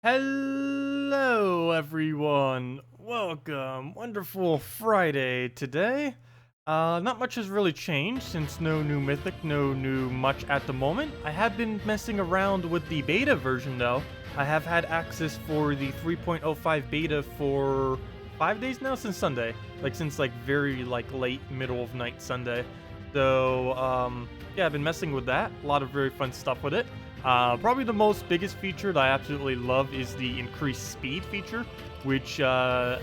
Hello, everyone. Welcome. Wonderful Friday today. Not much has really changed since no new mythic, no new much at the moment. I have been messing around with the beta version though. I have had access for the 3.05 beta for 5 days now since Sunday. Since very late middle of night Sunday. So, yeah, I've been messing with that. A lot of very fun stuff with it. Probably the most biggest feature that I absolutely love is the increased speed feature, which at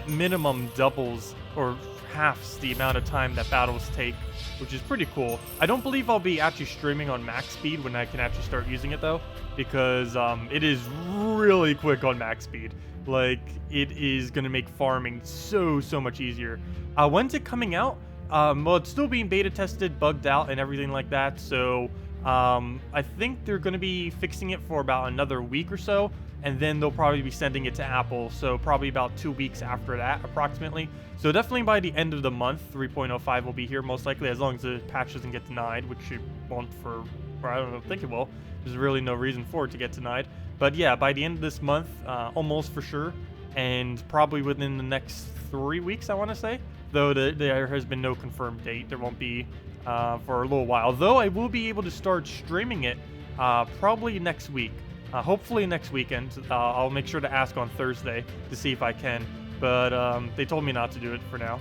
minimum doubles or halves the amount of time that battles take, which is pretty cool. I don't believe I'll be actually streaming on max speed when I can actually start using it though, because it is really quick on max speed. It is gonna make farming so much easier. When's it coming out? Well, it's still being beta tested, bugged out, and everything like that, so I think they're going to be fixing it for about another week or so, and then they'll probably be sending it to Apple, so probably about 2 weeks after that, approximately. So definitely by the end of the month, 3.05 will be here, most likely, as long as the patch doesn't get denied, which it won't for I don't think it will. There's really no reason for it to get denied. But yeah, by the end of this month, almost for sure, and probably within the next 3 weeks, I want to say. Though there has been no confirmed date. There won't be for a little while. Though I will be able to start streaming it probably next week. Hopefully next weekend. I'll make sure to ask on Thursday to see if I can. But they told me not to do it for now.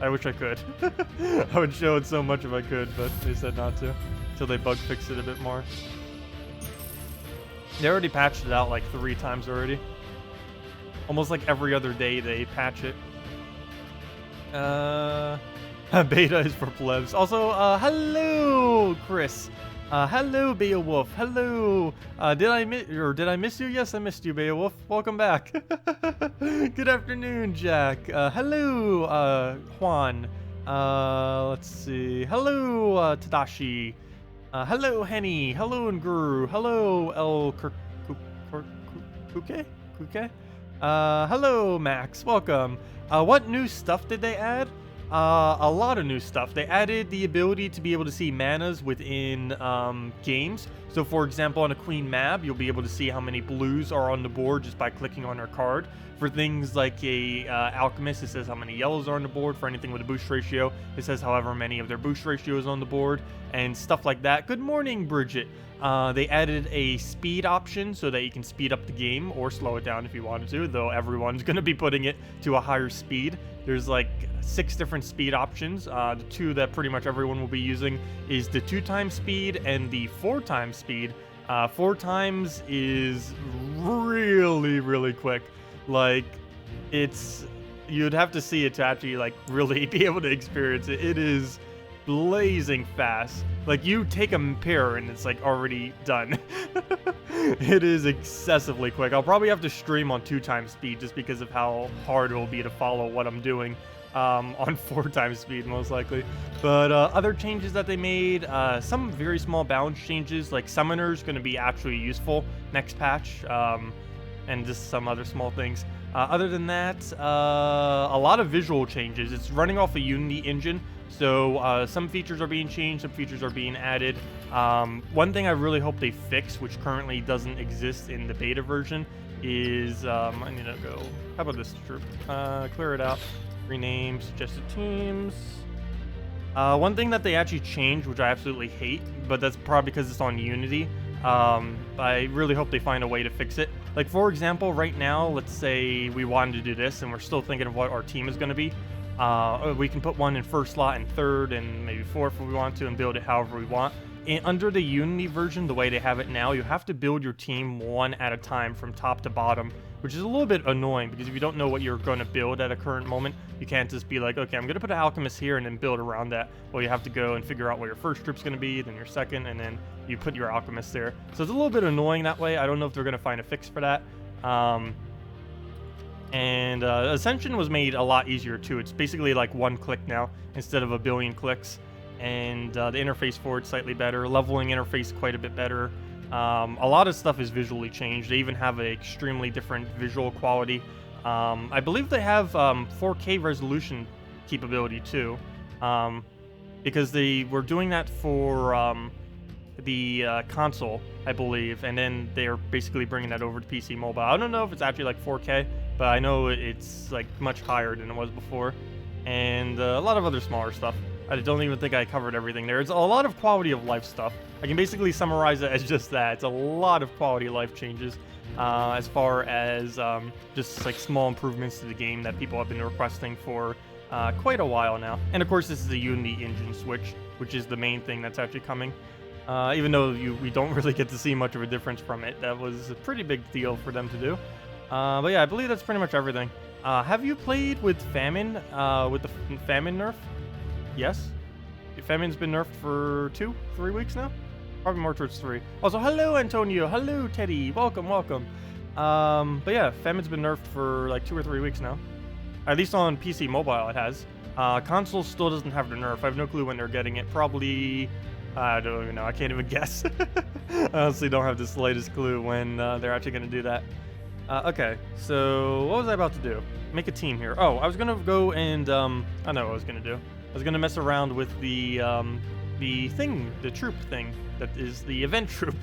I wish I could. I would show it so much if I could, but they said not to. Until they bug fix it a bit more. They already patched it out like 3 times already. Almost like every other day they patch it. Beta is for plebs. Also, hello, Chris. Hello, Beowulf. Hello. Did I miss you? Yes, I missed you, Beowulf. Welcome back. Good afternoon, Jack. Hello, Juan. Let's see. Hello, Tadashi. Hello, Henny. Hello, Nguru. Hello, Kuke. Hello, Max. Welcome. What new stuff did they add? A lot of new stuff. They added the ability to be able to see manas within games. So for example, on a queen map, you'll be able to see how many blues are on the board just by clicking on her card. For things like a alchemist, it says how many yellows are on the board. For anything with a boost ratio, it says however many of their boost ratios on the board and stuff like that. Good morning, Bridget. They added a speed option so that you can speed up the game or slow it down if you wanted to, though everyone's going to be putting it to a higher speed. There's like 6 different speed options. The 2 that pretty much everyone will be using is the 2 times speed and the 4 times speed. 4 times is really quick. You'd have to see it to actually really be able to experience it. It is blazing fast. You take a pair and it's already done. It is excessively quick. I'll probably have to stream on 2 times speed just because of how hard it will be to follow what I'm doing on 4 times speed most likely. But other changes that they made, some very small balance changes, like Summoner's going to be actually useful next patch, and just some other small things. Other than that, a lot of visual changes. It's running off a Unity engine, so some features are being changed, some features are being added. One thing I really hope they fix, which currently doesn't exist in the beta version, is I need to go. How about this troop? Clear it out. Rename suggested teams. One thing that they actually changed, which I absolutely hate, but that's probably because it's on Unity. I really hope they find a way to fix it. For example, right now, let's say we wanted to do this and we're still thinking of what our team is going to be. We can put one in first slot and third and maybe fourth if we want to and build it however we want. Under the Unity version, the way they have it now, you have to build your team one at a time from top to bottom, which is a little bit annoying because if you don't know what you're going to build at a current moment, you can't just be like, okay, I'm going to put an alchemist here and then build around that. Well, you have to go and figure out what your first trip's going to be, then your second, and then you put your alchemist there. So it's a little bit annoying that way. I don't know if they're going to find a fix for that. Ascension was made a lot easier too. It's basically like 1 click now instead of a billion clicks. And the interface for it slightly better. Leveling interface quite a bit better. A lot of stuff is visually changed. They even have an extremely different visual quality. I believe they have 4K resolution capability too. Because they were doing that for console, I believe, and then they're basically bringing that over to PC mobile. I don't know if it's actually like 4K, but I know it's like much higher than it was before, and a lot of other smaller stuff. I don't even think I covered everything there. It's a lot of quality of life stuff. I can basically summarize it as just that. It's a lot of quality of life changes, as far as just like small improvements to the game that people have been requesting for quite a while now. And of course, this is a Unity engine switch, which is the main thing that's actually coming. Even though we don't really get to see much of a difference from it. That was a pretty big deal for them to do. But yeah, I believe that's pretty much everything. Have you played with Famine, with the Famine nerf? Yes? Famine's been nerfed for 2-3 weeks now? Probably more towards 3. Also, hello Antonio, hello Teddy, welcome, welcome. But yeah, Famine's been nerfed for like 2 or 3 weeks now. At least on PC mobile it has. Console still doesn't have the nerf. I have no clue when they're getting it. Probably, I don't even know, I can't even guess. I honestly don't have the slightest clue when they're actually going to do that. Okay, so what was I about to do? Make a team here. Oh, I was going to go and, I know what I was going to do. I was going to mess around with the troop thing that is the event troop.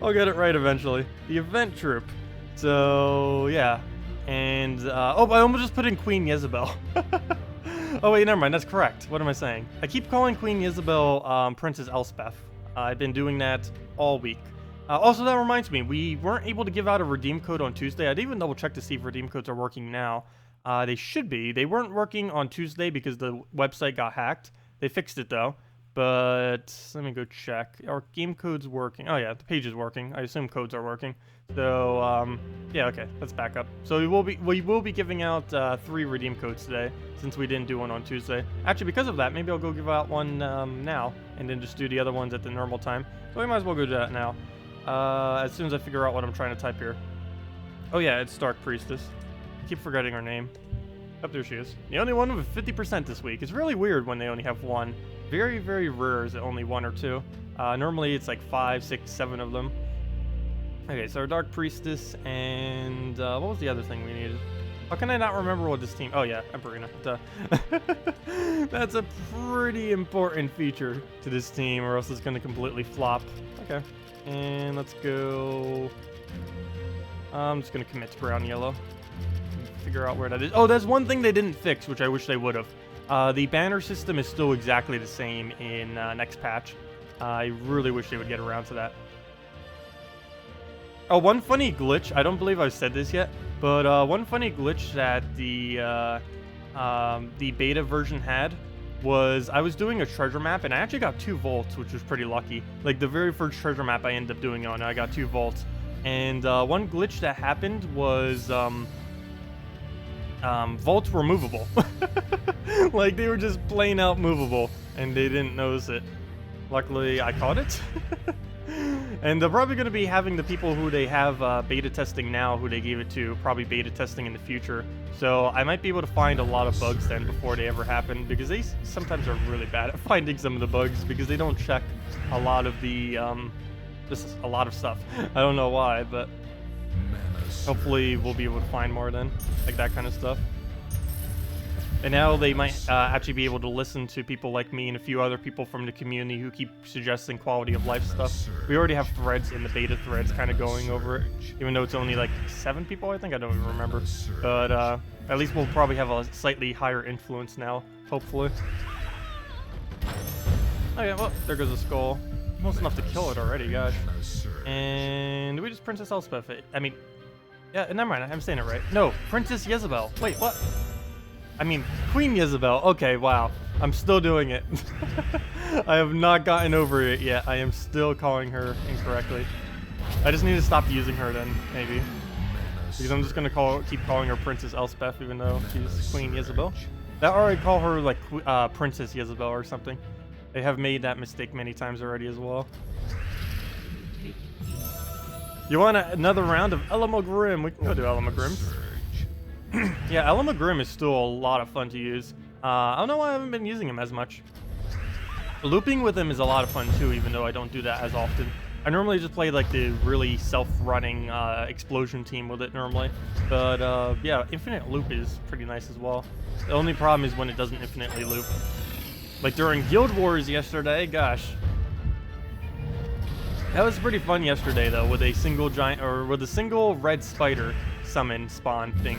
I'll get it right eventually. The event troop. So, yeah. And, oh, I almost just put in Queen Jezebel. Oh, wait, never mind. That's correct. What am I saying? I keep calling Queen Jezebel Princess Elspeth. I've been doing that all week. Also, that reminds me, we weren't able to give out a redeem code on Tuesday. I didn't even double check to see if redeem codes are working now. They should be. They weren't working on Tuesday because the website got hacked. They fixed it though. But let me go check. Are game codes working? Oh yeah, the page is working. I assume codes are working. So yeah, okay, let's back up. So we will be giving out 3 redeem codes today since we didn't do one on Tuesday. Actually, because of that, maybe I'll go give out one now and then just do the other ones at the normal time. So we might as well go do that now. As soon as I figure out what I'm trying to type here. Oh yeah, it's Dark Priestess. I keep forgetting her name. Oh, there she is. The only one with 50% this week. It's really weird when they only have one. Very, very rare is it only 1 or 2. Normally it's like 5, 6, 7 of them. Okay, so our Dark Priestess and what was the other thing we needed? How can I not remember what this team... Oh yeah, Emperina. Duh. That's a pretty important feature to this team or else it's going to completely flop. Okay, and let's go... I'm just going to commit to brown yellow. Figure out where that is. Oh, there's one thing they didn't fix, which I wish they would have. The banner system is still exactly the same in next patch. I really wish they would get around to that. Oh, one funny glitch. I don't believe I've said this yet, but one funny glitch that the beta version had was I was doing a treasure map and I actually got 2 vaults, which was pretty lucky. Like the very first treasure map I ended up doing on, I got 2 vaults. And one glitch that happened was vaults were movable. Like they were just plain out movable and they didn't notice it. Luckily I caught it. And they're probably going to be having the people who they have beta testing now, who they gave it to, probably beta testing in the future. So I might be able to find a lot of bugs then before they ever happen, because they sometimes are really bad at finding some of the bugs because they don't check a lot of the just a lot of stuff. I don't know why, but hopefully we'll be able to find more then, like that kind of stuff. And now they might actually be able to listen to people like me and a few other people from the community who keep suggesting quality of life stuff. We already have threads in the beta threads kind of going over it, even though it's only like 7 people, I think. I don't even remember. But at least we'll probably have a slightly higher influence now, hopefully. Okay, well, there goes a skull. Almost enough to kill it already, gosh. And we just Princess Elspeth it. I mean, yeah, never mind, I'm saying it right. No, Princess Jezebel. Wait, what? I mean, Queen Jezebel. Okay, wow. I'm still doing it. I have not gotten over it yet. I am still calling her incorrectly. I just need to stop using her then, maybe. Because I'm just going to keep calling her Princess Elspeth, even though she's Queen Jezebel. That, or I call her, like, Princess Jezebel or something. They have made that mistake many times already as well. You want another round of Elamogrim? We can go do Elamogrim. Yeah, Elamogrim is still a lot of fun to use. I don't know why I haven't been using him as much. Looping with him is a lot of fun too, even though I don't do that as often. I normally just play like the really self-running explosion team with it normally. But yeah, infinite loop is pretty nice as well. The only problem is when it doesn't infinitely loop. Like during Guild Wars yesterday, gosh. That was pretty fun yesterday though, with a single giant or with a single red spider summon spawn thing.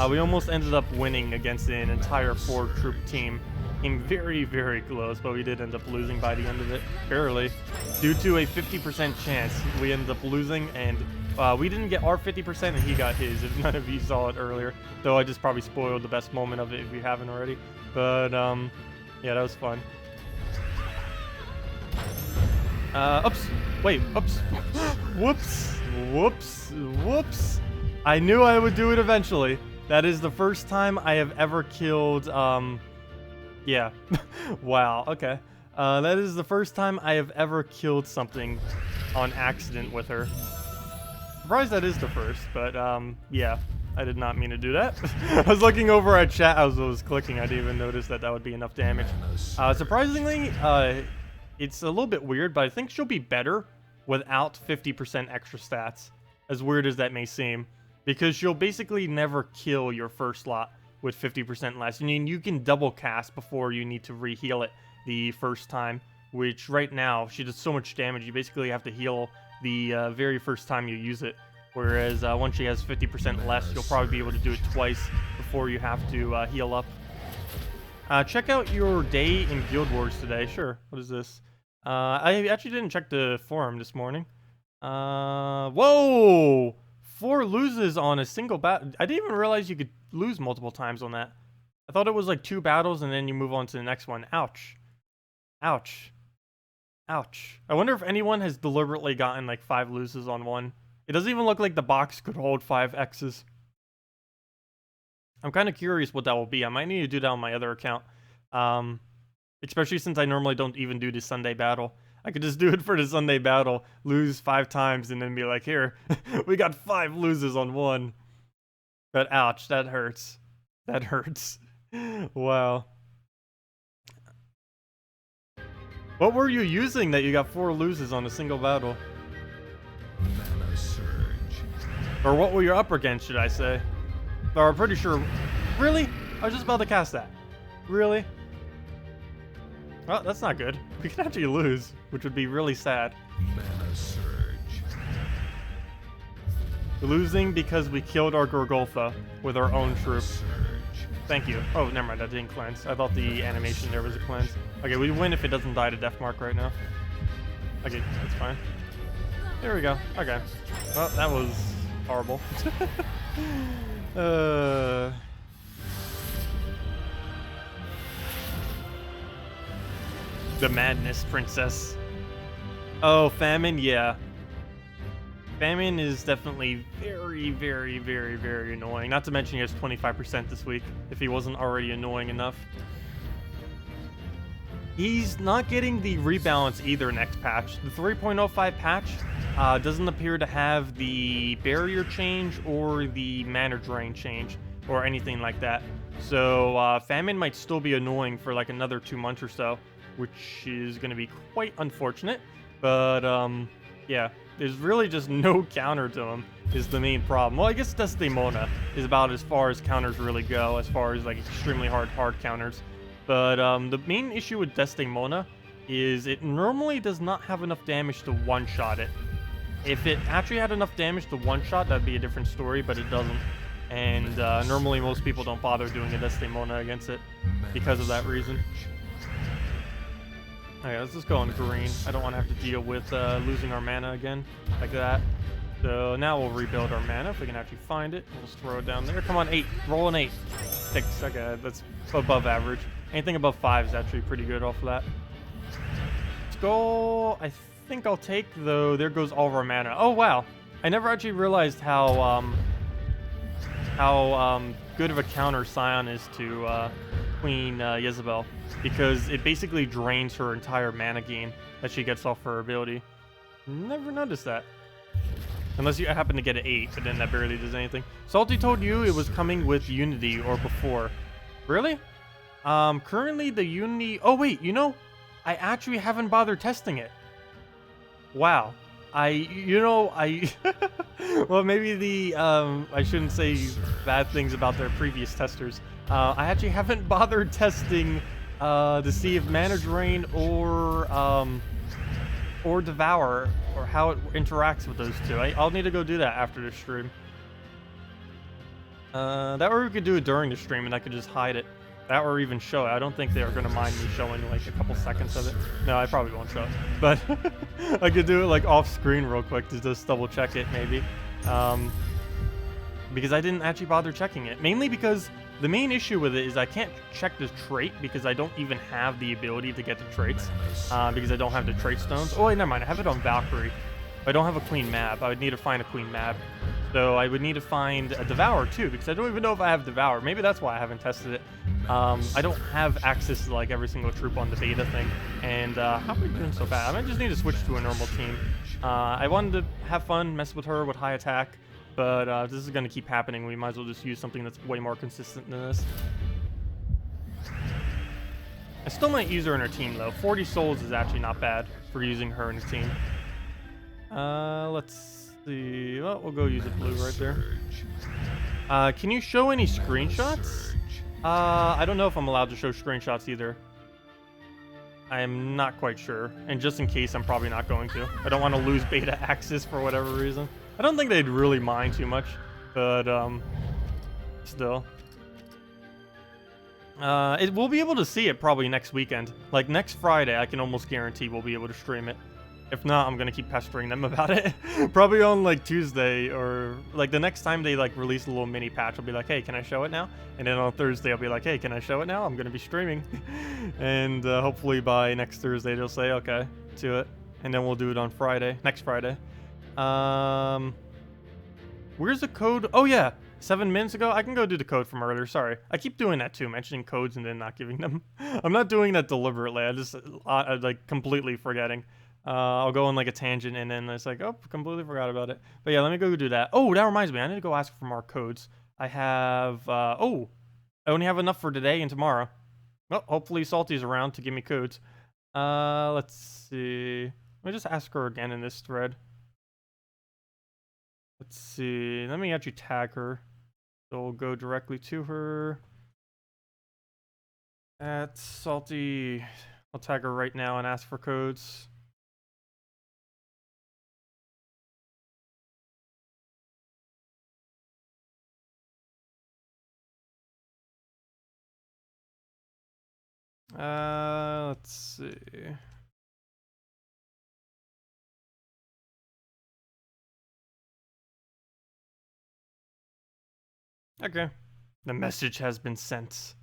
We almost ended up winning against an entire 4-troop team. Came very, very close, but we did end up losing by the end of it, barely, due to a 50% chance. We ended up losing, and we didn't get our 50%, and he got his. If none of you saw it earlier, though, I just probably spoiled the best moment of it if you haven't already. But yeah, that was fun. Oops. Wait, oops. Whoops. Whoops. Whoops. I knew I would do it eventually. That is the first time I have ever killed, yeah. Wow, okay. That is the first time I have ever killed something on accident with her. Surprised that is the first, but, yeah. I did not mean to do that. I was looking over at chat as I was clicking. I didn't even notice that that would be enough damage. Surprisingly, it's a little bit weird, but I think she'll be better without 50% extra stats. As weird as that may seem. Because she'll basically never kill your first lot with 50% less. I mean, you can double cast before you need to re-heal it the first time. Which, right now, she does so much damage, you basically have to heal the very first time you use it. Whereas, once she has 50% less, you'll probably be able to do it twice before you have to heal up. Check out your day in Guild Wars today. Sure, what is this? I actually didn't check the forum this morning. Whoa! 4 loses on a single battle. I didn't even realize you could lose multiple times on that. I thought it was like 2 battles and then you move on to the next one. Ouch. Ouch. Ouch. I wonder if anyone has deliberately gotten like 5 loses on one. It doesn't even look like the box could hold 5 X's. I'm kind of curious what that will be. I might need to do that on my other account. Especially since I normally don't even do the Sunday battle. I could just do it for the Sunday battle, lose 5 times, and then be like, here, we got 5 loses on one. But ouch, that hurts. That hurts. Wow. What were you using that you got 4 loses on a single battle? Or what were you up against, should I say? Or I'm pretty sure... Really? I was just about to cast that. Really? Well, that's not good. We could actually lose, which would be really sad. Mana surge. Losing because we killed our Gorgolfa with our own troop. Thank you. Oh, never mind, that didn't cleanse. I thought the animation there was a cleanse. Okay, we win if it doesn't die to death mark right now. Okay, that's fine. There we go. Okay. Well, that was horrible. The madness princess. Oh, Famine, yeah. Famine is definitely very, very, very, very annoying. Not to mention he has 25% this week, if he wasn't already annoying enough. He's not getting the rebalance either next patch. The 3.05 patch doesn't appear to have the barrier change or the mana drain change or anything like that. So Famine might still be annoying for like another 2 months or so, which is going to be quite unfortunate. But yeah, there's really just no counter to him is the main problem. Well, I guess Desdemona is about as far as counters really go, as far as like extremely hard counters. But the main issue with Desdemona is it normally does not have enough damage to one-shot it. If it actually had enough damage to one-shot, that'd be a different story, but it doesn't. And normally most people don't bother doing a Desdemona against it because of that reason. Okay, let's just go on green. I don't want to have to deal with losing our mana again like that. So now we'll rebuild our mana if we can actually find it. We'll just throw it down there. Come on, 8. Roll an 8. 6. Okay, that's above average. Anything above 5 is actually pretty good off of that. Let's go. I think I'll take, though. There goes all of our mana. Oh, wow. I never actually realized how good of a counter Scion is to Queen Jezebel, because it basically drains her entire mana gain that she gets off her ability. Never noticed that. Unless you happen to get an 8, but then that barely does anything. Salty told you it was coming with Unity or before. Really? Currently the Unity... Oh, wait, you know, I actually haven't bothered testing it. Wow. Well, maybe the, I shouldn't say bad things about their previous testers. I actually haven't bothered testing, to see if mana drain or, or Devour, or how it interacts with those two. I'll need to go do that after the stream. That or we could do it during the stream and I could just hide it. That or even show it. I don't think they're gonna mind me showing like a couple seconds of it. No, I probably won't show it. But I could do it like off screen real quick to just double check it maybe. Because I didn't actually bother checking it. Mainly because the main issue with it is I can't check the trait because I don't even have the ability to get the traits. Because I don't have the trait stones. Oh wait, never mind. I have it on Valkyrie. I don't have a queen map. I would need to find a queen map. So I would need to find a Devour too, because I don't even know if I have Devour. Maybe that's why I haven't tested it. I don't have access to like every single troop on the beta thing. And how are we doing so bad? I might just need to switch to a normal team. I wanted to have fun, mess with her with high attack, but this is going to keep happening. We might as well just use something that's way more consistent than this. I still might use her in her team though. 40 souls is actually not bad for using her in a team. Let's see. Well, we'll go use a blue right there. Can you show any screenshots? I don't know if I'm allowed to show screenshots either. I am not quite sure. And just in case, I'm probably not going to. I don't want to lose beta access for whatever reason. I don't think they'd really mind too much, but still. We'll be able to see it probably next weekend. Like next Friday, I can almost guarantee we'll be able to stream it. If not, I'm gonna keep pestering them about it. Probably on like Tuesday or like the next time they like release a little mini patch, I'll be like, hey, can I show it now? And then on Thursday, I'll be like, hey, can I show it now? I'm gonna be streaming. And hopefully by next Thursday, they'll say, okay, to it. And then we'll do it on Friday, next Friday. Where's the code? Oh yeah, 7 minutes ago. I can go do the code from earlier. Sorry, I keep doing that too, mentioning codes and then not giving them. I'm not doing that deliberately. I just like completely forgetting. I'll go on like a tangent and then it's like, oh, completely forgot about it. But yeah, let me go do that. Oh, that reminds me. I need to go ask for more codes. I have, oh, I only have enough for today and tomorrow. Well, hopefully Salty's around to give me codes. Let's see. Let me just ask her again in this thread. Let's see. Let me actually tag her. So we'll go directly to her. At Salty. I'll tag her right now and ask for codes. Let's see. Okay. The message has been sent.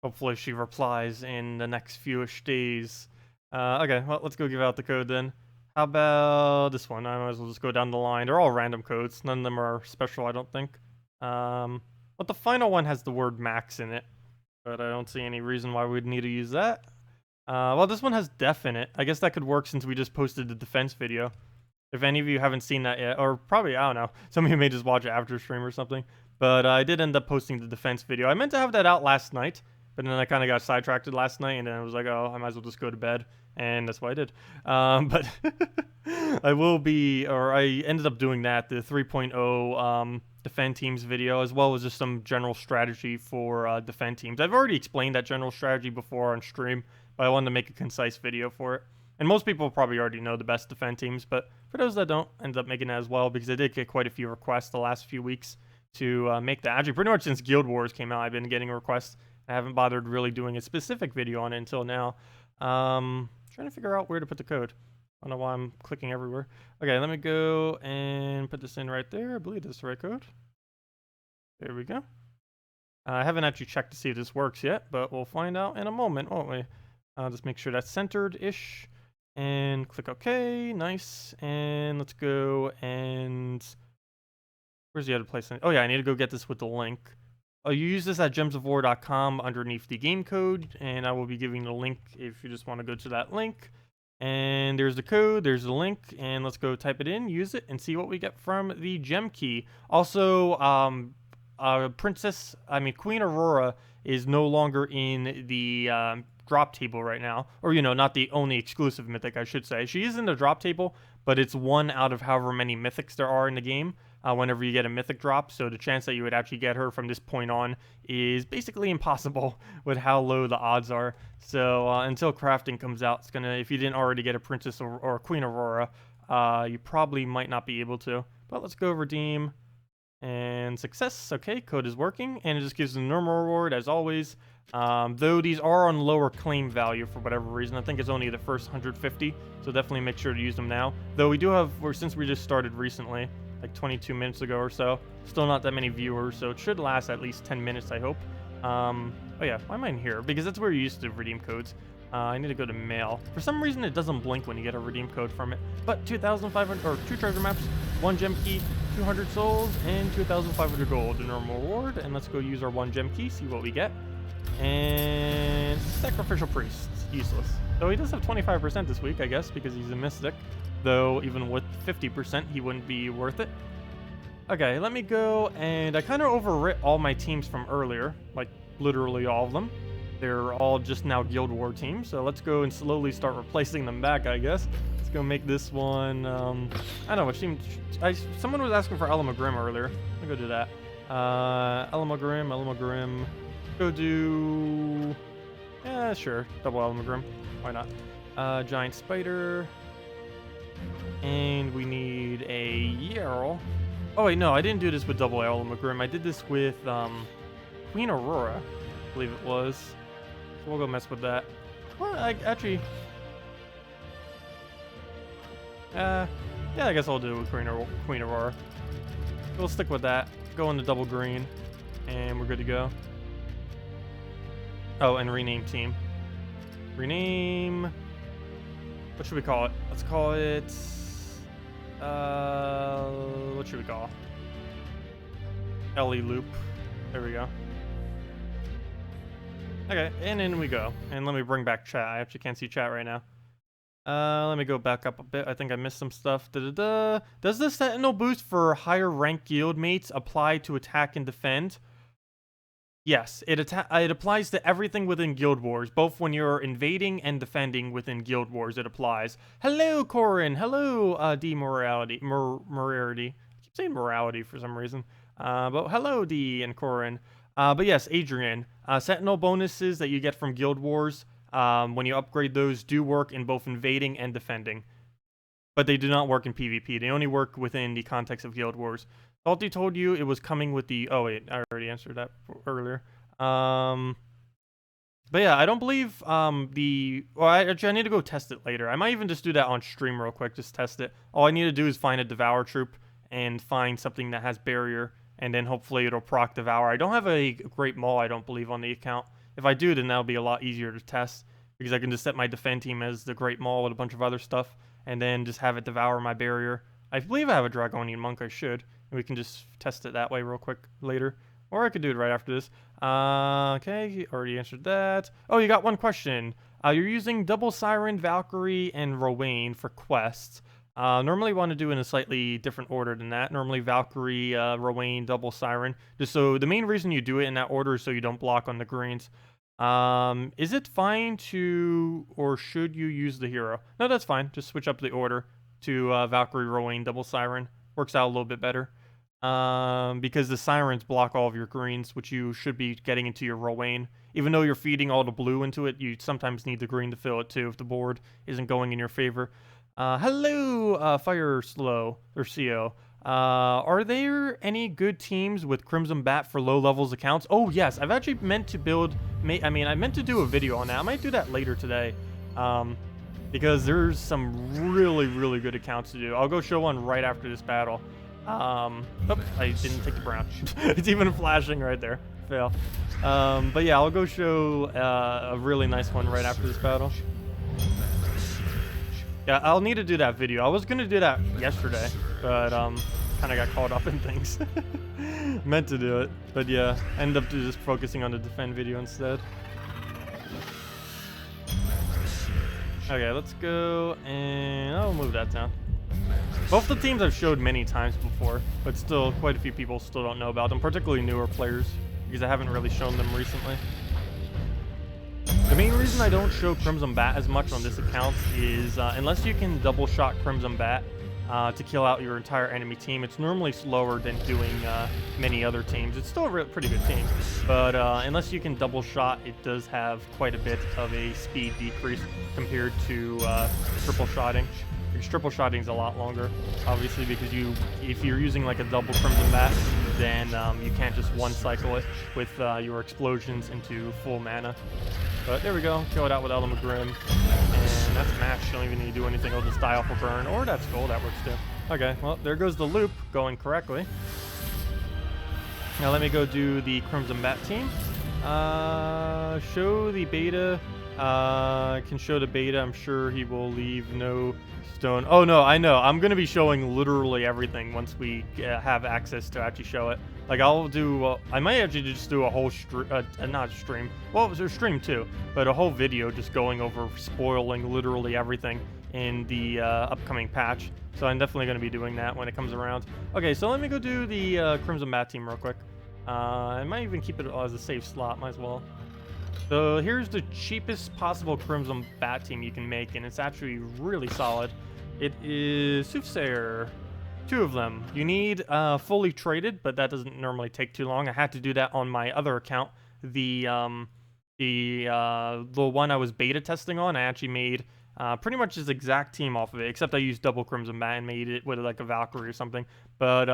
Hopefully she replies in the next fewish days. Okay, well, let's go give out the code then. How about this one? I might as well just go down the line. They're all random codes. None of them are special, I don't think. But the final one has the word max in it. But I don't see any reason why we'd need to use that. Well, this one has def in it. I guess that could work since we just posted the defense video. If any of you haven't seen that yet, or probably, I don't know, some of you may just watch it after stream or something. But I did end up posting the defense video. I meant to have that out last night, but then I kind of got sidetracked last night, and then I was like, oh, I might as well just go to bed. And that's what I did. But I will be, or I ended up doing that, the 3.0 defend teams video, as well as just some general strategy for defend teams. I've already explained that general strategy before on stream, but I wanted to make a concise video for it. And most people probably already know the best defend teams, but for those that don't, end up making it as well, because I did get quite a few requests the last few weeks to make that. Actually, pretty much since Guild Wars came out, I've been getting requests. I haven't bothered really doing a specific video on it until now. Trying to figure out where to put the code. I don't know why I'm clicking everywhere. Okay, let me go and put this in right there. I believe this is the right code. There we go. I haven't actually checked to see if this works yet, but we'll find out in a moment, won't we? Just make sure that's centered-ish. And click OK. Nice. And let's go and... Where's the other place? Oh yeah, I need to go get this with the link. Oh, you use this at gemsofwar.com underneath the game code, and I will be giving the link if you just want to go to that link. And there's the code, there's the link, and let's go type it in, use it, and see what we get from the gem key. Also, Queen Aurora is no longer in the drop table right now, or not the only exclusive mythic, I should say. She is in the drop table, but it's one out of however many mythics there are in the game. whenever you get a mythic drop. So the chance that you would actually get her from this point on is basically impossible with how low the odds are. So until crafting comes out, it's gonna, if you didn't already get a Princess or Queen Aurora, you probably might not be able to. But let's go redeem. And success. Okay, code is working, and it just gives a normal reward as always. Though these are on lower claim value for whatever reason. I think it's only the first 150, so definitely make sure to use them now. Though we do have, since we just started recently, like 22 minutes ago or so, still not that many viewers, so it should last at least 10 minutes, I hope. Oh yeah, why am I in here? Because that's where you used to redeem codes. I need to go to mail. For some reason, it doesn't blink when you get a redeem code from it. But 2,500, or 2 treasure maps, 1 gem key, 200 souls, and 2,500 gold, the normal reward. And let's go use our 1 gem key, see what we get. And sacrificial priest, useless. Though he does have 25% this week, I guess, because he's a mystic. Though even with 50%, he wouldn't be worth it. Okay, let me go, and I kind of overwrit all my teams from earlier, like literally all of them. They're all just now Guild War teams, so let's go and slowly start replacing them back, I guess. Let's go make this one, I don't know, which team, someone was asking for Elamagrim earlier. Let me go do that. Elamagrim. Go do, yeah, sure, double Elamagrim. Why not? Giant Spider. And we need a Yarl. Oh wait, no, I didn't do this with double Elamagrim. I did this with, Queen Aurora, I believe it was. So we'll go mess with that. Well, actually... yeah, I guess I'll do it with Queen Aurora. We'll stick with that. Go into double green. And we're good to go. Oh, and rename team. Rename... What should we call it? Let's call it... what should we call it? Ellie Loop. There we go. Okay, and in we go. And let me bring back chat. I actually can't see chat right now. Let me go back up a bit. I think I missed some stuff. Does the Sentinel boost for higher rank guild mates apply to attack and defend? Yes, it applies to everything within Guild Wars, both when you're invading and defending within Guild Wars. It applies. Hello, Corin. Hello, Morality. I keep saying morality for some reason. But hello, D and Corin. But yes, Adrian. Sentinel bonuses that you get from Guild Wars, when you upgrade those, do work in both invading and defending. But they do not work in PvP. They only work within the context of Guild Wars. Salty told you it was coming with the... Oh, wait. I already answered that earlier. But yeah, I don't believe Well, actually, I need to go test it later. I might even just do that on stream real quick. Just test it. All I need to do is find a Devour troop and find something that has barrier. And then hopefully it'll proc Devour. I don't have a great maul, I don't believe, on the account. If I do, then that'll be a lot easier to test. Because I can just set my defend team as the great maul with a bunch of other stuff. And then just have it Devour my barrier. I believe I have a Dragonian Monk. I should. And we can just test it that way real quick later. Or I could do it right after this. Okay, already answered that. Oh, you got one question. You're using Double Siren, Valkyrie, and Rowan for quests. Normally want to do in a slightly different order than that. Normally Valkyrie, Rowan, Double Siren. Just so the main reason you do it in that order is so you don't block on the greens. Is it fine to, or should you use the hero? No, that's fine. Just switch up the order to Valkyrie, Rowan, Double Siren. Works out a little bit better. Because the sirens block all of your greens, which you should be getting into your Rowan. Even though you're feeding all the blue into it, you sometimes need the green to fill it too if the board isn't going in your favor. Hello, Fire Slow, or CO. Are there any good teams with Crimson Bat for low levels accounts? Oh yes, I've actually meant to build, I meant to do a video on that. I might do that later today. Because there's some really, really good accounts to do. I'll go show one right after this battle. Oh, I didn't take the brown. It's even flashing right there. Fail. But yeah, I'll go show a really nice one right after this battle. Yeah, I'll need to do that video. I was gonna do that yesterday, but kind of got caught up in things. Meant to do it, but yeah, ended up just focusing on the defend video instead. Okay, let's go, and I'll move that down. Both the teams I've showed many times before, but still, quite a few people still don't know about them, particularly newer players, because I haven't really shown them recently. The main reason I don't show Crimson Bat as much on this account is, unless you can double shot Crimson Bat, to kill out your entire enemy team. It's normally slower than doing many other teams. It's still a pretty good team, but unless you can double shot, it does have quite a bit of a speed decrease compared to triple shotting. Because triple shotting is a lot longer, obviously, because if you're using like a double Crimson Bat, then you can't just one cycle it with your explosions into full mana. But there we go, kill it out with Element Grim, and that's match. Don't even need to do anything. I'll just die off a burn, or that's gold, that works too. Okay, well, there goes the loop going correctly. Now let me go do the Crimson Bat team. Show the beta. I can show the beta. I'm sure he will leave no stone. Oh no, I know. I'm gonna be showing literally everything once we have access to actually show it. Like I'll do. I might actually just do a whole not stream. Well, it was a stream too, but a whole video just going over spoiling literally everything in the upcoming patch. So I'm definitely gonna be doing that when it comes around. Okay, so let me go do the Crimson Bat team real quick. I might even keep it as a safe slot. Might as well. So here's the cheapest possible Crimson Bat team you can make, and it's actually really solid. It is Soothsayer, 2 of them. You need fully traded, but that doesn't normally take too long. I had to do that on my other account. The one I was beta testing on, I actually made pretty much this exact team off of it, except I used double Crimson Bat and made it with like a Valkyrie or something. But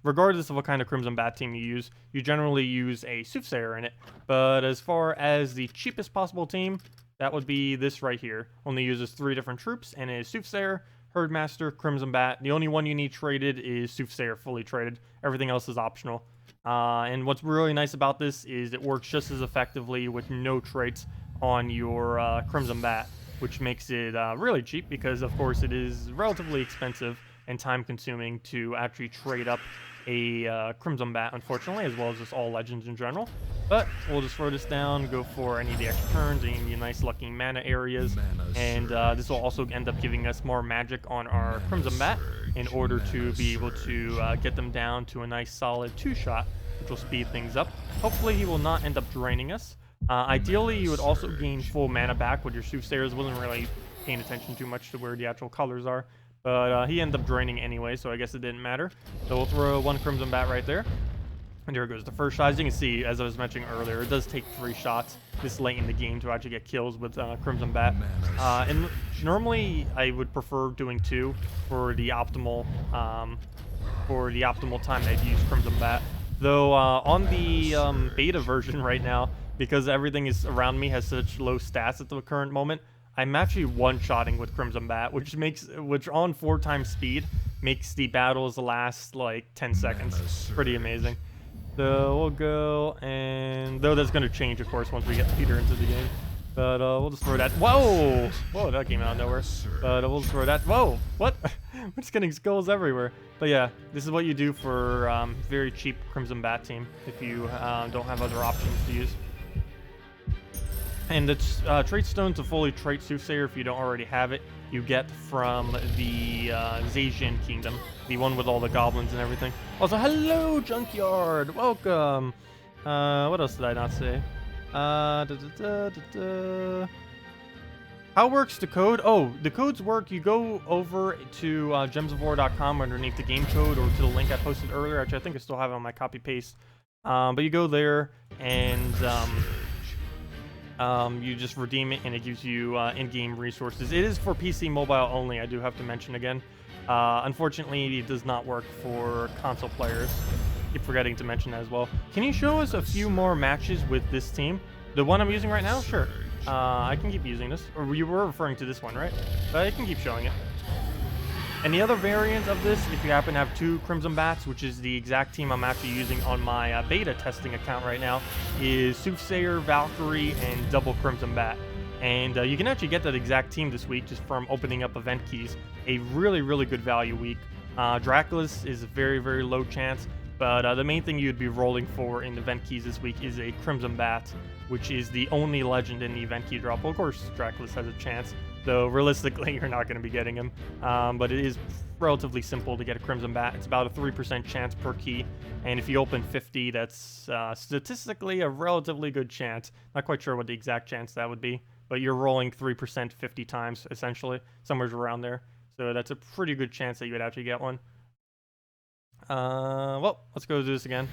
regardless of what kind of Crimson Bat team you use, you generally use a Soothsayer in it. But as far as the cheapest possible team, that would be this right here. Only uses 3 different troops, and it is Soothsayer, Herdmaster, Crimson Bat. The only one you need traded is Soothsayer fully traded. Everything else is optional. And what's really nice about this is it works just as effectively with no traits on your Crimson Bat, which makes it really cheap because, of course, it is relatively expensive and time-consuming to actually trade up a Crimson Bat, unfortunately, as well as just all legends in general. But we'll just throw this down, go for any of the extra turns, any of the nice lucky mana areas, and this will also end up giving us more magic on our Crimson Bat in order to be able to get them down to a nice solid 2-shot, which will speed things up. Hopefully he will not end up draining us. Ideally, you would also gain full mana back with your Soothsayers. Wasn't really paying attention too much to where the actual colors are. But he ended up draining anyway, so I guess it didn't matter. So we'll throw 1 Crimson Bat right there. And there goes the first shot. As you can see, as I was mentioning earlier, it does take 3 shots this late in the game to actually get kills with Crimson Bat. And normally, I would prefer doing 2 for the optimal time I'd use Crimson Bat. Though on the beta version right now, because everything is around me has such low stats at the current moment, I'm actually one-shotting with Crimson Bat, which on 4 times speed makes the battles last like 10 seconds. Pretty amazing. So we'll go, and though that's going to change, of course, once we get Peter into the game. But we'll just throw that. Whoa! Whoa, that came out of nowhere. But we'll just throw that. Whoa! What? We're just getting skulls everywhere. But yeah, this is what you do for very cheap Crimson Bat team if you don't have other options to use. And it's trait stone to fully trait Soothsayer if you don't already have it. You get from the Zacian Kingdom, the one with all the goblins and everything. Also, hello, Junkyard! Welcome! What else did I not say? How works the code? Oh, the codes work. You go over to gemsofwar.com underneath the game code or to the link I posted earlier. Actually, I think I still have it on my copy-paste. But you go there and you just redeem it, and it gives you in-game resources. It is for PC mobile only, I do have to mention again. Unfortunately, it does not work for console players. Keep forgetting to mention that as well. Can you show us a few more matches with this team? The one I'm using right now? Sure. I can keep using this. Or you were referring to this one, right? But I can keep showing it. And the other variant of this, if you happen to have 2 Crimson Bats, which is the exact team I'm actually using on my beta testing account right now, is Soothsayer, Valkyrie, and double Crimson Bat. And you can actually get that exact team this week just from opening up event keys. A really, really good value week. Dracula's is a very, very low chance, but the main thing you'd be rolling for in event keys this week is a Crimson Bat, which is the only legend in the event key drop. Well, of course, Dracula's has a chance, though realistically you're not going to be getting him. But it is relatively simple to get a Crimson Bat. It's about a 3% chance per key, and if you open 50, that's statistically a relatively good chance. Not quite sure what the exact chance that would be, but you're rolling 3% 50 times, essentially, somewhere around there. So that's a pretty good chance that you would actually get one. Well, let's go do this again.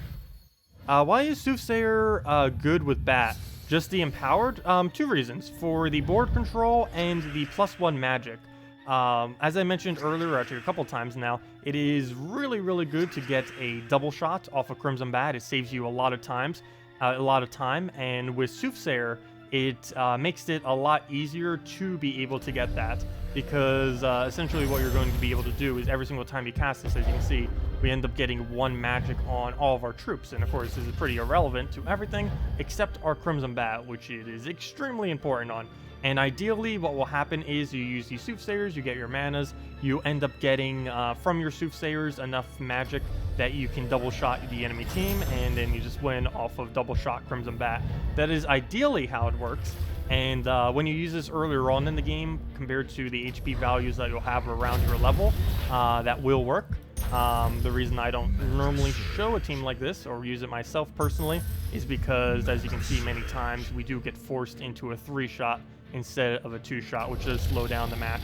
Why is Soothsayer good with Bat? Just the empowered? Two reasons. For the board control and the +1 magic. As I mentioned earlier, actually a couple times now, it is really, really good to get a double shot off of Crimson Bat. It saves you a lot of time, and with Soothsayer, it makes it a lot easier to be able to get that, because essentially what you're going to be able to do is every single time you cast this, as you can see, we end up getting 1 magic on all of our troops. And of course, this is pretty irrelevant to everything except our Crimson Bat, which it is extremely important on. And ideally, what will happen is you use these Soothsayers, you get your manas, you end up getting from your Soothsayers enough magic that you can double shot the enemy team, and then you just win off of double shot Crimson Bat. That is ideally how it works. And when you use this earlier on in the game, compared to the HP values that you'll have around your level, that will work. The reason I don't normally show a team like this, or use it myself personally, is because, as you can see many times, we do get forced into a 3-shot instead of a 2-shot, which does slow down the match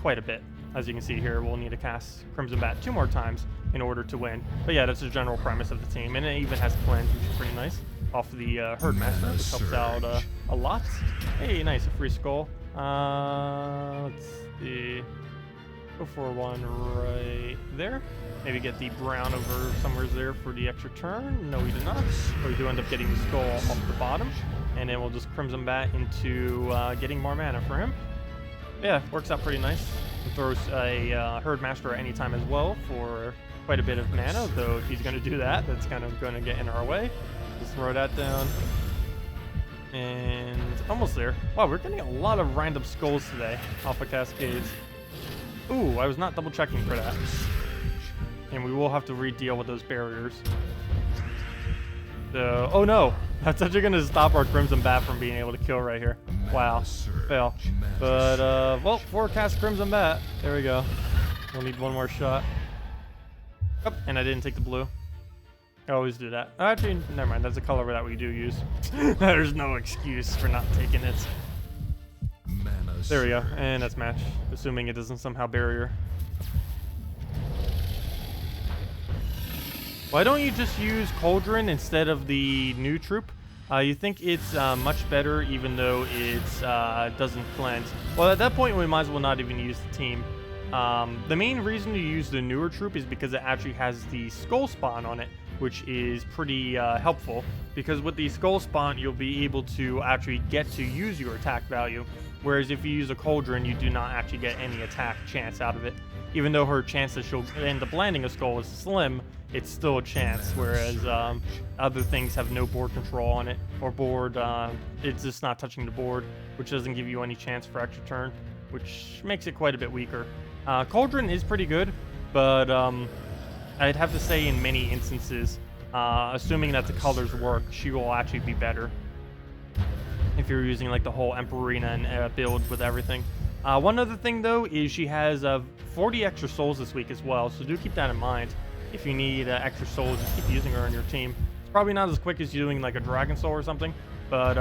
quite a bit. As you can see here, we'll need to cast Crimson Bat 2 more times in order to win. But yeah, that's the general premise of the team, and it even has cleanse, which is pretty nice, off the Herdmaster, which helps out a lot. Hey, nice, a free skull. Let's see. Go for one right there. Maybe get the brown over somewhere there for the extra turn. No, we do not. But we do end up getting the skull off the bottom. And then we'll just Crimson Bat into getting more mana for him. Yeah, works out pretty nice. It throws a Herdmaster at any time as well for quite a bit of mana, though if he's going to do that, that's kind of going to get in our way. Just throw that down. And almost there. Wow, we're getting a lot of random skulls today off of Cascades. Ooh, I was not double checking for that. And we will have to re-deal with those barriers. So, oh no, that's actually going to stop our Crimson Bat from being able to kill right here. Wow, fail. But, well, forecast Crimson Bat. There we go. We'll need one more shot. Oh, and I didn't take the blue. I always do that. Actually, never mind. That's a color that we do use. There's no excuse for not taking it. There we go. And that's match. Assuming it doesn't somehow barrier. Why don't you just use Cauldron instead of the new troop? You think it's much better, even though it doesn't cleanse. Well, at that point, we might as well not even use the team. The main reason to use the newer troop is because it actually has the skull spawn on it, which is pretty helpful. Because with the skull spawn, you'll be able to actually get to use your attack value. Whereas if you use a Cauldron, you do not actually get any attack chance out of it. Even though her chance that she'll end up landing a skull is slim, it's still a chance, whereas other things have no board control on it, or board, it's just not touching the board, which doesn't give you any chance for extra turn, which makes it quite a bit weaker. Cauldron is pretty good, but I'd have to say in many instances, assuming that the colors work, she will actually be better. If you're using like the whole Emperorina and build with everything. One other thing though is she has 40 extra souls this week as well, so do keep that in mind. If you need extra souls, just keep using her on your team. It's probably not as quick as doing like a Dragon Soul or something, but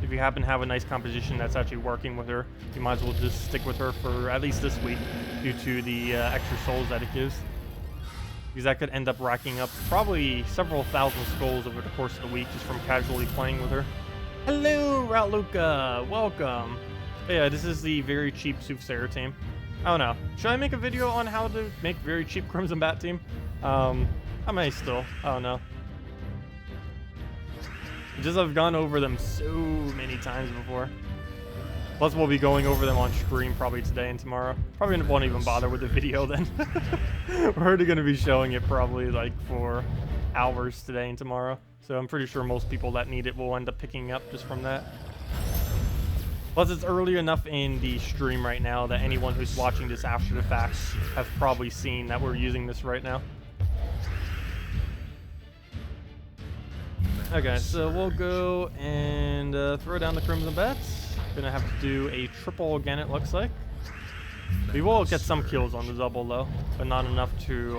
if you happen to have a nice composition that's actually working with her, you might as well just stick with her for at least this week due to the extra souls that it gives. Because that could end up racking up probably several thousand skulls over the course of the week just from casually playing with her. Hello, Rautluca! Welcome! But yeah, this is the very cheap Soothsayer team. I don't know. Should I make a video on how to make very cheap Crimson Bat team? I may still. I don't know. Just I've gone over them so many times before. Plus we'll be going over them on stream probably today and tomorrow. Probably won't even bother with the video then. We're already going to be showing it probably like for hours today and tomorrow. So I'm pretty sure most people that need it will end up picking up just from that. Plus, it's early enough in the stream right now that anyone who's watching this after the fact have probably seen that we're using this right now. Okay, so we'll go and throw down the Crimson Bats. Gonna have to do a triple again, it looks like. We will get some kills on the double, though, but not enough to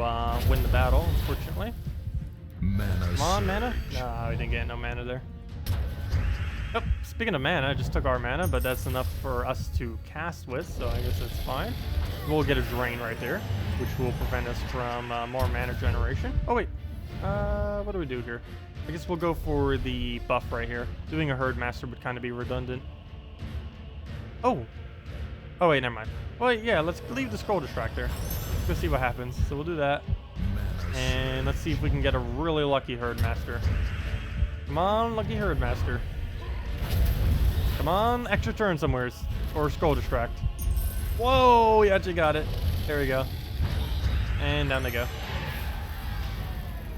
win the battle, unfortunately. Come on, mana? No, we didn't get no mana there. Oh, speaking of mana, I just took our mana, but that's enough for us to cast with, so I guess that's fine. we'll get a drain right there, which will prevent us from more mana generation. Oh wait, what do we do here? I guess we'll go for the buff right here. Doing a herd master would kind of be redundant. Oh wait, never mind. Well, yeah, let's leave the scroll distract there. Let's go see what happens. So we'll do that, and let's see if we can get a really lucky herd master. Come on, lucky herd master. Come on, extra turn somewheres, or scroll distract. Whoa, we actually got it. There we go. And down they go.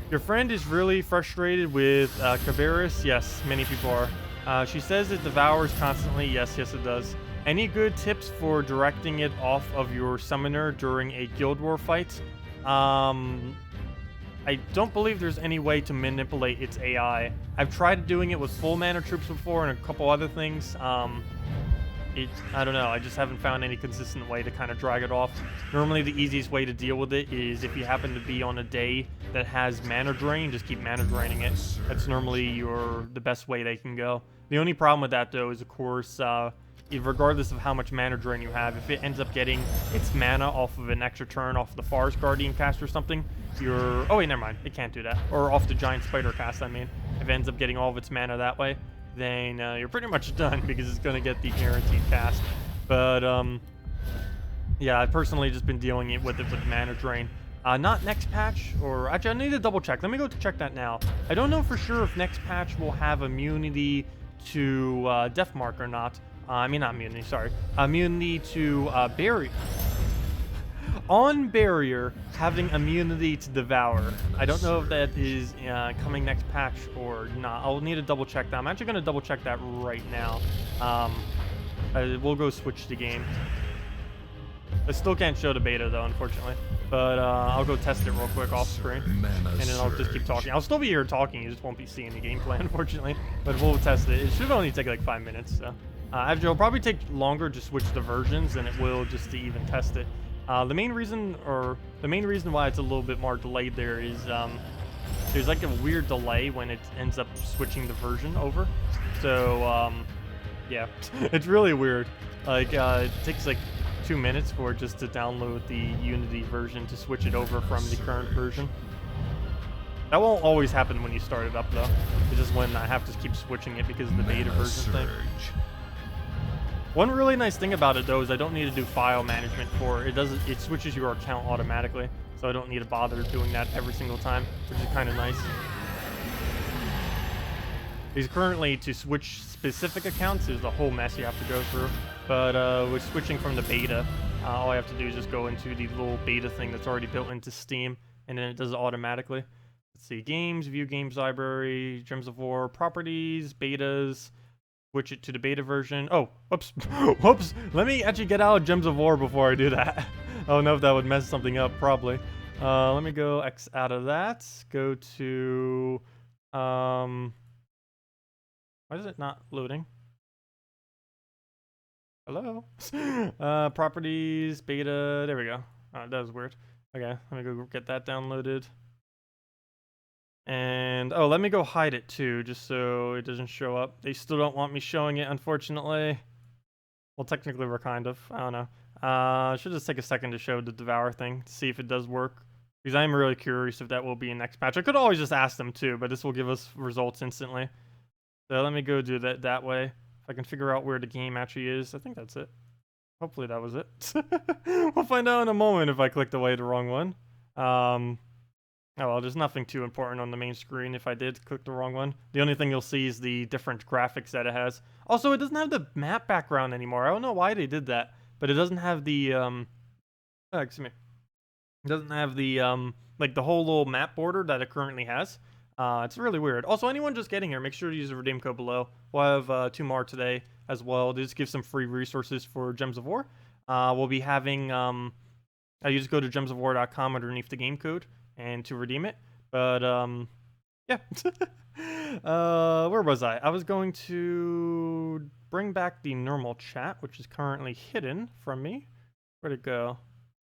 Your friend is really frustrated with Cabarrus. Yes, many people are. She says it devours constantly. Yes, it does. Any good tips for directing it off of your summoner during a Guild War fight? I don't believe there's any way to manipulate its AI. I've tried doing it with full mana troops before and a couple other things. I don't know, I just haven't found any consistent way to kind of drag it off. Normally the easiest way to deal with it is if you happen to be on a day that has mana drain, just keep mana draining it. That's normally the best way they can go. The only problem with that though is, of course, regardless of how much mana drain you have, if it ends up getting its mana off of an extra turn off the Forest Guardian cast or something, oh wait, never mind, it can't do that. Or off the Giant Spider cast, I mean. If it ends up getting all of its mana that way, then you're pretty much done because it's going to get the guaranteed cast. But, yeah, I've personally just been dealing with it with mana drain. Not next patch, or actually I need to double check. Let me go to check that now. I don't know for sure if next patch will have immunity to Deathmark or not. I mean, not immunity, sorry. Immunity to Barrier. On Barrier, having immunity to Devour. I don't know if that is coming next patch or not. I'll need to double check that. I'm actually going to double check that right now. We'll go switch the game. I still can't show the beta though, unfortunately. But I'll go test it real quick off screen. And then I'll just keep talking. I'll still be here talking, you just won't be seeing the gameplay, unfortunately. But we'll test it. It should only take like 5 minutes, so. Actually, it'll probably take longer to switch the versions than it will just to even test it. The main reason why it's a little bit more delayed there is there's like a weird delay when it ends up switching the version over. So yeah, it's really weird. Like it takes like 2 minutes for it just to download the Unity version to switch it over from the current version. That won't always happen when you start it up though. It's just when I have to keep switching it because of the beta version thing. One really nice thing about it though is I don't need to do file management for it. It switches your account automatically, so I don't need to bother doing that every single time, which is kind of nice. Because currently to switch specific accounts is a whole mess you have to go through, but with switching from the beta, all I have to do is just go into the little beta thing that's already built into Steam, and then it does it automatically. Let's see, games, view games library, Gems of War, properties, betas. Switch it to the beta version. Oh, whoops. Whoops. Let me actually get out of Gems of War before I do that. I don't know if that would mess something up, probably. Let me go X out of that. Go to... why is it not loading? Hello? Properties, beta, there we go. Oh, that was weird. Okay, let me go get that downloaded. And, oh, let me go hide it too, just so it doesn't show up. They still don't want me showing it, unfortunately. Well, technically we're kind of, I don't know. I should just take a second to show the Devour thing, to see if it does work. Because I'm really curious if that will be in next patch. I could always just ask them too, but this will give us results instantly. So let me go do that way. If I can figure out where the game actually is, I think that's it. Hopefully that was it. We'll find out in a moment if I clicked away the wrong one. Oh well, there's nothing too important on the main screen if I did click the wrong one. The only thing you'll see is the different graphics that it has. Also, it doesn't have the map background anymore. I don't know why they did that, but it doesn't have the, excuse me. It doesn't have the, like the whole little map border that it currently has. It's really weird. Also, anyone just getting here, make sure to use the redeem code below. We'll have 2 more today as well. This gives some free resources for Gems of War. We'll be having, you just go to gemsofwar.com underneath the game code and to redeem it. But yeah. Where was I? I was going to bring back the normal chat, which is currently hidden from me. Where'd it go?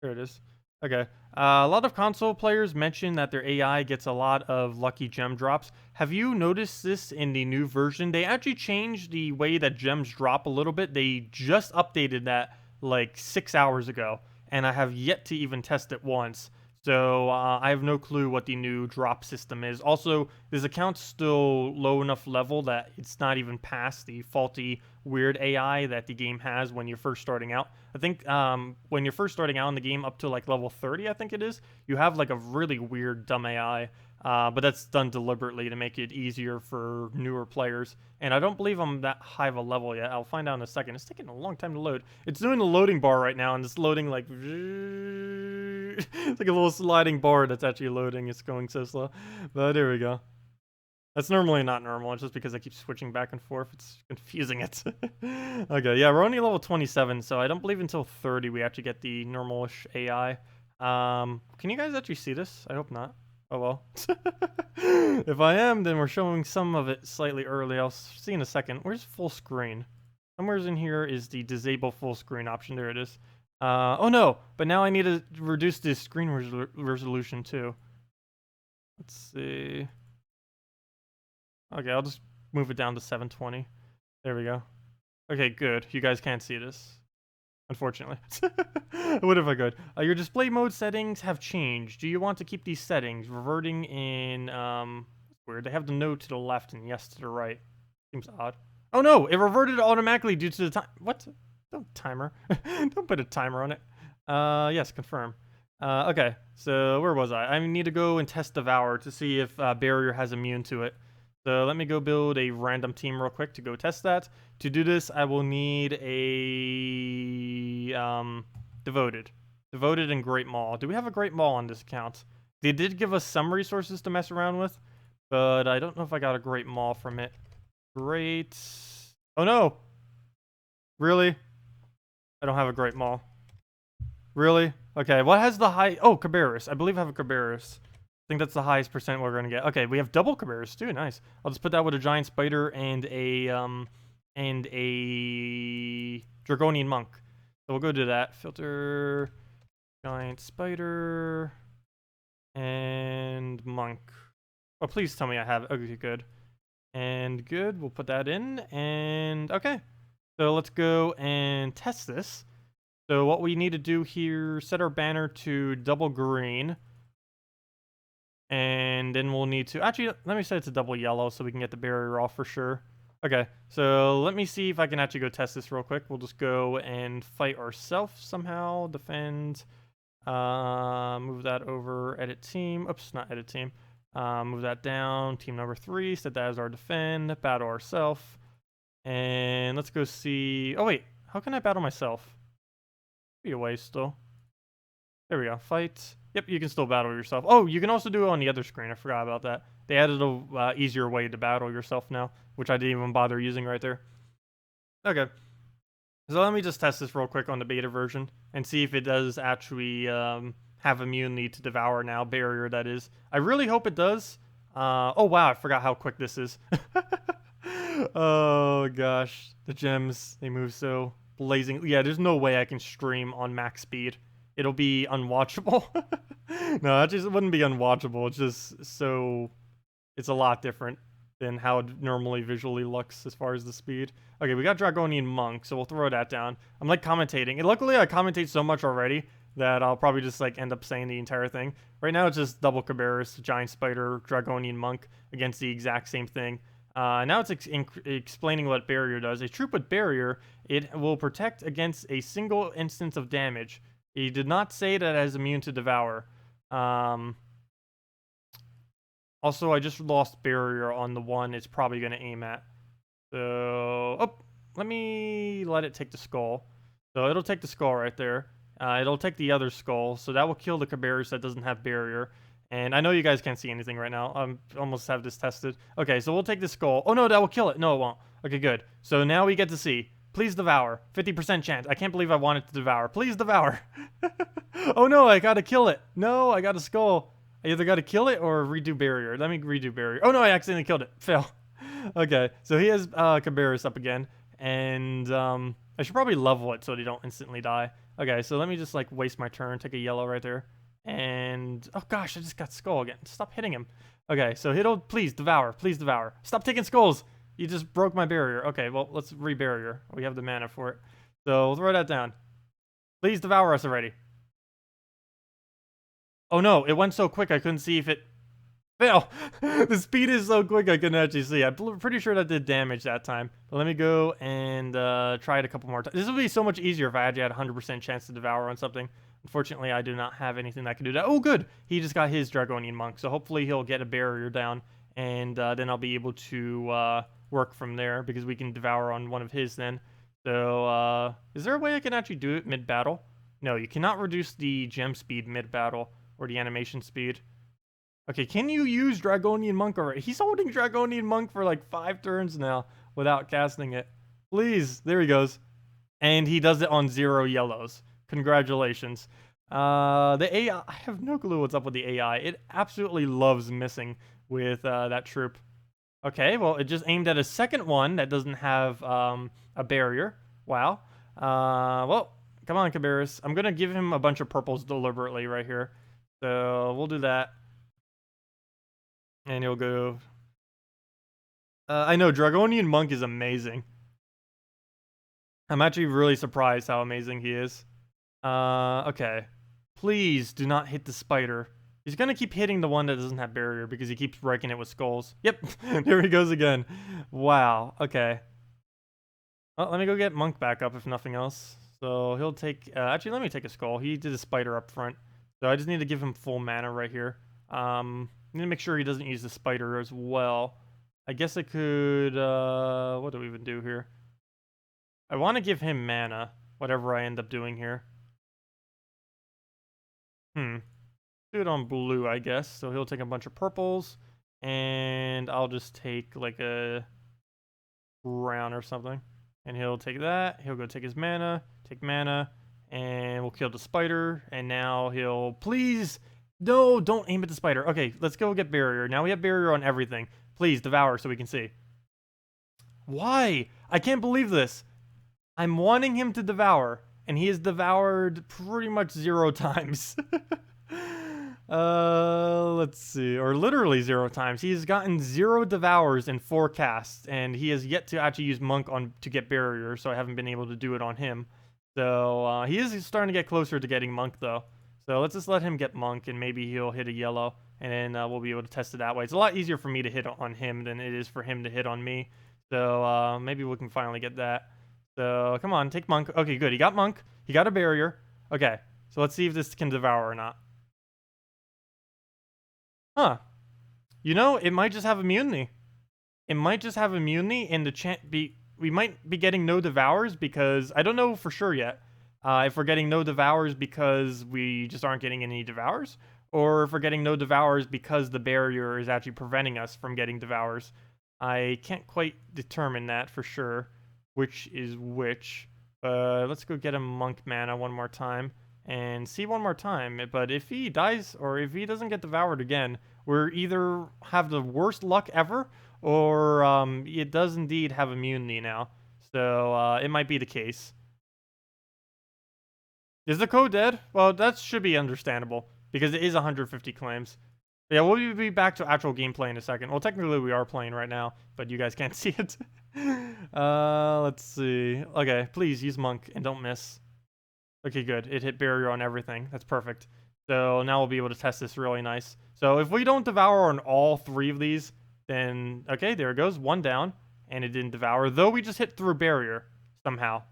There it is. Okay. A lot of console players mention that their AI gets a lot of lucky gem drops. Have you noticed this in the new version? They actually changed the way that gems drop a little bit. They just updated that like 6 hours ago. and I have yet to even test it once. So I have no clue what the new drop system is. Also, this account's still low enough level that it's not even past the faulty, weird AI that the game has when you're first starting out. I think when you're first starting out in the game up to like level 30, I think it is, you have like a really weird, dumb AI. But that's done deliberately to make it easier for newer players. And I don't believe I'm that high of a level yet. I'll find out in a second. It's taking a long time to load. It's doing the loading bar right now, and it's loading like... It's like a little sliding bar that's actually loading. It's going so slow. But there we go. That's normally not normal. It's just because I keep switching back and forth. It's confusing it. Okay, yeah, we're only level 27, so I don't believe until 30 we actually get the normal-ish AI. Can you guys actually see this? I hope not. Oh well. If I am, then we're showing some of it slightly early. I'll see in a second. Where's full screen? Somewhere's in here is the disable full screen option. There it is. Oh no, but now I need to reduce the screen resolution too. Let's see. Okay, I'll just move it down to 720. There we go. Okay, good. You guys can't see this, unfortunately. What if I could? Your display mode settings have changed. Do you want to keep these settings? Reverting in, weird. They have the no to the left and yes to the right. Seems odd. Oh no, it reverted automatically due to the time. What? Don't timer. Don't put a timer on it. Yes, confirm. Okay, so where was I? I need to go and test Devour to see if Barrier has immune to it. So let me go build a random team real quick to go test that. To do this, I will need a Devoted and Great Maul. Do we have a Great Maul on this account? They did give us some resources to mess around with, but I don't know if I got a Great Maul from it. Great. Oh no! Really? I don't have a Great Maul. Really? Okay, what has the high... Oh, Cabarrus. I believe I have a Cabarrus. I think that's the highest percent we're going to get. Okay, we have double Cabarrus too. Nice. I'll just put that with a Giant Spider and a Dragonian Monk. So we'll go do that. Filter, Giant Spider, and Monk. Oh, please tell me I have... Okay, good. And good. We'll put that in. And okay. So let's go and test this. So what we need to do here, set our banner to double green. And then we'll need to... Actually, let me set it to double yellow so we can get the barrier off for sure. Okay, so let me see if I can actually go test this real quick. We'll just go and fight ourselves somehow. Defend. Move that over. Edit team. Oops, not edit team. Move that down. Team number 3. Set that as our defend. Battle ourselves. And let's go see... Oh, wait. How can I battle myself? Be away still. There we go. Fight. Yep, you can still battle yourself. Oh, you can also do it on the other screen. I forgot about that. They added a easier way to battle yourself now, which I didn't even bother using right there. Okay. So let me just test this real quick on the beta version and see if it does actually have immunity to Devour now. Barrier, that is. I really hope it does. Oh, wow. I forgot how quick this is. Oh, gosh. The gems, they move so blazing. Yeah, there's no way I can stream on max speed. It'll be unwatchable. No, it just wouldn't be unwatchable. It's just so... It's a lot different than how it normally visually looks as far as the speed. Okay, we got Dragonian Monk, so we'll throw that down. I'm like commentating. And luckily I commentate so much already that I'll probably just like end up saying the entire thing. Right now it's just double Cabarrus, Giant Spider, Dragonian Monk against the exact same thing. Now it's explaining what Barrier does. A troop with Barrier, it will protect against a single instance of damage. He did not say that it is immune to Devour. Also, I just lost Barrier on the one it's probably going to aim at. So, oh, let me let it take the skull. So it'll take the skull right there. It'll take the other skull. So that will kill the Cabarrus that doesn't have Barrier. And I know you guys can't see anything right now. I almost have this tested. Okay, so we'll take the skull. Oh, no, that will kill it. No, it won't. Okay, good. So now we get to see. Please Devour. 50% chance. I can't believe I wanted to Devour. Please Devour. Oh, no, I got to kill it. No, I got a skull. I either got to kill it or redo Barrier. Let me redo Barrier. Oh, no, I accidentally killed it. Fail. Okay, so he has Cabarrus up again. And I should probably level it so they don't instantly die. Okay, so let me just, like, waste my turn. Take a yellow right there. And, oh gosh, I just got skull again. Stop hitting him. Okay, so please Devour. Please Devour. Stop taking skulls. You just broke my barrier. Okay, well, let's re-barrier. We have the mana for it. So we'll throw that down. Please Devour us already. Oh no, it went so quick I couldn't see if it... Fail! The speed is so quick I couldn't actually see. I'm pretty sure that did damage that time. But let me go and try it a couple more times. This would be so much easier if I actually had a 100% chance to devour on something. Unfortunately, I do not have anything that can do that. Oh, good! He just got his Dragonian Monk, so hopefully he'll get a barrier down, and then I'll be able to work from there, because we can devour on one of his then. So, is there a way I can actually do it mid-battle? No, you cannot reduce the gem speed mid-battle, or the animation speed. Okay, can you use Dragonian Monk already? He's holding Dragonian Monk for like 5 turns now without casting it. Please, there he goes. And he does it on 0 yellows. Congratulations. The AI, I have no clue what's up with the AI. It absolutely loves missing with that troop. Okay, well, it just aimed at a second one that doesn't have a barrier. Wow. Well, come on, Cabarrus. I'm going to give him a bunch of purples deliberately right here. So we'll do that. And he'll go... I know, Dragonian Monk is amazing. I'm actually really surprised how amazing he is. Okay. Please do not hit the spider. He's gonna keep hitting the one that doesn't have barrier because he keeps wrecking it with skulls. Yep, there he goes again. Wow, okay. Well, let me go get Monk back up if nothing else. So he'll take... actually, let me take a skull. He did a spider up front. So I just need to give him full mana right here. I need to make sure he doesn't use the spider as well. I guess I could... what do we even do here? I want to give him mana, whatever I end up doing here. Do it on blue, I guess. So he'll take a bunch of purples, and I'll just take like a brown or something. And he'll take that. He'll go take his mana, take mana, and we'll kill the spider. And now he'll... Please! No, don't aim at the spider. Okay, let's go get barrier. Now we have barrier on everything. Please, devour so we can see. Why? I can't believe this. I'm wanting him to devour, and he has devoured pretty much 0 times. Let's see. Or literally 0 times. He has gotten 0 devours in 4 casts, and he has yet to actually use Monk on to get barrier, so I haven't been able to do it on him. So, he is starting to get closer to getting Monk, though. So let's just let him get Monk, and maybe he'll hit a yellow, and then we'll be able to test it that way. It's a lot easier for me to hit on him than it is for him to hit on me. So, maybe we can finally get that. So, come on, take Monk. Okay, good. He got Monk. He got a barrier. Okay, so let's see if this can devour or not. Huh. You know, it might just have immunity. It might just have immunity, and we might be getting no devours because... I don't know for sure yet. If we're getting no devours because we just aren't getting any devours, or if we're getting no devours because the barrier is actually preventing us from getting devours. I can't quite determine that for sure, which is which. Let's go get him Monk mana one more time and see one more time. But if he dies, or if he doesn't get devoured again, we're either have the worst luck ever, or it does indeed have immunity now. So it might be the case. Is the code dead? Well, that should be understandable, because it is 150 claims. Yeah, we'll be back to actual gameplay in a second. Well, technically we are playing right now, but you guys can't see it. Let's see. Okay, please use Monk and don't miss. Okay, good. It hit barrier on everything. That's perfect. So now we'll be able to test this really nice. So if we don't devour on all 3 of these, then... Okay, there it goes. 1 down, and it didn't devour, though we just hit through barrier somehow.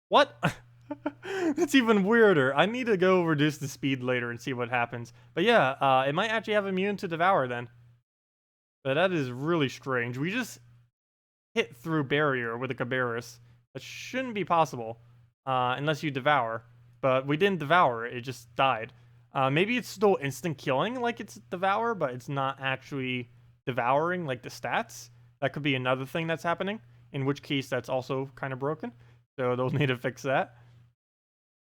What? That's even weirder. I need to go reduce the speed later and see what happens. But yeah, it might actually have immune to devour then. But that is really strange. We just hit through barrier with a Cabarrus. That shouldn't be possible, unless you devour. But we didn't devour, it just died. Maybe it's still instant killing like it's devour, but it's not actually devouring like the stats. That could be another thing that's happening, in which case that's also kind of broken. So they'll need to fix that.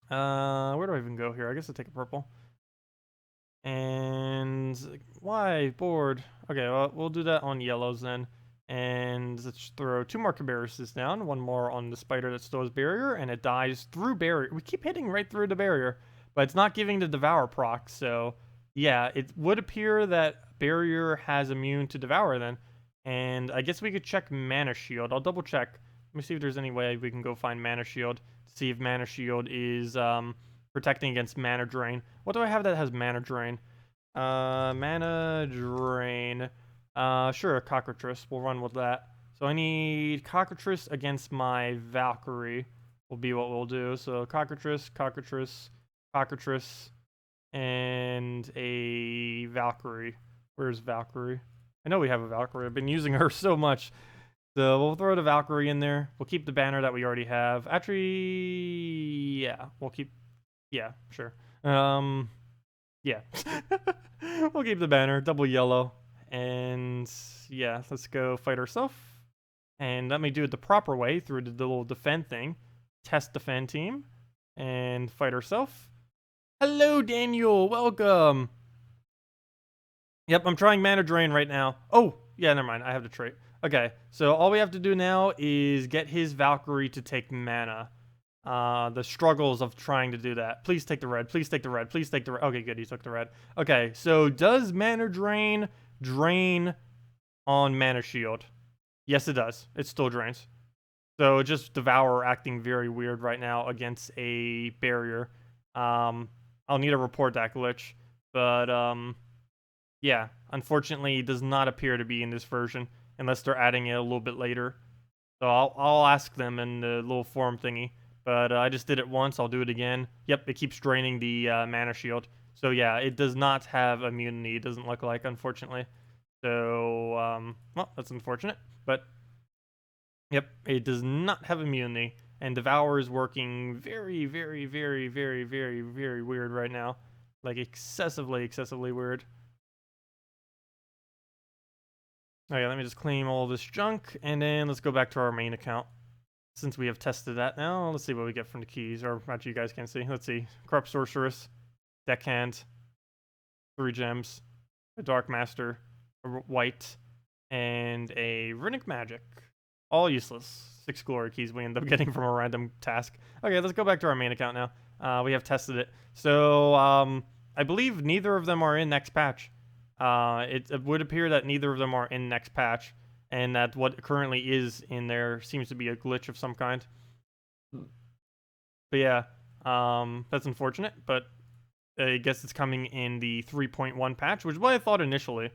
Where do I even go here? I guess I'll take a purple. And why? Bored. Okay, well, we'll do that on yellows then. And let's throw 2 more Cabarruses down. 1 more on the spider that still has barrier, and it dies through barrier. We keep hitting right through the barrier, but it's not giving the devour proc. So yeah, it would appear that barrier has immune to devour then. And I guess we could check mana shield. I'll double check. Let me see if there's any way we can go find mana shield to see if mana shield is protecting against mana drain. What do I have that has mana drain? Mana drain. Sure, Cockatrice. We'll run with that. So I need Cockatrice against my Valkyrie will be what we'll do. So Cockatrice, Cockatrice, Cockatrice, and a Valkyrie. Where's Valkyrie? I know we have a Valkyrie. I've been using her so much. So we'll throw the Valkyrie in there. We'll keep the banner that we already have. Actually, yeah, we'll keep... Yeah, sure. Yeah. We'll keep the banner, double yellow. And yeah, let's go fight ourselves. And let me do it the proper way through the little defend thing. Test defend team. And fight ourselves. Hello, Daniel. Welcome. Yep, I'm trying mana drain right now. Oh, yeah, never mind. I have the trait. Okay, so all we have to do now is get his Valkyrie to take mana. The struggles of trying to do that. Please take the red. Please take the red. Please take the red. Okay, good. He took the red. Okay, so does mana drain on mana shield? Yes, it does. It still drains. So just Devour acting very weird right now against a barrier. I'll need to report that glitch. But, yeah, unfortunately, it does not appear to be in this version unless they're adding it a little bit later. So I'll ask them in the little forum thingy. But I just did it once. I'll do it again. Yep, it keeps draining the mana shield. So yeah, it does not have immunity. It doesn't look like, unfortunately. So, well, that's unfortunate. But, yep, it does not have immunity. And Devour is working very, very, very, very, very, very weird right now. Like, excessively weird. Okay, let me just claim all this junk, and then let's go back to our main account. Since we have tested that now, let's see what we get from the keys, or actually you guys can't see. Let's see. Corrupt Sorceress, Deckhand, 3 gems, a Dark Master, a white, and a Runic Magic. All useless. 6 glory keys we end up getting from a random task. Okay, let's go back to our main account now. We have tested it. So, I believe neither of them are in next patch. It would appear that neither of them are in next patch, and that what currently is in there seems to be a glitch of some kind. But yeah, that's unfortunate, but I guess it's coming in the 3.1 patch, which is what I thought initially.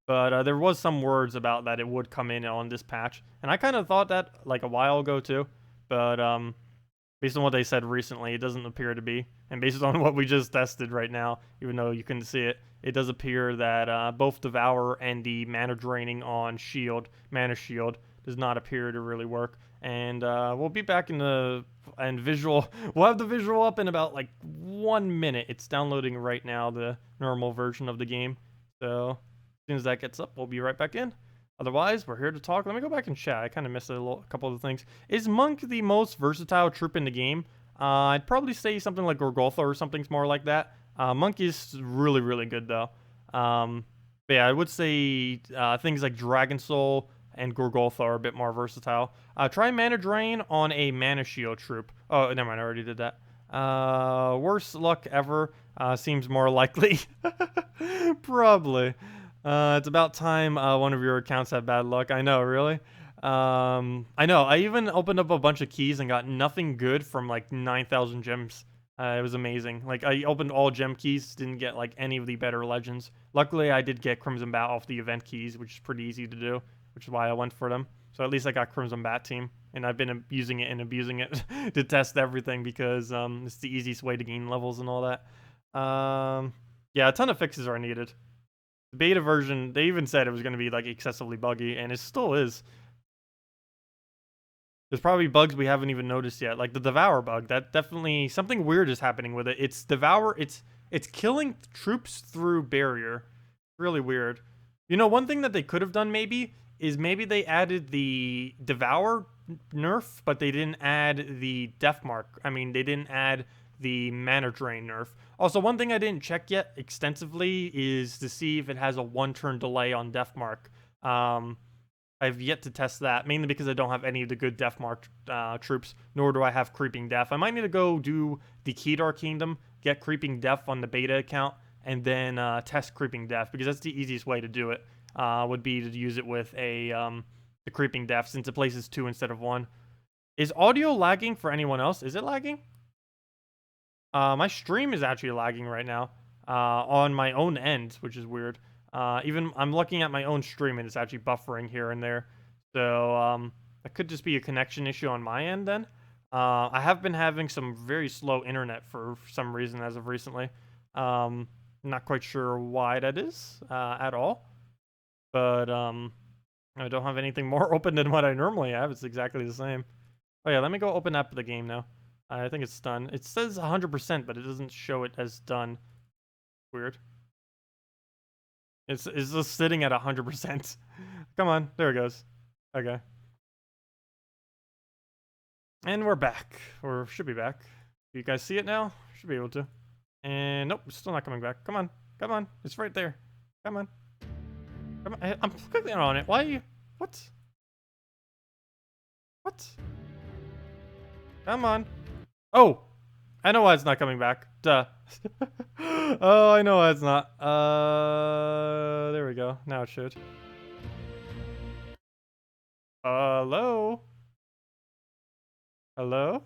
But there was some words about that it would come in on this patch, and I kind of thought that like a while ago too, but based on what they said recently, it doesn't appear to be. And based on what we just tested right now, even though you couldn't see it, it does appear that both Devour and the mana draining on shield, mana shield, does not appear to really work. And we'll be back in the visual. We'll have the visual up in about like 1 minute. It's downloading right now, the normal version of the game. So as soon as that gets up, we'll be right back in. Otherwise, we're here to talk. Let me go back and chat. I kind of missed a couple of the things. Is Monk the most versatile troop in the game? I'd probably say something like Gorgotha or something more like that. Monk is really, really good, though. But yeah, I would say things like Dragon Soul and Gorgotha are a bit more versatile. Try Mana Drain on a Mana Shield troop. Oh, never mind, I already did that. Worst luck ever seems more likely. Probably. It's about time one of your accounts had bad luck. I know, really. I know. I even opened up a bunch of keys and got nothing good from like 9,000 gems. It was amazing. Like, I opened all gem keys, didn't get like any of the better legends. Luckily, I did get Crimson Bat off the event keys, which is pretty easy to do, which is why I went for them. So at least I got Crimson Bat team, and I've been using it and abusing it to test everything because it's the easiest way to gain levels and all that. Yeah, a ton of fixes are needed. The beta version, they even said it was going to be like excessively buggy, and it still is. There's probably bugs we haven't even noticed yet, like the Devour bug. That definitely, something weird is happening with it. It's Devour, it's killing troops through barrier. Really weird. You know, one thing that they could have done maybe is maybe they added the Devour nerf, but they didn't add the Death Mark. I mean, they didn't add the Mana Drain nerf. Also, one thing I didn't check yet extensively is to see if it has a 1-turn delay on Death Mark. I've yet to test that, mainly because I don't have any of the good Death Mark troops, nor do I have Creeping Death. I might need to go do the Kedar Kingdom, get Creeping Death on the beta account, and then test Creeping Death, because that's the easiest way to do it, would be to use it with the Creeping Death, since it places 2 instead of 1. Is audio lagging for anyone else? Is it lagging? My stream is actually lagging right now on my own end, which is weird. Even I'm looking at my own stream and it's actually buffering here and there. So that could just be a connection issue on my end then. I have been having some very slow internet for some reason as of recently. Not quite sure why that is at all. But I don't have anything more open than what I normally have. It's exactly the same. Oh yeah, let me go open up the game now. I think it's done. It says 100%, but it doesn't show it as done. Weird. It's just sitting at 100%. Come on, there it goes. Okay. And we're back, or should be back. You guys see it now? Should be able to. And nope, still not coming back. Come on, come on, it's right there. Come on. Come on. I'm clicking on it. Why are you? What? What? Come on. Oh, I know why it's not coming back. Duh. Oh, I know why it's not. There we go. Now it should. Hello? Hello?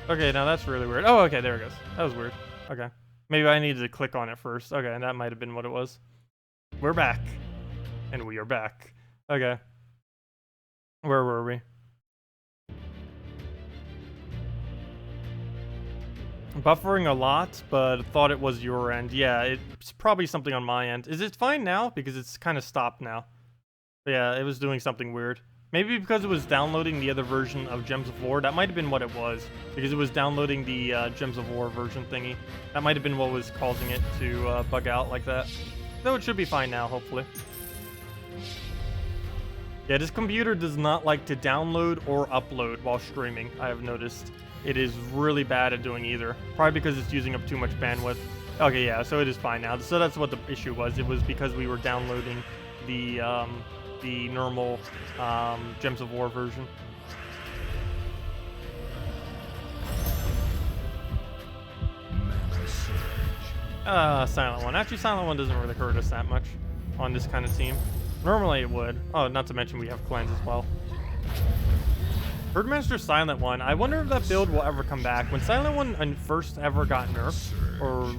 Okay, now that's really weird. Oh, okay, there it goes. That was weird. Okay. Maybe I needed to click on it first. Okay, and that might have been what it was. We're back. And we are back. Okay. Where were we? Buffering a lot, but thought it was your end. Yeah, it's probably something on my end. Is it fine now? Because it's kind of stopped now. But yeah, it was doing something weird. Maybe because it was downloading the other version of Gems of War. That might have been what it was. Because it was downloading the Gems of War version thingy. That might have been what was causing it to bug out like that. Though it should be fine now, hopefully. Yeah, this computer does not like to download or upload while streaming, I have noticed. It is really bad at doing either. Probably because it's using up too much bandwidth. Okay, yeah, so it is fine now. So that's what the issue was. It was because we were downloading the normal Gems of War version. Silent One. Actually, Silent One doesn't really hurt us that much on this kind of team. Normally it would. Oh, not to mention we have cleanse as well. Herdmaster Silent One. I wonder if that build will ever come back. When Silent One first ever got nerfed, or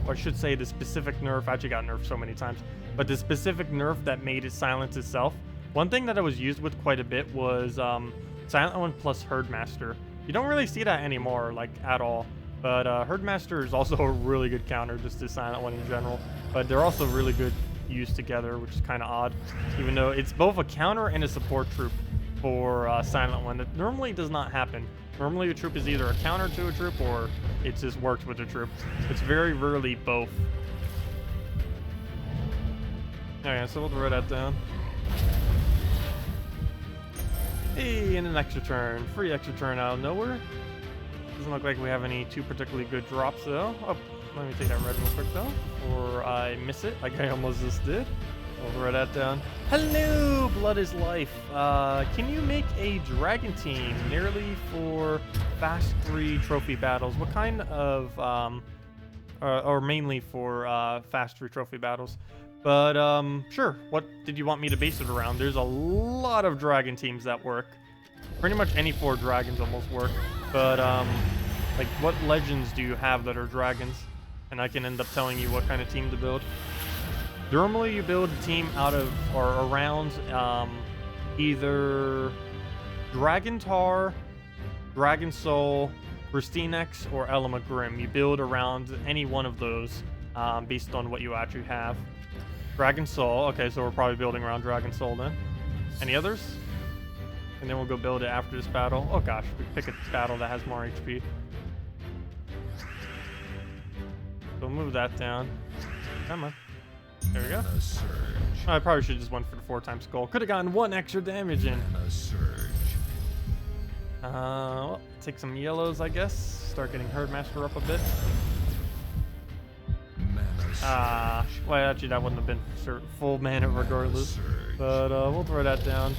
I should say the specific nerf actually got nerfed so many times, but the specific nerf that made it silence itself, one thing that I was used with quite a bit was Silent One plus Herdmaster. You don't really see that anymore, like, at all. But Herdmaster is also a really good counter just to Silent One in general. But they're also really good used together, which is kind of odd. Even though it's both a counter and a support troop for Silent One. That normally does not happen. Normally a troop is either a counter to a troop or it just works with a troop. It's very rarely both. Okay, so we'll throw that down. Hey, and an extra turn. Free extra turn out of nowhere. Doesn't look like we have any too particularly good drops though. Oh, let me take that red real quick though, before I miss it like I almost just did. I'll throw that down. Hello, Blood is Life. Can you make a dragon team nearly for fast 3 trophy battles? What kind of, or mainly for fast 3 trophy battles? But sure. What did you want me to base it around? There's a lot of dragon teams that work. Pretty much any 4 dragons almost work. But like, what legends do you have that are dragons? And I can end up telling you what kind of team to build. Normally, you build a team out of or around either Dragon Tar, Dragon Soul, Christinex, or Element Grim. You build around any one of those based on what you actually have. Dragon Soul. Okay, so we're probably building around Dragon Soul then. Any others? And then we'll go build it after this battle. Oh gosh, we pick a battle that has more HP. So move that down. Come on. There we go. I probably should have just went for the 4x skull. Could have gotten 1 extra damage in. Well, take some yellows, I guess. Start getting Herdmaster up a bit. Well, actually, that wouldn't have been full mana regardless. But we'll throw that down.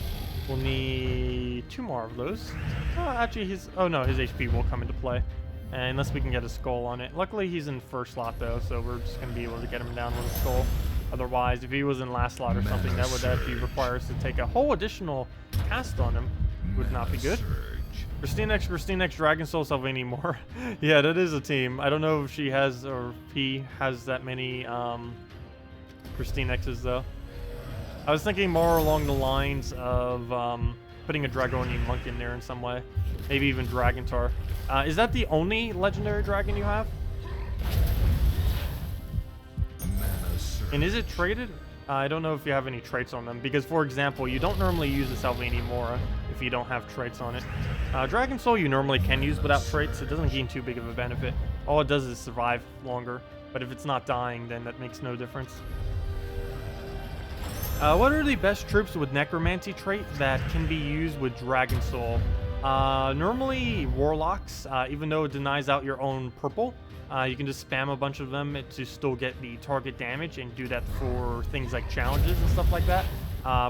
We'll need 2 more of those. Actually, his HP will come into play. Unless we can get a skull on it. Luckily, he's in first slot, though, so we're just going to be able to get him down with a skull. Otherwise, if he was in last slot or something, that would actually require us to take a whole additional cast on him. Would not be good. KrissTigger, Dragon Soul, Salvini more. Yeah, that is a team. I don't know if she has or if he has that many KrissTiggers though. I was thinking more along the lines of putting a Dragonian Monk in there in some way. Maybe even Dragontar. Is that the only legendary dragon you have? And is it traded? I don't know if you have any traits on them, because for example, you don't normally use a Salvini Mora if you don't have traits on it. Dragon Soul you normally can use without traits. It doesn't gain too big of a benefit. All it does is survive longer, but if it's not dying, then that makes no difference. What are the best troops with Necromancy trait that can be used with Dragon Soul? Normally Warlocks, even though it denies out your own purple. You can just spam a bunch of them to still get the target damage and do that for things like challenges and stuff like that.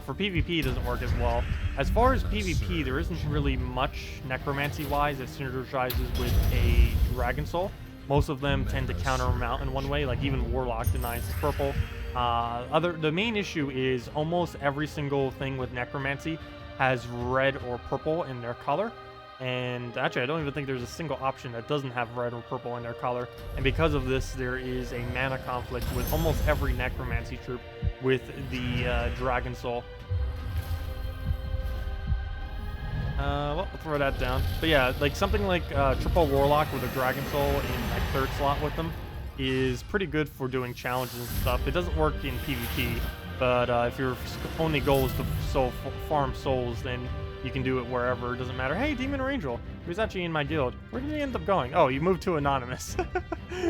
For PvP, it doesn't work as well. As far as PvP, there isn't really much Necromancy-wise that synergizes with a Dragon Soul. Most of them tend to counter them out in one way, like even Warlock denies purple. The main issue is almost every single thing with Necromancy has red or purple in their color. And actually, I don't even think there's a single option that doesn't have red or purple in their color. And because of this, there is a mana conflict with almost every Necromancy troop with the Dragon Soul. Well, I'll throw that down. But yeah, like something like triple Warlock with a Dragon Soul in like third slot with them is pretty good for doing challenges and stuff. It doesn't work in PvP, but if your only goal is to farm souls, then you can do it wherever. It doesn't matter. Hey, Demon or Angel, who's actually in my guild. Where did he end up going? Oh, you moved to Anonymous.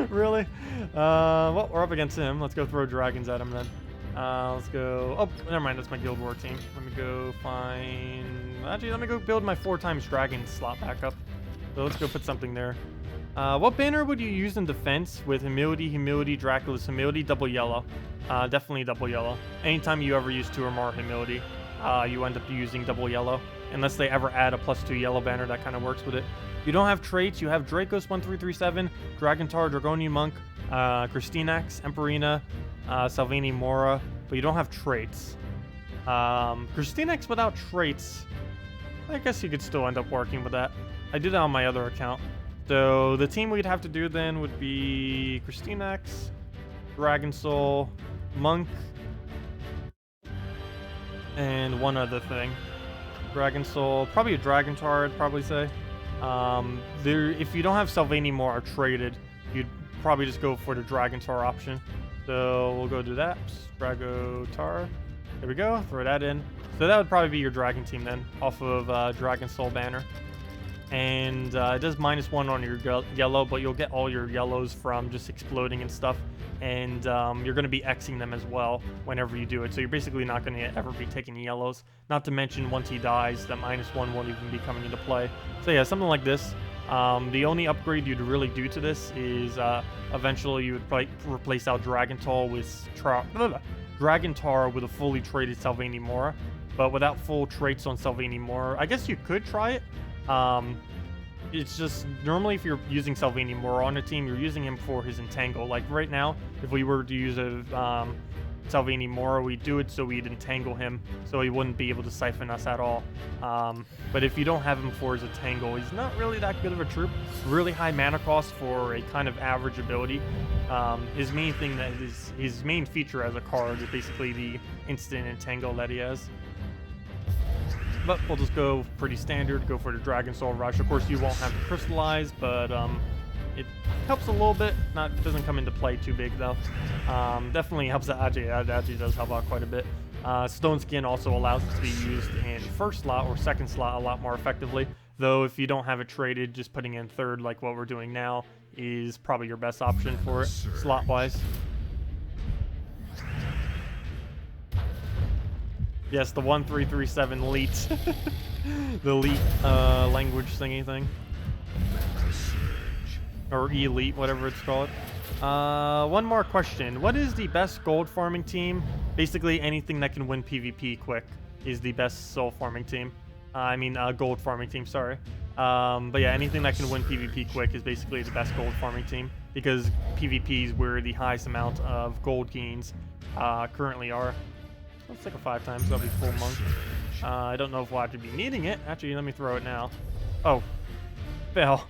Really? Well, we're up against him. Let's go throw dragons at him then. Let's go. Oh, never mind. That's my guild war team. Let me go find. Actually, let me go build my 4x dragon slot back up. So let's go put something there. What banner would you use in defense with Humility, Dracula's Humility, double yellow? Definitely double yellow. Anytime you ever use 2 or more Humility, you end up using double yellow. Unless they ever add a +2 yellow banner, that kind of works with it. You don't have traits. You have Dracos 1337, Dragontar, Dragonian Monk, KrissTigger, Emperina, Salvini Mora, but you don't have traits. KrissTigger without traits, I guess you could still end up working with that. I did that on my other account. So the team we'd have to do then would be KrissTigger, Dragon Soul, Monk, and one other thing. Dragon Soul, probably a Dragontar, I'd probably say. If you don't have Salvini Mora traded, you'd probably just go for the Dragontar option. So we'll go do that. Dragotar. There we go. Throw that in. So that would probably be your Dragon team then, off of Dragon Soul banner. And it does -1 on your yellow, but you'll get all your yellows from just exploding and stuff. And you're going to be Xing them as well whenever you do it. So you're basically not going to ever be taking yellows. Not to mention, once he dies, that -1 won't even be coming into play. So yeah, something like this. The only upgrade you'd really do to this is eventually you would probably replace out Dragontar with a fully traded Salvini Mora. But without full traits on Salvini Mora, I guess you could try it. It's just, normally if you're using Salvini Mora on a team, you're using him for his entangle. Like right now, if we were to use a Salvini Mora, we'd do it so we'd entangle him, so he wouldn't be able to siphon us at all. But if you don't have him for his entangle, he's not really that good of a troop. Really high mana cost for a kind of average ability. His main thing that is his main feature as a card is basically the instant entangle that he has. But we'll just go pretty standard, go for the Dragon Soul Rush. Of course, you won't have to crystallize, but it helps a little bit. Doesn't come into play too big, though. Definitely helps out. Actually does help out quite a bit. Stone Skin also allows it to be used in first slot or second slot a lot more effectively. Though, if you don't have it traded, just putting in third, like what we're doing now, is probably your best option for it, slot-wise. Yes, the 1337 Leet. The Leet language thingy thing. Or Elite, whatever it's called. One more question. What is the best gold farming team? Basically, anything that can win PvP quick is the best soul farming team. Gold farming team, sorry. But yeah, anything that can win PvP quick is basically the best gold farming team, because PvP is where the highest amount of gold gains currently are. Let's take a 5x, that'll be full monk. I don't know if we'll actually be needing it. Actually, let me throw it now. Oh. Fail.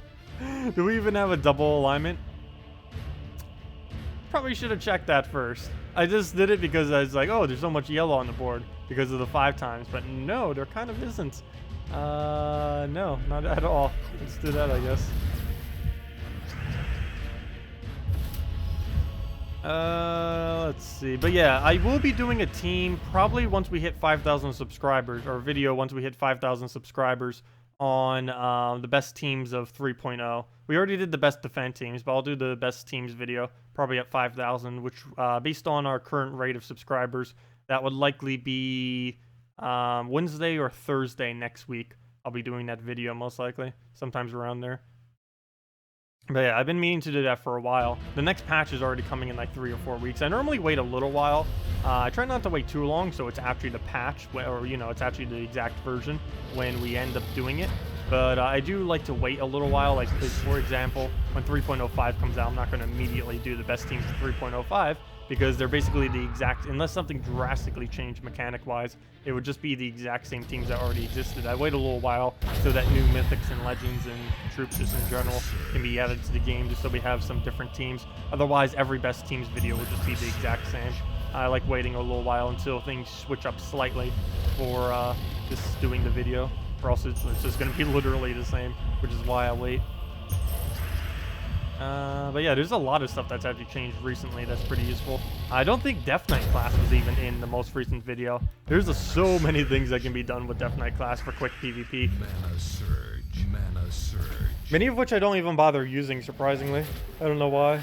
Do we even have a double alignment? Probably should have checked that first. I just did it because I was like, oh, there's so much yellow on the board because of the 5 times. But no, there kind of isn't. No, not at all. Let's do that, I guess. Let's see. But yeah, I will be doing a team probably once we hit 5,000 subscribers, or video once we hit 5,000 subscribers on the best teams of 3.0. We already did the best defend teams, but I'll do the best teams video probably at 5,000, which based on our current rate of subscribers, that would likely be Wednesday or Thursday next week. I'll be doing that video most likely, sometimes around there. But yeah, I've been meaning to do that for a while. The next patch is already coming in like 3 or 4 weeks. I normally wait a little while. I try not to wait too long, so it's actually the patch, or you know, it's actually the exact version when we end up doing it. But I do like to wait a little while. Like for example, when 3.05 comes out, I'm not going to immediately do the best teams of 3.05 because they're basically the exact, unless something drastically changed mechanic-wise, it would just be the exact same teams that already existed. I wait a little while so that new mythics and legends and troops just in general can be added to the game, just so we have some different teams. Otherwise, every best teams video would just be the exact same. I like waiting a little while until things switch up slightly for just doing the video, or else it's just going to be literally the same, which is why I wait. But yeah, there's a lot of stuff that's actually changed recently that's pretty useful. I don't think Death Knight class was even in the most recent video. There's so many things that can be done with Death Knight class for quick PvP. Mana surge, mana surge. Many of which I don't even bother using, surprisingly. I don't know why.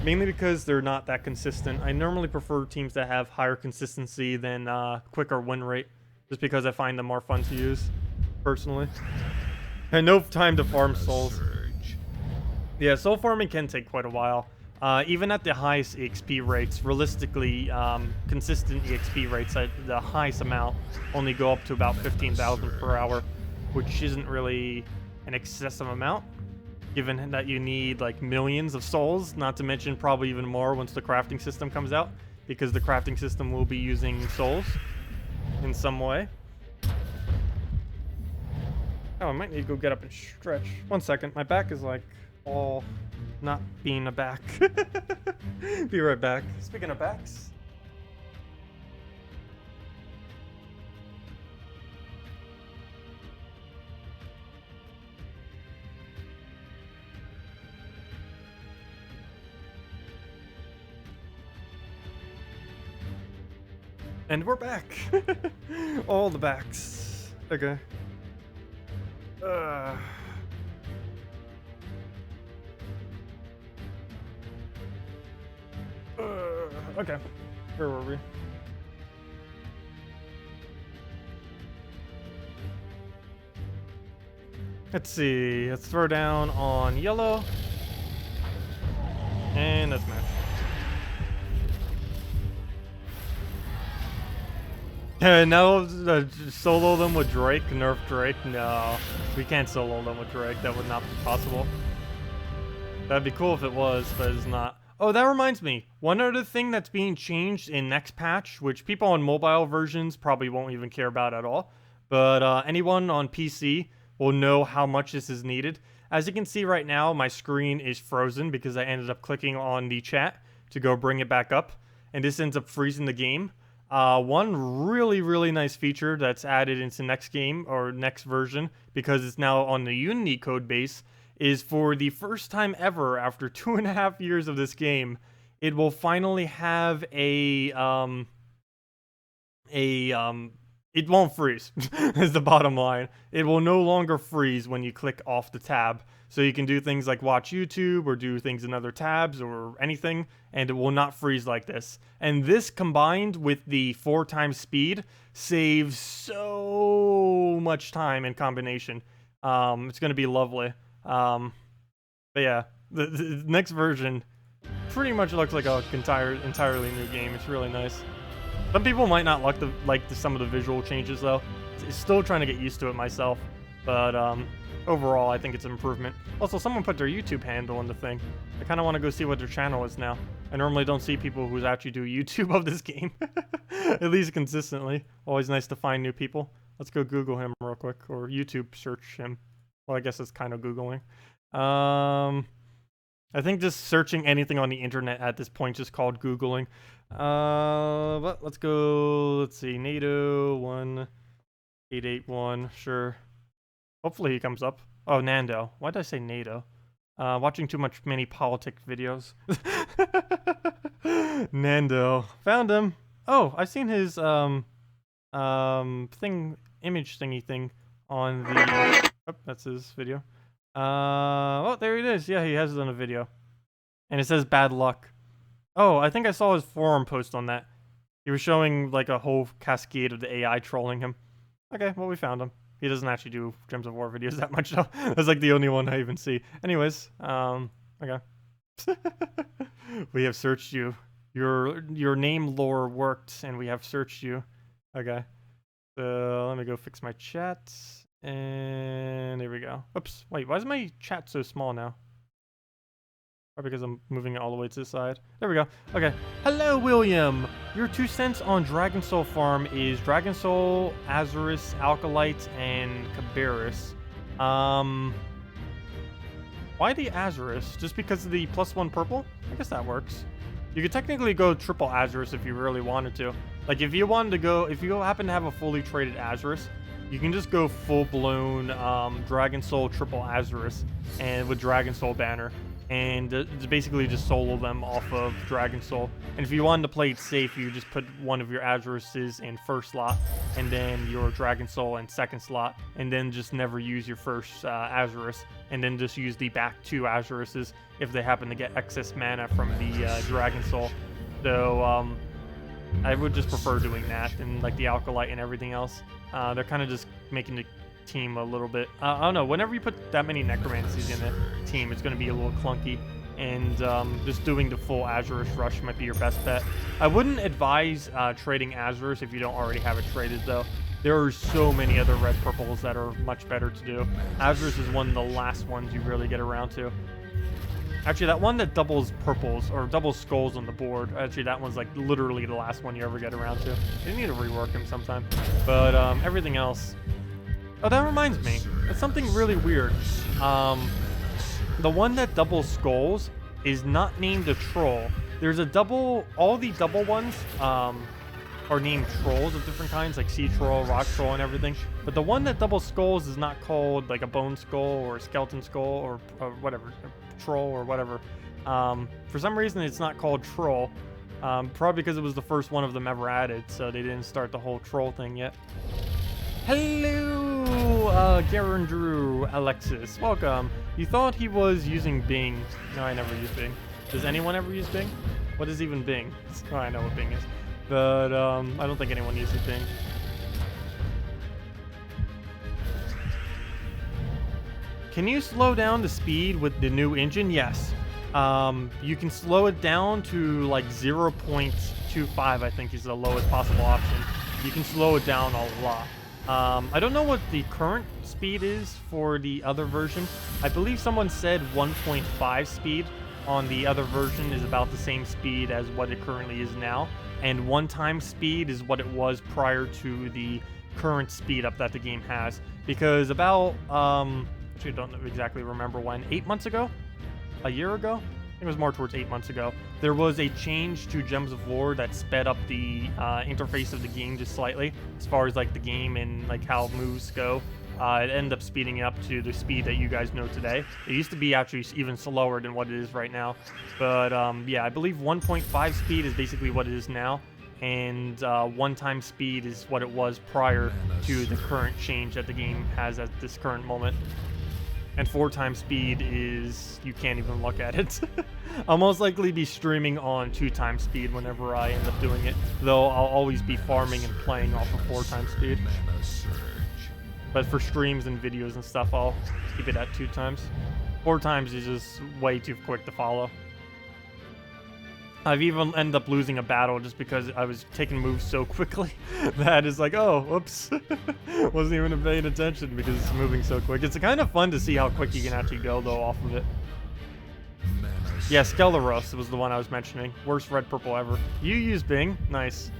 Mainly because they're not that consistent. I normally prefer teams that have higher consistency than quicker win rate, just because I find them more fun to use, personally. And no time to farm souls. Yeah, soul farming can take quite a while. Even at the highest EXP rates, realistically, consistent EXP rates at the highest amount only go up to about 15,000 per hour, which isn't really an excessive amount, given that you need like millions of souls, not to mention probably even more once the crafting system comes out, because the crafting system will be using souls in some way. Oh, I might need to go get up and stretch. 1 second, my back is like all not being a back. Be right back. Speaking of backs. And we're back. All the backs. Okay. Okay, where were we? Let's see, let's throw down on yellow. And that's match. No, solo them with Drake, nerf Drake? No, we can't solo them with Drake, that would not be possible. That'd be cool if it was, but it's not. Oh, that reminds me. One other thing that's being changed in next patch, which people on mobile versions probably won't even care about at all, but anyone on PC will know how much this is needed. As you can see right now, my screen is frozen because I ended up clicking on the chat to go bring it back up, and this ends up freezing the game. One really nice feature that's added into next game, or next version, because it's now on the Unity code base, is for the first time ever after 2.5 years of this game, it will finally have it won't freeze, is the bottom line. It will no longer freeze when you click off the tab. So you can do things like watch YouTube or do things in other tabs or anything, and it will not freeze like this. And this combined with the 4 times speed saves so much time in combination. It's going to be lovely. But yeah, the next version pretty much looks like a entirely new game. It's really nice. Some people might not like some of the visual changes though. It's still trying to get used to it myself, but overall I think it's an improvement. Also, someone put their YouTube handle in the thing. I kind of want to go see what their channel is now. I normally don't see people who actually do YouTube of this game, at least consistently. Always nice to find new people. Let's go Google him real quick, or YouTube search him. Well, I guess it's kind of Googling. I think just searching anything on the internet at this point is called Googling. But let's go. Let's see. NATO 1881. Sure. Hopefully he comes up. Oh, Nando. Why did I say NATO? Watching too much mini politic videos. Nando. Found him. Oh, I've seen his image thingy thing on the oh, that's his video. Oh, there it is. Yeah, he has it on a video. And it says bad luck. Oh, I think I saw his forum post on that. He was showing like a whole cascade of the AI trolling him. Okay, well we found him. He doesn't actually do Gems of War videos that much though. That's like the only one I even see. Anyways, okay. We have searched you. Your name lore worked, and we have searched you. Okay. So let me go fix my chat, and there we go. Oops. Wait, why is my chat so small now? Probably because I'm moving it all the way to the side. There we go. Okay. Hello, William. Your 2 cents on Dragon Soul Farm is Dragon Soul, Azurus, Alkalite, and Cabarrus. Why the Azurus? Just because of the +1 purple? I guess that works. You could technically go triple Azurus if you really wanted to. Like if you wanted to go, if you happen to have a fully traded Azurus, you can just go full-blown Dragon Soul triple Azurus and with Dragon Soul banner. And basically just solo them off of Dragon Soul. And if you wanted to play it safe, you just put one of your Azuruses in first slot, and then your Dragon Soul in second slot, and then just never use your first Azurus, and then just use the back 2 Azuruses if they happen to get excess mana from the Dragon Soul. So I would just prefer doing that, and like the Alkalite and everything else. They're kind of just making the team a little bit I don't know, whenever you put that many necromancies in a team, it's going to be a little clunky, and just doing the full Azurus rush might be your best bet. I wouldn't advise trading Azurus if you don't already have it traded though. There are so many other red purples that are much better to do. Azurus is one of the last ones you really get around to. Actually, that one that doubles purples or doubles skulls on the board, actually that one's like literally the last one you ever get around to. You need to rework him sometime, but everything else. Oh, that reminds me. It's something really weird. The one that doubles skulls is not named a troll. There's a double... All the double ones are named trolls of different kinds, like sea troll, rock troll, and everything. But the one that doubles skulls is not called like a bone skull or a skeleton skull or whatever, a troll or whatever. For some reason, it's not called troll. Probably because it was the first one of them ever added, so they didn't start the whole troll thing yet. Hello, Garen Drew, Alexis. Welcome. You thought he was using Bing. No, I never use Bing. Does anyone ever use Bing? What is even Bing? Oh, I know what Bing is. But, I don't think anyone uses Bing. Can you slow down the speed with the new engine? Yes. You can slow it down to, like, 0.25, I think is the lowest possible option. You can slow it down a lot. I don't know what the current speed is for the other version. I believe someone said 1.5 speed on the other version is about the same speed as what it currently is now. And 1 speed is what it was prior to the current speed up that the game has. Because about, actually I don't exactly remember when, 8 months ago? A year ago? I think it was more towards 8 months ago. There was a change to Gems of War that sped up the interface of the game just slightly, as far as like the game and like how moves go. It ended up speeding up to the speed that you guys know today. It used to be actually even slower than what it is right now. But yeah, I believe 1.5 speed is basically what it is now. And 1 speed is what it was prior to the current change that the game has at this current moment. And 4 speed is, you can't even look at it. I'll most likely be streaming on 2 speed whenever I end up doing it. Though I'll always be farming and playing off of 4 speed. But for streams and videos and stuff, I'll keep it at 2 times. 4 is just way too quick to follow. I've even ended up losing a battle just because I was taking moves so quickly that it's like, oh, whoops. Wasn't even paying attention because it's moving so quick. It's kind of fun to see how quick you can actually go, though, off of it. Yeah, Skeleros was the one I was mentioning. Worst red purple ever. You use Bing? Nice.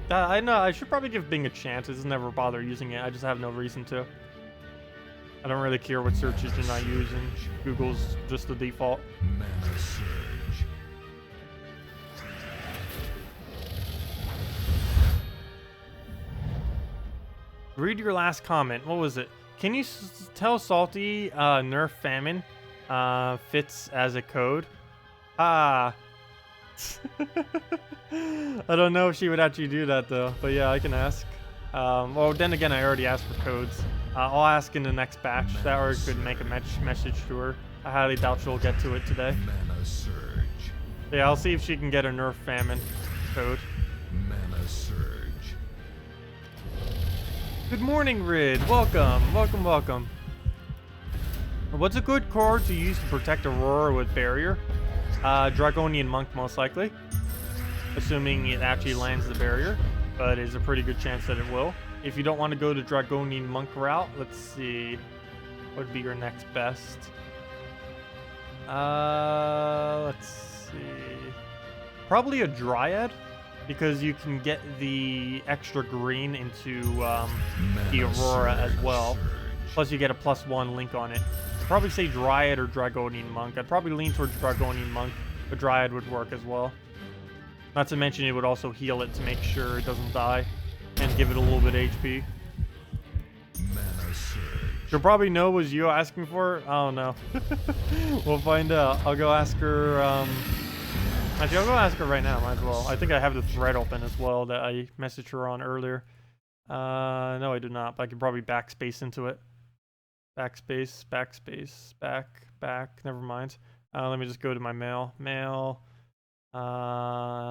I know, I should probably give Bing a chance. It doesn't never bother using it. I just have no reason to. I don't really care what searches you're not using. Google's just the default. Mana surge. Read your last comment. What was it? Can you tell Salty nerf Famine fits as a code? Ah. I don't know if she would actually do that though, but yeah, I can ask. Well, then again, I already asked for codes. I'll ask in the next batch. That or I could make a message to her. I highly doubt she'll get to it today. Mana surge. Yeah, I'll see if she can get a nerf Famine code. Mana surge. Good morning, Rid. Welcome, welcome, welcome. What's a good card to use to protect Aurora with barrier? Dragonian Monk, most likely. Assuming it actually lands the barrier, but there's a pretty good chance that it will. If you don't want to go the Dragonian Monk route, let's see. What would be your next best? Let's see. Probably a Dryad, because you can get the extra green into the Aurora as well. Plus you get a +1 link on it. I'd probably say Dryad or Dragonian Monk. I'd probably lean towards Dragonian Monk, but Dryad would work as well. Not to mention it would also heal it to make sure it doesn't die and give it a little bit HP. Mana surge. She'll probably know was you asking for it. I don't know. We'll find out. I'll go ask her. Actually, I'll go ask her right now. Might as well. I think I have the thread open as well that I messaged her on earlier. No, I do not. But I could probably backspace into it. Backspace, backspace, back. Never mind. Let me just go to my mail. Mail.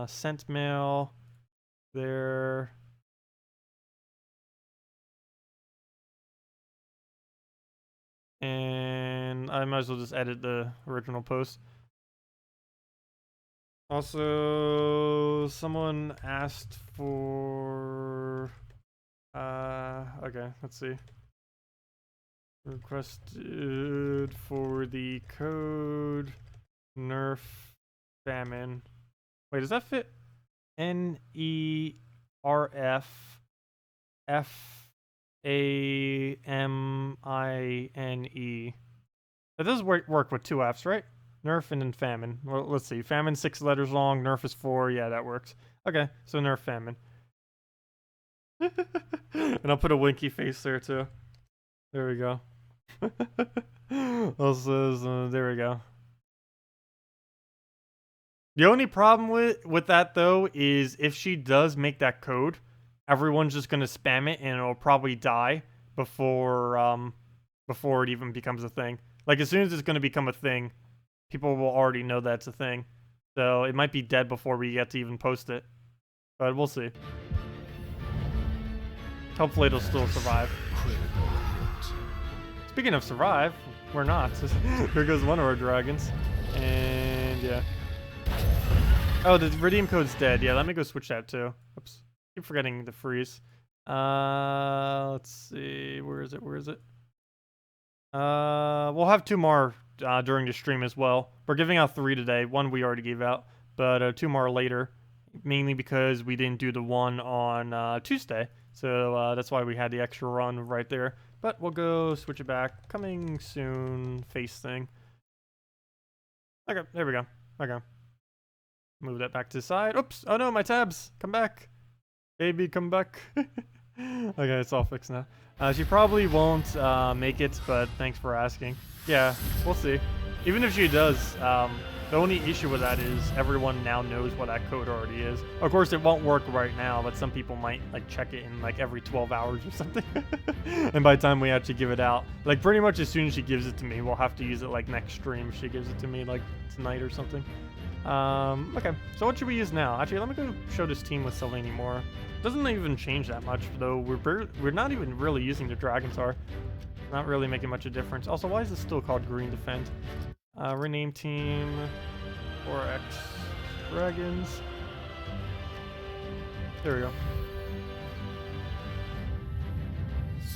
Sent mail. There. And I might as well just edit the original post. Also, someone asked for... okay, let's see. Requested for the code nerf famine. Wait, does that fit? NERF FAMINE. That does work with 2 F's, right? Nerf and then famine. Well, let's see. Famine 6 letters long. Nerf is 4. Yeah, that works. Okay, so nerf famine. And I'll put a winky face there too. There we go. Also, there we go. The only problem with that though is if she does make that code, everyone's just gonna spam it and it'll probably die before it even becomes a thing. Like as soon as it's gonna become a thing, people will already know that's a thing. So it might be dead before we get to even post it. But we'll see. Hopefully it'll still survive. Speaking of survive, we're not. Here goes one of our dragons. And yeah. Oh, the redeem code's dead. Yeah, let me go switch that too. Oops. Keep forgetting the freeze. Let's see. Where is it? We'll have 2 more during the stream as well. We're giving out 3 today. 1 we already gave out, but 2 more later. Mainly because we didn't do the one on Tuesday. So that's why we had the extra run right there. But we'll go switch it back. Coming soon face thing. Okay, there we go. Okay. Move that back to the side. Oops. Oh no, my tabs. Come back. Baby, come back. Okay, it's all fixed now. She probably won't make it, but thanks for asking. Yeah, we'll see. Even if she does, the only issue with that is everyone now knows what that code already is. Of course, it won't work right now, but some people might like check it in like every 12 hours or something. And by the time we actually give it out, like pretty much as soon as she gives it to me, we'll have to use it like next stream. If she gives it to me like tonight or something. Okay, so what should we use now? Actually, let me go show this team with Selene more. Doesn't even change that much, though. We're not even really using the Dragons are. Not really making much of a difference. Also, why is this still called Green Defend? Rename team 4X Dragons. There we go.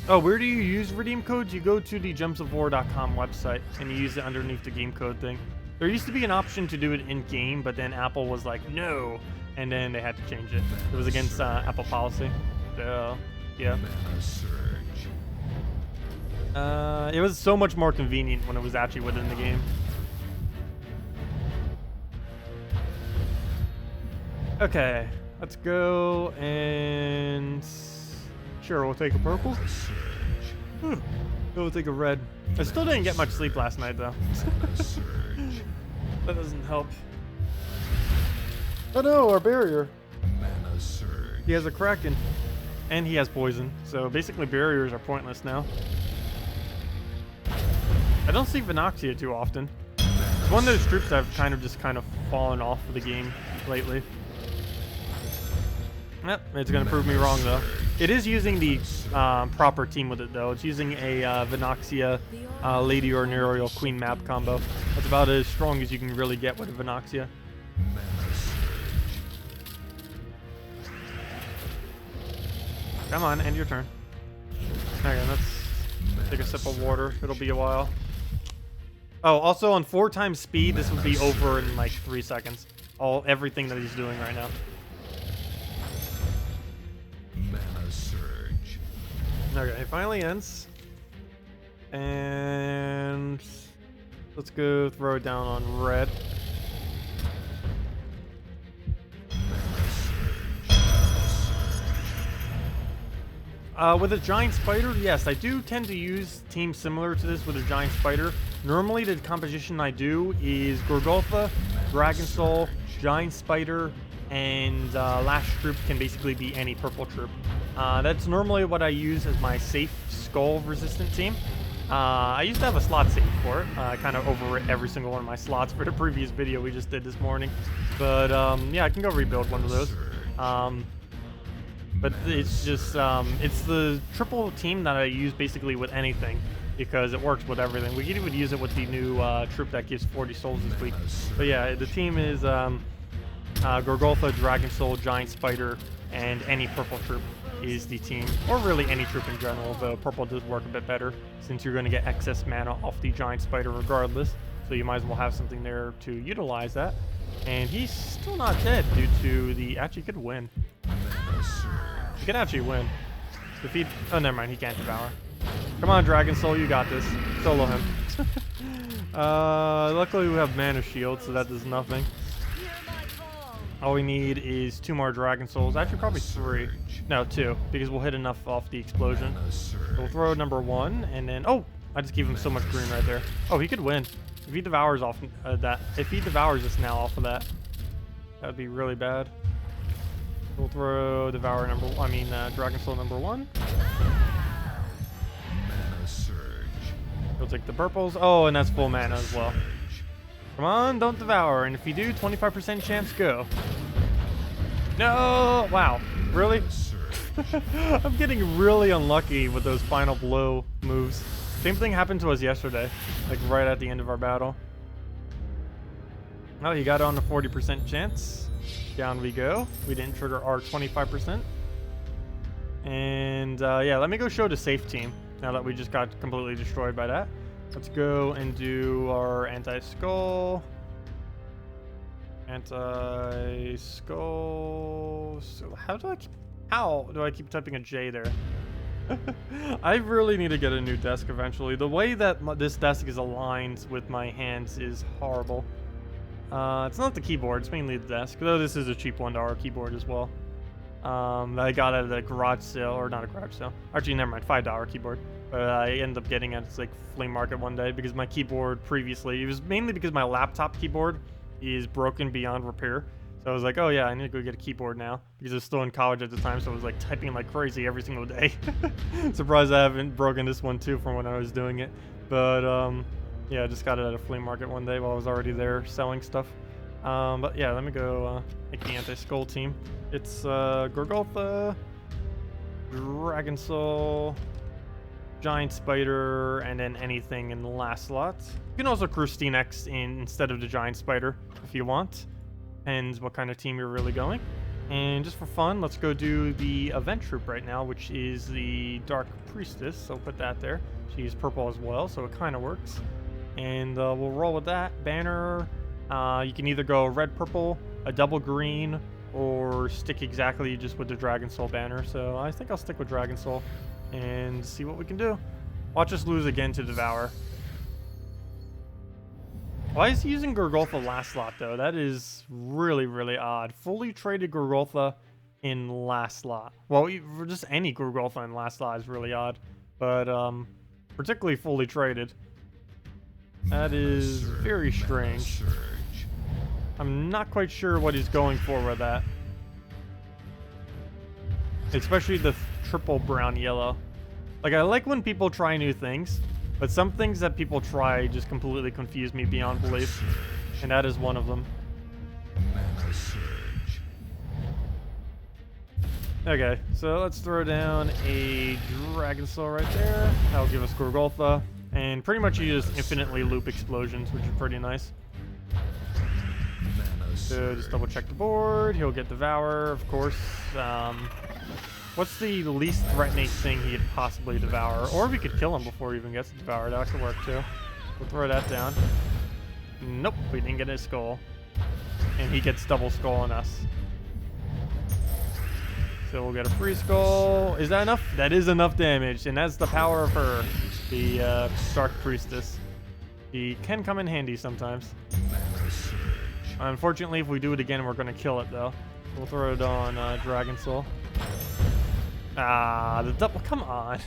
Oh, where do you use redeem codes? You go to the gemsofwar.com website and you use it underneath the game code thing. There used to be an option to do it in-game, but then Apple was like, no, and then they had to change it. It was against Apple policy. So, yeah. It was so much more convenient when it was actually within the game. Okay, let's go and sure, we'll take a purple. We'll take a red. I still didn't get much sleep last night though. That doesn't help. Oh no, our barrier. Mana surge. He has a Kraken. And he has poison. So basically barriers are pointless now. I don't see Venoxia too often. It's one of those troops that I've kind of fallen off of the game lately. Yep, it's going to prove me wrong though. It is using the proper team with it though. It's using a Venoxia Lady Ornerial Queen map combo. That's about as strong as you can really get with a Venoxia. Mana surge. Come on, end your turn. Okay, let's take a sip of water. It'll be a while. Oh, also on 4 times speed, this would be over in like 3 seconds. Everything that he's doing right now. Mana surge. Okay, it finally ends. And let's go throw it down on red. With a giant spider, yes, I do tend to use teams similar to this with a giant spider. Normally, the composition I do is Gorgolfa, Dragon Soul, Giant Spider, and last troop can basically be any purple troop. That's normally what I use as my safe skull resistant team. I used to have a slot safe for it. I kind of overwrit every single one of my slots for the previous video we just did this morning. But yeah, I can go rebuild one of those. But it's just, it's the triple team that I use basically with anything because it works with everything. We would use it with the new troop that gives 40 souls this week. But yeah, the team is Gorgolfa, Dragon Soul, Giant Spider, and any purple troop is the team. Or really any troop in general, though purple does work a bit better since you're going to get excess mana off the Giant Spider regardless. So you might as well have something there to utilize that. And he's still not dead due to the... Actually, he could win. He can actually win. Defeat... Oh, never mind. He can't devour. Come on, Dragon Soul. You got this. Solo him. Luckily, we have Mana Shield, so that does nothing. All we need is 2 more Dragon Souls. Actually, probably 3. No, 2. Because we'll hit enough off the explosion. So we'll throw number 1, and then... Oh! I just gave him so much green right there. Oh, he could win. If he devours off that... If he devours us now off of that, that would be really bad. We'll throw Devour number... I mean, Dragon Soul number 1. Mana surge. We'll take the purples. Oh, and that's full mana as well. Come on, don't devour. And if you do, 25% chance, go. No! Wow. Really? I'm getting really unlucky with those final blow moves. Same thing happened to us yesterday. Like right at the end of our battle. Oh, he got on a 40% chance. Down we go. We didn't trigger our 25%. And yeah, let me go show the safe team now that we just got completely destroyed by that. Let's go and do our anti-skull. Anti-skull. So how do I keep typing a J there? I really need to get a new desk eventually. The way that this desk is aligned with my hands is horrible. It's not the keyboard, it's mainly the desk. Though this is a cheap $1 keyboard as well. That I got at a garage sale, or not a garage sale. Actually, never mind, $5 keyboard. But I ended up getting it at like flea market one day because my keyboard previously, it was mainly because my laptop keyboard is broken beyond repair. So I was like, oh yeah, I need to go get a keyboard now because I was still in college at the time. So I was like typing like crazy every single day. Surprised I haven't broken this one too from when I was doing it. But yeah, I just got it at a flea market one day while I was already there selling stuff. But yeah, let me go make the anti-skull team. It's Gorgolfa, Dragon Soul, Giant Spider, and then anything in the last slot. You can also KrissTigger instead of the Giant Spider if you want. Depends what kind of team you're really going. And just for fun, let's go do the event troop right now, which is the Dark Priestess. So put that there. She's purple as well, so it kind of works. And we'll roll with that. Banner, you can either go red, purple, a double green, or stick exactly just with the Dragon Soul banner. So I think I'll stick with Dragon Soul and see what we can do. Watch us lose again to Devour. Why is he using Gorgolfa last slot, though? That is really, really odd. Fully traded Gorgolfa in last slot. Well, just any Gorgolfa in last slot is really odd. But, particularly fully traded. That is very strange. I'm not quite sure what he's going for with that. Especially the triple brown yellow. Like, I like when people try new things, but some things that people try just completely confuse me beyond belief. And that is one of them. Okay, so let's throw down a Dragon Soul right there. That'll give us Gorgolfa. And pretty much you just infinitely loop explosions, which is pretty nice. So just double check the board. He'll get Devour, of course. What's the least threatening thing he could possibly devour? Or we could kill him before he even gets to Devour. That could work too. We'll throw that down. Nope, we didn't get his skull. And he gets double skull on us. So we'll get a free skull. Is that enough? That is enough damage. And that's the power of her, the Dark Priestess. He can come in handy sometimes. Unfortunately, if we do it again, we're going to kill it though. We'll throw it on Dragon Soul. Ah, the double. Come on.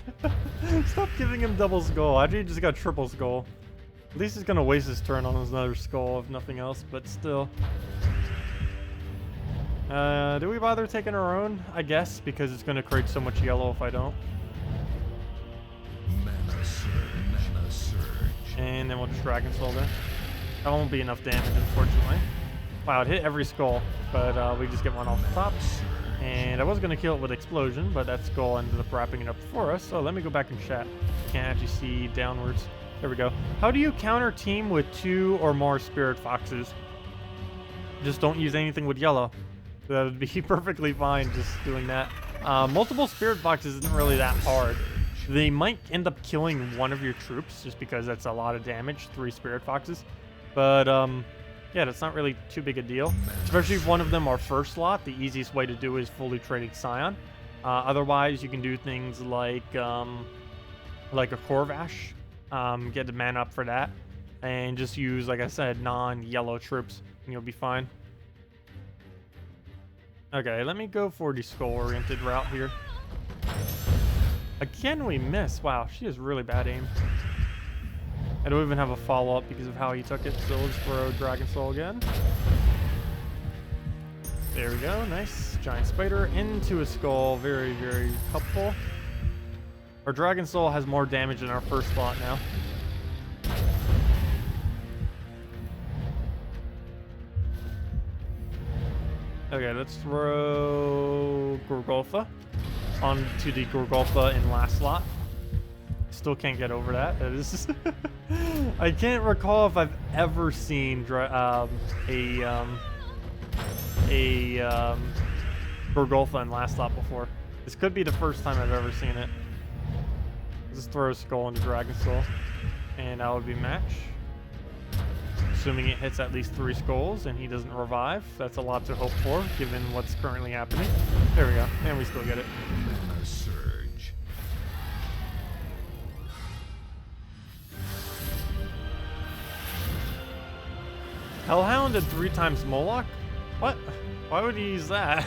Stop giving him double skull. After he just got triple skull. At least he's going to waste his turn on another skull, if nothing else, but still. Do we bother taking our own? I guess, because it's going to create so much yellow if I don't. Mana surge. And then we'll just Dragon Soul there. That won't be enough damage, unfortunately. Wow, it hit every skull, but we just get one off the top. And I was going to kill it with Explosion, but that skull ended up wrapping it up for us. So let me go back and chat. Can't actually see downwards. There we go. How do you counter team with 2 or more Spirit Foxes? Just don't use anything with yellow. That would be perfectly fine just doing that. Multiple Spirit Foxes isn't really that hard. They might end up killing one of your troops just because that's a lot of damage, 3 Spirit Foxes. But, yeah, that's not really too big a deal. Especially if one of them are first slot, the easiest way to do is fully trading Scion. Otherwise, you can do things like a Corvash, get the mana up for that, and just use, like I said, non-yellow troops, and you'll be fine. Okay, let me go for the skull-oriented route here. Again, we miss. Wow, she has really bad aim. I don't even have a follow-up because of how he took it, so we'll just throw Dragon Soul again. There we go, nice. Giant Spider into a skull, very, very helpful. Our Dragon Soul has more damage than our first slot now. Okay, let's throw Gorgolfa onto the Gorgolfa in last slot. Still can't get over that. That is just I can't recall if I've ever seen Gorgolfa in last slot before. This could be the first time I've ever seen it. Just throw a skull into Dragon Soul, and that would be match. Assuming it hits at least 3 skulls and he doesn't revive. That's a lot to hope for, given what's currently happening. There we go, and we still get it. Mana surge. Hellhound and 3 times Moloch? What? Why would you use that?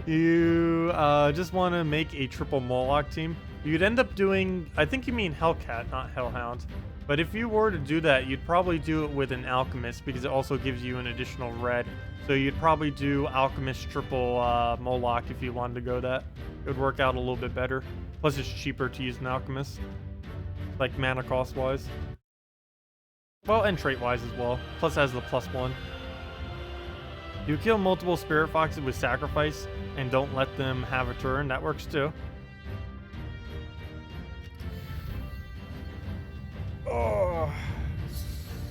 You just want to make a triple Moloch team. You'd end up doing, I think you mean Hellcat, not Hellhound. But if you were to do that, you'd probably do it with an Alchemist because it also gives you an additional red. So you'd probably do Alchemist triple Moloch if you wanted to go that. It would work out a little bit better. Plus it's cheaper to use an Alchemist. Like mana cost wise. Well, and trait wise as well. Plus it has the +1. You kill multiple Spirit Foxes with Sacrifice and don't let them have a turn. That works too. Oh,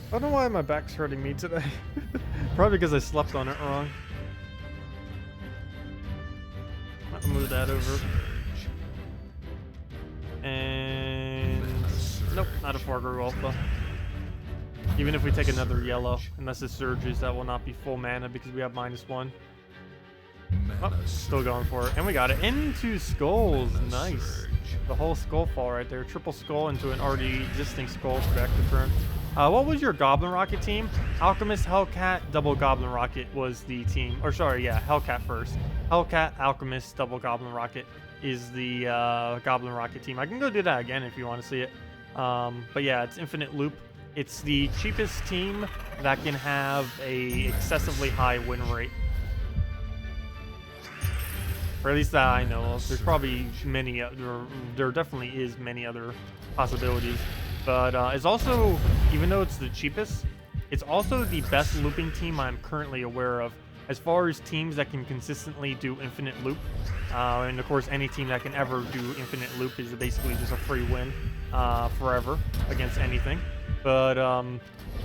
I don't know why my back's hurting me today. Probably because I slept on it wrong. I'll move that over. And nope, not a 4 Gorgolfa. Even if we take another yellow, unless it surges, that will not be full mana because we have -1. Oh, still going for it. And we got it into skulls. Nice. The whole skull fall right there. Triple skull into an already existing skull for the extra turn. What was your Goblin Rocket team? Alchemist, Hellcat, Double Goblin Rocket was the team. Or sorry, yeah, Hellcat first. Hellcat, Alchemist, Double Goblin Rocket is the Goblin Rocket team. I can go do that again if you want to see it. But yeah, it's infinite loop. It's the cheapest team that can have a excessively high win rate. Or at least that I know of. There's probably many, there definitely is many other possibilities. But it's also, even though it's the cheapest, it's also the best looping team I'm currently aware of. As far as teams that can consistently do infinite loop, and of course any team that can ever do infinite loop is basically just a free win forever against anything. But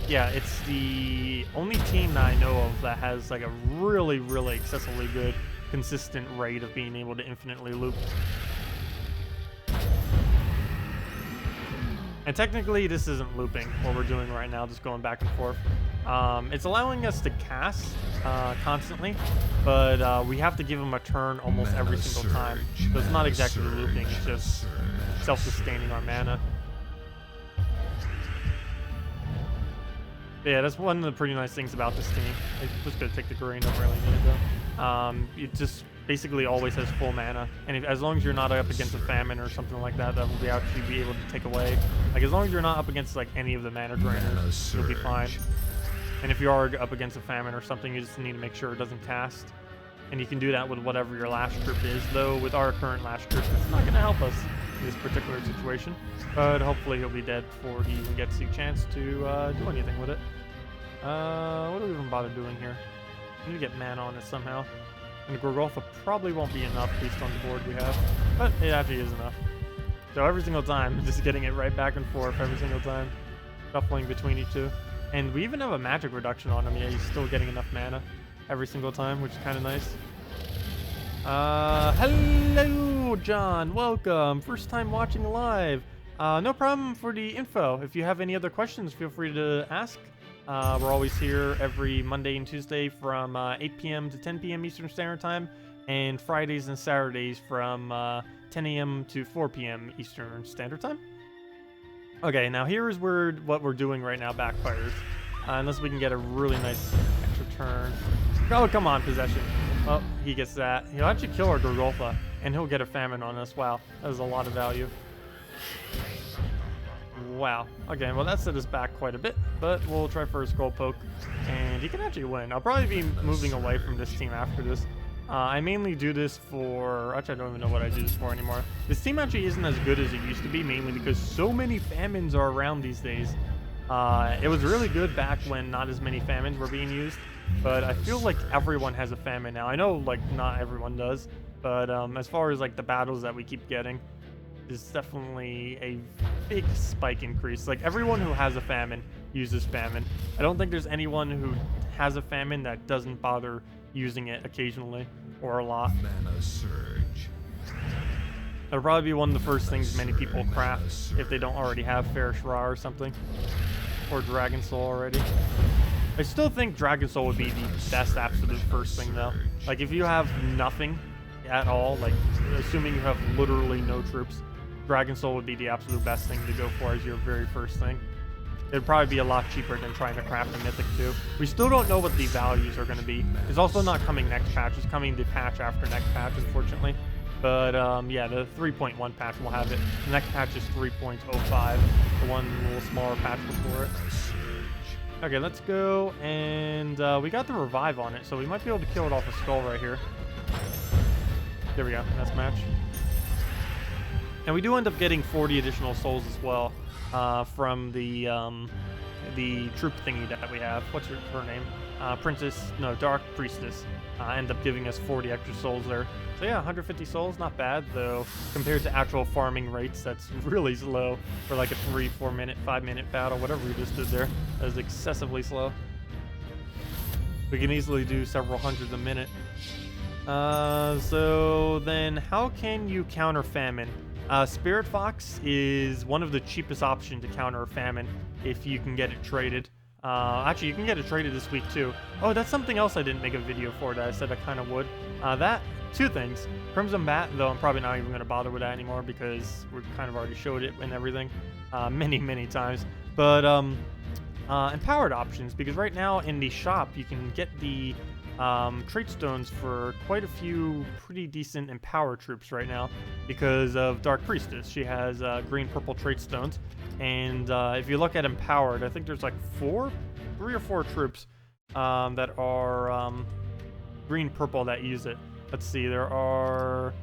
yeah, it's the only team that I know of that has like a really, really excessively good consistent rate of being able to infinitely loop. And technically this isn't looping, what we're doing right now, just going back and forth. It's allowing us to cast constantly, but we have to give them a turn almost every single time. So it's not exactly looping, it's just self-sustaining our mana. But yeah, that's one of the pretty nice things about this team. I'm just gonna take the green, don't really need it though. It just basically always has full mana, and as long as you're not up against a famine or something like that, that will be actually be able to take away. Like as long as you're not up against like any of the mana drainers, you'll be fine. And if you are up against a famine or something, you just need to make sure it doesn't cast. And you can do that with whatever your last trip is, though with our current last trip, it's not going to help us in this particular situation. But hopefully he'll be dead before he even gets the chance to do anything with it. What do we even bother doing here? We need to get mana on this somehow. And Gorgolfa probably won't be enough based on the board we have, but it actually is enough. So every single time, just getting it right back and forth every single time, shuffling between each two. And we even have a magic reduction on him. Yeah, he's still getting enough mana every single time, which is kind of nice. Hello, John. Welcome. First time watching live. No problem for the info. If you have any other questions, feel free to ask. We're always here every Monday and Tuesday from 8 p.m. to 10 p.m. Eastern Standard Time, and Fridays and Saturdays from 10 a.m. to 4 p.m. Eastern Standard Time. Okay, now here is where what we're doing right now backfires. Unless we can get a really nice extra turn. Oh, come on, possession. Oh, he gets that. He'll actually kill our Gorgolfa, and he'll get a famine on us. Wow, that is a lot of value. Wow. Okay, well that set us back quite a bit, but we'll try for a skull poke, and he can actually win. I'll probably be moving away from this team after this. I mainly do this for... Actually, I don't even know what I do this for anymore. This team actually isn't as good as it used to be, mainly because so many famines are around these days. It was really good back when not as many famines were being used, but I feel like everyone has a famine now. I know, like, not everyone does, but as far as, like, the battles that we keep getting, is definitely a big spike increase. Like, everyone who has a famine uses famine. I don't think there's anyone who has a famine that doesn't bother using it occasionally or a lot. Mana surge. It'll probably be one of the first things many people craft if they don't already have Fair Shra or something, or Dragon Soul already. I still think Dragon Soul would be the best absolute first thing though. Like, if you have nothing at all, like assuming you have literally no troops, Dragon Soul would be the absolute best thing to go for as your very first thing. It'd probably be a lot cheaper than trying to craft a mythic too. We still don't know what the values are going to be. It's also not coming next patch. It's coming the patch after next patch, unfortunately. But yeah, the 3.1 patch will have it. The next patch is 3.05, the one little smaller patch before it. Okay, let's go, and we got the revive on it, so we might be able to kill it off a skull right here. There we go, that's match. And we do end up getting 40 additional souls as well from the troop thingy that we have. What's her name? Dark Priestess. End up giving us 40 extra souls there. So yeah, 150 souls, not bad, though compared to actual farming rates, that's really slow for like a 3, 4 minute, 5 minute battle, whatever we just did there. That is excessively slow. We can easily do several hundreds a minute. So then how can you counter famine? Spirit Fox is one of the cheapest options to counter a famine if you can get it traded. Actually, you can get it traded this week too. Oh, that's something else I didn't make a video for that I said I kind of would. Two things. Crimson Bat, though I'm probably not even going to bother with that anymore because we kind of already showed it and everything many times. But empowered options, because right now in the shop you can get the trait stones for quite a few pretty decent empowered troops right now because of Dark Priestess. She has green-purple trait stones, and if you look at empowered, I think there's like 3 or 4 troops that are green-purple that use it. Let's see, there are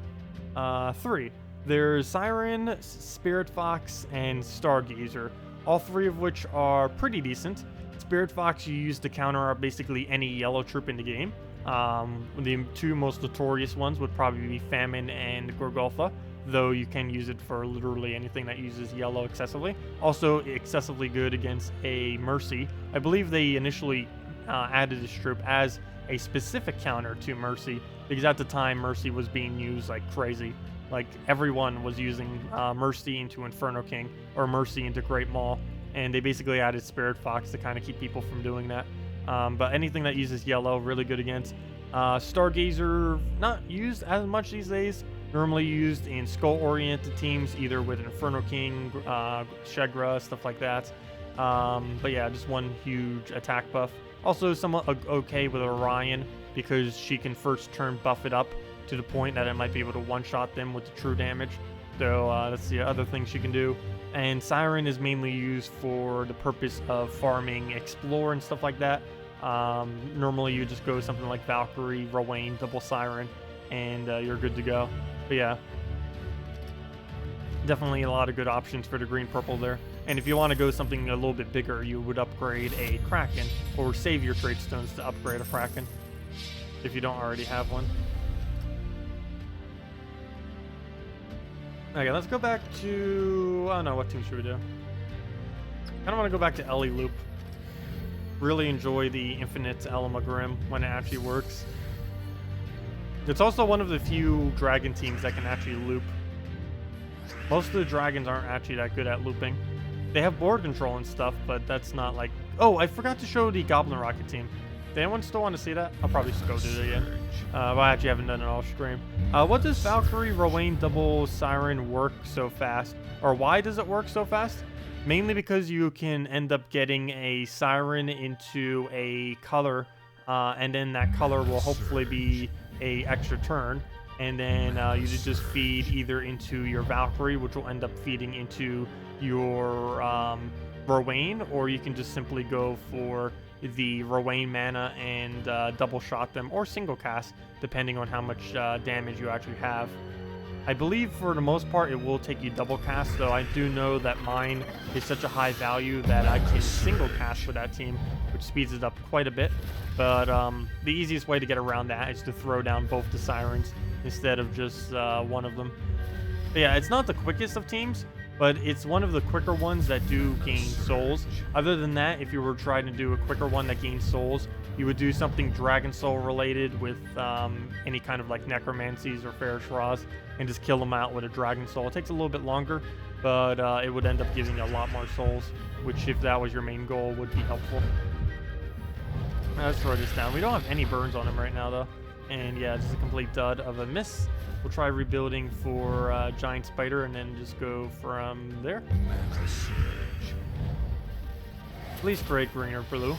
3. There's Siren, Spirit Fox, and Stargazer, all 3 of which are pretty decent. Spirit Fox you use to counter up basically any yellow troop in the game. The 2 most notorious ones would probably be Famine and Gorgolfa, though you can use it for literally anything that uses yellow excessively. Also excessively good against a Mercy. I believe they initially added this troop as a specific counter to Mercy, because at the time Mercy was being used like crazy. Like everyone was using Mercy into Inferno King or Mercy into Great Maul, and they basically added Spirit Fox to kind of keep people from doing that. But anything that uses yellow, really good against. Stargazer, not used as much these days. Normally used in skull-oriented teams, either with Inferno King, Shegra, stuff like that. But yeah, just one huge attack buff. Also somewhat okay with Orion, because she can first turn buff it up to the point that it might be able to one-shot them with the true damage. So that's the other thing she can do. And Siren is mainly used for the purpose of farming Explore and stuff like that. Normally you just go something like Valkyrie, Rowan, double Siren, and you're good to go. But yeah, definitely a lot of good options for the green-purple there. And if you want to go something a little bit bigger, you would upgrade a Kraken, or save your trait stones to upgrade a Kraken, if you don't already have one. Okay, let's go back to... I don't know, what team should we do? I don't want to go back to Ellie Loop. Really enjoy the Infinite Elamagrim when it actually works. It's also one of the few dragon teams that can actually loop. Most of the dragons aren't actually that good at looping. They have board control and stuff, but that's not like... Oh, I forgot to show the Goblin Rocket team. Does anyone still want to see that? I'll probably just go do it again. Well, I actually haven't done it all stream. What does Valkyrie, Rowan, double Siren work so fast? Or why does it work so fast? Mainly because you can end up getting a Siren into a color, and then that color will hopefully be a extra turn. And then you just feed either into your Valkyrie, which will end up feeding into your Rowan, or you can just simply go for the Rowan mana and double shot them, or single cast, depending on how much damage you actually have. I believe for the most part it will take you double cast, though I do know that mine is such a high value that I can single cast with that team, which speeds it up quite a bit. But the easiest way to get around that is to throw down both the Sirens instead of just one of them. But yeah, it's not the quickest of teams, but it's one of the quicker ones that do gain souls. Other than that, if you were trying to do a quicker one that gains souls, you would do something Dragon Soul related with any kind of like Necromancies or Farish Raws, and just kill them out with a Dragon Soul. It takes a little bit longer, but it would end up giving you a lot more souls, which if that was your main goal would be helpful. Let's throw this down. We don't have any burns on him right now though. And yeah, just a complete dud of a miss. We'll try rebuilding for Giant Spider and then just go from there. Please break green or blue.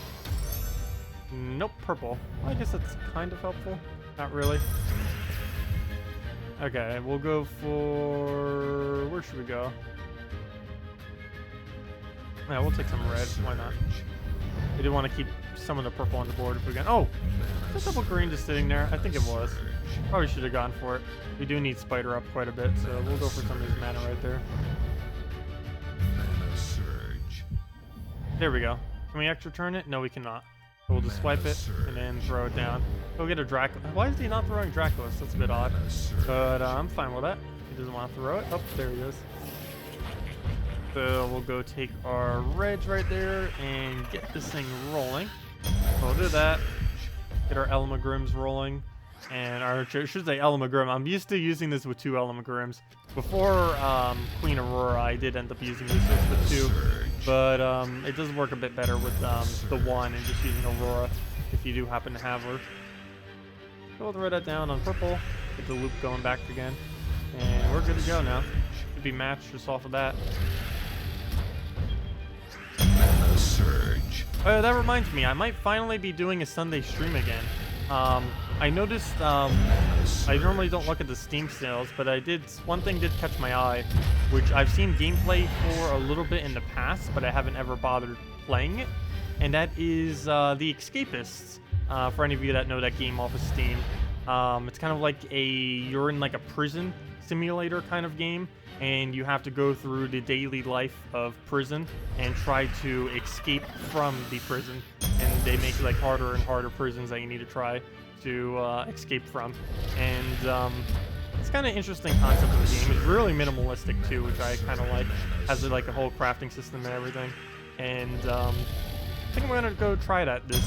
Nope, purple. Well, I guess that's kind of helpful. Not really. Okay, we'll go for... Where should we go? Yeah, we'll take some red. Why not? We do want to keep some of the purple on the board if we can. Oh! Is that double green just sitting there? I think it was. Probably should have gone for it. We do need Spider up quite a bit, so we'll go for some of his mana right there. There we go. Can we extra turn it? No, we cannot. So we'll just swipe it and then throw it down. Go get a Dracula. Why is he not throwing Draculus? That's a bit odd. But I'm fine with that. He doesn't want to throw it. Oh, there he is. So we'll go take our reds right there and get this thing rolling. We'll do that. Get our Elamagrims rolling. And our, should say Elamagrim. I'm used to using this with 2 Elamagrims. Before Queen Aurora, I did end up using this with 2. but it does work a bit better with the one and just using Aurora if you do happen to have her. We'll throw that down on purple, get the loop going back again, and we're good to go now. Should be matched just off of that. Mana surge. Oh, that reminds me, I might finally be doing a Sunday stream again. I noticed, I normally don't look at the Steam sales, but one thing did catch my eye, which I've seen gameplay for a little bit in the past, but I haven't ever bothered playing it, and that is The Escapists, for any of you that know that game off of Steam. It's kind of like you're in like a prison simulator kind of game, and you have to go through the daily life of prison and try to escape from the prison, and they make like harder and harder prisons that you need to try to escape from. And it's kind of interesting concept of the game. It's really minimalistic too, which I kind of like. Has like a whole crafting system and everything. And I think I'm gonna go try that this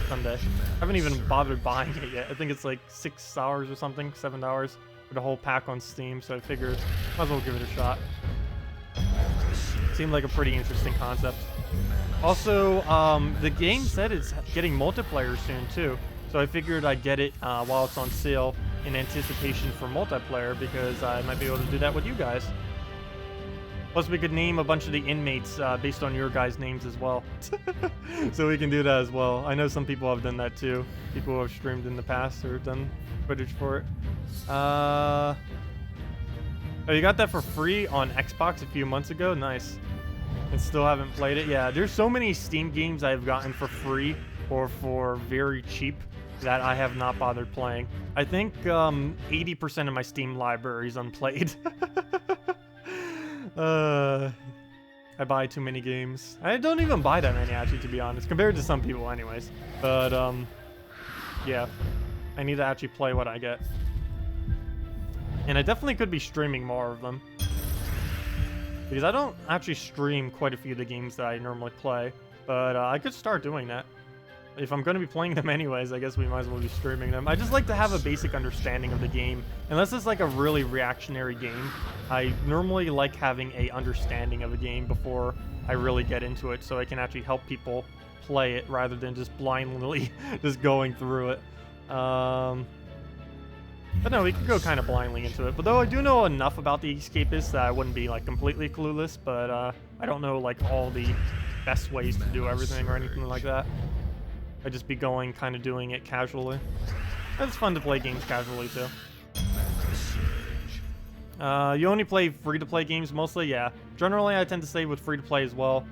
Sunday. I haven't even bothered buying it yet. I think it's like $6 or something, $7 for the whole pack on Steam. So I figured might as well give it a shot. Seemed like a pretty interesting concept. Also, the game said it's getting multiplayer soon too. So I figured I'd get it while it's on sale in anticipation for multiplayer, because I might be able to do that with you guys. Plus, we could name a bunch of the inmates based on your guys' names as well. So we can do that as well. I know some people have done that too. People who have streamed in the past or done footage for it. Oh, you got that for free on Xbox a few months ago? Nice. And still haven't played it? Yeah, there's so many Steam games I've gotten for free or for very cheap that I have not bothered playing. I think 80% of my Steam library is unplayed. I buy too many games. I don't even buy that many, actually, to be honest, compared to some people anyways. But yeah, I need to actually play what I get. And I definitely could be streaming more of them, because I don't actually stream quite a few of the games that I normally play, but I could start doing that. If I'm going to be playing them anyways, I guess we might as well be streaming them. I just like to have a basic understanding of the game. Unless it's like a really reactionary game, I normally like having a understanding of a game before I really get into it, so I can actually help people play it rather than just blindly just going through it. But no, we could go kind of blindly into it. But though I do know enough about the Escapists that I wouldn't be like completely clueless, but I don't know like all the best ways to do everything or anything like that. I'd just be going, kind of doing it casually. It's fun to play games casually too. You only play free-to-play games mostly? Yeah. Generally, I tend to stay with free-to-play as well.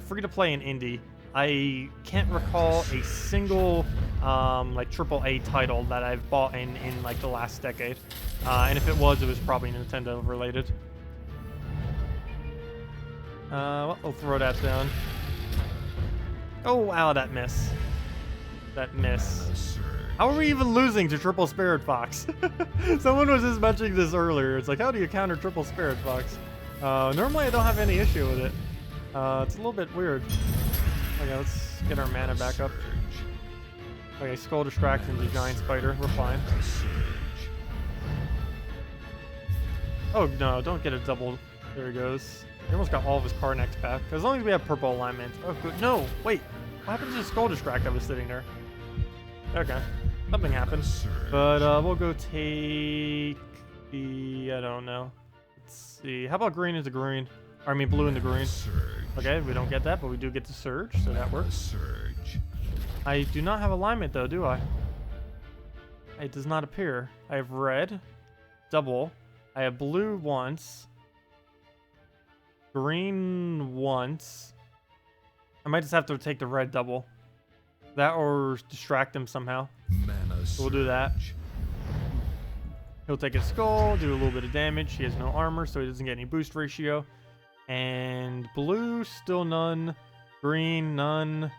Free-to-play and indie. I can't recall a single like AAA title that I've bought in like the last decade. And if it was probably Nintendo related. Well, we'll throw that down. Oh, wow, that miss. That miss. How are we even losing to Triple Spirit Fox? Someone was just mentioning this earlier. It's like, how do you counter Triple Spirit Fox? Normally I don't have any issue with it. It's a little bit weird. Okay, let's get our mana back up. Okay, Skull Distraction, the Giant Spider. We're fine. Oh, no, don't get a double. There he goes. He almost got all of his Karnax back. As long as we have purple alignment. Oh, good. No, wait. What happened to the Skull Distract that was sitting there? Okay. Something happened. But we'll go take the... I don't know. Let's see. How about green into green? Or, I mean blue into green. Okay, we don't get that, but we do get the Surge, so that works. I do not have alignment, though, do I? It does not appear. I have red. Double. I have blue once. Green once. I might just have to take the red double. That or distract him somehow. So we'll do that. He'll take his skull, do a little bit of damage. He has no armor, so he doesn't get any boost ratio. And blue, still none. Green, none.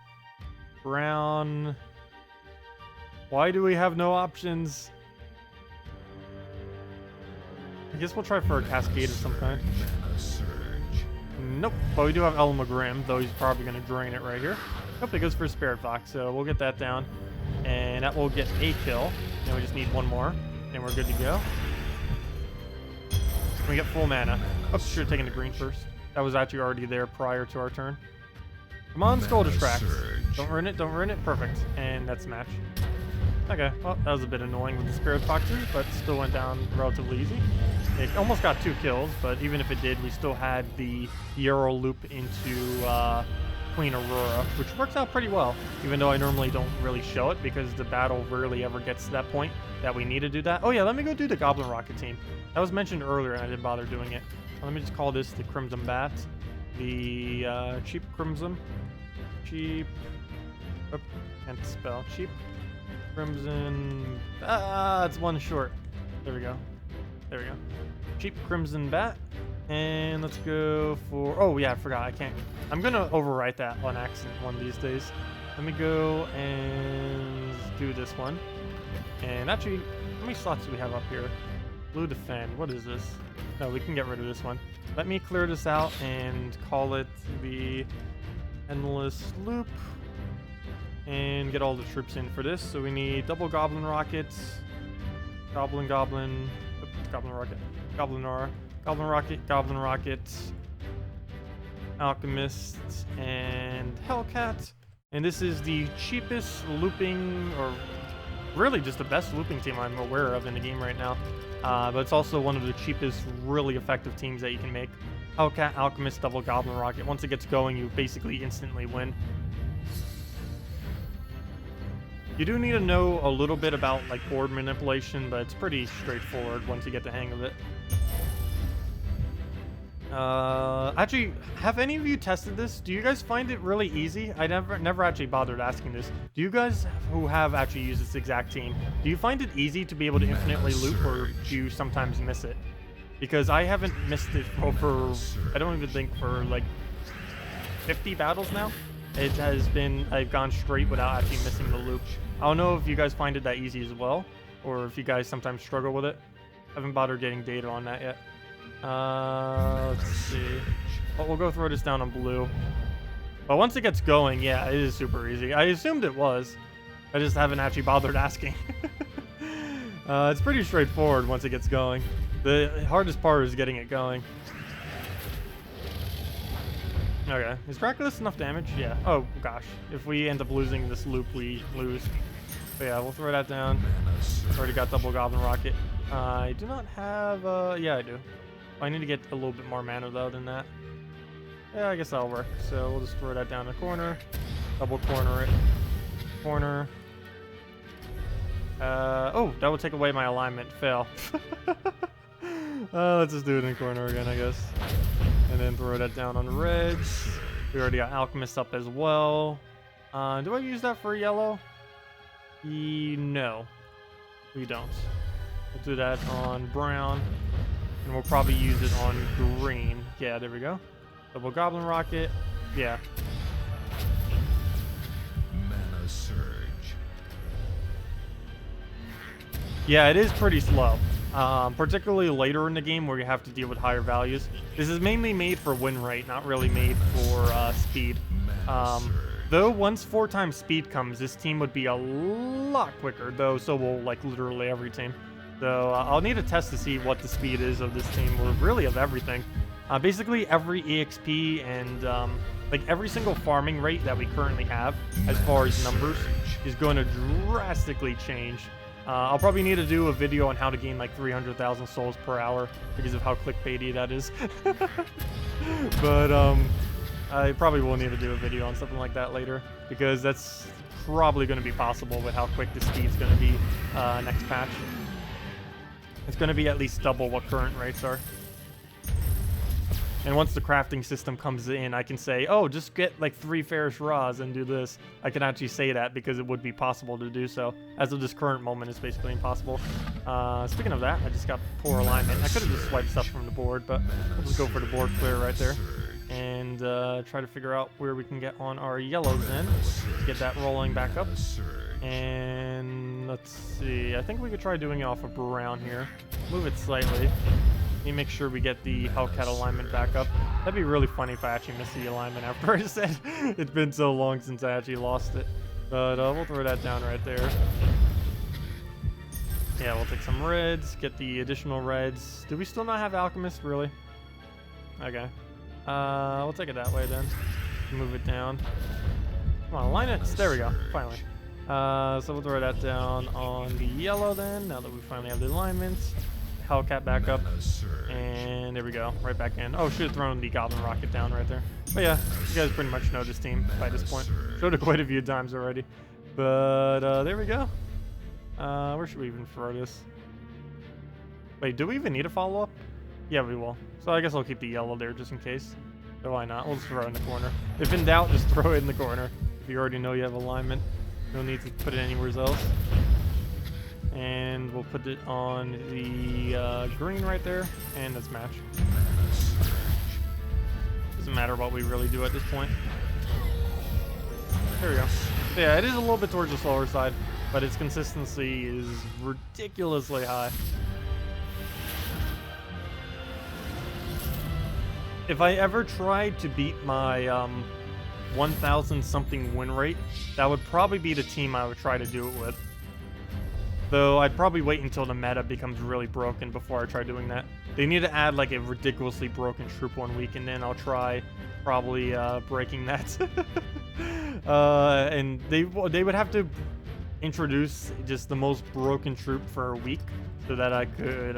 Brown. Why do we have no options? I guess we'll try for a cascade of some kind. Nope, but we do have Elmagrim, though he's probably going to drain it right here. Nope, it goes for Spirit Fox, so we'll get that down. And that will get a kill. Then we just need one more, and we're good to go. We get full mana. Oh, should have taken the green first. That was actually already there prior to our turn. Come on, Skull Distract. Don't ruin it, don't ruin it. Perfect. And that's match. Okay, well, that was a bit annoying with the Spirit Foxes, but still went down relatively easy. It almost got 2 kills, but even if it did, we still had the Euro loop into Queen Aurora, which works out pretty well, even though I normally don't really show it because the battle rarely ever gets to that point that we need to do that. Oh yeah, let me go do the Goblin Rocket team. That was mentioned earlier and I didn't bother doing it. Let me just call this the Crimson Bat. The Cheap Crimson. Cheap... Oh, can't spell. Cheap Crimson... it's one short. There we go. There we go. Cheap Crimson Bat. And let's go for... Oh, yeah, I forgot. I can't... I'm going to overwrite that on accident one of these days. Let me go and do this one. And actually, how many slots do we have up here? Blue Defend. What is this? No, we can get rid of this one. Let me clear this out and call it the Endless Loop. And get all the troops in for this. So we need double Goblin Rockets. Goblin Rocket. Goblin Rocket, Alchemist, and Hellcat. And this is the cheapest looping, or really just the best looping team I'm aware of in the game right now. But it's also one of the cheapest, really effective teams that you can make. Hellcat, Alchemist, double Goblin Rocket. Once it gets going, you basically instantly win. You do need to know a little bit about like board manipulation, but it's pretty straightforward once you get the hang of it. Actually, have any of you tested this? Do you guys find it really easy? I never actually bothered asking this. Do you guys who have actually used this exact team, do you find it easy to be able to infinitely loop, or do you sometimes miss it? Because I haven't missed it for I don't even think for like 50 battles now. It has been, I've gone straight without actually missing the loop. I don't know if you guys find it that easy as well, or if you guys sometimes struggle with it. I haven't bothered getting data on that yet. Let's see. Well, we'll go throw this down on blue. But once it gets going, yeah, it is super easy. I assumed it was. I just haven't actually bothered asking. It's pretty straightforward once it gets going. The hardest part is getting it going. Okay, is Reckless enough damage? Yeah. Oh, gosh. If we end up losing this loop, we lose. But yeah, we'll throw that down. Already got double Goblin Rocket. I do not have, yeah, I do. I need to get a little bit more mana, though, than that. Yeah, I guess that'll work. So we'll just throw that down the corner. Double corner it. Corner. Oh, that would take away my alignment. Fail. Let's just do it in the corner again, I guess. And then throw that down on the reds. We already got Alchemist up as well. Do I use that for yellow? No. We don't. We'll do that on brown. And we'll probably use it on green. Yeah, there we go. Double Goblin Rocket. Yeah. Mana Surge. Yeah, it is pretty slow. Particularly later in the game where you have to deal with higher values. This is mainly made for win rate, not really made for speed. Though once 4 times speed comes, this team would be a lot quicker, though so will like literally every team. So I'll need a test to see what the speed is of this team, or really of everything. Basically every EXP and like every single farming rate that we currently have as far as numbers is going to drastically change. I'll probably need to do a video on how to gain like 300,000 souls per hour because of how clickbaity that is. But I probably will need to do a video on something like that later because that's probably going to be possible with how quick the speed's going to be next patch. It's going to be at least double what current rates are. And once the crafting system comes in, I can say, oh, just get like 3 Ferrous Raws and do this. I can actually say that because it would be possible to do so. As of this current moment, it's basically impossible. Speaking of that, I just got poor alignment. I could have just swiped stuff from the board, but we'll just go for the board clear right there. And try to figure out where we can get on our yellows in. Get that rolling back up. And let's see. I think we could try doing it off of brown here. Move it slightly. Let me make sure we get the Hellcat alignment back up. That'd be really funny if I actually missed the alignment after I said it's been so long since I actually lost it. But we'll throw that down right there. Yeah, we'll take some reds, get the additional reds. Do we still not have Alchemist, really? Okay. We'll take it that way then. Move it down. Come on, align it. There we go. Finally. So we'll throw that down on the yellow then. Now that we finally have the alignments. Hellcat back up. And there we go. Right back in. Oh, should have thrown the Goblin Rocket down right there. But yeah, you guys pretty much know this team by this point. Showed it quite a few times already. But there we go. Where should we even throw this? Wait, do we even need a follow-up? Yeah, we will. So I guess I'll keep the yellow there just in case. So why not? We'll just throw it in the corner. If in doubt, just throw it in the corner. If you already know you have alignment, no need to put it anywhere else. And we'll put it on the green right there, and let's match. Doesn't matter what we really do at this point. There we go. So yeah, it is a little bit towards the slower side, but its consistency is ridiculously high. If I ever tried to beat my 1,000 something win rate, that would probably be the team I would try to do it with. Though I'd probably wait until the meta becomes really broken before I try doing that. They need to add like a ridiculously broken troop 1 week, and then I'll try probably breaking that. And they would have to introduce just the most broken troop for a week so that I could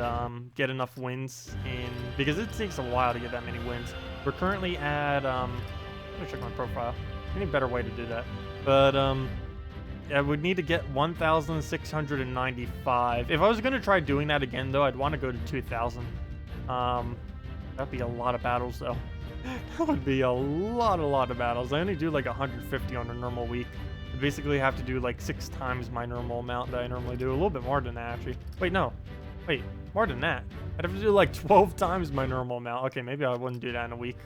get enough wins in, because it takes a while to get that many wins. We're currently at let me check my profile. Any better way to do that? But I would need to get 1,695. If I was gonna try doing that again though, I'd want to go to 2,000. That'd be a lot of battles though. That would be a lot of battles. I only do like 150 on a normal week. I basically have to do like 6 times my normal amount that I normally do. A little bit more than that actually. Wait, no. Wait, more than that. I'd have to do like 12 times my normal amount. Okay, maybe I wouldn't do that in a week.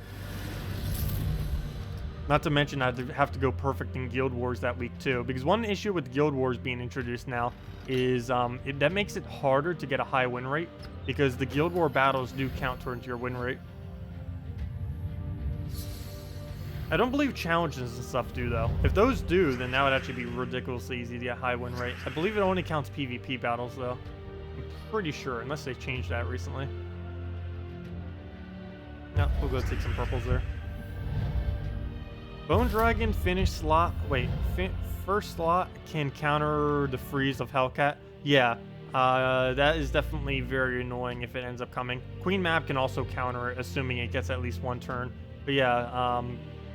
Not to mention I'd have to go perfect in Guild Wars that week too. Because one issue with Guild Wars being introduced now is that makes it harder to get a high win rate. Because the Guild War battles do count towards your win rate. I don't believe challenges and stuff do though. If those do, then that would actually be ridiculously easy to get high win rate. I believe it only counts PvP battles though. I'm pretty sure, unless they changed that recently. No, we'll go take some purples there. Bone Dragon finish slot. Wait, first slot can counter the freeze of Hellcat. Yeah, that is definitely very annoying if it ends up coming. Queen Map can also counter it, assuming it gets at least 1 turn. But yeah,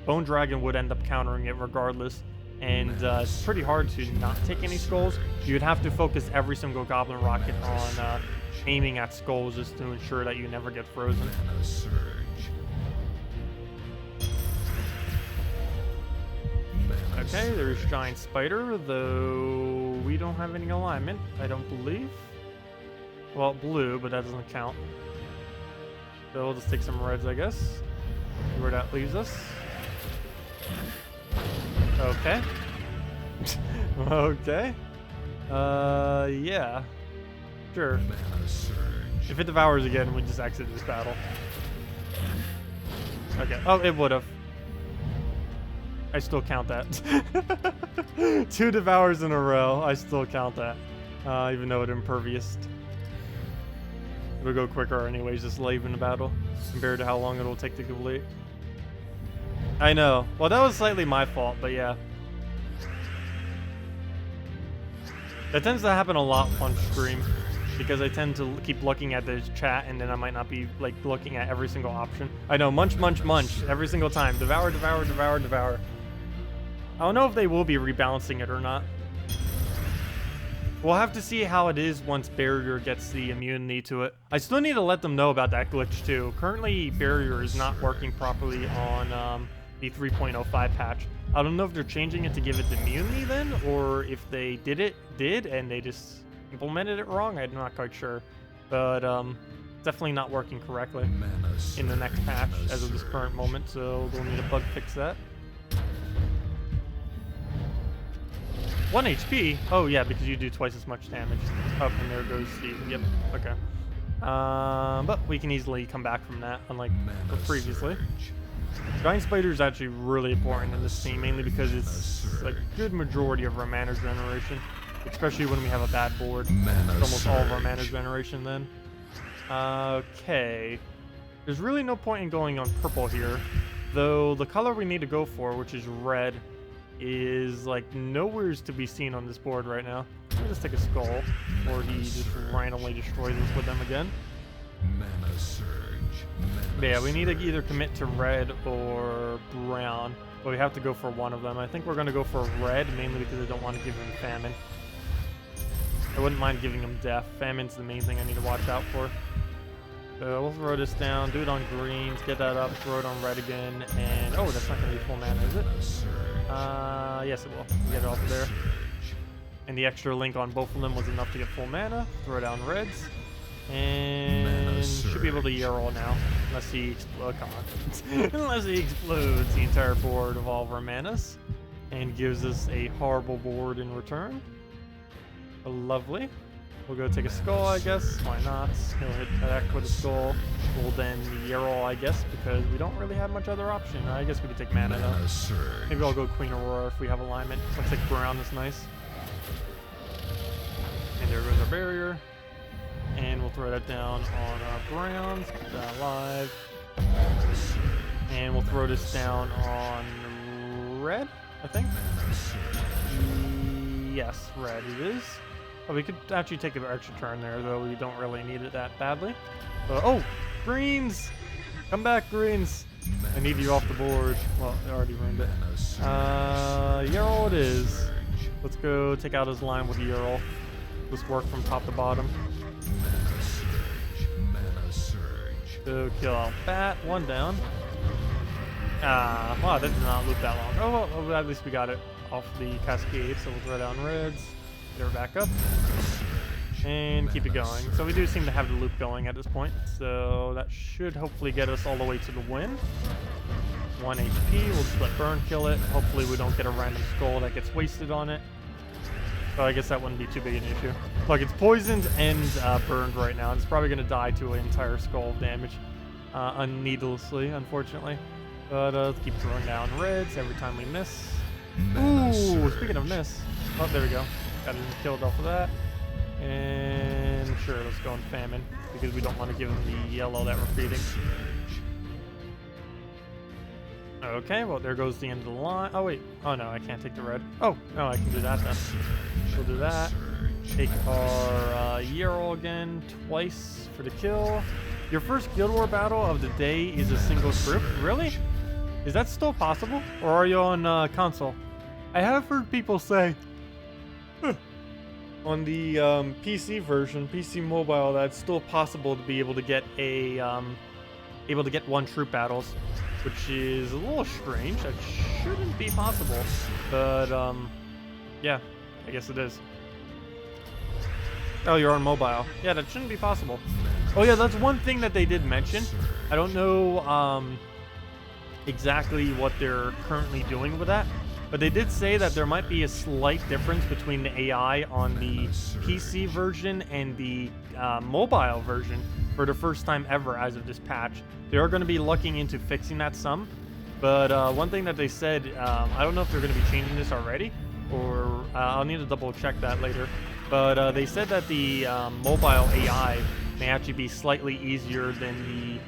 Bone Dragon would end up countering it regardless. And it's pretty hard to not take any skulls. You would have to focus every single Goblin Rocket on aiming at skulls just to ensure that you never get frozen. Okay, there's Giant Spider, though we don't have any alignment, I don't believe. Well, blue, but that doesn't count. So we'll just take some reds, I guess. See where that leaves us. Okay. Okay. Yeah. Sure. If it devours again, we just exit this battle. Okay. Oh, it would have. I still count that. 2 devours in a row. I still count that. Even though it impervious. It'll go quicker anyways, just leaving the battle compared to how long it'll take to complete. I know. Well, that was slightly my fault, but yeah. That tends to happen a lot on stream because I tend to keep looking at the chat and then I might not be like looking at every single option. I know, munch, munch, munch every single time. Devour, devour, devour, devour. I don't know if they will be rebalancing it or not. We'll have to see how it is once Barrier gets the immunity to it. I still need to let them know about that glitch too. Currently, Barrier is not working properly on the 3.05 patch. I don't know if they're changing it to give it the immunity then, or if they did and they just implemented it wrong. I'm not quite sure. But definitely not working correctly in the next patch as of this current moment, so we'll need a bug fix that. 1 HP? Oh yeah, because you do twice as much damage. Oh, and there goes the... Yep, okay. But we can easily come back from that, unlike previously. Giant Spider is actually really important in this team, mainly because it's a good majority of our mana generation. Especially when we have a bad board. It's almost all of our mana generation then. Okay. There's really no point in going on purple here, though the color we need to go for, which is red, is like nowhere's to be seen on this board right now. Let me just take a skull, or he just randomly destroys us with them again. Mana surge. But yeah, we need to either commit to red or brown, but we have to go for one of them. I think we're going to go for red, mainly because I don't want to give him famine. I wouldn't mind giving him death. Famine's the main thing I need to watch out for. So we'll throw this down, do it on greens, get that up, throw it on red again, and oh, that's not going to be full mana, is it? Yes it will. Get it off of there. And the extra link on both of them was enough to get full mana. Throw down reds. And should be able to Yarrow now. Unless he unless he explodes the entire board of all of our manas. And gives us a horrible board in return. Lovely. We'll go take a skull, I guess. Why not? He'll hit attack with a skull. We'll then Yarrow, I guess, because we don't really have much other option. I guess we could take mana though. Maybe I'll go Queen Aurora if we have alignment. Looks like brown is nice. And there goes our barrier. And we'll throw that down on our browns. Keep that alive. And we'll throw this down on red, I think. Yes, red it is. Oh, we could actually take an extra turn there, though we don't really need it that badly. Oh, greens! Come back, greens! I need you off the board. Well, I already ruined it. Yarrow it is. Let's go take out his line with Yarrow. Let's work from top to bottom. So kill out bat, one down. Wow, that did not loop that long. Oh, well, at least we got it off the cascade, so we'll throw down reds. Get her back up. And keep it going. So we do seem to have the loop going at this point, so that should hopefully get us all the way to the win. 1 HP, we'll split burn, kill it. Hopefully we don't get a random skull that gets wasted on it. So I guess that wouldn't be too big an issue. Look, it's poisoned and burned right now. It's probably going to die to an entire skull of damage needlessly, unfortunately. But let's keep throwing down reds every time we miss. Ooh, speaking of miss. Oh, there we go. Got him killed off of that. And sure, let's go on famine because we don't want to give him the yellow that we're feeding. Okay, well, there goes the end of the line. Oh, wait. Oh, no, I can't take the red. Oh, no, I can do that then. We'll do that. Take our Yarrow again twice for the kill. Your first Guild War battle of the day is a single script? Really? Is that still possible? Or are you on console? I have heard people say on the PC version, PC mobile, that it's still possible to be able to get a one troop battles, which is a little strange. That shouldn't be possible, but yeah, I guess it is. Oh, you're on mobile. Yeah, that shouldn't be possible. Oh yeah, that's one thing that they did mention. I don't know exactly what they're currently doing with that, but they did say that there might be a slight difference between the AI on the PC version and the mobile version for the first time ever as of this patch. They are going to be looking into fixing that some, but one thing that they said, I don't know if they're going to be changing this already, or I'll need to double check that later, but they said that the mobile AI may actually be slightly easier than the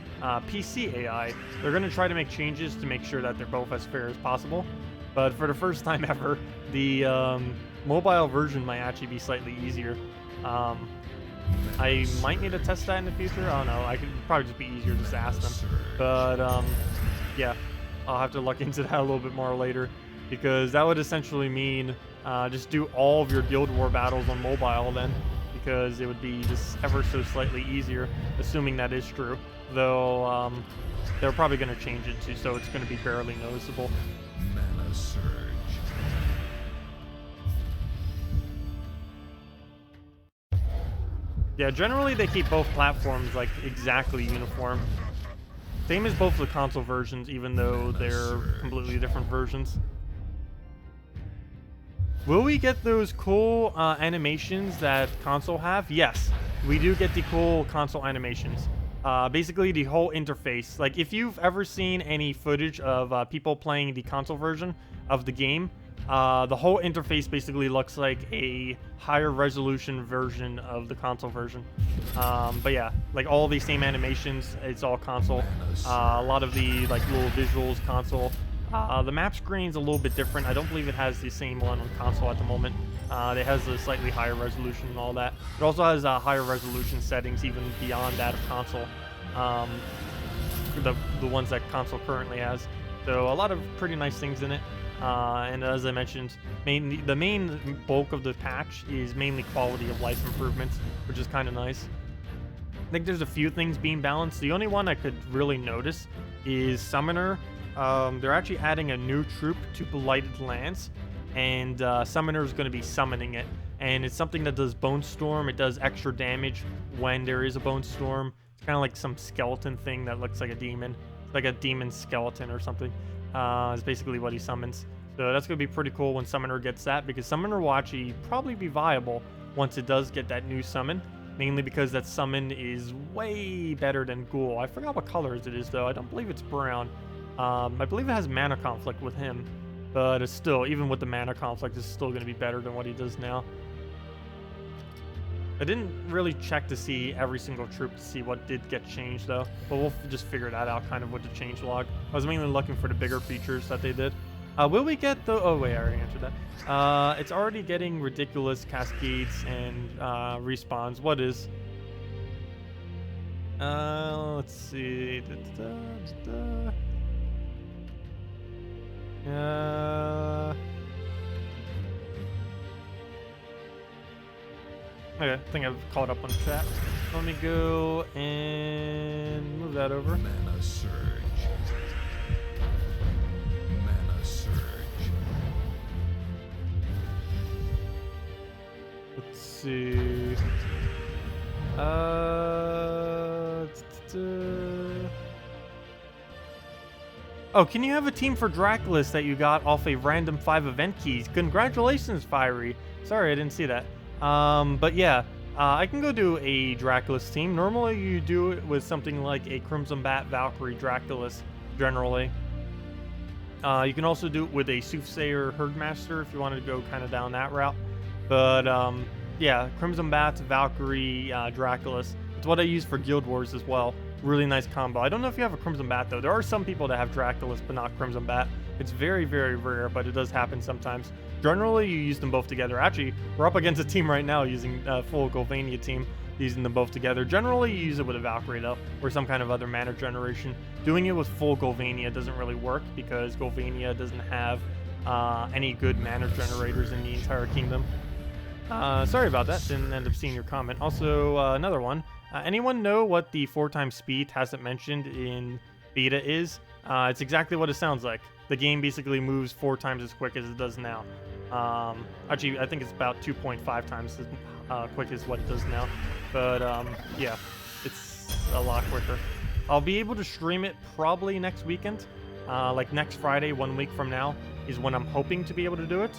PC AI. They're going to try to make changes to make sure that they're both as fair as possible. But for the first time ever, the mobile version might actually be slightly easier. I might need to test that in the future. I don't know. I could probably just be easier just to ask them. But yeah, I'll have to look into that a little bit more later, because that would essentially mean just do all of your Guild War battles on mobile then, because it would be just ever so slightly easier, assuming that is true. Though they're probably going to change it too, so it's going to be barely noticeable. Mana surge. Yeah, generally they keep both platforms like exactly uniform. Same as both the console versions, even though they're completely different versions. Will we get those cool animations that console have? Yes, we do get the cool console animations. Basically the whole interface. Like if you've ever seen any footage of people playing the console version of the game, The whole interface basically looks like a higher resolution version of the console version. But yeah, like all the same animations, it's all console. A lot of the like little visuals console. The map screen's a little bit different. I don't believe it has the same one on console at the moment. It has a slightly higher resolution and all that. It also has higher resolution settings even beyond that of console. The ones that console currently has. So a lot of pretty nice things in it. And as I mentioned, the main bulk of the patch is mainly quality of life improvements, which is kind of nice. I think there's a few things being balanced. The only one I could really notice is Summoner. They're actually adding a new troop to Blighted Lands, and Summoner is going to be summoning it. And it's something that does Bone Storm. It does extra damage when there is a Bone Storm. It's kind of like some skeleton thing that looks like a demon. It's like a demon skeleton or something. Is basically what he summons. So that's going to be pretty cool when Summoner gets that, because Summoner will actually probably be viable once it does get that new summon. Mainly because that summon is way better than Ghoul. I forgot what colors it is though. I don't believe it's brown. I believe it has mana conflict with him. But it's still, even with the mana conflict, it's still going to be better than what he does now. I didn't really check to see every single troop to see what did get changed though, but we'll just figure that out kind of with the change log. I was mainly looking for the bigger features that they did. Will we get the, oh wait, I already answered that. It's already getting ridiculous cascades and respawns. What is? Let's see. Okay, I think I've caught up on chat. Let me go and move that over. Mana surge. Mana surge. Let's see. Oh, can you have a team for Draculus that you got off a random 5 event keys? Congratulations, Fiery. Sorry, I didn't see that. But yeah, I can go do a Draculus team. Normally you do it with something like a Crimson Bat Valkyrie Draculus, generally. You can also do it with a Soothsayer Herdmaster if you wanted to go kind of down that route. But yeah, Crimson Bat Valkyrie Draculus. It's what I use for Guild Wars as well. Really nice combo. I don't know if you have a Crimson Bat though. There are some people that have Draculus but not Crimson Bat. It's very, very rare, but it does happen sometimes. Generally, you use them both together. Actually, we're up against a team right now using full Golvania team, using them both together. Generally, you use it with a Valkyrie though, or some kind of other mana generation. Doing it with full Golvania doesn't really work because Golvania doesn't have any good mana generators in the entire kingdom. Sorry about that. Didn't end up seeing your comment. Also, another one. Anyone know what the 4x speed Tacet mentioned in beta is? It's exactly what it sounds like. The game basically moves 4 times as quick as it does now. Actually, I think it's about 2.5 times as quick as what it does now. But yeah, it's a lot quicker. I'll be able to stream it probably next weekend. Like next Friday, 1 week from now, is when I'm hoping to be able to do it.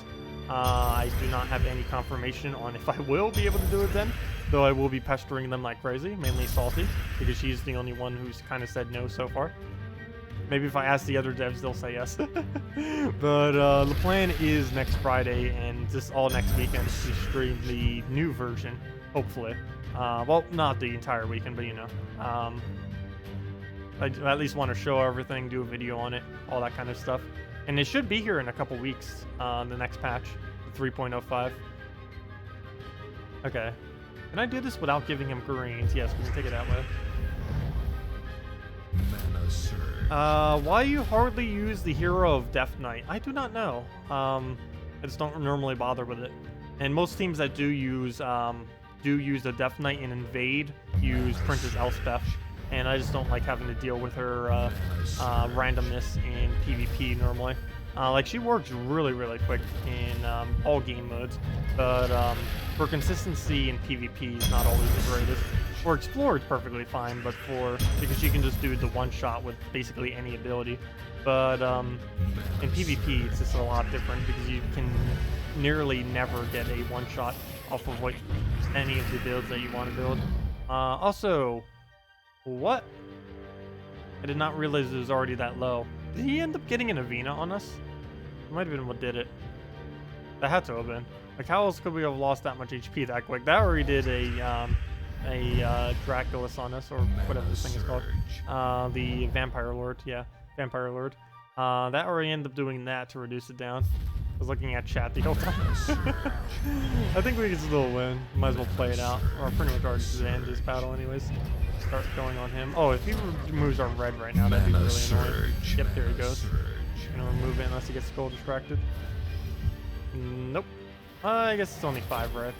I do not have any confirmation on if I will be able to do it then, though I will be pestering them like crazy, mainly Salty, because she's the only one who's kind of said no so far. Maybe if I ask the other devs, they'll say yes. But the plan is next Friday and just all next weekend to stream the new version, hopefully. Well, not the entire weekend, but you know. I at least want to show everything, do a video on it, all that kind of stuff. And it should be here in a couple weeks, the next patch, 3.05. Okay. Can I do this without giving him greens? Yes, we can take it that way. Mana surge. Why you hardly use the hero of Death Knight? I do not know. I just don't normally bother with it. And most teams that do use the Death Knight and Invade use Princess Elspeth. And I just don't like having to deal with her randomness in PvP normally. Like, she works really, really quick in all game modes, but for consistency in PvP is not always the greatest. For Explore, it's perfectly fine, but because you can just do the one-shot with basically any ability. But in PvP, it's just a lot different because you can nearly never get a one-shot off of any of the builds that you want to build. Also, what? I did not realize it was already that low. Did he end up getting an Avena on us? It might have been what did it. That had to have been. Like, how else could we have lost that much HP that quick? That already did a Draculus on us, or whatever this thing is called. The Vampire Lord, yeah, Vampire Lord. That already ended up doing that to reduce it down. I was looking at chat the whole time. I think we can still win. Might as well play it out. Or pretty much already to end this battle anyways. Start going on him. Oh, if he removes our red right now, that'd be really annoying. Yep, there he goes. Gonna remove it unless he gets skull distracted. Nope. I guess it's only 5 red.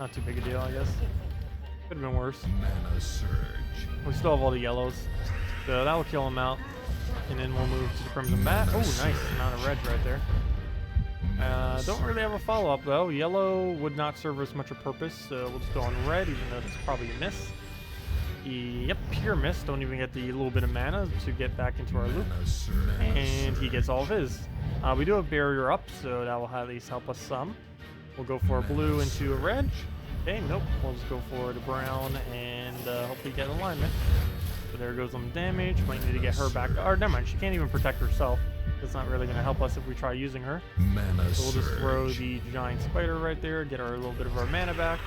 Not too big a deal, I guess. Could have been worse. We still have all the yellows. So that will kill him out. And then we'll move to the Crimson Bat. Oh, nice amount of reds right there. Don't really have a follow-up though. Yellow would not serve us much a purpose, so we'll just go on red, even though that's probably a miss. Yep, pure miss. Don't even get the little bit of mana to get back into our loop. And he gets all of his. We do have barrier up, so that will at least help us some. We'll go for a blue into a red. Okay, nope. We'll just go for the brown and hopefully get alignment. So there goes on the damage. Might need to get her back. Or never mind, she can't even protect herself. That's not really going to help us if we try using her. So we'll just throw the giant spider right there, get our little bit of our mana back.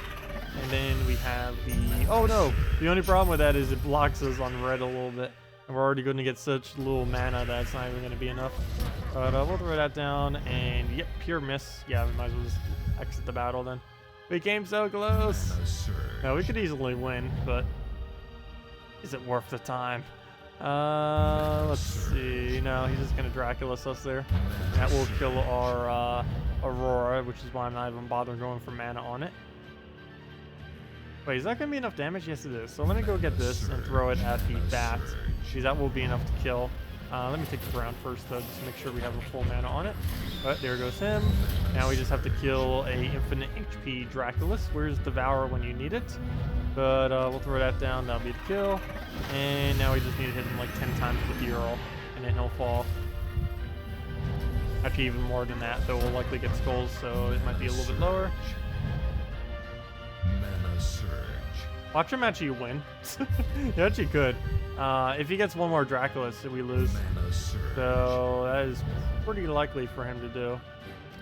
And then we have the... Oh no! The only problem with that is it blocks us on red a little bit. And we're already going to get such little mana that it's not even going to be enough. But we'll throw that down, and yep, pure miss. Yeah, we might as well just exit the battle then. We came so close! No, we could easily win, but... Is it worth the time? Let's see. No, he's just gonna Draculus us there. That will kill our Aurora, which is why I'm not even bothering going for mana on it. Wait, is that gonna be enough damage? Yes, it is. So let me go get this and throw it at the bat. See, that will be enough to kill. Let me take the brown first, though, just to make sure we have a full mana on it. But there goes him. Now we just have to kill a infinite HP Draculus. Where's Devour when you need it? But we'll throw that down. That'll be the kill. And now we just need to hit him like 10 times with the Earl, and then he'll fall. Actually, even more than that, though we'll likely get skulls, so it might be a little bit lower. Watch him actually win. He actually could. If he gets one more Draculus, we lose. So that is pretty likely for him to do.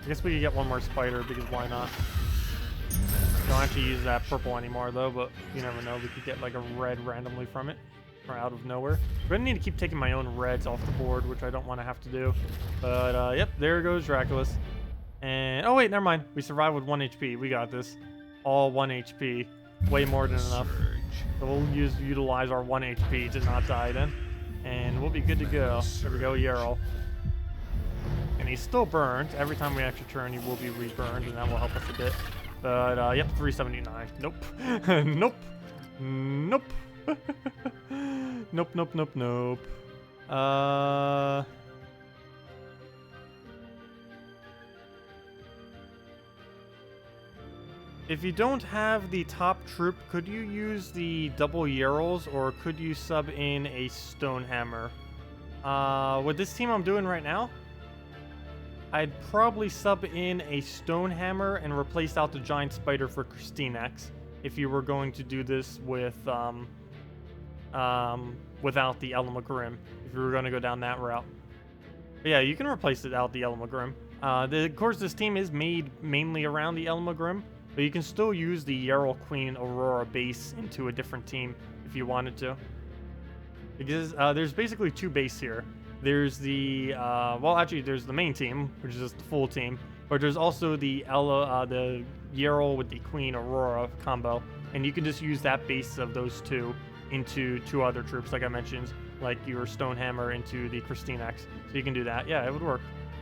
I guess we could get one more spider, because why not? Don't actually use that purple anymore though, but you never know. We could get like a red randomly from it, or out of nowhere. I'm gonna need to keep taking my own reds off the board, which I don't want to have to do. But yep, there goes Draculus. And oh wait, never mind. We survived with 1 HP. We got this. All 1 HP. Way more than enough. So we'll utilize our 1 HP to not die then. And we'll be good to go. There we go, Yarl. And he's still burned. Every time we actually turn, he will be reburned, and that will help us a bit. But, yep, 379. Nope. Nope. Nope. Nope, nope, nope, nope. If you don't have the top troop, could you use the double Yarls, or could you sub in a Stonehammer? With this team I'm doing right now, I'd probably sub in a Stonehammer and replace out the Giant Spider for KrissTigger if you were going to do this with without the Elamagrim, if you were going to go down that route. But yeah, you can replace it out the Elamagrim. Of course, this team is made mainly around the Elamagrim, but you can still use the Yarl Queen Aurora base into a different team if you wanted to. Because there's basically 2 bases here. There's the, well actually there's the main team, which is just the full team. But there's also the Yarl with the Queen Aurora combo. And you can just use that base of those 2 into 2 other troops, like I mentioned. Like your Stonehammer into the KrissTigger. So you can do that. Yeah, it would work.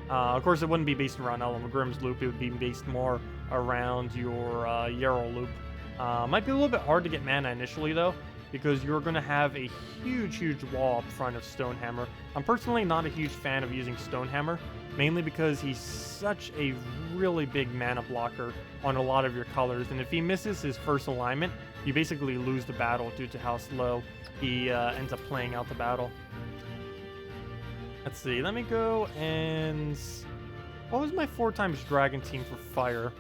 Of course, it wouldn't be based around Elamagrim's loop. It would be based more around your Yarl loop. Might be a little bit hard to get mana initially, though, because you're going to have a huge wall up front of Stonehammer. I'm personally not a huge fan of using Stonehammer, mainly because he's such a really big mana blocker on a lot of your colors, and if he misses his first alignment, you basically lose the battle due to how slow he ends up playing out the battle. Let's see, let me go and... What was my 4x dragon team for fire?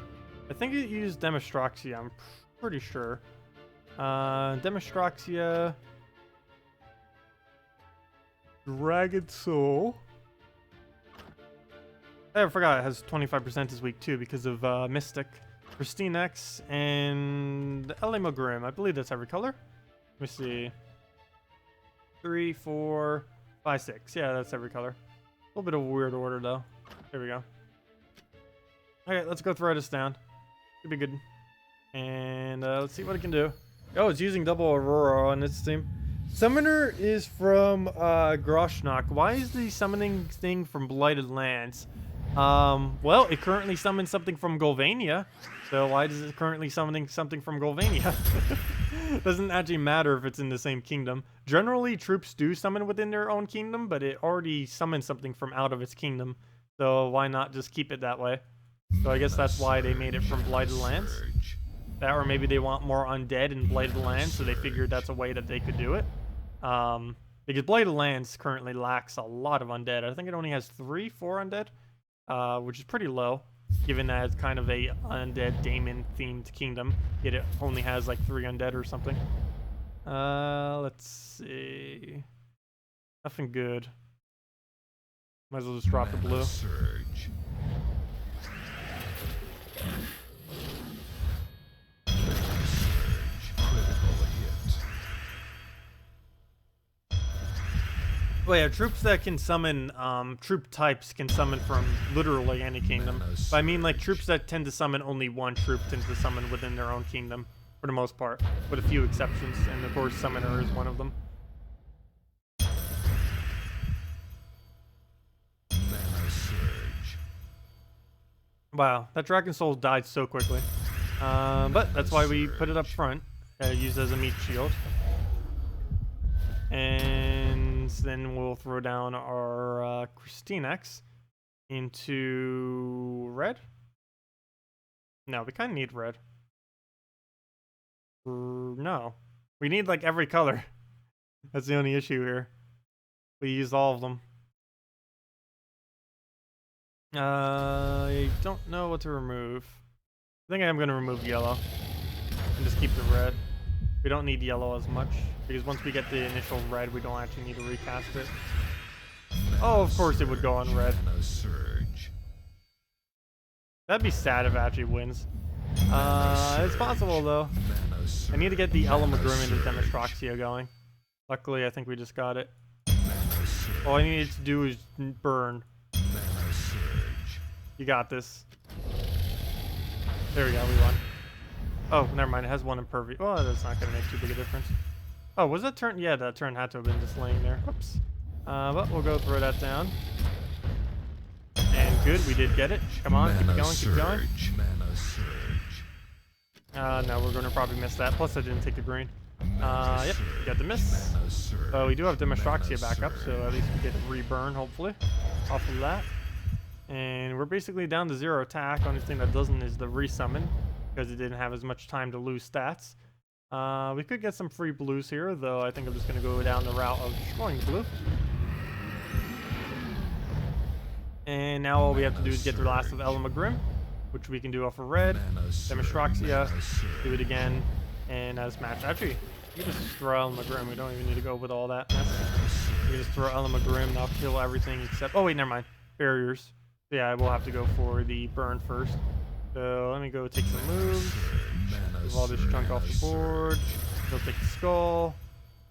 I think it used Demistroxia, I'm pretty sure. Demistroxia... Dragon Soul... I forgot it has 25% this week too because of Mystic, Pristine X, and Grim. I believe that's every color. Let me see. 3, 4, 5, 6. Yeah, that's every color. A little bit of a weird order though. There we go. Okay, let's go throw this down. Should be good. And let's see what it can do. Oh, it's using double Aurora on its team. Summoner is from Groshnock. Why is the summoning thing from Blighted Lands? Well, it currently summons something from Golvania. So why does it currently summoning something from Golvania? Doesn't actually matter if it's in the same kingdom. Generally, troops do summon within their own kingdom, but it already summoned something from out of its kingdom. So why not just keep it that way? So I guess that's why they made it from Blighted Lands. That, or maybe they want more undead in Blighted Lands, so they figured that's a way that they could do it. Because Blighted Lands currently lacks a lot of undead. I think it only has 3, 4 undead, which is pretty low, given that it's kind of a undead daemon-themed kingdom. Yet it only has like 3 undead or something. Let's see. Nothing good. Might as well just drop the blue. Surge. Well, yeah, troops that can summon, troop types can summon from literally any kingdom. But I mean, like, troops that tend to summon only one troop tend to summon within their own kingdom, for the most part, with a few exceptions, and of course, Summoner is one of them. Wow, that Dragon Soul died so quickly. But that's why we put it up front, used as a meat shield. And then we'll throw down our Pristine X into red. No, we kind of need red. No, we need like every color. That's the only issue here. We used all of them. I don't know what to remove. I think I am going to remove yellow and just keep the red. We don't need yellow as much, because once we get the initial red, we don't actually need to recast it. Oh, of course it would go on red. That'd be sad if it actually wins. It's possible, though. I need to get the Grim into Demistroxia going. Luckily, I think we just got it. All I needed to do is burn. You got this. There we go, we won. Oh, never mind. It has one impervious. Oh, that's not going to make too big a difference. Oh, was that turn? Yeah, that turn had to have been just laying there. Oops. But we'll go throw that down. And good, we did get it. Come on, keep going, keep going. No, we're going to probably miss that. Plus, I didn't take the green. Yep, got the miss. We do have Demistroxia back up, so at least we get a reburn, hopefully, off of that. And we're basically down to 0 attack. Only thing that doesn't is the resummon, because it didn't have as much time to lose stats. We could get some free blues here, though I think I'm just going to go down the route of destroying blue. And now all we have to do is get the last of Grim, which we can do off of red. Demistroxia, do it again, and match. Actually, you can just throw Grim. We don't even need to go with all that mess. We can just throw Grim, that'll kill everything except... Oh wait, never mind. Barriers. Yeah, we'll have to go for the burn first. So let me go take some moves. Move all this junk off the board. Go take the skull.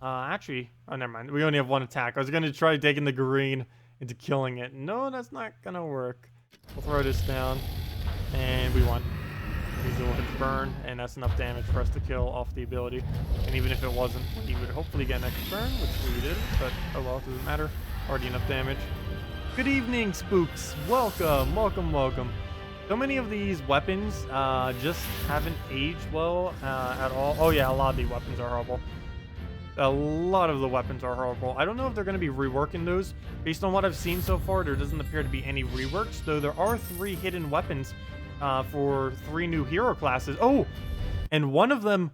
Actually, oh, never mind. We only have 1 attack. I was going to try taking the green into killing it. No, that's not going to work. We'll throw this down. And we won. These will hit the burn, and that's enough damage for us to kill off the ability. And even if it wasn't, we would hopefully get next turn, which we did. But oh well, it doesn't matter. Already enough damage. Good evening, spooks. Welcome, welcome, welcome. So many of these weapons just haven't aged well at all. Oh yeah, a lot of the weapons are horrible. A lot of the weapons are horrible. I don't know if they're going to be reworking those. Based on what I've seen so far, there doesn't appear to be any reworks, though there are 3 hidden weapons for 3 new hero classes. Oh, and one of them,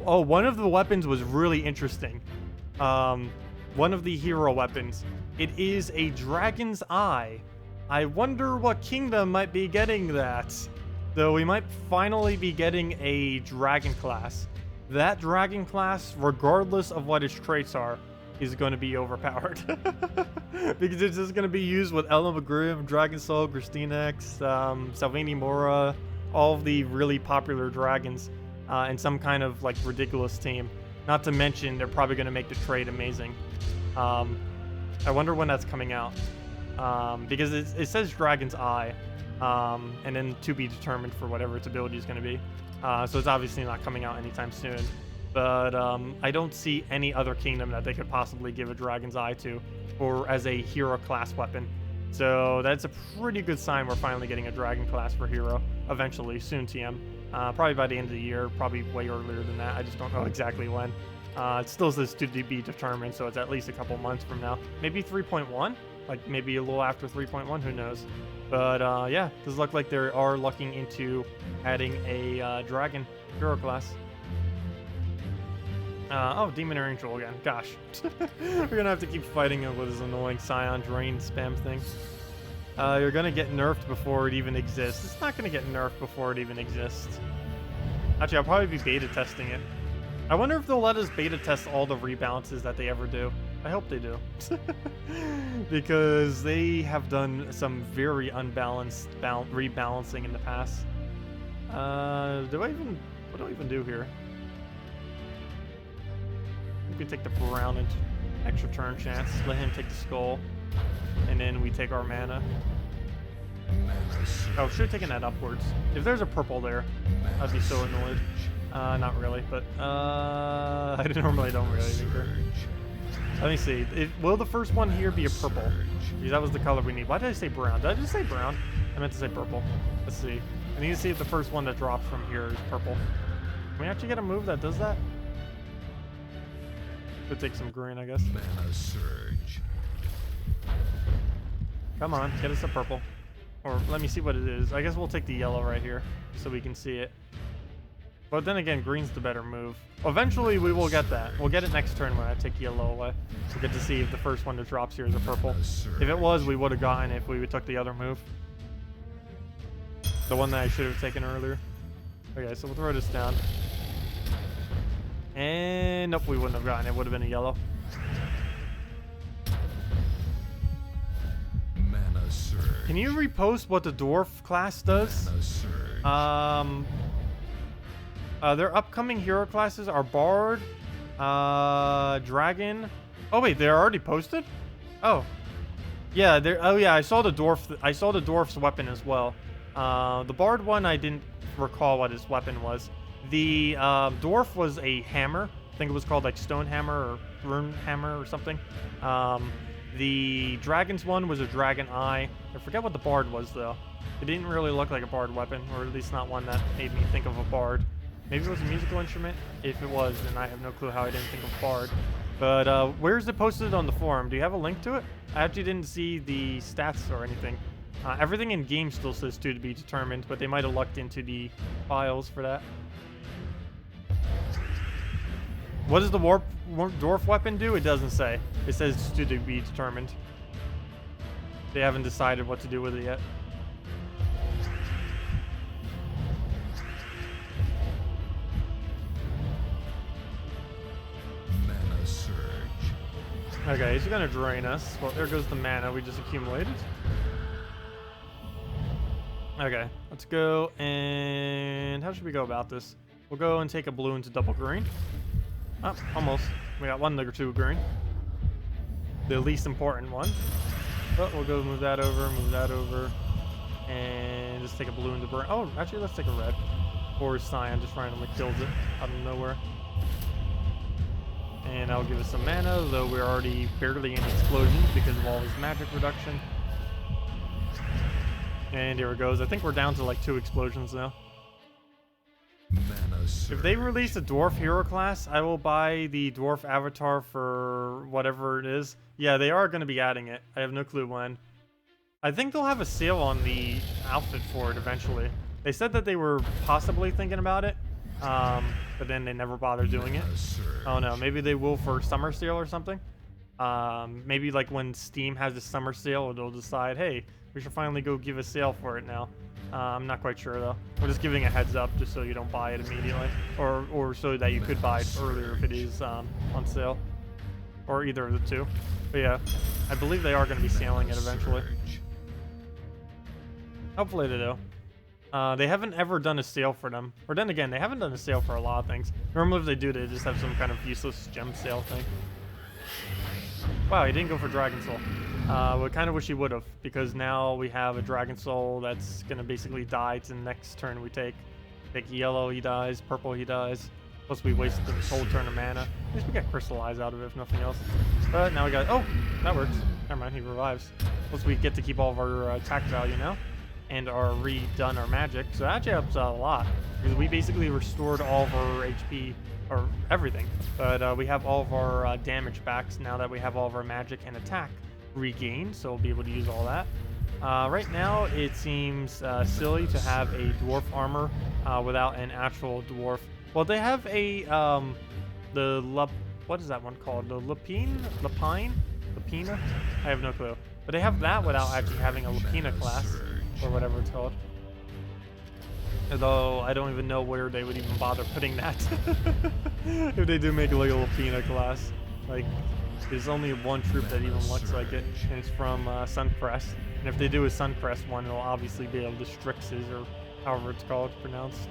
one of the weapons was really interesting. One of the hero weapons. It is a dragon's eye. I wonder what kingdom might be getting that. Though we might finally be getting a dragon class. That dragon class, regardless of what its traits are, is going to be overpowered. Because it's just going to be used with Ellen McGrim, Dragon Soul, Christina X, Salvini Mora, all of the really popular dragons, and some kind of like ridiculous team. Not to mention, they're probably going to make the trade amazing. I wonder when that's coming out. Because it says Dragon's Eye, and then to be determined for whatever its ability is going to be. So it's obviously not coming out anytime soon. But I don't see any other kingdom that they could possibly give a Dragon's Eye to, or as a hero class weapon. So that's a pretty good sign we're finally getting a Dragon class for hero, eventually, soon TM. Probably by the end of the year, probably way earlier than that. I just don't know exactly when. It still says to be determined, so it's at least a couple months from now. Maybe 3.1? Like maybe a little after 3.1, who knows? But yeah, does look like they are looking into adding a Dragon hero class. Oh, Demon or Angel again. Gosh. We're gonna have to keep fighting him with his annoying Scion Drain spam thing. You're gonna get nerfed before it even exists. It's not gonna get nerfed before it even exists. Actually, I'll probably be beta testing it. I wonder if they'll let us beta test all the rebalances that they ever do. I hope they do. Because they have done some very unbalanced rebalancing in the past. What do I even do here? We can take the brown and extra turn chance. Let him take the skull. And then we take our mana. Oh, should have taken that upwards. If there's a purple there, I'd be so annoyed. Not really, but I normally don't really either. Let me see. Will the first one here be a purple? Because that was the color we need. Why did I say brown? Did I just say brown? I meant to say purple. Let's see. I need to see if the first one that drops from here is purple. Can we actually get a move that does that? Could take some green, I guess. Mana surge. Come on, get us a purple. Or let me see what it is. I guess we'll take the yellow right here so we can see it. But then again, green's the better move. Eventually, we will get that. We'll get it next turn when I take yellow away. We'll get to see if the first one that drops here is a purple. If it was, we would have gotten it if we took the other move. The one that I should have taken earlier. Okay, so we'll throw this down. And nope, we wouldn't have gotten it. It would have been a yellow. Mana surge. Can you repost what the dwarf class does? Mana surge. Their upcoming hero classes are Bard, Dragon. Oh wait, they're already posted? Oh. Yeah, I saw the dwarf. I saw the dwarf's weapon as well. The Bard one, I didn't recall what his weapon was. The dwarf was a hammer. I think it was called like Stone Hammer or Rune Hammer or something. The Dragon's one was a Dragon Eye. I forget what the Bard was though. It didn't really look like a Bard weapon, or at least not one that made me think of a Bard. Maybe it was a musical instrument. If it was, then I have no clue how I didn't think of Bard. But where's it posted on the forum? Do you have a link to it? I actually didn't see the stats or anything. Everything in game still says to be determined, but they might have looked into the files for that. What does the dwarf weapon do? It doesn't say. It says to be determined. They haven't decided what to do with it yet. Mana surge. Okay, he's gonna drain us. Well, there goes the mana we just accumulated. Okay, let's go, and how should we go about this? We'll go and take a blue into double green. Oh, almost. We got one or two green. The least important one. But we'll go move that over, and just take a blue into burn. Oh, actually, let's take a red. Or cyan, just randomly kills it out of nowhere. And that'll give us some mana, though we're already barely in explosions because of all his magic reduction. And here it goes. I think we're down to like 2 explosions now. Mana surge. If they release a dwarf hero class, I will buy the dwarf avatar for whatever it is. Yeah, they are going to be adding it. I have no clue when. I think they'll have a sale on the outfit for it eventually. They said that they were possibly thinking about it, but then they never bothered doing it. Oh no, maybe they will for summer sale or something. Maybe like when Steam has a summer sale, they'll decide, hey, we should finally go give a sale for it now. I'm not quite sure though. We're just giving a heads up just so you don't buy it immediately, or so that you could buy it earlier if it is on sale. or either of the two. But yeah, I believe they are going to be sailing it eventually. Surge. Hopefully they do. They haven't ever done a sale for them. Or then again, they haven't done a sale for a lot of things. Normally if they do, they just have some kind of useless gem sale thing. Wow, he didn't go for Dragon Soul. We kind of wish he would have, because now we have a Dragon Soul that's going to basically die to the next turn we take. Take yellow, he dies. Purple, he dies. Plus we wasted the whole turn of mana. At least we got Crystallize out of it, if nothing else. But now we got... Oh, that works. Never mind, he revives. Plus we get to keep all of our attack value now. And our redone our magic. So that actually helps out a lot. Because we basically restored all of our HP, or everything. But we have all of our damage backs now that we have all of our magic and attack regained. So we'll be able to use all that. Right now, it seems silly to have a dwarf armor without an actual dwarf. Well, they have a, what is that one called? The Lapine? Lapina? I have no clue. But they have that without actually having a Lapina class, or whatever it's called. Although, I don't even know where they would even bother putting that. If they do make like a Lapina class. Like, there's only one troop that even looks like it, and it's from Suncrest. And if they do a Suncrest one, it'll obviously be able to Strixes, or however it's called, pronounced.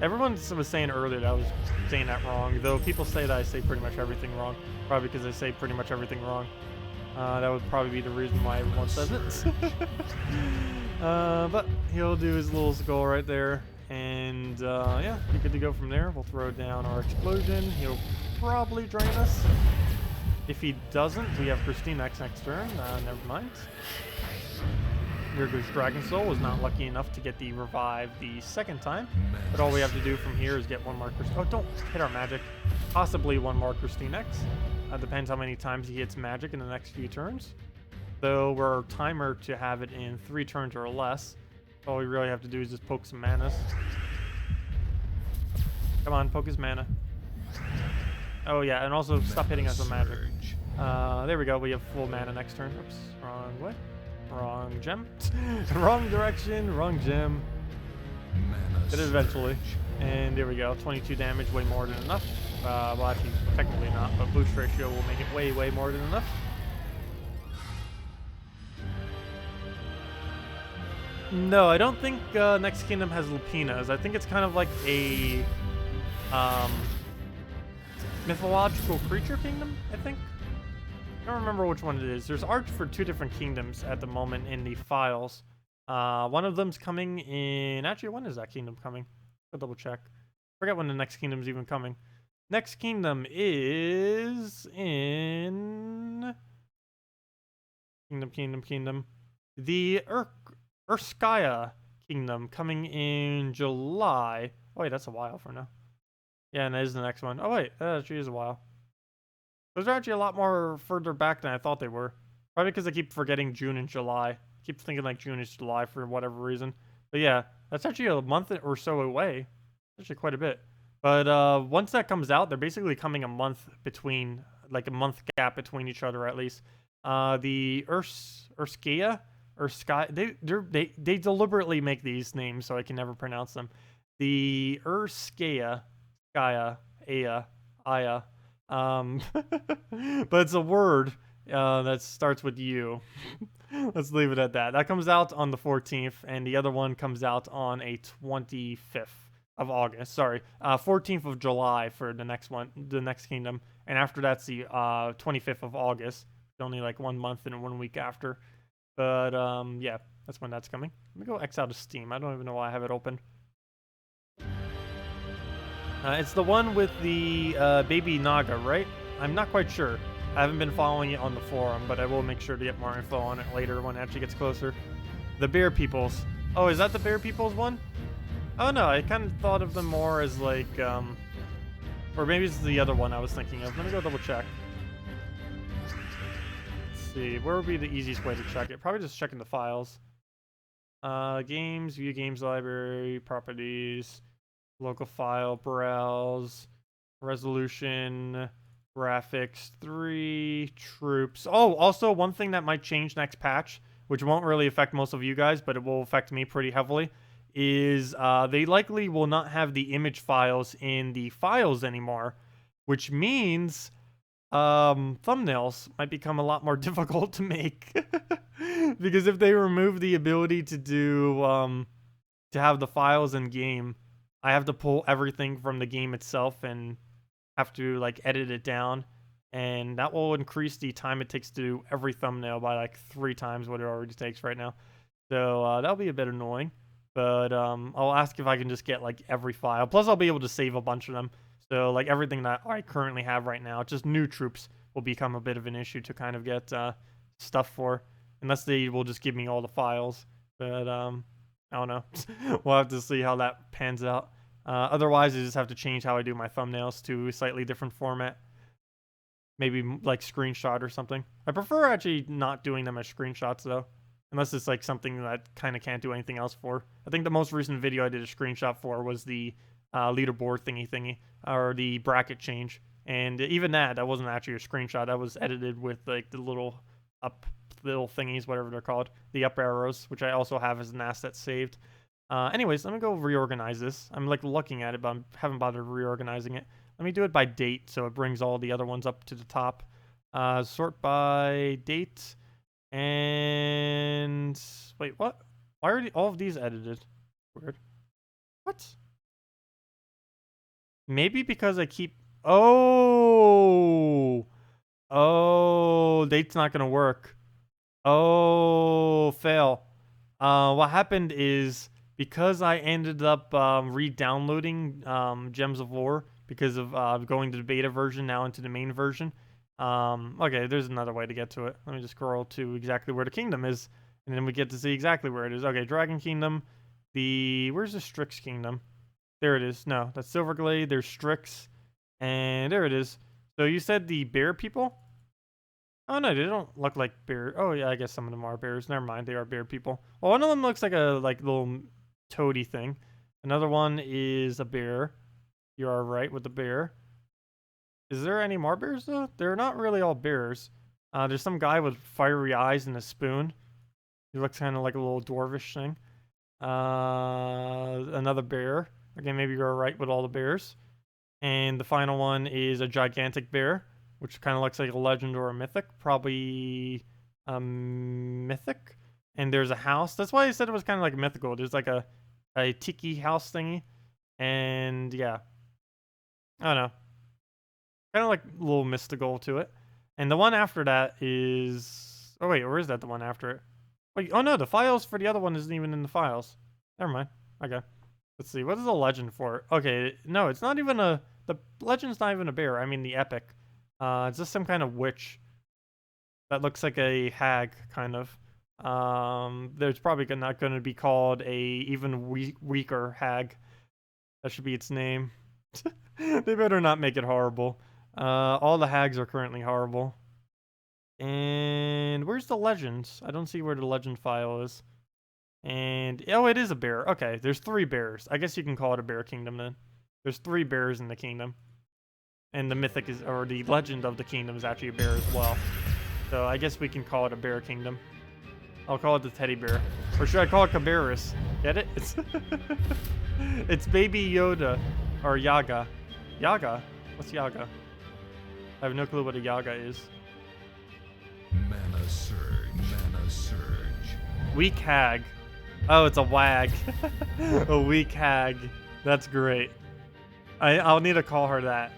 Everyone was saying earlier that I was saying that wrong, though people say that I say pretty much everything wrong. Probably because I say pretty much everything wrong. That would probably be the reason why everyone says it. But he'll do his little skull right there. And yeah, be good to go from there. We'll throw down our explosion. He'll probably drain us. If he doesn't, we have KrissTigger next turn. Never mind. Here goes Dragon Soul. Was not lucky enough to get the revive the second time. But all we have to do from here is get one more KrissTigger. Oh, don't hit our magic. Possibly one more KrissTigger. Depends how many times he hits magic in the next few turns. Though we're timer to have it in 3 turns or less. All we really have to do is just poke some manas. Come on, poke his mana. Oh yeah, and also stop hitting us with magic. There we go, we have full mana next turn. Oops, wrong way. Wrong gem. Wrong direction, wrong gem. Did it eventually. And there we go, 22 damage, way more than enough. Well actually, technically not, but boost ratio will make it way, way more than enough. No, I don't think Next Kingdom has Lupinas. I think it's kind of like a mythological creature kingdom, I think. I don't remember which one it is. There's art for 2 different kingdoms at the moment in the files. One of them's coming in... Actually, when is that kingdom coming? I'll double check. Forget when the next kingdom's even coming. Next kingdom is in... Kingdom. The Urskaya Kingdom coming in July. Oh wait, that's a while from now. Yeah, and that is the next one. Oh wait, that actually is a while. Those are actually a lot more further back than I thought they were. Probably because I keep forgetting June and July. I keep thinking like June is July for whatever reason. But yeah, that's actually a month or so away. Actually quite a bit. But once that comes out, they're basically coming a month between, like a month gap between each other at least. The Urskaya, they deliberately make these names so I can never pronounce them. The Urskaya, Aya. But it's a word that starts with U. Let's leave it at that. That comes out on the 14th, and the other one comes out on a 25th of August. Sorry, 14th of July for the next one, the next kingdom, and after that's the 25th of August. Only like 1 month and 1 week after. But yeah, that's when that's coming. Let me go X out of Steam. I don't even know why I have it open. It's the one with the baby Naga, right? I'm not quite sure. I haven't been following it on the forum, but I will make sure to get more info on it later when it actually gets closer. The Bear Peoples. Oh, is that the Bear Peoples one? Oh no, I kind of thought of them more as like, or maybe it's the other one I was thinking of. Let me go double check. Let's see, where would be the easiest way to check it? Probably just checking the files. Games, view games library, properties, local file, browse, resolution, graphics, 3, troops. Oh, also one thing that might change next patch, which won't really affect most of you guys, but it will affect me pretty heavily, is they likely will not have the image files in the files anymore, which means thumbnails might become a lot more difficult to make. Because if they remove the ability to do, to have the files in game, I have to pull everything from the game itself and have to, like, edit it down. And that will increase the time it takes to do every thumbnail by, like, 3 times what it already takes right now. So, that'll be a bit annoying. But, I'll ask if I can just get, like, every file. Plus, I'll be able to save a bunch of them. So, like, everything that I currently have right now, just new troops will become a bit of an issue to kind of get stuff for. Unless they will just give me all the files. But, I don't know. We'll have to see how that pans out. Otherwise, I just have to change how I do my thumbnails to a slightly different format. Maybe, like, screenshot or something. I prefer actually not doing them as screenshots, though. Unless it's, like, something that kind of can't do anything else for. I think the most recent video I did a screenshot for was the leaderboard thingy, or the bracket change. And even that wasn't actually a screenshot. That was edited with, like, the little thingies, whatever they're called. The up arrows, which I also have as an asset saved. Anyways, let me go reorganize this. I'm, like, looking at it, but I haven't bothered reorganizing it. Let me do it by date, so it brings all the other ones up to the top. Sort by date. And... wait, what? Why are all of these edited? Weird. What? Maybe because I keep... oh! Oh, date's not gonna work. Oh, fail. What happened is, because I ended up re-downloading Gems of War, because of going to the beta version now into the main version. Okay, there's another way to get to it. Let me just scroll to exactly where the kingdom is, and then we get to see exactly where it is. Okay, Dragon Kingdom. Where's the Strix Kingdom? There it is. No, that's Silverglade. There's Strix, and there it is. So you said the bear people? Oh no, they don't look like bear. Oh yeah, I guess some of them are bears. Never mind, they are bear people. Well, one of them looks like a little toady thing. Another one is a bear. You are right with the bear. Is there any more bears though? They're not really all bears. There's some guy with fiery eyes and a spoon. He looks kind of like a little dwarvish thing. Another bear. Okay, maybe you're right with all the bears. And the final one is a gigantic bear, which kind of looks like a legend or a mythic. Probably a mythic. And there's a house. That's why I said it was kind of like mythical. There's like a tiki house thingy. And yeah. I don't know. Kind of like a little mystical to it. And the one after that is... oh wait, or is that the one after it? Wait, oh no, the files for the other one isn't even in the files. Never mind. Okay. Let's see. What is the legend for it? Okay, no, it's not even a... the legend's not even a bear. I mean the epic. It's just some kind of witch. That looks like a hag, kind of. There's probably not going to be called a even weaker hag. That should be its name. They better not make it horrible. All the hags are currently horrible. And where's the legends? I don't see where the legend file is. And oh, it is a bear. Okay, there's 3 bears. I guess you can call it a bear kingdom then. There's 3 bears in the kingdom. And the mythic is, or the legend of the kingdom is actually a bear as well. So I guess we can call it a bear kingdom. I'll call it the teddy bear. Or should I call it Cabarrus? Get it? It's Baby Yoda. Or Yaga. Yaga? What's Yaga? I have no clue what a Yaga is. Mana surge. Mana surge. Weak hag. Oh, it's a wag. A weak hag. That's great. I'll need to call her that.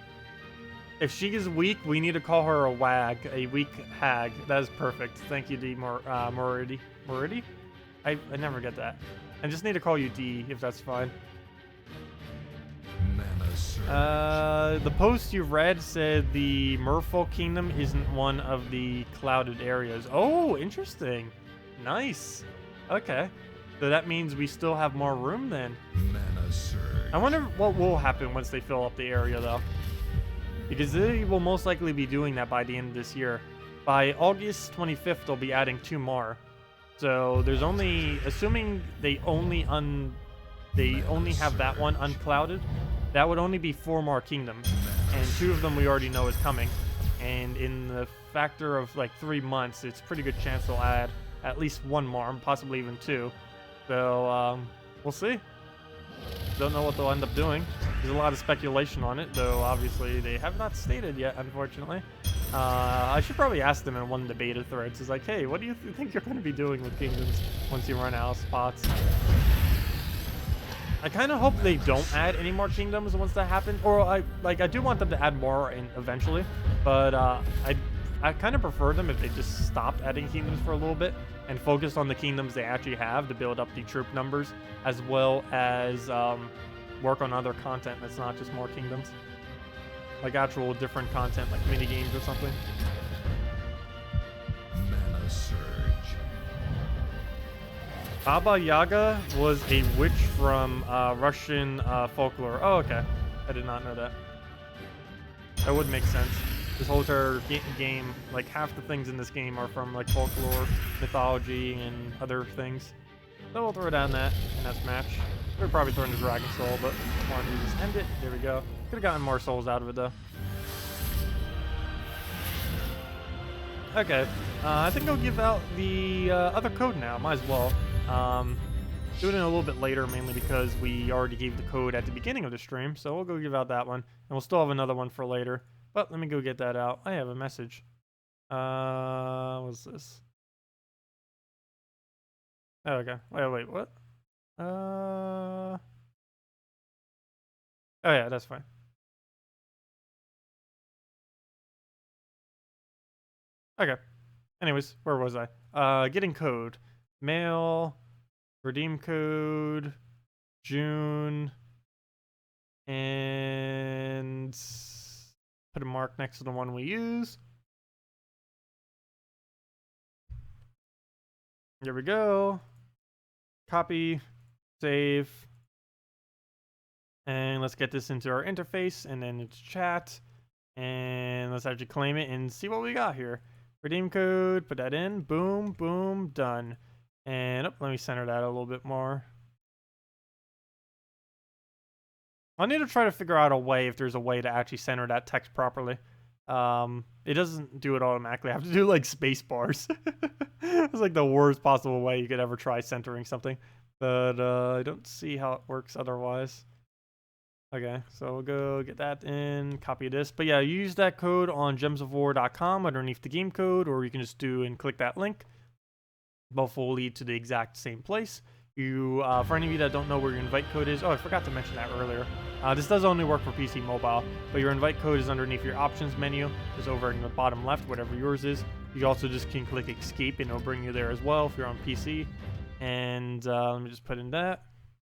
If she is weak, we need to call her a wag. A weak hag. That is perfect. Thank you, D. Moridi. Moridi? I never get that. I just need to call you D, if that's fine. The post you read said the Merfolk Kingdom isn't one of the clouded areas. Oh, interesting. Nice. Okay. So that means we still have more room then. Mana surge. I wonder what will happen once they fill up the area though. Because they will most likely be doing that by the end of this year. By August 25th, they'll be adding 2 more. So there's only, assuming they only have that one unclouded, that would only be 4 more kingdoms, and 2 of them we already know is coming. And in the factor of like 3 months, it's a pretty good chance they'll add at least 1 more, possibly even 2. So we'll see. Don't know what they'll end up doing. There's a lot of speculation on it, though obviously they have not stated yet, unfortunately. I should probably ask them in one of the beta threads. It's like, hey, what do you think you're going to be doing with kingdoms once you run out of spots? I kind of hope they don't add any more kingdoms once that happens. Or I do want them to add more in eventually, but I kind of prefer them if they just stopped adding kingdoms for a little bit and focused on the kingdoms they actually have to build up the troop numbers, as well as work on other content that's not just more kingdoms. Like actual different content, like mini games or something. Mana surge. Baba Yaga was a witch from Russian folklore. Oh, okay. I did not know that. That would make sense. This whole entire game, like half the things in this game are from like folklore, mythology, and other things. So we'll throw down that in that match. We're probably throwing the Dragon Soul, but wanted to just end it. There we go. Could have gotten more souls out of it though. Okay, I think I'll give out the other code now. Might as well. Do it in a little bit later, mainly because we already gave the code at the beginning of the stream. So we'll go give out that one, and we'll still have another one for later. But let me go get that out. I have a message. What's this? Oh, okay. Wait, what? Oh yeah, that's fine. Okay. Anyways, where was I? Getting code. Mail. Redeem code. June. And put a mark next to the one we use. There we go. Copy. Save. And let's get this into our interface and then it's chat. And let's actually claim it and see what we got here. Redeem code, put that in. Boom, boom, done. And let me center that a little bit more. I'll need to try to figure out a way, if there's a way to actually center that text properly. It doesn't do it automatically. I have to do like space bars. It's like the worst possible way you could ever try centering something. But I don't see how it works otherwise. Okay, so we'll go get that in, copy this. But yeah, use that code on gemsofwar.com underneath the game code, or you can just do and click that link. Both will lead to the exact same place. You, for any of you that don't know where your invite code is, oh, I forgot to mention that earlier. This does only work for PC mobile, but your invite code is underneath your options menu, just over in the bottom left, whatever yours is. You also just can click escape and it'll bring you there as well if you're on PC. And let me just put in that.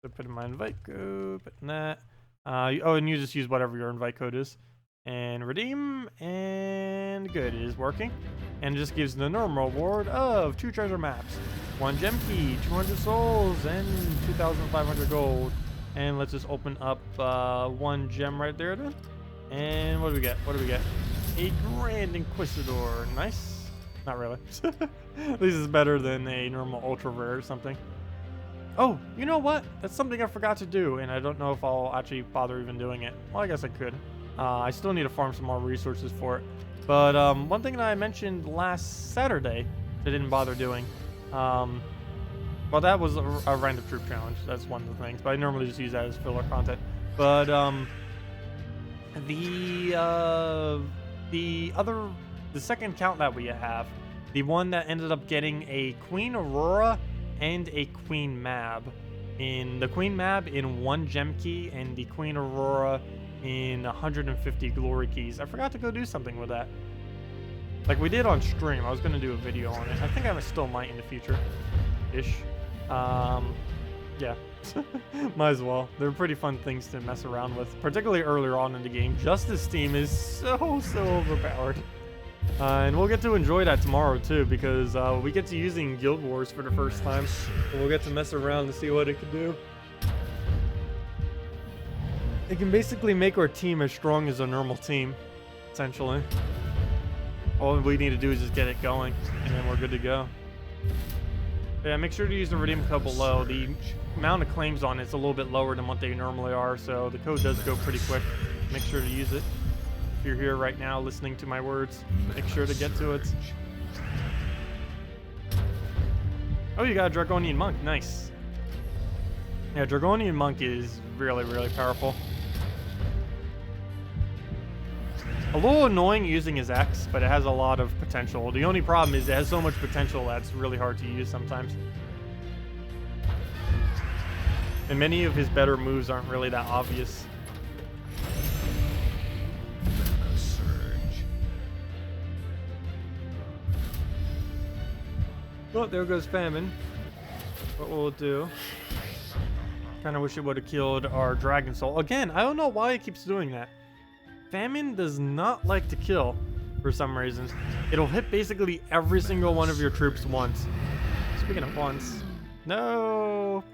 So put in my invite code, put in that. And you just use whatever your invite code is. And redeem, and good, it is working. And it just gives the normal reward of 2 treasure maps, 1 gem key, 200 souls, and 2,500 gold. And let's just open up 1 gem right there then. And what do we get? What do we get? A Grand Inquisitor. Nice. Not really. At least it's better than a normal ultra rare or something. Oh, you know what? That's something I forgot to do, and I don't know if I'll actually bother even doing it. Well, I guess I could. I still need to farm some more resources for it. But one thing that I mentioned last Saturday I didn't bother doing. Well, that was a random troop challenge. That's one of the things. But I normally just use that as filler content. But the second count that we have, the one that ended up getting a Queen Aurora and a Queen Mab. In the Queen Mab in 1 gem key, and the Queen Aurora in 150 glory keys. I forgot to go do something with that. Like we did on stream. I was going to do a video on it. I think I still might in the future. Ish. Yeah. Might as well. They're pretty fun things to mess around with. Particularly earlier on in the game. Justice Team is so overpowered. And we'll get to enjoy that tomorrow too, because we get to using Guild Wars for the first time. And we'll get to mess around to see what it can do. It can basically make our team as strong as a normal team, essentially. All we need to do is just get it going, and then we're good to go. Yeah, make sure to use the redeem code below. The amount of claims on it's a little bit lower than what they normally are, so the code does go pretty quick. Make sure to use it. If you're here right now listening to my words, make sure to get to it. Oh, you got a Draconian Monk. Nice. Yeah, Draconian Monk is really, really powerful. A little annoying using his X, but it has a lot of potential. The only problem is it has so much potential that's really hard to use sometimes. And many of his better moves aren't really that obvious. Well, there goes Famine. What we'll do. Kind of wish it would have killed our Dragon Soul. Again, I don't know why it keeps doing that. Famine does not like to kill for some reason. It'll hit basically every single one of your troops once. Speaking of once. No!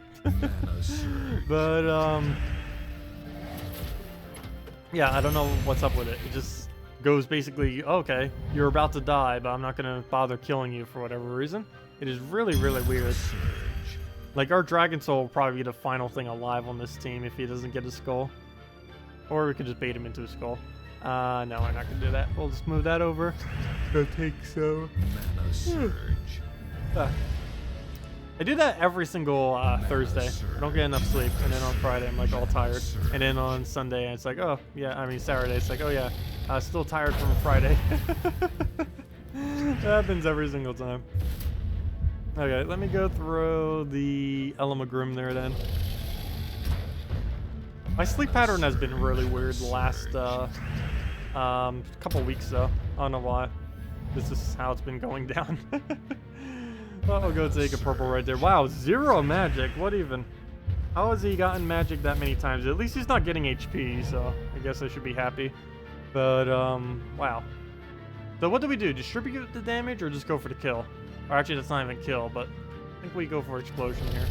But, yeah, I don't know what's up with it. It just goes basically, okay, you're about to die, but I'm not going to bother killing you for whatever reason. It is really, really weird. Like, our Dragon Soul will probably be the final thing alive on this team if he doesn't get a skull. Or we could just bait him into a skull. No, we're not going to do that. We'll just move that over. I think so. I do that every single Thursday. I don't get enough sleep. And then on Friday, I'm like all tired. And then on Sunday, it's like, oh, yeah, I mean, Saturday, it's like, oh, yeah, still tired from Friday. That happens every single time. Okay, let me go throw the Elamagrim there then. My sleep pattern has been really weird the last couple weeks though. I don't know why. This is how it's been going down. Well, I'll go take a purple right there. Wow, 0 magic. What even? How has he gotten magic that many times? At least he's not getting HP, so I guess I should be happy. But, wow. So what do we do? Distribute the damage or just go for the kill? Or actually, that's not even kill, but I think we go for explosion here.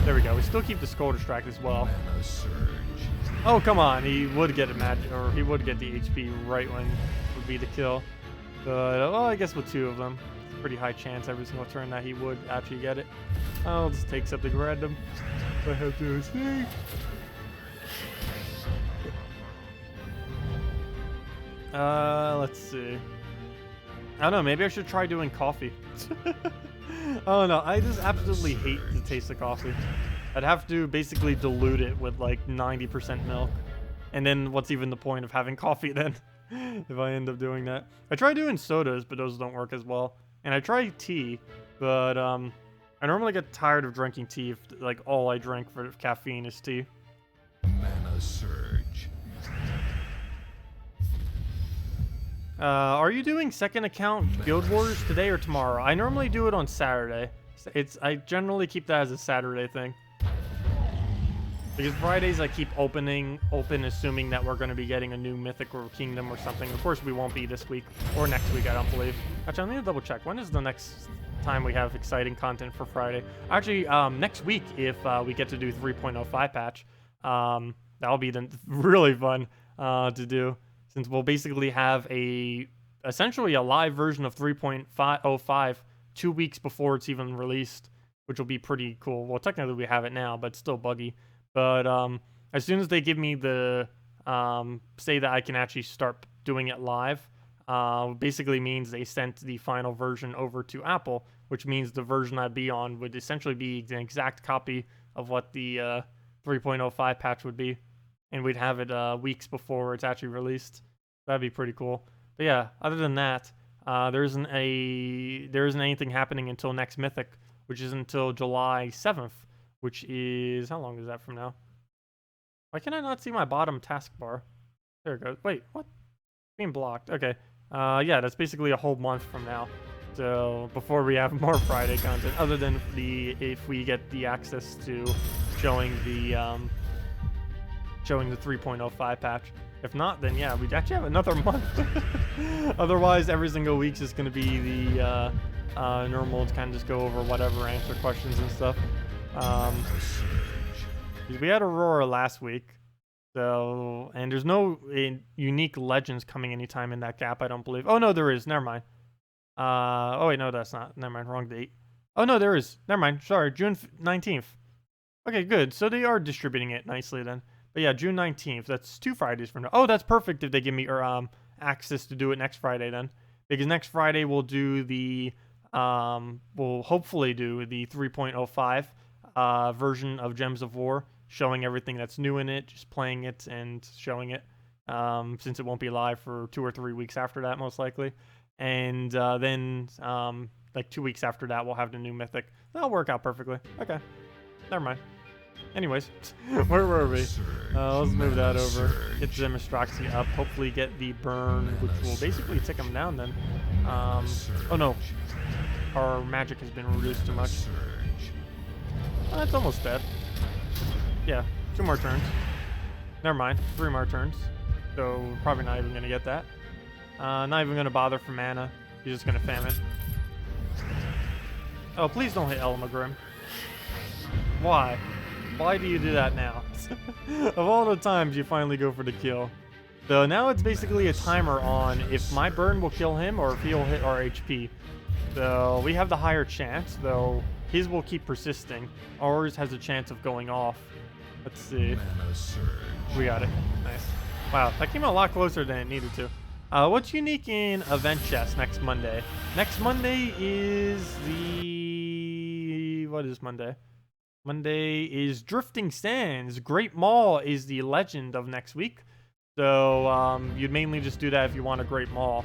There we go. We still keep the skull distract as well. Oh, come on. He would get a magic, or he would get the HP right when it would be the kill. But, well, I guess with 2 of them, it's a pretty high chance every single turn that he would actually get it. I'll just take something random. I have to see. Let's see. I don't know, maybe I should try doing coffee. Oh no, I just absolutely hate the taste of coffee. I'd have to basically dilute it with like 90% milk. And then what's even the point of having coffee then? If I end up doing that. I try doing sodas, but those don't work as well. And I try tea, but I normally get tired of drinking tea if like all I drink for caffeine is tea. Mana surge. Are you doing second account Guild Wars today or tomorrow? I normally do it on Saturday. I generally keep that as a Saturday thing. Because Fridays I keep open assuming that we're going to be getting a new Mythic or Kingdom or something. Of course we won't be this week or next week, I don't believe. Actually, I'm going to double check. When is the next time we have exciting content for Friday? Actually, next week if we get to do 3.05 patch. That'll be really fun to do. Since we'll basically have essentially a live version of 3.05 2 weeks before it's even released, which will be pretty cool. Well, technically we have it now, but it's still buggy. But as soon as they give me the say that I can actually start doing it live, basically means they sent the final version over to Apple, which means the version I'd be on would essentially be an exact copy of what the 3.05 patch would be. And we'd have it weeks before it's actually released. That'd be pretty cool. But yeah, other than that, there isn't anything happening until next Mythic, which is until July 7th, which is, how long is that from now? Why can I not see my bottom taskbar? There it goes. Wait, what? Being blocked. Okay. Yeah, that's basically a whole month from now. So before we have more Friday content, other than if we get the access to showing the 3.05 patch. If not, then yeah, we'd actually have another month. Otherwise, every single week's just going to be the normal to kind of just go over whatever, answer questions and stuff. We had Aurora last week, so, and there's no unique legends coming anytime in that gap, I don't believe. Oh no, there is. Never mind. Oh wait, no, that's not. Never mind. Wrong date. Oh no, there is. Never mind. Sorry, June 19th. Okay, good. So they are distributing it nicely then. But yeah, June 19th. That's 2 Fridays from now. Oh, that's perfect if they give me access to do it next Friday then. Because next Friday we'll do the we'll hopefully do the 3.05 version of Gems of War, showing everything that's new in it, just playing it and showing it. since it won't be live for 2 or 3 weeks after that, most likely. And then like 2 weeks after that, we'll have the new mythic. That'll work out perfectly. Okay, never mind. Anyways, where were we? Let's move that over. Get Zemistraxi up. Hopefully get the burn, which will basically tick him down then. Oh no. Our magic has been reduced too much. It's almost dead. Yeah, 2 more turns. Never mind, 3 more turns. So we're probably not even going to get that. Not even going to bother for mana. He's just going to Famine. Oh, please don't hit Elamagrim. Why? Why do you do that now? Of all the times you finally go for the kill. So now it's basically a timer on if my burn will kill him or if he'll hit our HP. So we have the higher chance, though his will keep persisting. Ours has a chance of going off. Let's see. We got it. Nice. Wow, that came out a lot closer than it needed to. What's unique in Event Chest next Monday? Next Monday is the... What is Monday? Monday is Drifting Sands. Great Maul is the legend of next week. So you'd mainly just do that if you want a Great Maul.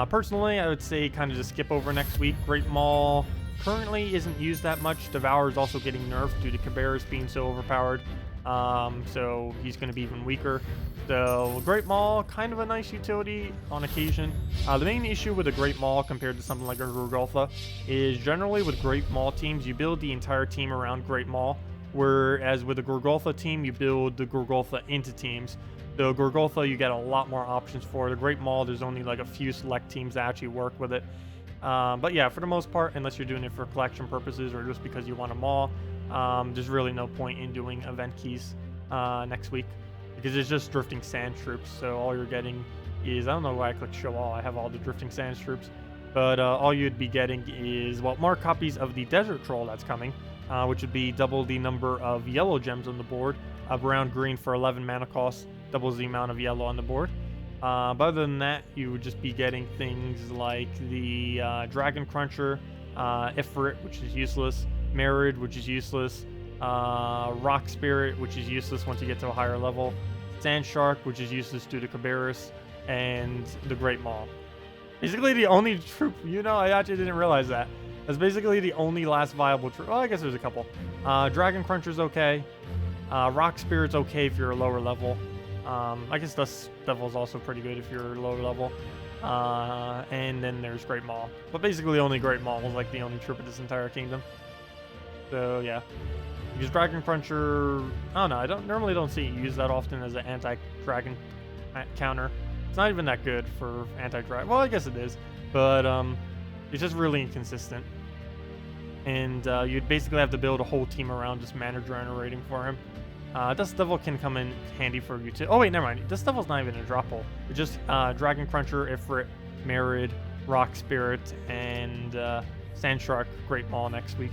Personally, I would say kind of just skip over next week. Great Maul currently isn't used that much. Devour is also getting nerfed due to Cabarrus being so overpowered. So he's going to be even weaker. So Great Maul, kind of a nice utility on occasion. The main issue with a Great Maul compared to something like a Gurgulfa is generally with Great Maul teams, you build the entire team around Great Maul. Whereas with a Gurgulfa team, you build the Gurgulfa into teams. The Gurgulfa, you get a lot more options for. The Great Maul, there's only like a few select teams that actually work with it. But yeah, for the most part, unless you're doing it for collection purposes or just because you want a Maul, there's really no point in doing event keys next week. Because it's just Drifting Sand troops, so all you're getting is, I don't know why I clicked show all, I have all the Drifting Sands troops, but all you'd be getting is, well, more copies of the Desert Troll that's coming, which would be double the number of yellow gems on the board, brown green for 11 mana cost, doubles the amount of yellow on the board. But other than that, you would just be getting things like the Dragon Cruncher, Ifrit, which is useless, Merid, which is useless, Rock Spirit, which is useless once you get to a higher level, Sand Shark, which is useless due to Cabarrus, and the Great Maul. Basically the only troop, I actually didn't realize that. That's basically the only last viable troop. Well, I guess there's a couple. Dragon Cruncher's okay. Rock Spirit's okay if you're a lower level. I guess Dust Devil's also pretty good if you're lower level. And then there's Great Maul. But basically only Great Maul was like the only troop of this entire kingdom. So yeah. Because Dragon Cruncher, I don't know, I normally don't see it used that often as an anti-dragon counter. It's not even that good for anti-dragon. Well, I guess it is, but it's just really inconsistent. And you'd basically have to build a whole team around just mana generating for him. Dust Devil can come in handy for you too. Oh wait, never mind. Dust Devil's not even a drop hole. It's just Dragon Cruncher, Ifrit, Merid, Rock Spirit, and Sand Shark, Great Maul next week.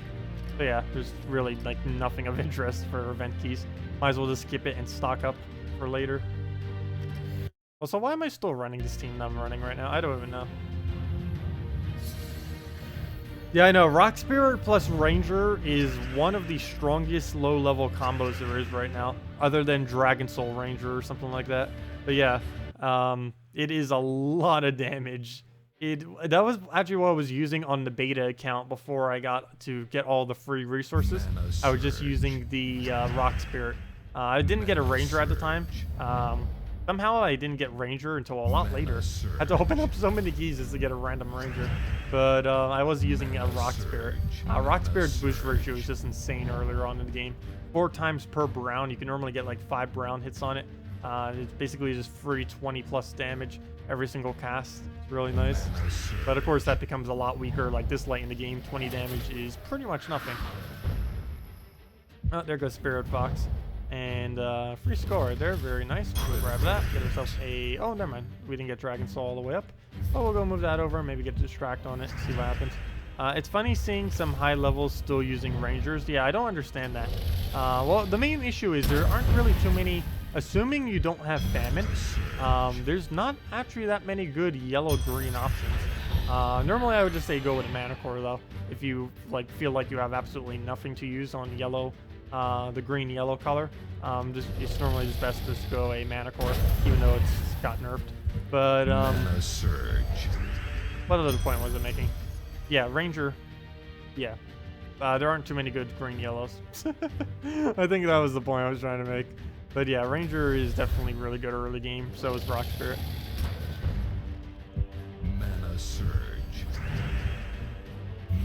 So yeah, there's really like nothing of interest for event keys. Might as well just skip it and stock up for later. Well, so why am I still running this team that I'm running right now? I don't even know. Yeah, I know. Rock Spirit plus Ranger is one of the strongest low-level combos there is right now, other than Dragon Soul Ranger or something like that. But yeah, it is a lot of damage. That was actually what I was using on the beta account before I got to get all the free resources. I was just using the Rock Spirit. I didn't get a Ranger at the time. Somehow I didn't get Ranger until a lot later. I had to open up so many keys just to get a random Ranger. But I was using a Rock Spirit. Rock Spirit's boost ratio is just insane earlier on in the game. 4 times per brown. You can normally get like 5 brown hits on it. It's basically just free 20 plus damage every single cast. It's really nice. But of course that becomes a lot weaker. Like this late in the game, 20 damage is pretty much nothing. Oh, there goes Spirit Fox. And free score right there, very nice. We'll grab that, get ourselves a... Oh, never mind. We didn't get Dragon Soul all the way up. But we'll go move that over, maybe get Distract on it, see what happens. It's funny seeing some high levels still using Rangers. Yeah, I don't understand that. Well, the main issue is there aren't really too many... Assuming you don't have Famine, there's not actually that many good yellow-green options. Normally I would just say go with a Mana Core, though. If you feel like you have absolutely nothing to use on yellow the green-yellow color. It's normally just best to just go a mana core, even though it's got nerfed. But Mana surge. what other point was it making? Yeah, Ranger. Yeah, there aren't too many good green-yellows. I think that was the point I was trying to make. But yeah, Ranger is definitely really good early game. So is Rock Spirit. Mana surge.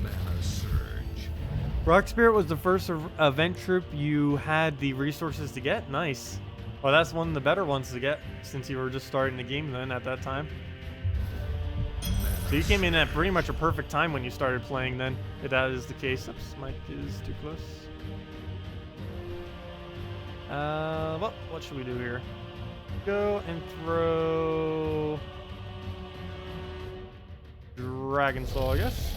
Mana surge. Rock Spirit was the first event troop you had the resources to get. Nice. Well, that's one of the better ones to get since you were just starting the game then at that time. So you came in at pretty much a perfect time when you started playing then, if that is the case. Oops, mic is too close. Well, what should we do here? Go and throw Dragon Soul, I guess.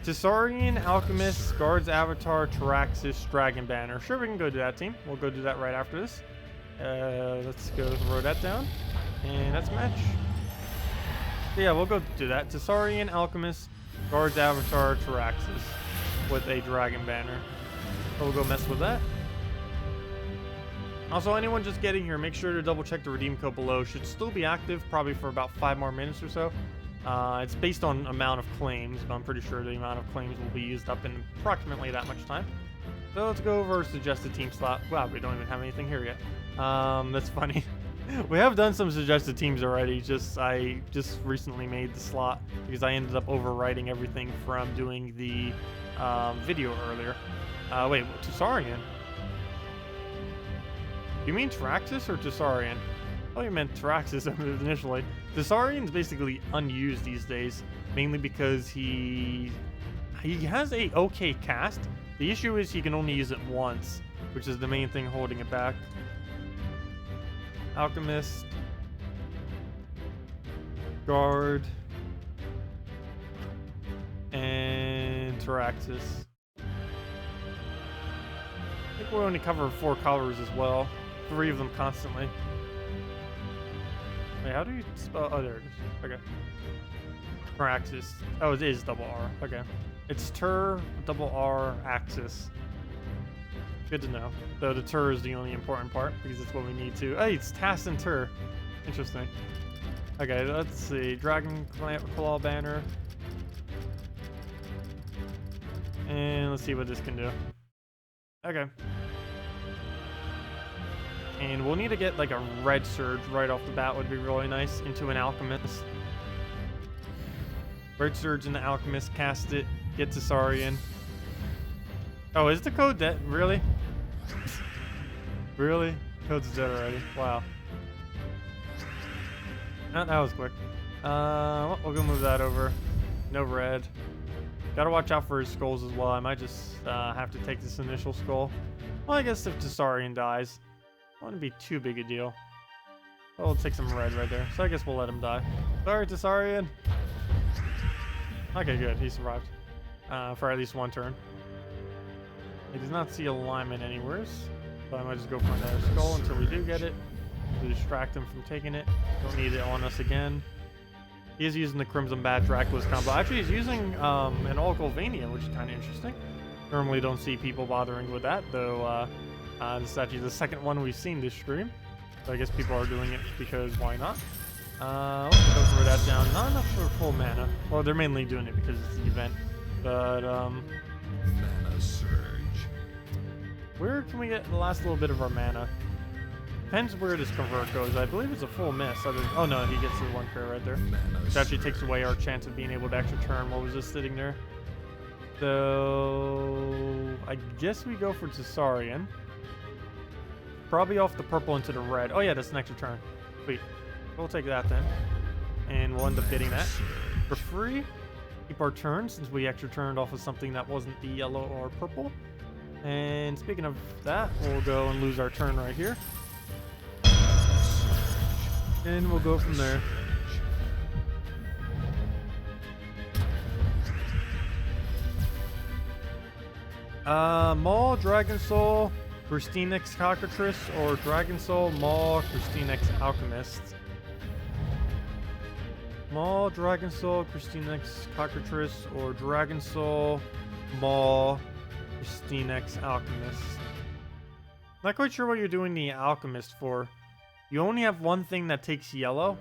Tesarian, Alchemist, Guards Avatar, Taraxis, Dragon Banner. Sure, we can go do that, team. We'll go do that right after this. Let's go throw that down. And that's a match. So yeah, we'll go do that. Tesarian, Alchemist, Guards Avatar, Taraxis with a Dragon Banner. So we'll go mess with that. Also, anyone just getting here, make sure to double check the redeem code below. Should still be active, probably for about 5 more minutes or so. It's based on amount of claims, but I'm pretty sure the amount of claims will be used up in approximately that much time. So let's go over suggested team slot. Wow, we don't even have anything here yet. That's funny. We have done some suggested teams already. I just recently made the slot because I ended up overwriting everything from doing the video earlier. Wait, Tesarian? You mean Taraxis or Tesarian? Oh, you meant Taraxis initially. Tesarian's basically unused these days, mainly because he has a okay cast. The issue is he can only use it once, which is the main thing holding it back. Alchemist, Guard, and Taraxis. I think we'll only cover 4 colors as well. 3 of them constantly. Wait, how do you spell? Oh, there it is. Okay. Taraxis. Oh, it is double R. Okay. It's double R axis. Good to know. Though the tur is the only important part because it's what we need to. Hey, it's Tacet and tur. Interesting. Okay, let's see. Dragon Claw Banner. And let's see what this can do. Okay. And we'll need to get like a red surge right off the bat would be really nice into an alchemist. Red surge into alchemist, cast it, get Tesarian. Oh, is the code dead? Really? Really? Code's dead already. Wow. That was quick. Well, we'll go move that over. No red. Gotta watch out for his skulls as well. I might just have to take this initial skull. Well, I guess if Tesarian dies, it wouldn't be too big a deal. Well, we'll take some red right there. So I guess we'll let him die. Sorry, Tesarian. Okay, good. He survived. For at least 1 turn. He does not see alignment anywhere. So I might just go for another skull until we do get it. To distract him from taking it. Don't need it on us again. He is using the Crimson Bat Dracula's combo. Actually, he's using an Olcovania, which is kind of interesting. Normally don't see people bothering with that, though this is actually the second one we've seen this stream. So I guess people are doing it because why not? Let's go throw that down. Not enough for full mana. Well, they're mainly doing it because it's the event. But, Mana surge. where can we get the last little bit of our mana? Depends where this convert goes. I believe it's a full miss. Oh no, he gets the 1 prayer right there. Which actually takes away our chance of being able to extra turn. What was just sitting there? So I guess we go for Tesarian. Probably off the purple into the red. Oh yeah, that's an extra turn. Sweet. We'll take that then. And we'll end up getting that for free. Keep our turn since we extra turned off of something that wasn't the yellow or purple. And speaking of that, we'll go and lose our turn right here. And we'll go from there. Maul, Dragon Soul, KrissTigger Cockatrice, or Dragon Soul, Maul, KrissTigger Alchemist. Maul, Dragon Soul, KrissTigger, Cockatrice, or Dragon Soul, Maul, KrissTigger, Alchemist. Not quite sure what you're doing the Alchemist for. You only have one thing that takes yellow.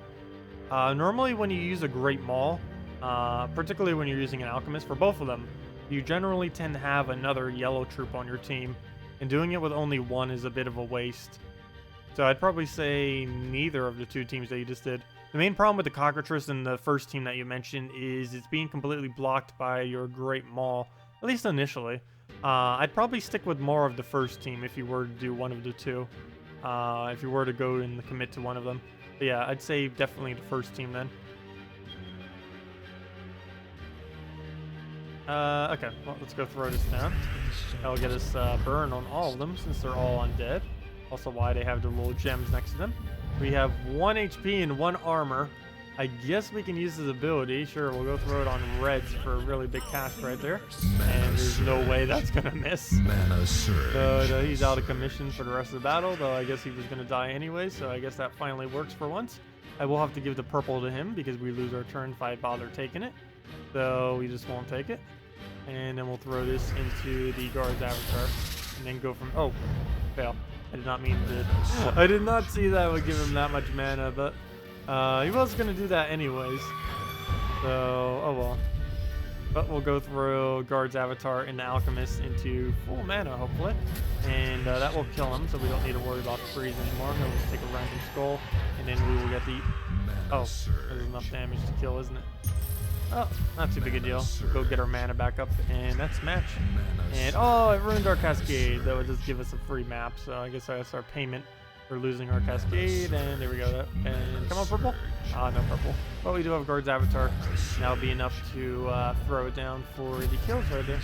Normally when you use a Great Maul, particularly when you're using an Alchemist, for both of them, you generally tend to have another yellow troop on your team, and doing it with only one is a bit of a waste. So I'd probably say neither of the two teams that you just did. The main problem with the Cockatrice and the first team that you mentioned is it's being completely blocked by your Great Maul, at least initially. I'd probably stick with more of the first team if you were to do one of the two. If you were to go and commit to one of them. But yeah, I'd say definitely the first team then. Okay, well, let's go throw this down. That'll get us burn on all of them since they're all undead. Also why they have the little gems next to them. We have 1 HP and 1 armor. I guess we can use his ability. Sure, we'll go throw it on reds for a really big cast right there. And there's no way that's gonna miss. Mana surge. But he's out of commission for the rest of the battle, though I guess he was gonna die anyway, so I guess that finally works for once. I will have to give the purple to him because we lose our turn if I bother taking it. So we just won't take it. And then we'll throw this into the guard's avatar. And then go from... Oh, fail. I did not mean to... I did not see that would give him that much mana, but... he was going to do that anyways. So, oh well. But we'll go through guard's avatar and the alchemist into full mana, hopefully. And that will kill him, so we don't need to worry about freeze anymore. He'll just take a random skull, and then we will get the... Oh, there's enough damage to kill, isn't it? Oh, not too big a deal. We'll go get our mana back up, and that's match. And oh, it ruined our cascade. That would just give us a free map, so I guess that's our payment for losing our cascade. And there we go. And come on, purple. Ah, no purple. But we do have guard's avatar. That'll be enough to throw it down for the kills right there.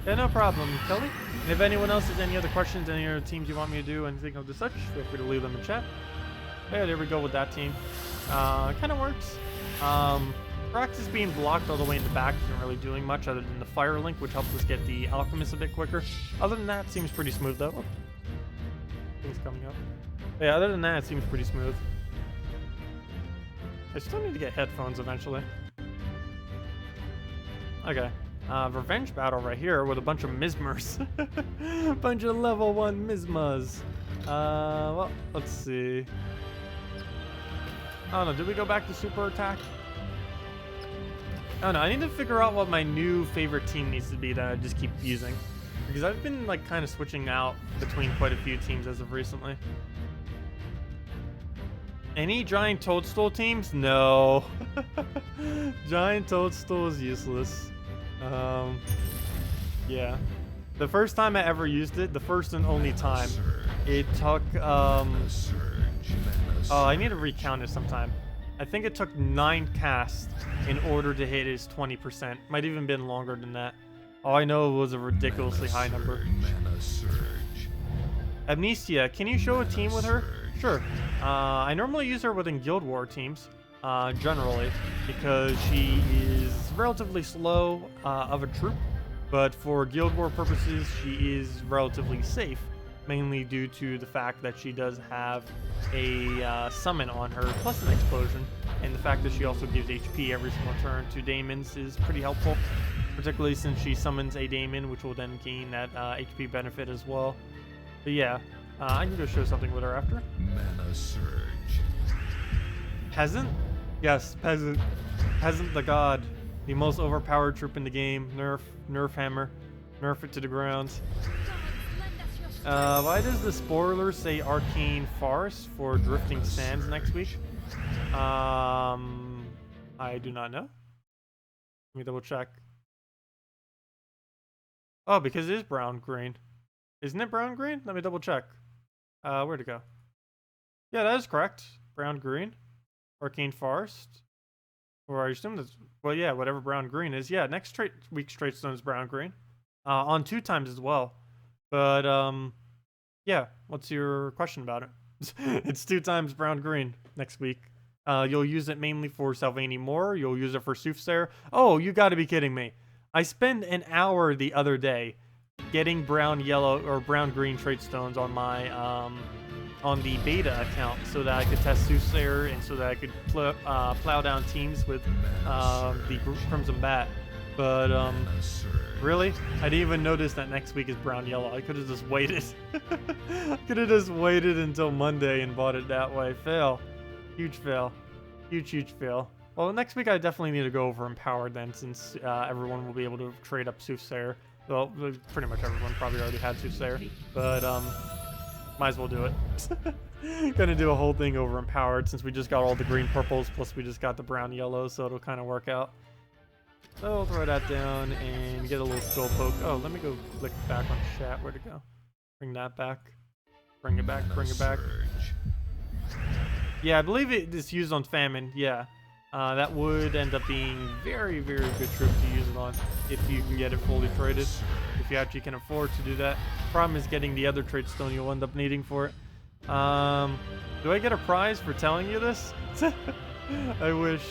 Yeah, no problem, Kelly. And if anyone else has any other questions, any other teams you want me to do, anything of the such, feel free to leave them in chat. Yeah, there we go with that team. Kind of works. Praxis being blocked all the way in the back isn't really doing much other than the fire link, which helps us get the alchemist a bit quicker. Other than that, it seems pretty smooth though. Oh, things coming up. Yeah, other than that, it seems pretty smooth. I still need to get headphones eventually. Okay. Revenge battle right here with a bunch of Mismers. Bunch of level 1 Mismas. Well, let's see. Oh no, did we go back to super attack? Oh no, I need to figure out what my new favorite team needs to be that I just keep using. Because I've been like kind of switching out between quite a few teams as of recently. Any giant toadstool teams? No. Giant toadstool is useless. Yeah. The first time I ever used it, the first and only time, it took, oh, I need to recount it sometime. I think it took 9 casts in order to hit his 20%. Might even been longer than that. All I know was a ridiculously high number. Amnesia, can you show a team with her? Sure. I normally use her within Guild War teams, generally, because she is relatively slow of a troop, but for Guild War purposes, she is relatively safe, mainly due to the fact that she does have a summon on her, plus an explosion, and the fact that she also gives HP every single turn to daemons is pretty helpful, particularly since she summons a daemon, which will then gain that HP benefit as well. But yeah, I can go show something with her after. Mana surge. Peasant? Yes, Peasant. Peasant the god. The most overpowered troop in the game. Nerf hammer. Nerf it to the ground. Why does the spoiler say Arcane Forest for Drifting Sands next week? I do not know. Let me double check. Oh, because it is brown-green. Isn't it brown-green? Let me double check. Where'd it go? Yeah, that is correct. Brown-green. Arcane Forest. Or I assume that's... Well, yeah, whatever brown-green is. Yeah, next week's Trade Stone is brown-green. On 2 times as well. But, yeah, what's your question about it? It's 2 times brown-green next week. You'll use it mainly for Sylvanie Moore. You'll use it for Soothsayer. Oh, you gotta be kidding me. I spent an hour the other day getting brown-yellow or brown-green trade stones on my on the beta account so that I could test Soothsayer and so that I could plow down teams with the Crimson Bat. But really, I didn't even notice that next week is brown yellow. I could have just waited. Could have just waited until Monday and bought it that way. Fail. Huge fail. Huge fail. Well, next week I definitely need to go over Empowered then, since everyone will be able to trade up Soothsayer. Well, pretty much everyone probably already had Soothsayer, but might as well do it. Gonna do a whole thing over Empowered since we just got all the green purples, plus we just got the brown yellows, so it'll kind of work out. So we'll throw that down and get a little skill poke. Oh, let me go click back on chat. Where'd it go? Bring that back. Bring it back. Bring it back. Yeah, I believe it is used on Famine. Yeah. That would end up being very good troop to use it on if you can get it fully traded. If you actually can afford to do that. Problem is getting the other trade stone you'll end up needing for it. Do I get a prize for telling you this? I wish.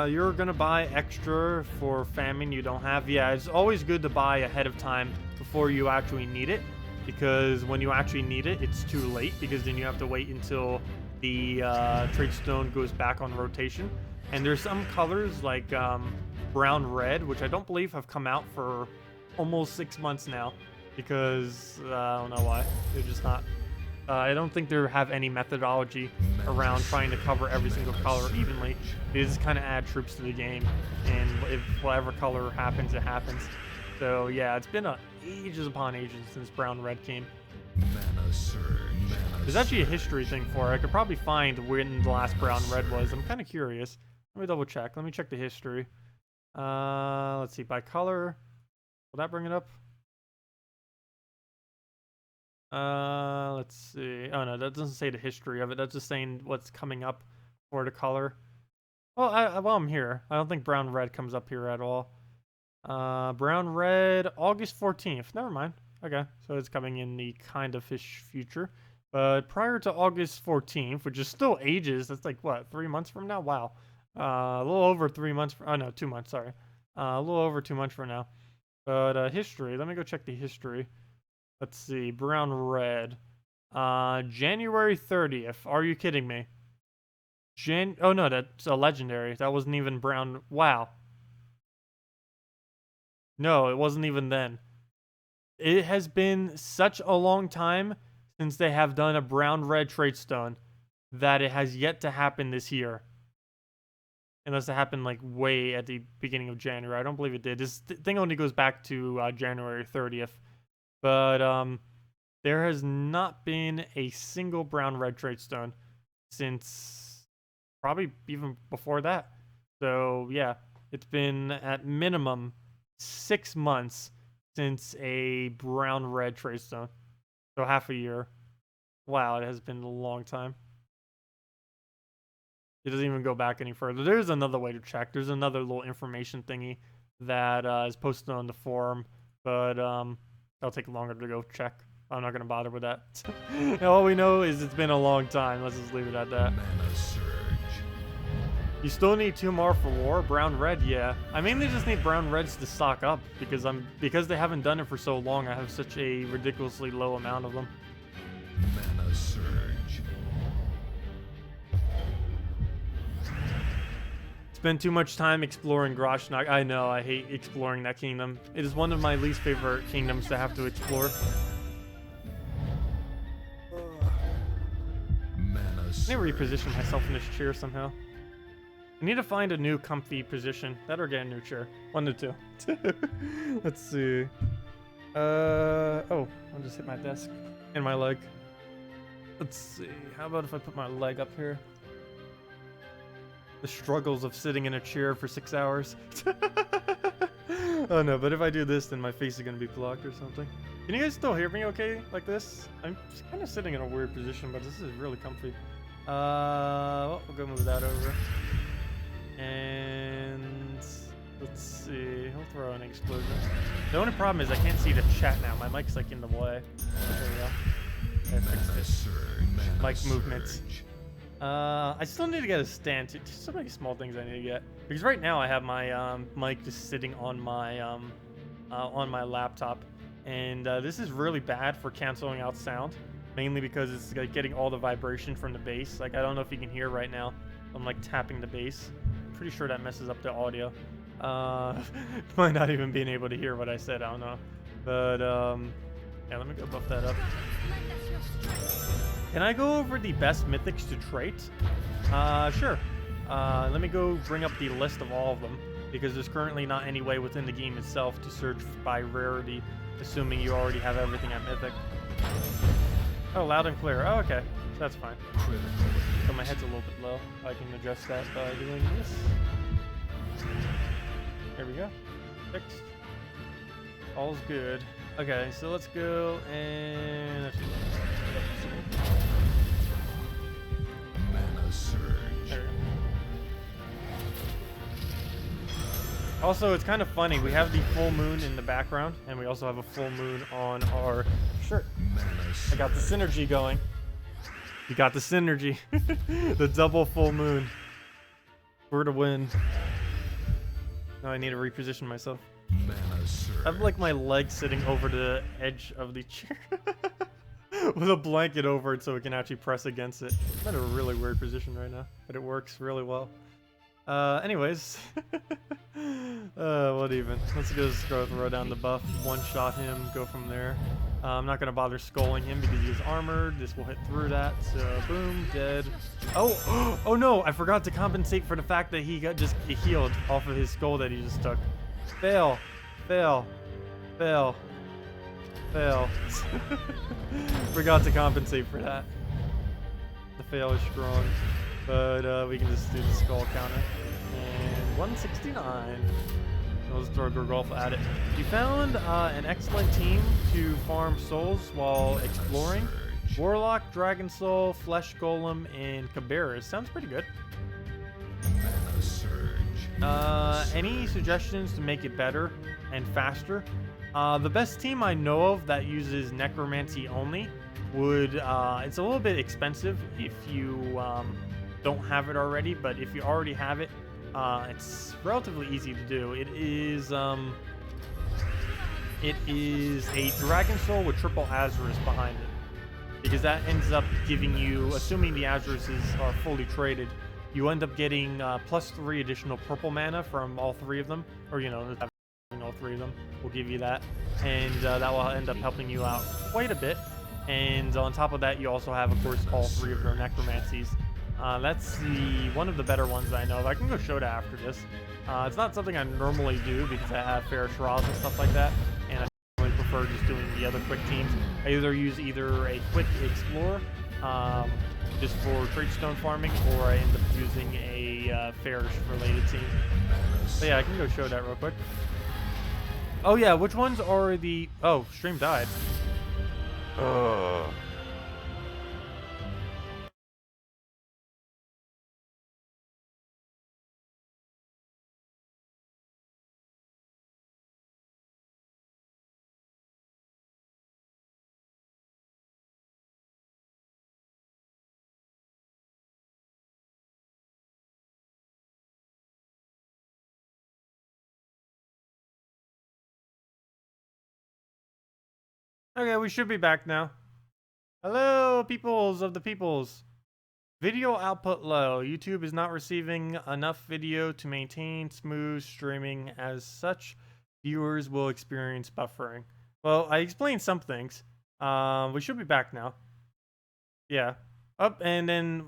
You're gonna buy extra for Famine you don't have. Yeah, it's always good to buy ahead of time before you actually need it, because when you actually need it, it's too late, because then you have to wait until the trade stone goes back on rotation. And there's some colors like brown red, which I don't believe have come out for almost 6 months now, because I don't know why. They're just not. I don't think they have any methodology around trying to cover every single color evenly. They just kind of add troops to the game, and if whatever color happens, it happens. So yeah, it's been ages upon ages since brown red came. There's actually a history thing for it. I could probably find when the last brown red was. I'm kind of curious. Let me double check. Let me check the history. Let's see, by color. Will that bring it up? Let's see. Oh no, that doesn't say the history of it. That's just saying what's coming up for the color. Well, while I'm here, I don't think brown red comes up here at all. Brown red, August 14th. Never mind. Okay, so it's coming in the kind of ish future. But prior to August 14th, which is still ages, that's like what, 3 months from now? Wow. A little over 3 months. Oh no, 2 months. Sorry. A little over 2 months from now. But history. Let me go check the history. Let's see, brown red. January 30th. Are you kidding me? Oh no, that's a legendary. That wasn't even brown. Wow. No, it wasn't even then. It has been such a long time since they have done a brown red trade stone that it has yet to happen this year. Unless it happened like way at the beginning of January. I don't believe it did. This thing only goes back to January 30th. But there has not been a single brown red trade stone since probably even before that. So yeah, it's been at minimum 6 months since a brown red trade stone. So half a year. Wow, it has been a long time. It doesn't even go back any further. There's another way to check. There's another little information thingy that is posted on the forum, but that'll take longer to go check. I'm not going to bother with that. All we know is it's been a long time. Let's just leave it at that. You still need 2 more for war? Brown red, yeah. I mainly just need brown reds to stock up because they haven't done it for so long. I have such a ridiculously low amount of them. Mana surge. Spend too much time exploring Groshnok. I know, I hate exploring that kingdom. It is one of my least favorite kingdoms to have to explore. I need to reposition myself in this chair somehow. I need to find a new comfy position. That or get a new chair. 1 to 2. Let's see. Oh, I'll just hit my desk and my leg. Let's see. How about if I put my leg up here? The struggles of sitting in a chair for 6 hours. Oh no, but if I do this, then my face is gonna be blocked or something. Can you guys still hear me okay like this? I'm kind of sitting in a weird position, but this is really comfy. Well, we'll go move that over. And let's see, he'll throw an explosion. The only problem is I can't see the chat now. My mic's like in the way. There we go. I fixed it. Mic movements. I still need to get a stand. There's so many small things I need to get. Because right now I have my mic just sitting on my laptop, and this is really bad for canceling out sound. Mainly because it's like getting all the vibration from the bass. Like I don't know if you can hear right now. I'm like tapping the bass. I'm pretty sure that messes up the audio. Might not even being able to hear what I said. I don't know. But yeah, let me go buff that up. Can I go over the best mythics to trait? Sure. Let me go bring up the list of all of them, because there's currently not any way within the game itself to search by rarity, assuming you already have everything at mythic. Oh, loud and clear. Oh, okay. So that's fine. So my head's a little bit low. I can adjust that by doing this. There we go. Fixed. All's good. Okay, so let's go and... Mana surge. There we go. Also, it's kind of funny. We have the full moon in the background, and we also have a full moon on our shirt. I got the synergy going. You got the synergy. The double full moon. We're to win. Now I need to reposition myself. Mana surge. I have like my leg sitting over the edge of the chair. With a blanket over it so it can actually press against it. I'm in a really weird position right now, but it works really well. Anyways. What even? Let's just go throw down the buff, one-shot him, go from there. I'm not going to bother sculling him because he is armored. This will hit through that, so boom, dead. Oh, oh no, I forgot to compensate for the fact that he got just healed off of his skull that he just took. Fail, fail, fail, fail. Forgot to compensate for that. The fail is strong, but we can just do the skull counter. And 169. Let's throw Gorgolf at it. You found an excellent team to farm souls while exploring. Warlock, Dragon Soul, Flesh Golem, and Cabarrus. Sounds pretty good. Mana surge. Any suggestions to make it better and faster? The best team I know of that uses necromancy only would, it's a little bit expensive if you don't have it already, but if you already have it, it's relatively easy to do. It is a Dragon Soul with triple Azurus behind it, because that ends up giving you, assuming the Azuruses are fully traded, you end up getting +3 additional purple mana from all three of them, or you know, having all three of them will give you that, and that will end up helping you out quite a bit. And on top of that, you also have, of course, all three of their necromancies. That's one of the better ones I know of. I can go show that after this. It's not something I normally do because I have fair trials and stuff like that, and I really prefer just doing the other quick teams. I either use a quick explore, just for trade stone farming, or I end up using a fairish related team. But yeah, I can go show that real quick. Oh yeah, which ones are the... Oh, stream died. Okay, we should be back now. Hello, peoples of the peoples. Video output low. YouTube is not receiving enough video to maintain smooth streaming. As such, viewers will experience buffering. Well, I explained some things. We should be back now. Yeah. Up, and then...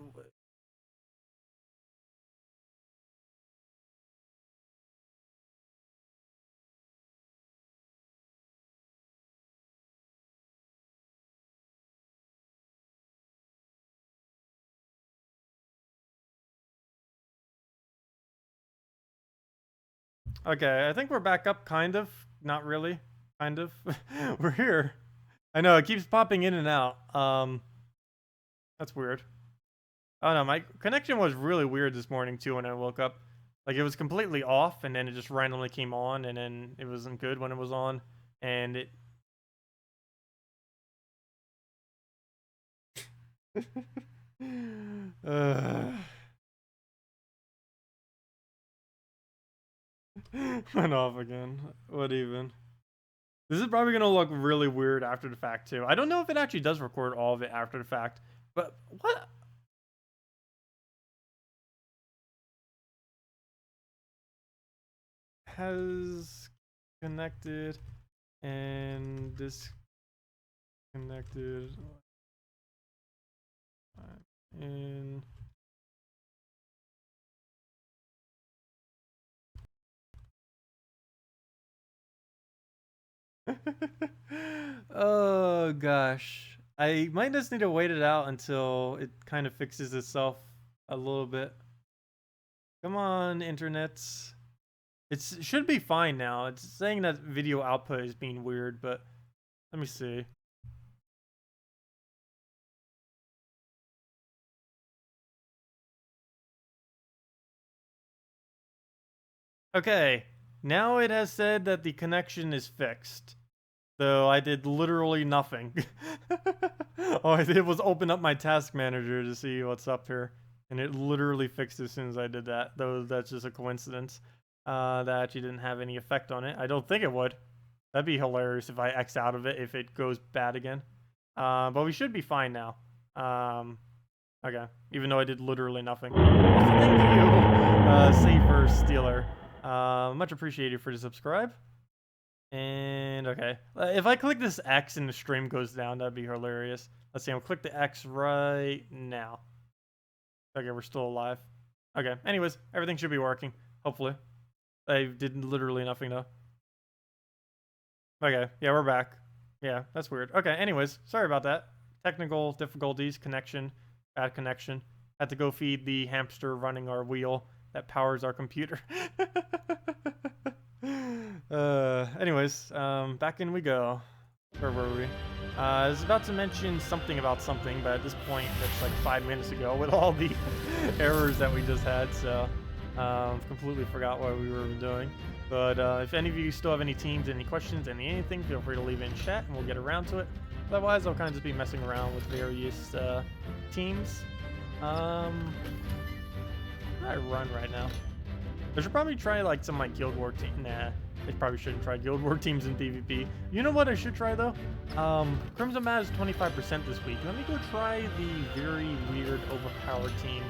Okay, I think we're back up, kind of. Not really. Kind of. We're here. I know, it keeps popping in and out. That's weird. Oh no, my connection was really weird this morning too when I woke up. Like, it was completely off, and then it just randomly came on, and then it wasn't good when it was on, and it... Went off again. What even? This is probably gonna look really weird after the fact too. I don't know if it actually does record all of it after the fact, but what? Has connected and disconnected in oh gosh, I might just need to wait it out until it kind of fixes itself a little bit. Come on, internet. It should be fine now. It's saying that video output is being weird, but let me see. Okay, now it has said that the connection is fixed. So I did literally nothing. All I did was open up my task manager to see what's up here. And it literally fixed as soon as I did that. Though that's just a coincidence. That actually didn't have any effect on it. I don't think it would. That'd be hilarious if I X out of it if it goes bad again. But we should be fine now. Okay. Even though I did literally nothing. Also, thank you, Safer Stealer. Much appreciated for the subscribe. And okay. If I click this X and the stream goes down, that'd be hilarious. Let's see. I'll click the X right now. Okay, we're still alive. Okay. Anyways, everything should be working. Hopefully. I did literally nothing though. Okay, yeah, we're back. Yeah, that's weird. Okay, anyways, sorry about that. Technical difficulties, connection, bad connection. Had to go feed the hamster running our wheel that powers our computer. Anyways, back in we go. Where were we? I was about to mention something about something, but at this point, it's like 5 minutes ago with all the errors that we just had, so completely forgot what we were doing. But if any of you still have any teams, any questions, anything, feel free to leave it in chat and we'll get around to it. Otherwise, I'll kind of just be messing around with various teams. I run right now. I should probably try like some of my Guild War team. Nah, I probably shouldn't try Guild War teams in PvP. You know what I should try though? Crimson Bat is 25% this week. Let me go try the very weird overpowered team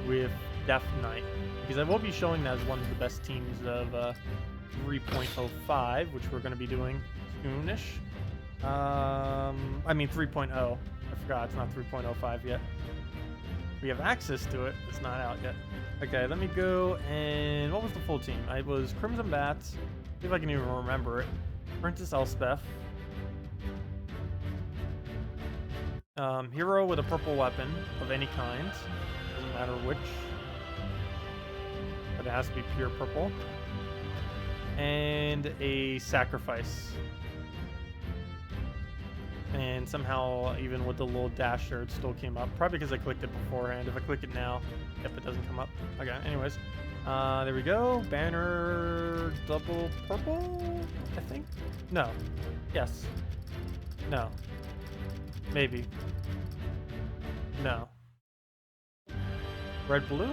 with Death Knight, because I will be showing that as one of the best teams of 3.05, which we're going to be doing soonish. I mean 3.0. I forgot it's not 3.05 yet. We have access to it. It's not out yet. Okay, let me go and what was the full team? I was Crimson Bats. See if I can even remember it. Princess Elspeth. Hero with a purple weapon of any kind. Doesn't matter which. But it has to be pure purple. And a sacrifice. And somehow, even with the little dash there, it still came up. Probably because I clicked it beforehand. If I click it now, yep, it doesn't come up. Okay, anyways. There we go. Banner double purple, I think? No. Yes. No. Maybe. No. Red blue?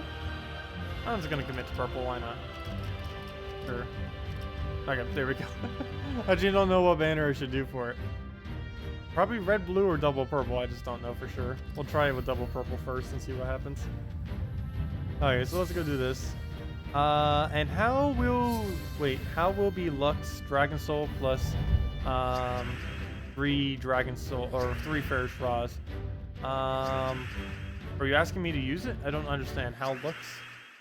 I'm just gonna commit to purple, why not? Sure. Okay, there we go. I actually don't know what banner I should do for it. Probably red, blue, or double purple. I just don't know for sure. We'll try it with double purple first and see what happens. Okay, so let's go do this. And how will be Lux Dragon Soul plus 3 Dragon Soul or 3 Fairish Raws? Are you asking me to use it? I don't understand how Lux.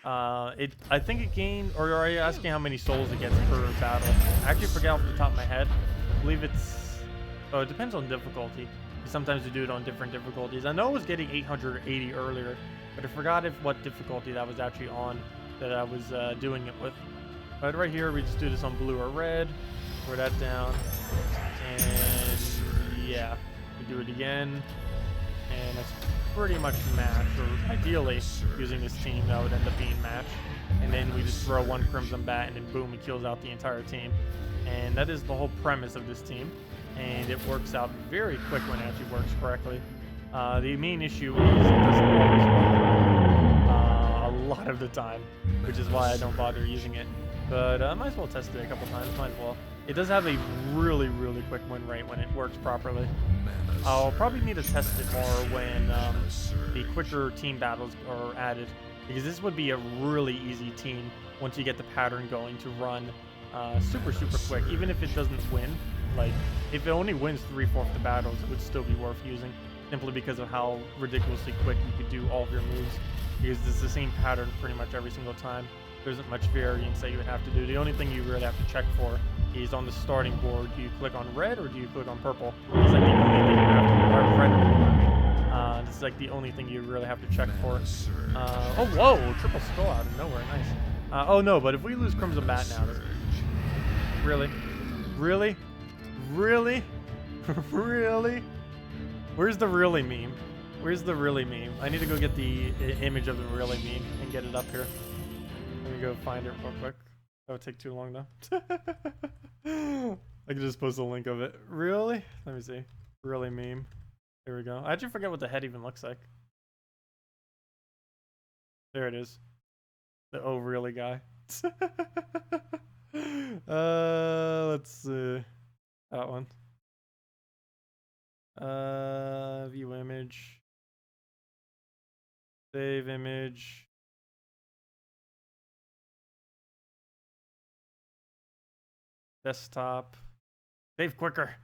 I think it gained, or are you asking how many souls it gets per battle? I actually forget off the top of my head. I believe it's. Oh, it depends on difficulty. Sometimes we do it on different difficulties. I know I was getting 880 earlier, but I forgot what difficulty that was actually on that I was doing it with. But right here, we just do this on blue or red. Throw that down. And yeah, we do it again. And that's pretty much match, or ideally, using this team, that would end up being match. And then we just throw one Crimson Bat, and then boom, it kills out the entire team. And that is the whole premise of this team. And it works out very quick when it actually works correctly. The main issue is it doesn't always work lot of the time, which is why I don't bother using it. But I might as well test it a couple times. Might as well. It does have a really quick win rate when it works properly. I'll probably need to test it more when the quicker team battles are added, because this would be a really easy team once you get the pattern going to run super quick. Even if it doesn't win, like if it only wins 3/4 the battles, it would still be worth using, simply because of how ridiculously quick you could do all of your moves, because it's the same pattern pretty much every single time. There isn't much variance that you would have to do. The only thing you really have to check for is on the starting board, do you click on red or do you click on purple? It's like the only thing you have to, or red or blue. This is like the only thing you really have to check for. Oh, whoa, triple skull out of nowhere, nice. Oh no, but if we lose Crimson Bat now, really? Really? Really? Really? Where's the really meme? Where's the really meme? I need to go get the image of the really meme and get it up here. Let me go find it real quick. That would take too long though. I could just post a link of it. Really? Let me see. Really meme. Here we go. I actually forget what the head even looks like. There it is. The oh really guy. Let's see. That one. View image. Save image. Desktop. Save quicker.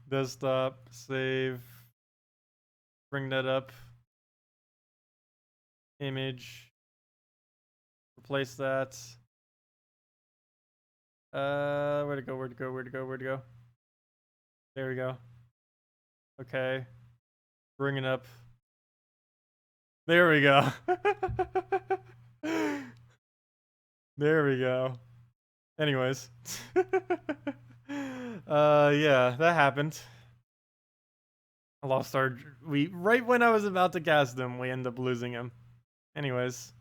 Desktop. Save. Bring that up. Image. Replace that. Where'd it go? Where'd it go? Where'd it go? Where'd it go? There we go. Okay. Bring it up. There we go. There we go. Anyways. Yeah, that happened. I lost our... right when I was about to cast him, we ended up losing him. Anyways.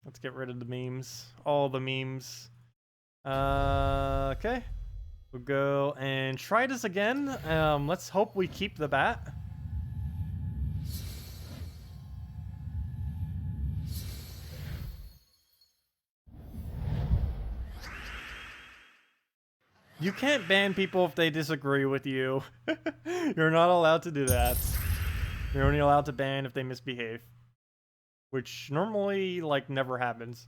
Let's get rid of the memes. All the memes. Okay. We'll go and try this again. Let's hope we keep the bat. You can't ban people if they disagree with you. You're not allowed to do that. You're only allowed to ban if they misbehave. Which normally, like, never happens.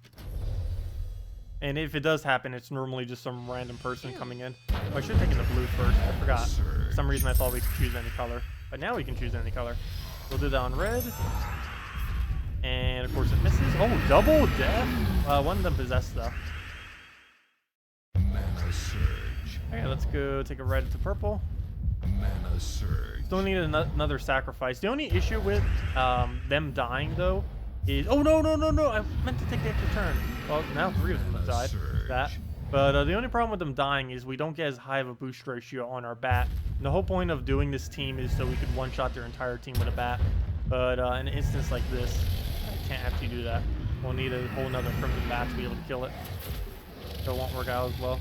And if it does happen, it's normally just some random person coming in. Oh, I should have taken the blue first. I forgot. For some reason, I thought we could choose any color. But now we can choose any color. We'll do that on red. And, of course, it misses. Oh, double death? One of them possessed, though. Mana surge. Okay, let's go take a red to purple. Mana surge. Still need another sacrifice. The only issue with them dying, though, is... Oh, no! I meant to take the extra turn. Well, now 3 of them have died. That. But the only problem with them dying is we don't get as high of a boost ratio on our bat. And the whole point of doing this team is so we could one-shot their entire team with a bat. But in an instance like this, I can't actually do that. We'll need a whole nother Crimson Bat to be able to kill it. So it won't work out as well.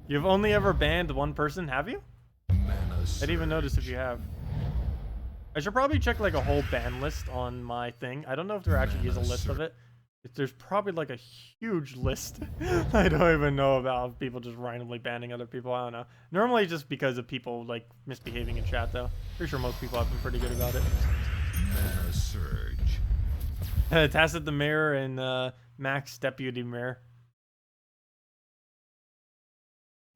You've only ever banned one person, have you? I didn't even notice if you have. I should probably check like a whole ban list on my thing. I don't know if there actually is a list of it. There's probably like a huge list I don't even know about, people just randomly banning other people. I don't know. Normally just because of people like misbehaving in chat though. Pretty sure most people have been pretty good about it. Mana surge. Tacet the Mayor and Max Deputy Mayor.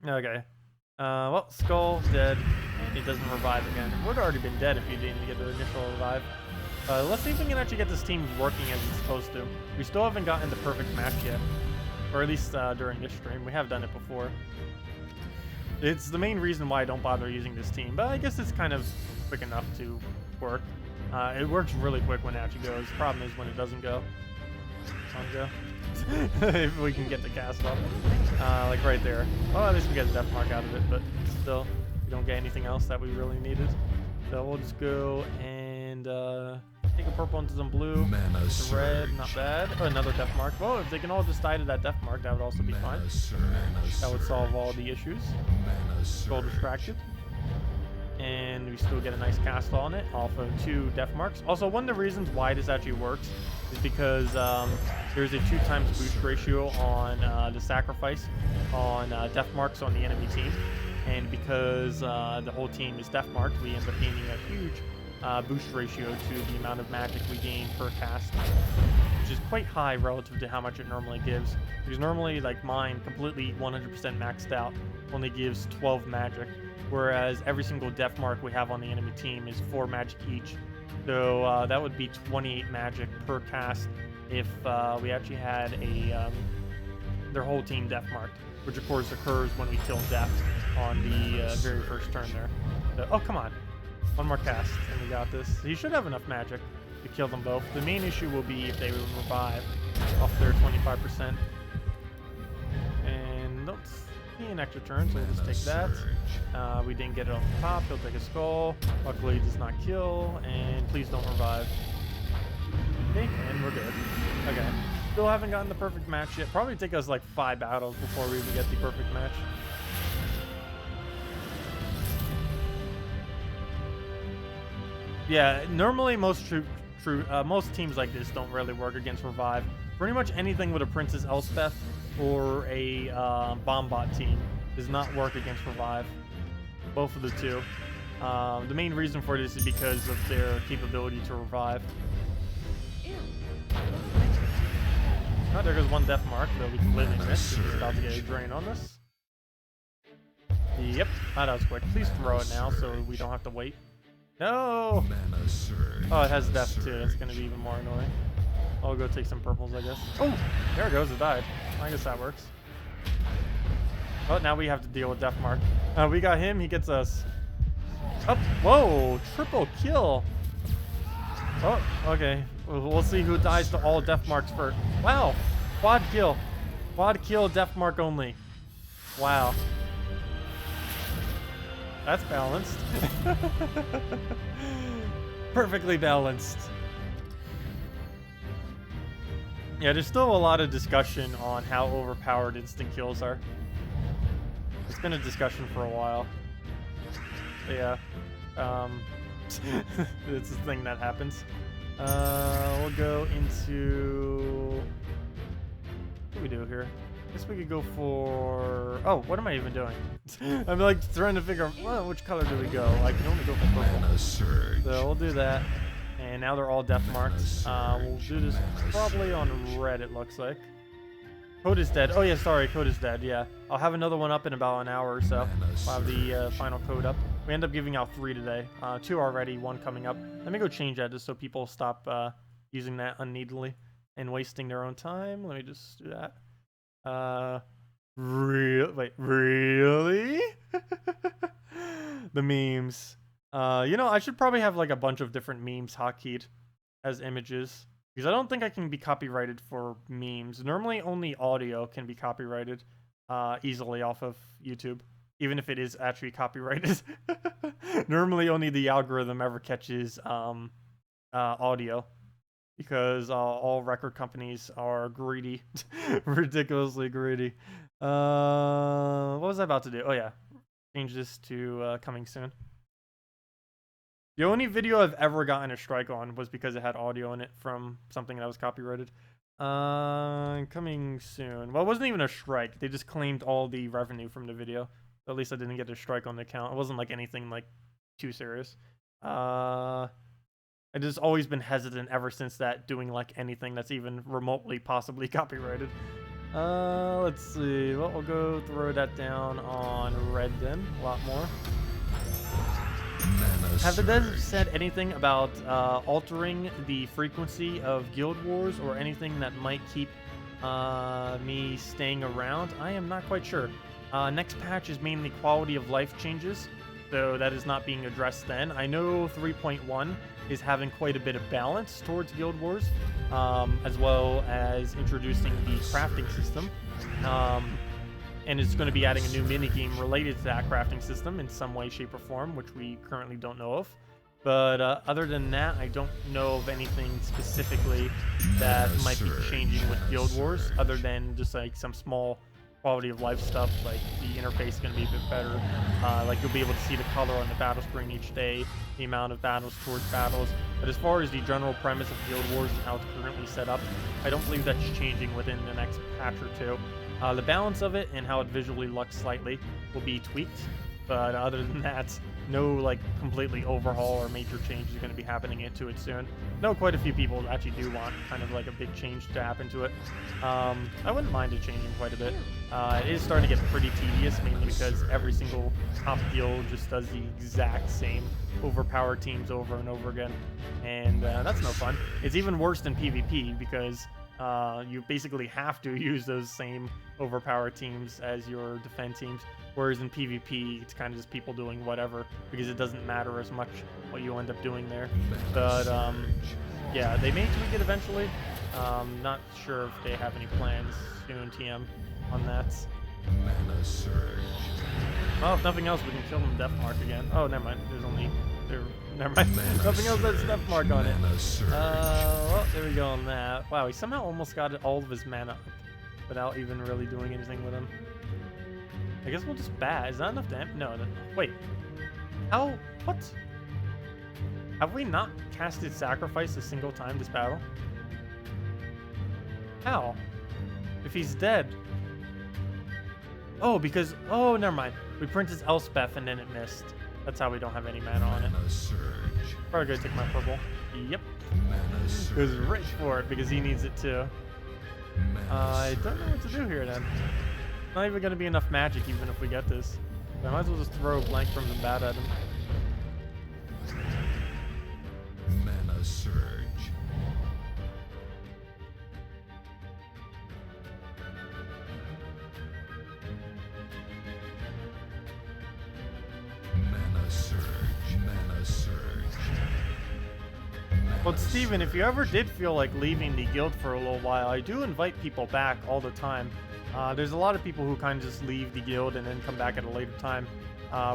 Okay. Well, Skull dead, and he doesn't revive again. It would have already been dead if he didn't get the initial revive. Let's see if we can actually get this team working as it's supposed to. We still haven't gotten the perfect match yet. Or at least during this stream. We have done it before. It's the main reason why I don't bother using this team, but I guess it's kind of quick enough to work. It works really quick when it actually goes. The problem is when it doesn't go. Go. If we can get the cast up. Like right there. Well, at least we get a death mark out of it, but still, we don't get anything else that we really needed. So we'll just go and take a purple into some blue. Some red, not bad. Oh, another death mark. Well, if they can all just die to that death mark, that would also be fine. That would solve all the issues. Skull distracted. and we still get a nice cast on it off of 2 death marks. Also, one of the reasons why this actually works is because there's a 2x boost ratio on the sacrifice on death marks on the enemy team, and because the whole team is death marked, we end up gaining a huge boost ratio to the amount of magic we gain per cast, which is quite high relative to how much it normally gives. Because normally, like mine, completely 100% maxed out, only gives 12 magic, whereas every single death mark we have on the enemy team is 4 magic each. So that would be 28 magic per cast if we actually had their whole team death marked, which of course occurs when we kill death on the very first turn there. So, oh, come on. One more cast, and we got this. So you should have enough magic to kill them both. The main issue will be if they revive off their 25%. And don't see an extra turn, so we'll just take that. We didn't get it off the top. He'll take a skull. Luckily, he does not kill. And please don't revive. Okay, and we're good. Okay. Still haven't gotten the perfect match yet. Probably take us like 5 battles before we even get the perfect match. Yeah, normally most most teams like this don't really work against revive. Pretty much anything with a Princess Elspeth or a Bombot team does not work against revive. Both of the two. The main reason for this is because of their capability to revive. Oh, there goes one death mark, though we completely missed. He's about to get a drain on this. Yep, that was quick. Please throw it now so we don't have to wait. No! Oh, it has death too. That's going to be even more annoying. I'll go take some purples, I guess. Oh! There it goes. It died. I guess that works. Oh, now we have to deal with death mark. We got him. He gets us. Oh! Whoa! Triple kill! Oh, okay. We'll see who dies to all death marks first. Wow! Quad kill. Quad kill, death mark only. Wow. That's balanced. Perfectly balanced. Yeah, there's still a lot of discussion on how overpowered instant kills are. It's been a discussion for a while. But yeah. It's a thing that happens. We'll go into... What do we do here? I guess we could go for... Oh, what am I even doing? I'm like trying to figure out, well, which color do we go? I can only go for purple. So we'll do that. And now they're all death marked. We'll do this probably on red, it looks like. Code is dead. Oh yeah, sorry, code is dead, yeah. I'll have another one up in about an hour or so. We'll have the final code up. We end up giving out 3 today. 2 already, 1 coming up. Let me go change that just so people stop using that unneedily and wasting their own time. Let me just do that. Wait, really? The memes. You know, I should probably have like a bunch of different memes hotkeyed as images, because I don't think I can be copyrighted for memes. Normally only audio can be copyrighted easily off of YouTube, even if it is actually copyrighted. Normally only the algorithm ever catches audio, because all record companies are greedy. Ridiculously greedy. What was I about to do? Oh yeah, change this to coming soon. The only video I've ever gotten a strike on was because it had audio in it from something that was copyrighted. Coming soon. Well, it wasn't even a strike. They just claimed all the revenue from the video. At least I didn't get a strike on the account. It wasn't like anything like too serious. I just always been hesitant ever since that, doing like anything that's even remotely possibly copyrighted. Let's see. Well, we'll go throw that down on red then. A lot more. Have the devs said anything about altering the frequency of Guild Wars or anything that might keep me staying around? I am not quite sure. Next patch is mainly quality of life changes, so that is not being addressed then. I know 3.1 is having quite a bit of balance towards Guild Wars, as well as introducing the crafting system. And it's going to be adding a new minigame related to that crafting system in some way, shape, or form, which we currently don't know of. But other than that, I don't know of anything specifically that might be changing with Guild Wars, other than just like some small quality of life stuff, like the interface is going to be a bit better. Like you'll be able to see the color on the battle screen each day, the amount of battles towards battles. But as far as the general premise of Guild Wars and how it's currently set up, I don't believe that's changing within the next patch or two. The balance of it and how it visually looks slightly will be tweaked, but other than that, no like completely overhaul or major change is going to be happening into it soon. I know quite a few people actually do want kind of like a big change to happen to it. I wouldn't mind it changing quite a bit. It is starting to get pretty tedious, mainly because every single top guild just does the exact same overpowered teams over and over again, and that's no fun. It's even worse than PvP because you basically have to use those same overpowered teams as your defend teams, whereas in PvP it's kind of just people doing whatever because it doesn't matter as much what you end up doing there. But yeah, they may tweak it eventually. Not sure if they have any plans soon, TM, on that. Oh, if nothing else, we can kill them Death Mark again. Oh, never mind. There's only... Never mind. Nothing else has Death Mark on it. Well, there we go on that. Wow, he somehow almost got all of his mana up without even really doing anything with him. I guess we'll just bat. Is that enough damage? No, wait. How? What? Have we not casted Sacrifice a single time this battle? How? If he's dead. Oh, because... Oh, never mind. We printed Elspeth and then it missed. That's how we don't have any mana on it. Probably gonna take my purple. Yep. Goes right for it because he needs it too. I don't know what to do here then. Not even gonna be enough magic even if we get this. I might as well just throw a blank from the bat at him. Mana Surge. Well, Steven, if you ever did feel like leaving the guild for a little while, I do invite people back all the time. There's a lot of people who kind of just leave the guild and then come back at a later time.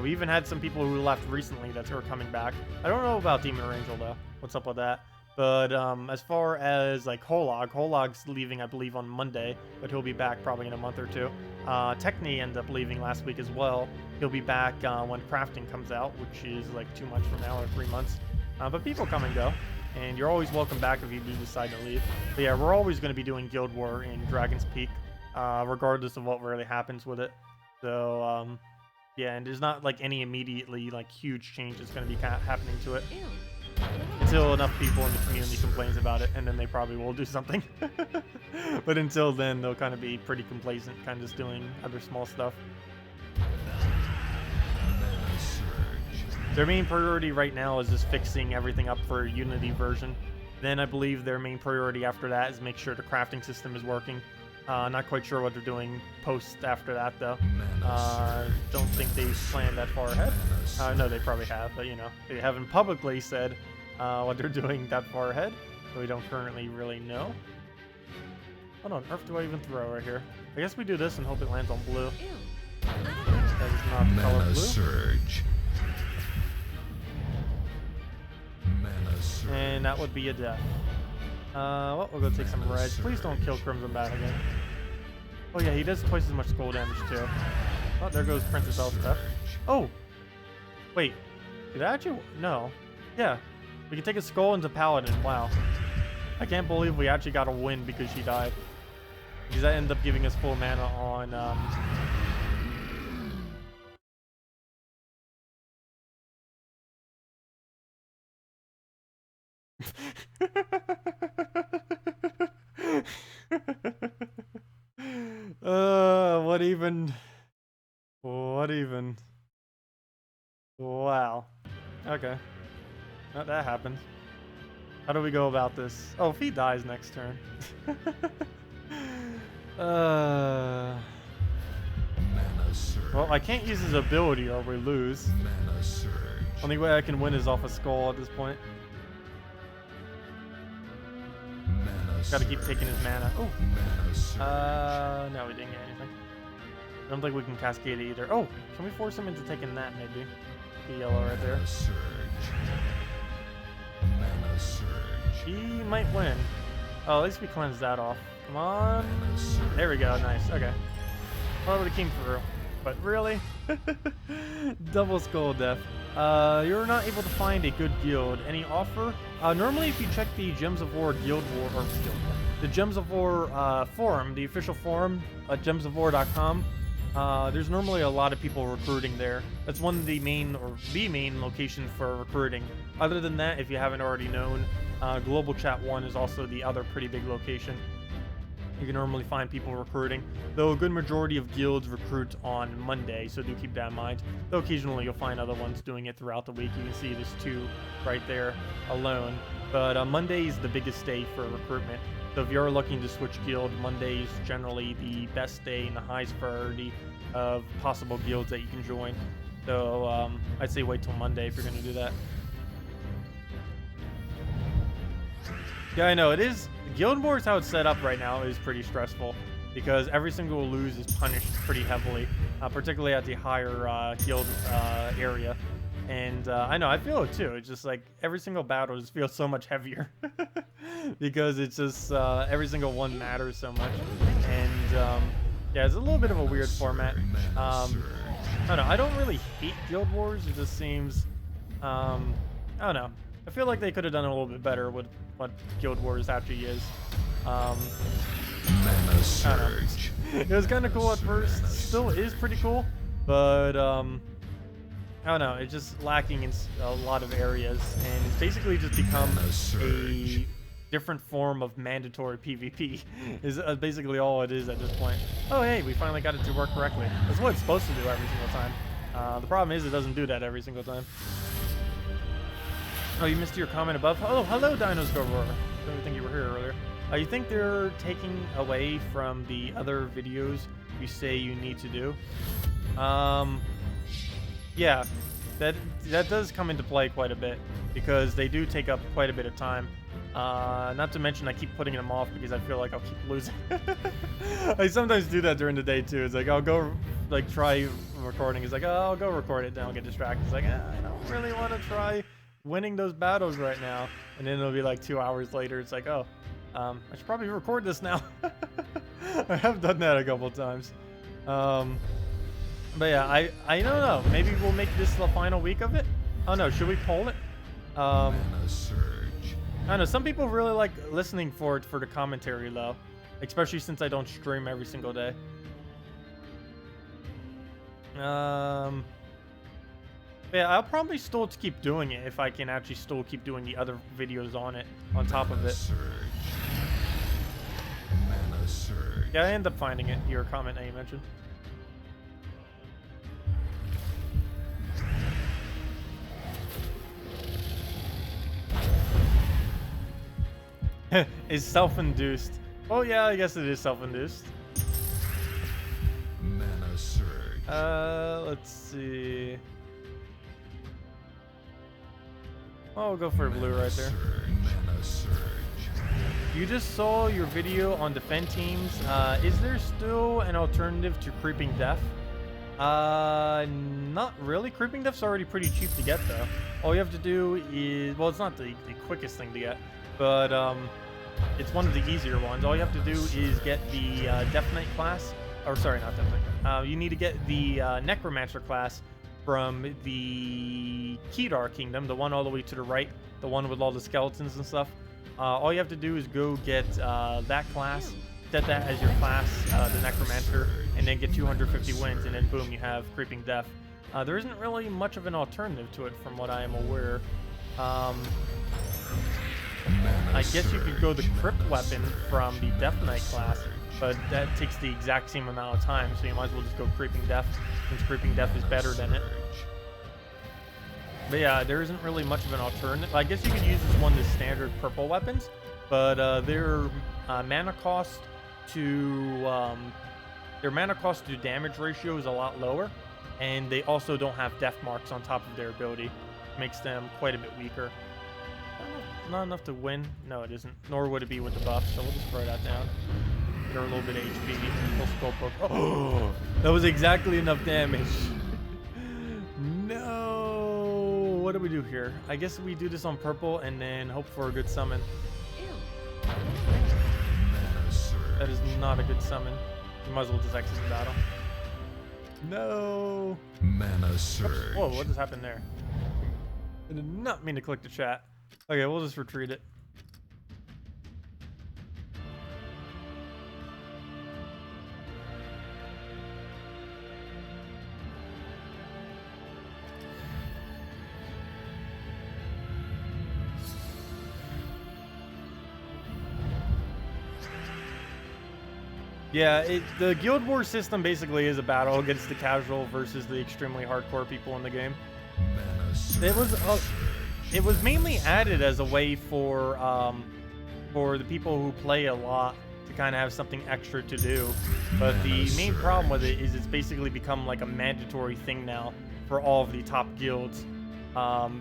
We even had some people who left recently that are coming back. I don't know about Demon Angel though. What's up with that? But as far as like Holog's leaving, I believe, on Monday, but he'll be back probably in a month or two. Techni ended up leaving last week as well. He'll be back when Crafting comes out, which is like 2 months from now or 3 months. But people come and go, and you're always welcome back if you do decide to leave. But yeah, we're always going to be doing Guild War in Dragon's Peak, regardless of what really happens with it. So yeah, and there's not like any immediately like huge changes going to be happening to it. Until enough people in the community complains about it, and then they probably will do something. But until then, they'll kind of be pretty complacent, kind of just doing other small stuff. Their main priority right now is just fixing everything up for Unity version. Then I believe their main priority after that is make sure the crafting system is working. Not quite sure what they're doing post after that though. Don't think they've planned that far ahead. No, they probably have, but you know, they haven't publicly said what they're doing that far ahead, so we don't currently really know. What on earth do I even throw right here? I guess we do this and hope it lands on blue. That is not the color blue. Surge. And that would be a death. Well, we'll go take some reds. Please don't kill Crimson Bat again. Oh yeah, he does twice as much skull damage too. Oh, there goes Princess Elspeth. Oh! Wait. Did I actually... No. Yeah. We can take a skull into Paladin. Wow. I can't believe we actually got a win because she died. Because that ended up giving us full mana on... what even? What even? Wow. Okay. Well, that happened. How do we go about this? Oh, if he dies next turn. Well, I can't use his ability or we lose. Only way I can win is off a skull at this point. Gotta keep taking his mana. Oh. No, we didn't get anything. I don't think we can cascade it either. Oh, can we force him into taking that maybe? The yellow right there. He might win. Oh, at least we cleanse that off. Come on. There we go. Nice. Okay. Oh, they came through. But really? Double skull death. You're not able to find a good guild. Any offer? Normally if you check the Gems of War Guild War, or the Gems of War forum, the official forum at gemsofwar.com, there's normally a lot of people recruiting there. That's one of the main, or the main location for recruiting. Other than that, if you haven't already known, Global Chat 1 is also the other pretty big location. You can normally find people recruiting, though a good majority of guilds recruit on Monday, so do keep that in mind. Though occasionally you'll find other ones doing it throughout the week. You can see there's 2 right there alone. But Monday is the biggest day for recruitment. So if you're looking to switch guild, Monday is generally the best day and the highest priority of possible guilds that you can join. So I'd say wait till Monday if you're going to do that. Yeah, I know, it is. Guild Wars, how it's set up right now, is pretty stressful because every single lose is punished pretty heavily, particularly at the higher guild area. And I know, I feel it too. It's just like every single battle just feels so much heavier because it's just every single one matters so much. And yeah, it's a little bit of a weird format. I don't know, I don't really hate Guild Wars. It just seems, I don't know. I feel like they could have done a little bit better with what Guild Wars actually is. Mana Surge. It was kind of cool at first. Still is pretty cool, but I don't know. It's just lacking in a lot of areas, and it's basically just become a different form of mandatory PvP. Is basically all it is at this point. Oh hey, we finally got it to work correctly. That's what it's supposed to do every single time. The problem is it doesn't do that every single time. Oh, you missed your comment above? Oh, hello, Dinos Go Roar. Don't think you were here earlier. You think they're taking away from the other videos you say you need to do? Yeah, that does come into play quite a bit because they do take up quite a bit of time. Not to mention I keep putting them off because I feel like I'll keep losing. I sometimes do that during the day too. It's like I'll go like try recording. It's like, oh, I'll go record it, then I'll get distracted. It's like, I don't really want to try winning those battles right now, and then it'll be like 2 hours later. It's like, oh, I should probably record this now. I have done that a couple times. But yeah, I don't know. Maybe we'll make this the final week of it. Oh no, should we poll it? Mana Surge. I don't know. Some people really like listening for it for the commentary though, especially since I don't stream every single day. Yeah, I'll probably still keep doing it if I can actually still keep doing the other videos on it, on top of it. Mana Surge. Yeah, I end up finding it, your comment that you mentioned. Is self-induced. Well, yeah, I guess it is self-induced. Mana Surge. Let's see. Oh, we'll go for a blue right there. Mana Surge. You just saw your video on defend teams. Is there still an alternative to Creeping Death? Not really. Creeping Death's already pretty cheap to get though. All you have to do is, well, it's not the quickest thing to get, but it's one of the easier ones. All you have to do is get the Death Knight class, or sorry, not Death Knight. You need to get the Necromancer class from the Kedar Kingdom, the one all the way to the right, the one with all the skeletons and stuff. All you have to do is go get that class, set that as your class, the Necromancer, and then get 250 wins, and then boom, you have Creeping Death. There isn't really much of an alternative to it from what I am aware. I guess you could go the Crypt Weapon from the Death Knight class, but that takes the exact same amount of time, so you might as well just go Creeping Death, since Creeping Death is better than it. But yeah, there isn't really much of an alternative. I guess you could use this one as standard purple weapons, but their mana cost to damage ratio is a lot lower, and they also don't have death marks on top of their ability. Makes them quite a bit weaker. Not enough to win. No, it isn't. Nor would it be with the buff, so we'll just throw that down. Get her a little bit of HP. Full skull poke. Oh, that was exactly enough damage. No. What do we do here? I guess we do this on purple and then hope for a good summon. That is not a good summon. You might as well just exit the battle. No. Mana Oops. surge. Whoa, what just happened there? I did not mean to click the chat. Okay, we'll just retreat it. Yeah, the Guild Wars system basically is a battle against the casual versus the extremely hardcore people in the game. Mana surge. It was mainly added as a way for the people who play a lot to kind of have something extra to do. But the main problem with it is it's basically become like a mandatory thing now for all of the top guilds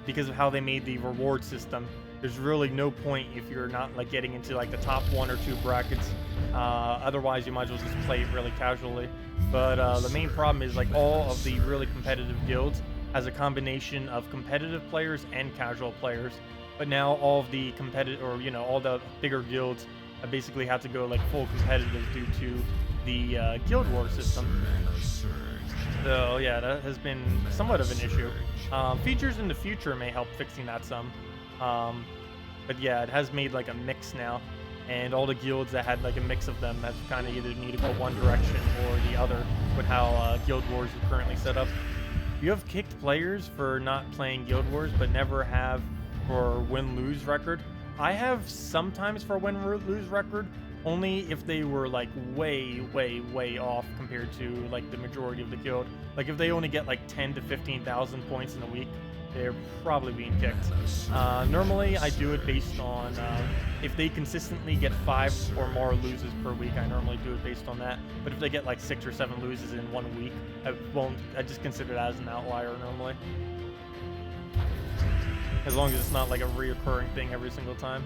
because of how they made the reward system. There's really no point if you're not like getting into like the top 1 or 2 brackets. Otherwise, you might as well just play it really casually. But the main problem is like all of the really competitive guilds has a combination of competitive players and casual players. But now all of the competitive, or you know, all the bigger guilds basically have to go like full competitive due to the Guild War system. Mana surge. So yeah, that has been somewhat of an issue. Features in the future may help fixing that some. But yeah, it has made like a mix now, and all the guilds that had like a mix of them have kind of either need to go one direction or the other with how Guild Wars are currently set up. You have kicked players for not playing Guild Wars, but never have for win-lose record. I have sometimes for win-lose record, only if they were like way off compared to like the majority of the guild. Like if they only get like 10 to 15,000 points in a week, they're probably being kicked. Normally I do it based on if they consistently get 5 or more loses per week, I normally do it based on that. But if they get like 6 or 7 loses in 1 week, I just consider that as an outlier normally. As long as it's not like a reoccurring thing every single time.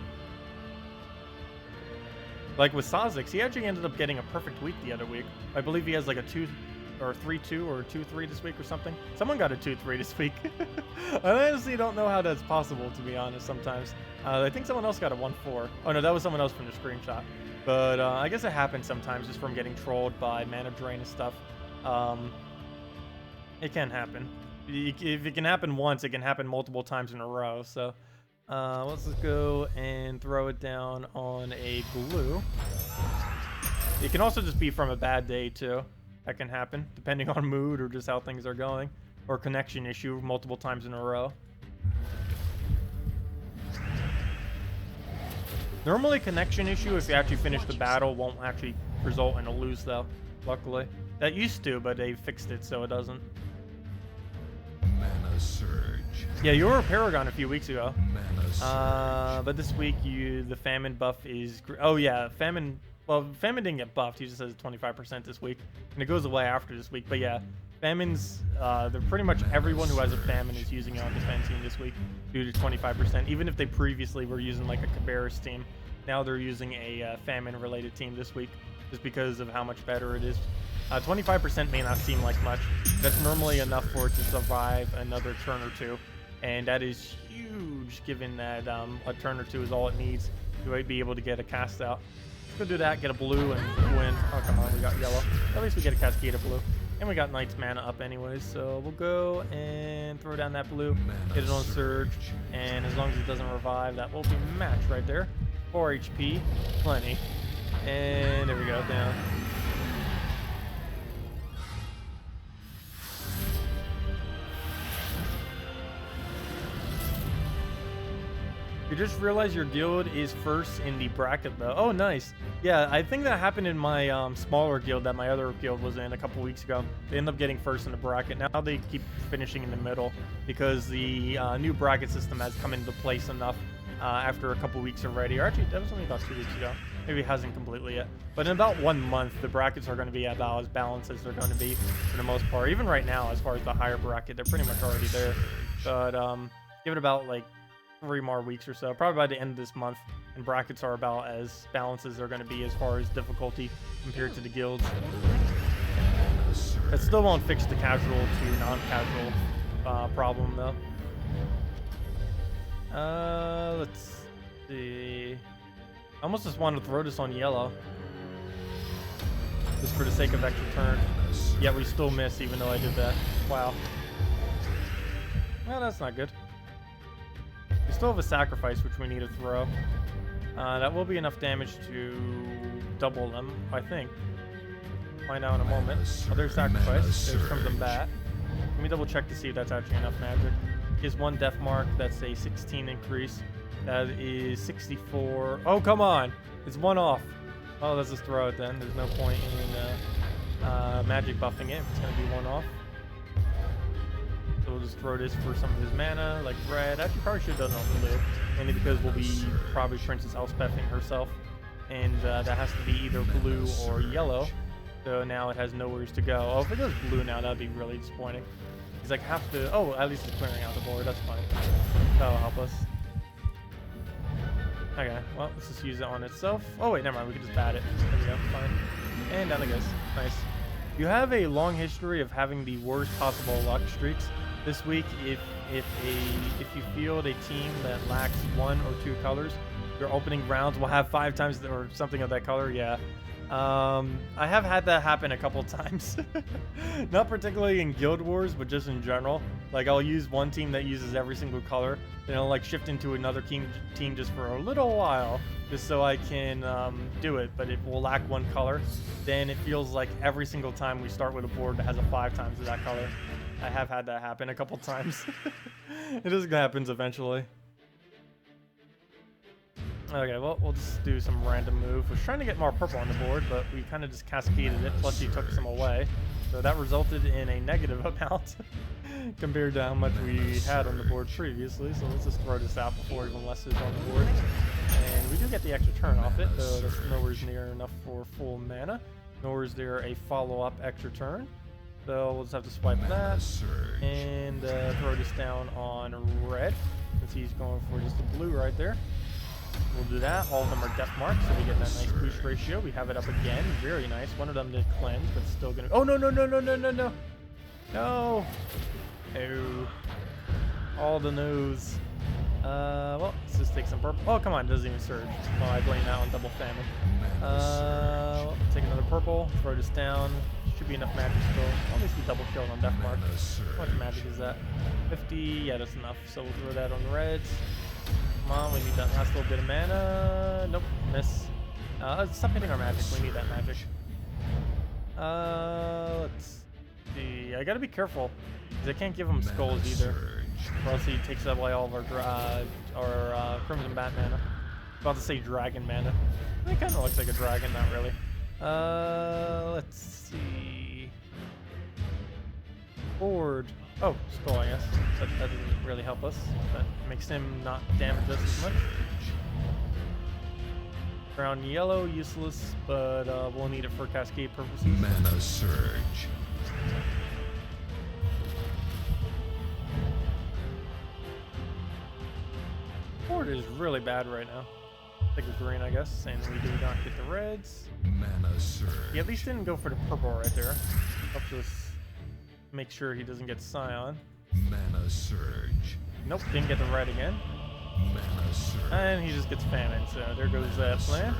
Like with ssaszix, he actually ended up getting a perfect week the other week. I believe he has like a 2 or 3-2 or 2-3 this week or something. Someone got a 2-3 this week. I honestly don't know how that's possible, to be honest, sometimes. I think someone else got a 1-4. Oh no, that was someone else from the screenshot. But I guess it happens sometimes just from getting trolled by mana drain and stuff. It can happen. If it can happen once, it can happen multiple times in a row. So let's just go and throw it down on a blue. It can also just be from a bad day too. That can happen depending on mood or just how things are going, or connection issue multiple times in a row. Normally connection issue, if you actually finish the battle, won't actually result in a lose though, luckily. That used to, but they fixed it so it doesn't. Mana surge. Yeah, you were a Paragon a few weeks ago. Mana surge. But this week the Famine buff is... Oh yeah, Famine... Well, Famine didn't get buffed. He just has 25% this week. And it goes away after this week. But yeah, Famine's... they're pretty much everyone who has a Famine is using it on defense team this week due to 25%. Even if they previously were using like a Cabarrus team, now they're using a Famine-related team this week just because of how much better it is. 25% may not seem like much. That's normally enough for it to survive another turn or two. And that is huge given that a turn or two is all it needs to be able to get a cast out. Let's go do that, get a blue, and win. Oh, come on, we got yellow. At least we get a Cascade of blue. And we got Knight's mana up anyways, so we'll go and throw down that blue, get it on Surge, and as long as it doesn't revive, that will be match right there. 4 HP, plenty. And there we go, down. You just realized your guild is first in the bracket though. Oh, nice. Yeah, I think that happened in my smaller guild that my other guild was in a couple weeks ago. They ended up getting first in the bracket. Now they keep finishing in the middle because the new bracket system has come into place enough after a couple weeks already. Or actually, that was only about 2 weeks ago. Maybe it hasn't completely yet. But in about 1 month, the brackets are going to be about as balanced as they're going to be for the most part. Even right now, as far as the higher bracket, they're pretty much already there. But give it about like 3 more weeks or so, probably by the end of this month, and brackets are about as balanced as they're going to be as far as difficulty compared to the guilds. That still won't fix the casual to non-casual problem though. Let's see. I almost just want to throw this on yellow. just for the sake of extra turn. Yet we still miss even though I did that. Wow. Well, that's not good. We still have a sacrifice which we need to throw. That will be enough damage to double them, I think. Find out in a moment. Other sacrifice. There's Crimson Bat. Let me double check to see if that's actually enough magic. Is one death mark. That's a 16 increase. That is 64. Oh, come on. It's one off. Oh, let's just throw it then. There's no point in magic buffing it if it's going to be one off. So we'll just throw this for some of his mana, like red. Actually, probably should have done it on blue. Mainly because we'll be probably Princess Elspething herself. And that has to be either blue or yellow. So now it has nowhere to go. Oh, if it goes blue now, that'd be really disappointing. He's like, have to... Oh, at least it's clearing out the board. That's fine. That'll help us. Okay, well, let's just use it on itself. Oh, wait, never mind. We can just bat it. There we go. Fine. And down it goes. Nice. You have a long history of having the worst possible luck streaks. This week, if you field a team that lacks 1 or 2 colors, your opening rounds will have 5 times or something of that color. Yeah. I have had that happen a couple times. Not particularly in Guild Wars, but just in general. Like, I'll use one team that uses every single color, then I'll like shift into another team just for a little while, just so I can do it. But it will lack 1 color, then it feels like every single time we start with a board that has a 5 times of that color. I have had that happen a couple times. It just happens eventually. Okay, well, we'll just do some random move. Was trying to get more purple on the board, but we kind of just cascaded it, plus he took some away. So that resulted in a negative amount compared to how much we had on the board previously. So let's just throw this out before even less is on the board. And we do get the extra turn off it, though that's nowhere near enough for full mana. Nor is there a follow-up extra turn. So we'll just have to swipe that and throw this down on red, since he's going for just the blue right there. We'll do that. All of them are death marks, so we get that nice boost ratio. We have it up again. Very nice. One of them did cleanse, but still gonna... Oh, no, no, no, no, no, no, no. No. Oh. All the no's. Well, let's just take some purple. Oh, come on. It doesn't even surge. Oh, I blame that on double famine. Well, take another purple. Throw this down. Should be enough magic still. At least we double killed on death mark. How much magic is that? 50. Yeah, that's enough. So we'll throw that on the reds. Come on, we need that last little bit of mana. Nope, miss. Stop hitting our magic. We need that magic. Let's see. I gotta be careful, because I can't give him skulls either, or else he takes away all of our Crimson Bat mana. About to say dragon mana. It kind of looks like a dragon, not really. Let's see. Board. Oh, skull, I guess. That doesn't really help us. That makes him not damage us as much. Brown yellow, useless, but we'll need it for cascade purposes. Mana surge. Board is really bad right now. Take a green, I guess, and we do not get the reds. Mana surge. He at least didn't go for the purple right there. Helps us make sure he doesn't get Scion. Mana surge. Nope, didn't get the red again. Mana surge. And he just gets Famine, so there goes that plan.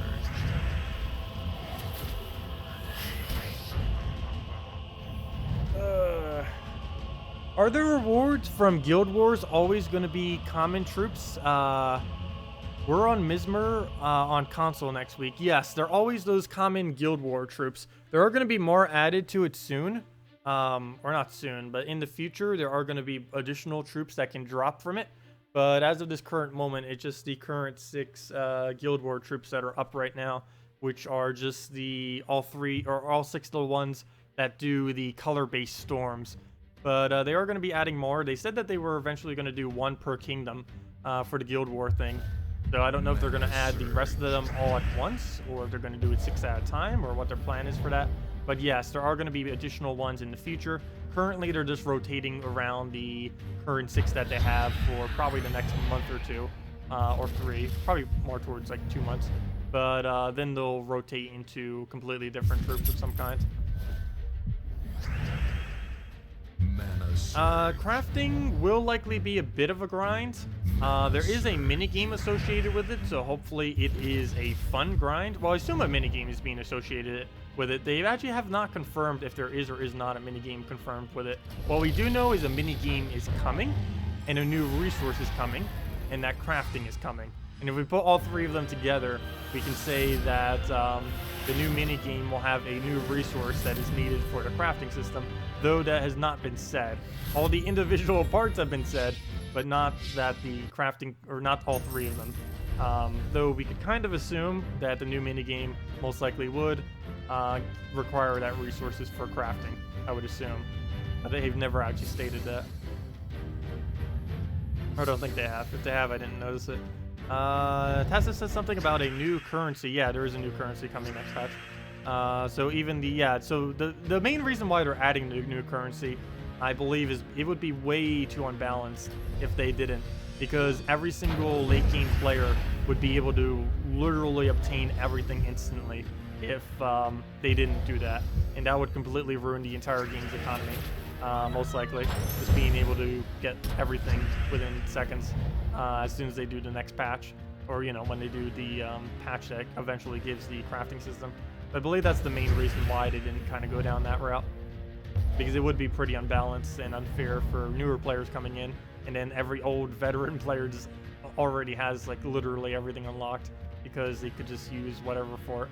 Are the rewards from Guild Wars always going to be common troops? We're on Mizmer on console next week. Yes, they're always those common Guild War troops. There are going to be more added to it soon. Or not soon, but in the future, there are going to be additional troops that can drop from it. But as of this current moment, it's just the current 6 Guild War troops that are up right now, which are just all 6 of the ones that do the color-based storms. But they are going to be adding more. They said that they were eventually going to do 1 per kingdom for the Guild War thing. So I don't know if they're going to add the rest of them all at once, or if they're going to do it 6 at a time, or what their plan is for that. But yes, there are going to be additional ones in the future. Currently, they're just rotating around the current 6 that they have for probably the next month or 2, or 3, probably more towards like 2 months. But then they'll rotate into completely different troops of some kind. Crafting will likely be a bit of a grind. There is a mini game associated with it, so hopefully it is a fun grind. Well, I assume a mini game is being associated with it. They actually have not confirmed if there is or is not a minigame confirmed with it. What we do know is a minigame is coming, and a new resource is coming, and that crafting is coming. And if we put all three of them together, we can say that the new minigame will have a new resource that is needed for the crafting system, though that has not been said. All the individual parts have been said, but not that the crafting, or not all three of them. Though we could kind of assume that the new minigame most likely would require that resources for crafting, I would assume. But they've never actually stated that. Or I don't think they have. If they have, I didn't notice it. Tacet says something about a new currency. Yeah, there is a new currency coming next patch. So even the main reason why they're adding the new currency, I believe, is it would be way too unbalanced if they didn't. Because every single late game player would be able to literally obtain everything instantly if they didn't do that. And that would completely ruin the entire game's economy. Most likely, just being able to get everything within seconds as soon as they do the next patch, or when they do the patch that eventually gives the crafting system. I believe that's the main reason why they didn't kind of go down that route, because it would be pretty unbalanced and unfair for newer players coming in, and then every old veteran player just already has like literally everything unlocked because they could just use whatever for it.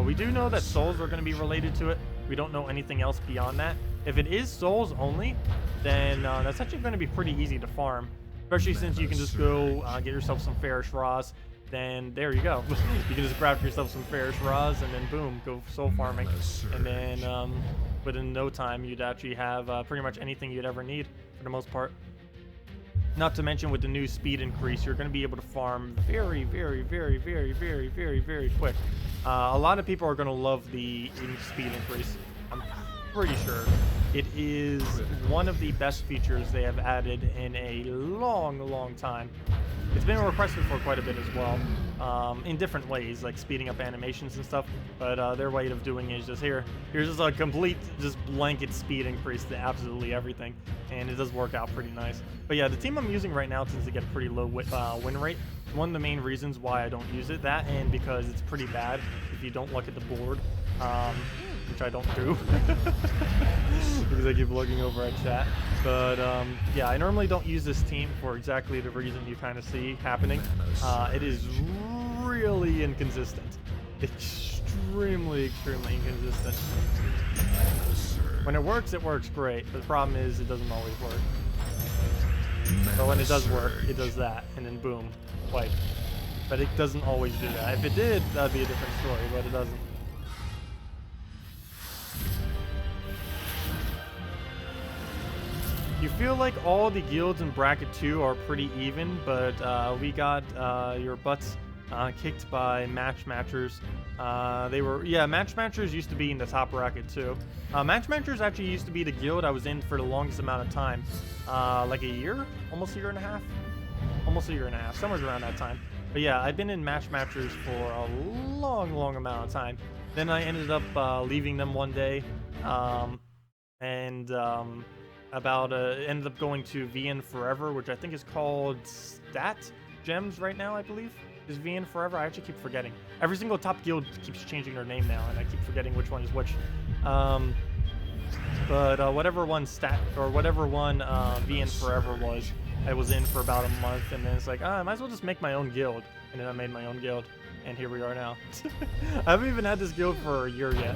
We do know that souls are going to be related to it. We don't know anything else beyond that. If it is souls only, then that's actually going to be pretty easy to farm, especially since you can just go get yourself some Ferrous Raws. Then there you go. You can just grab yourself some Ferrous Raws and then boom, go soul farming. And then within no time, you'd actually have pretty much anything you'd ever need for the most part. Not to mention with the new speed increase, you're going to be able to farm very, very, very, very, very, very, very quick. A lot of people are going to love the speed increase. I'm pretty sure it is one of the best features they have added in a long, long time. It's been requested for quite a bit as well, in different ways, like speeding up animations and stuff. But their way of doing it is just here's just a complete, just blanket speed increase to absolutely everything, and it does work out pretty nice. But yeah, the team I'm using right now tends to get a pretty low win rate. One of the main reasons why I don't use it, that and because it's pretty bad if you don't look at the board, which I don't do because I keep looking over at chat. But yeah, I normally don't use this team for exactly the reason you kind of see happening. It is really inconsistent. Extremely, extremely inconsistent. When it works great. But the problem is it doesn't always work. But when it does work, it does that, and then boom, wipe. But it doesn't always do that. If it did, that'd be a different story, but it doesn't. You feel like all the guilds in bracket 2 are pretty even, but we got your butts kicked by matchmatchers. Matchmatchers used to be in the top bracket too. Matchmatchers actually used to be the guild I was in for the longest amount of time. Like a year? Almost a year and a half? Almost a year and a half, somewhere around that time. But yeah, I've been in matchmatchers for a long, long amount of time. Then I ended up leaving them one day, ended up going to VN Forever, which I think is called Stat Gems right now, I believe. Is VN Forever? I actually keep forgetting. Every single top guild keeps changing their name now, and I keep forgetting which one is which. But whatever one VN Forever was, I was in for about a month, and then it's like, I might as well just make my own guild. And then I made my own guild, and here we are now. I haven't even had this guild for a year yet.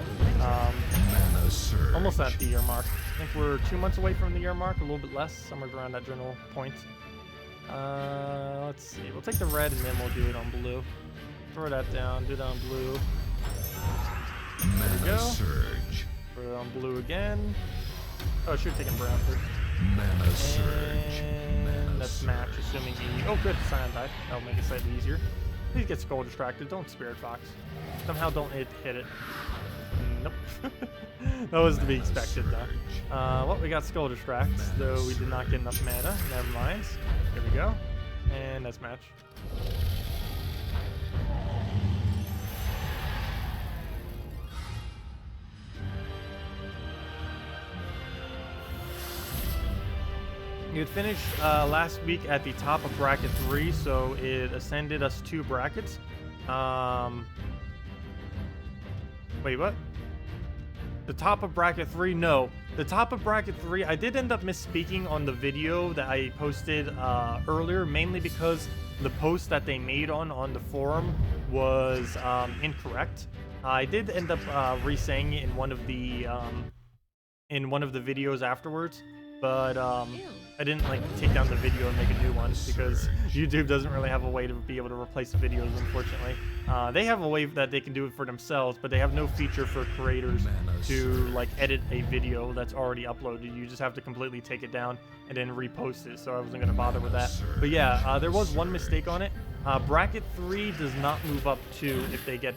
Almost at the year mark. I think we're 2 months away from the year mark, a little bit less, somewhere around that general point. Let's see. We'll take the red and then we'll do it on blue. Throw that down, do that on blue. There we go. Surge. Put it on blue again. Oh, I should have taken brown first. Mana surge. And let's match, assuming he... Oh, good. Cyan died. That'll make it slightly easier. Please get Skull distracted. Don't Spirit Fox. Somehow don't hit it. Nope. That was to be expected, though. Well, we got Skull Distract, though we did not get enough mana. Never mind. Here we go. And let's match. You had finished last week at the top of bracket 3, so it ascended us 2 brackets. Wait, what? The top of bracket 3, no. The top of bracket 3, I did end up misspeaking on the video that I posted earlier, mainly because the post that they made on the forum was incorrect. I did end up re-saying it in one of the videos afterwards, but I didn't like take down the video and make a new one because YouTube doesn't really have a way to be able to replace the videos, unfortunately. They have a way that they can do it for themselves, but they have no feature for creators to like edit a video that's already uploaded. You just have to completely take it down and then repost it, so I wasn't gonna bother with that. But yeah, there was one mistake on it. Bracket 3 does not move up 2 if they get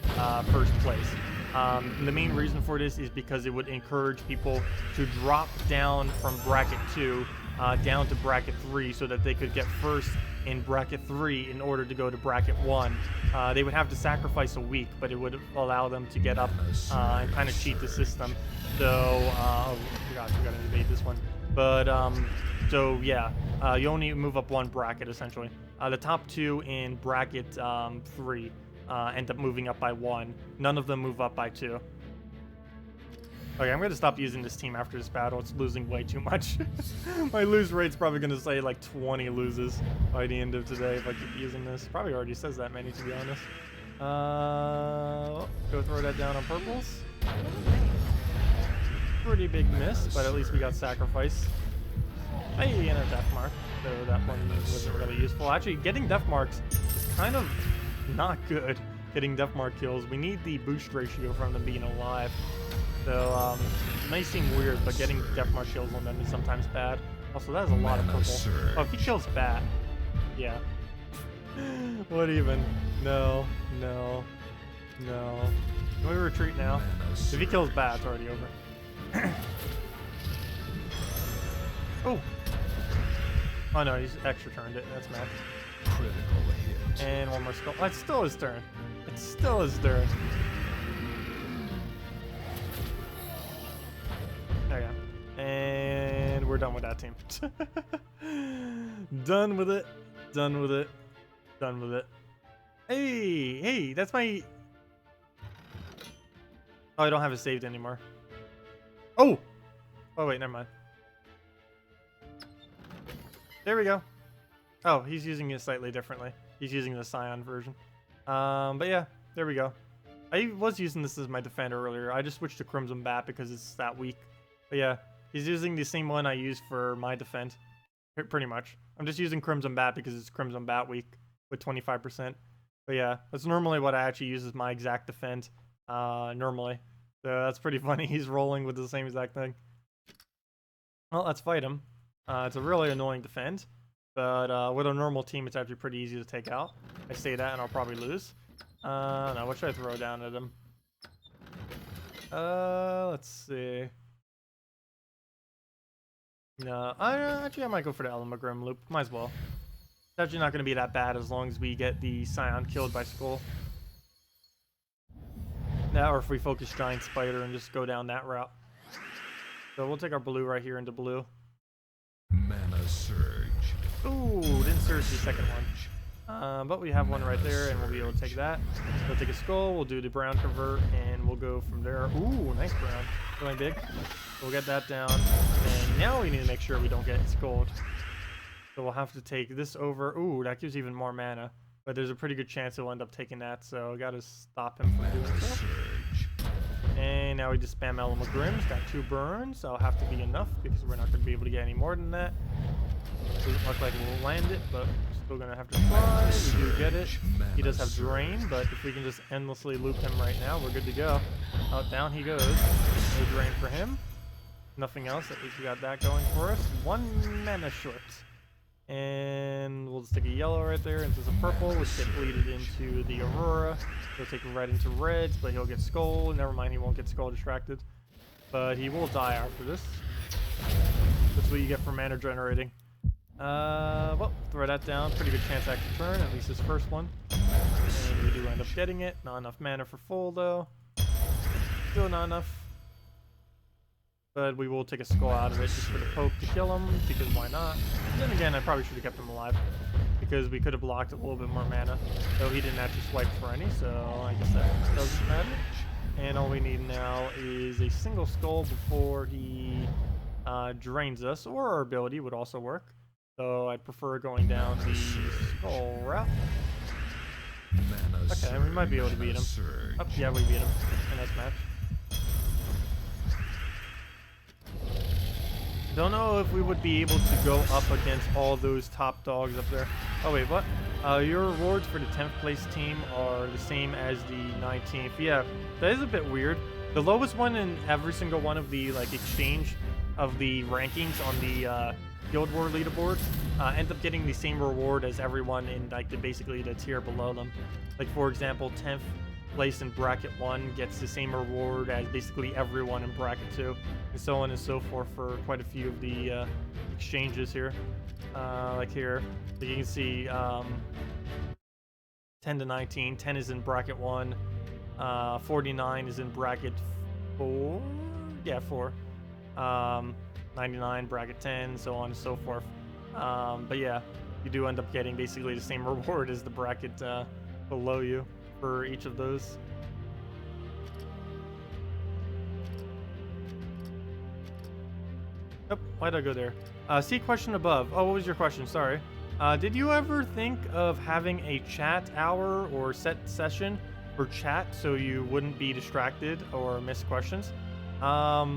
first place. The main reason for this is because it would encourage people to drop down from bracket 2 down to bracket 3 so that they could get first in bracket 3 in order to go to bracket 1. They would have to sacrifice a week, but it would allow them to get up and kind of cheat the system. So, oh gosh, we gotta debate this one. But, so yeah, you only move up 1 bracket essentially. The top 2 in bracket 3 end up moving up by 1. None of them move up by 2. Okay, I'm gonna stop using this team after this battle. It's losing way too much. My lose rate's probably gonna say like 20 loses by the end of today if I keep using this. Probably already says that many, to be honest. Go throw that down on purples. Pretty big miss, but at least we got sacrifice. Hey, and a death mark. So that one wasn't really useful. Actually, getting death marks is kind of not good. Getting death mark kills. We need the boost ratio from them being alive. So, it may seem weird, but getting death mark kills on them is sometimes bad. Also, that is a lot of purple. Oh, if he kills bat. Yeah. What even? No, no, no. Can we retreat now? If he kills bat, it's already over. Oh! Oh no, he's extra turned it. That's mad. Critical hit. And one more skull. Oh, it's still his turn. It's still his turn. There we go. And we're done with that team. Done with it. Done with it. Done with it. Hey, hey, that's my... Oh, I don't have it saved anymore. Oh! Oh, wait, never mind. There we go. Oh, he's using it slightly differently. He's using the Scion version. But yeah, there we go. I was using this as my defender earlier. I just switched to Crimson Bat because it's that weak. But yeah, he's using the same one I used for my defend. Pretty much. I'm just using Crimson Bat because it's Crimson Bat weak with 25%. But yeah, that's normally what I actually use as my exact defend. Normally. So that's pretty funny. He's rolling with the same exact thing. Well, let's fight him. It's a really annoying defend, but with a normal team, it's actually pretty easy to take out. I say that, and I'll probably lose. Now what should I throw down at him? Let's see. No, actually I might go for the Elamagrim loop. Might as well. It's actually not going to be that bad as long as we get the Scion killed by Skull. Now, or if we focus Giant Spider and just go down that route. So we'll take our blue right here into blue. Mana surge. Ooh, didn't surge the second one. But we have one right there, and we'll be able to take that. We'll take a skull, we'll do the brown convert, and we'll go from there. Ooh, nice brown. Going big. We'll get that down. And now we need to make sure we don't get skulled. So we'll have to take this over. Ooh, that gives even more mana. But there's a pretty good chance he'll end up taking that, so gotta stop him from doing so. And now we just spam Elamagrims. Got 2 burns. That'll have to be enough because we're not going to be able to get any more than that. Doesn't look like we'll land it, but we're still going to have to try. We do get it. He does have Drain, but if we can just endlessly loop him right now, we're good to go. Oh, down he goes. No Drain for him. Nothing else. At least we got that going for us. 1 mana short. And we'll stick a yellow right there into some purple, which get bleeded into the Aurora. He'll take red into reds, but he'll get skull. Never mind, he won't get skull distracted. But he will die after this. That's what you get for mana generating. Well, throw that down. Pretty good chance I can turn, at least his first one. And we do end up getting it. Not enough mana for full, though. Still not enough. But we will take a skull out of it just for the poke to kill him, because why not? Then again, I probably should have kept him alive, because we could have blocked a little bit more mana. Though he didn't actually swipe for any, so I guess that doesn't matter. And all we need now is a single skull before he drains us, or our ability would also work. So I'd prefer going down the skull route. Okay, we might be able to beat him. Oh, yeah, we beat him in this match. Don't know if we would be able to go up against all those top dogs up there. Oh wait, what? Your rewards for the 10th place team are the same as the 19th. Yeah, that is a bit weird. The lowest one in every single one of the like exchange of the rankings on the Guild War leaderboard end up getting the same reward as everyone in like basically the tier below them. Like for example, 10th place in bracket 1 gets the same reward as basically everyone in bracket 2, and so on and so forth for quite a few of the exchanges here. Like here, you can see 10 to 19. 10 is in bracket 1. 49 is in bracket 4. Yeah, 4. 99 bracket 10, so on and so forth. But yeah, you do end up getting basically the same reward as the bracket below you for each of those. Oh, why'd I go there? See question above. Oh, what was your question? Sorry. Did you ever think of having a chat hour or set session for chat so you wouldn't be distracted or miss questions? I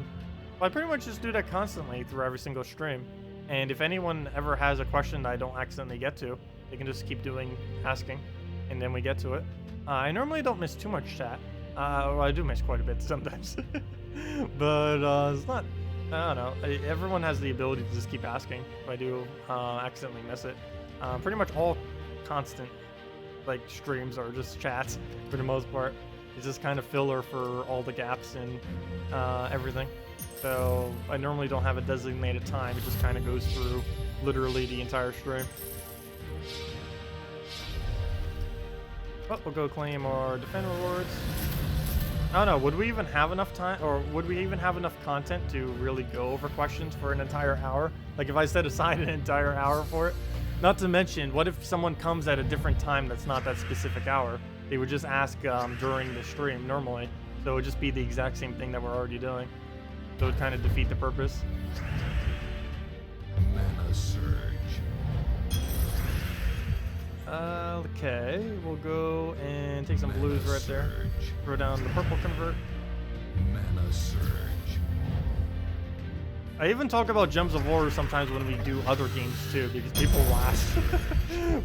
pretty much just do that constantly through every single stream. And if anyone ever has a question that I don't accidentally get to, they can just keep asking, and then we get to it. I normally don't miss too much chat. Well, I do miss quite a bit sometimes. But it's not, I don't know. Everyone has the ability to just keep asking if I do accidentally miss it. Pretty much all constant like streams are just chats for the most part. It's just kind of filler for all the gaps in everything. So I normally don't have a designated time. It just kind of goes through literally the entire stream. Oh, we'll go claim our defend rewards. I don't know, would we even have enough time, or would we even have enough content to really go over questions for an entire hour? Like if I set aside an entire hour for it? Not to mention, what if someone comes at a different time that's not that specific hour? They would just ask during the stream normally. So it would just be the exact same thing that we're already doing. So it would kind of defeat the purpose. Mana surge. Okay, we'll go and take some blues right there. Throw down the purple convert. Mana surge. I even talk about Gems of War sometimes when we do other games too, because people laugh.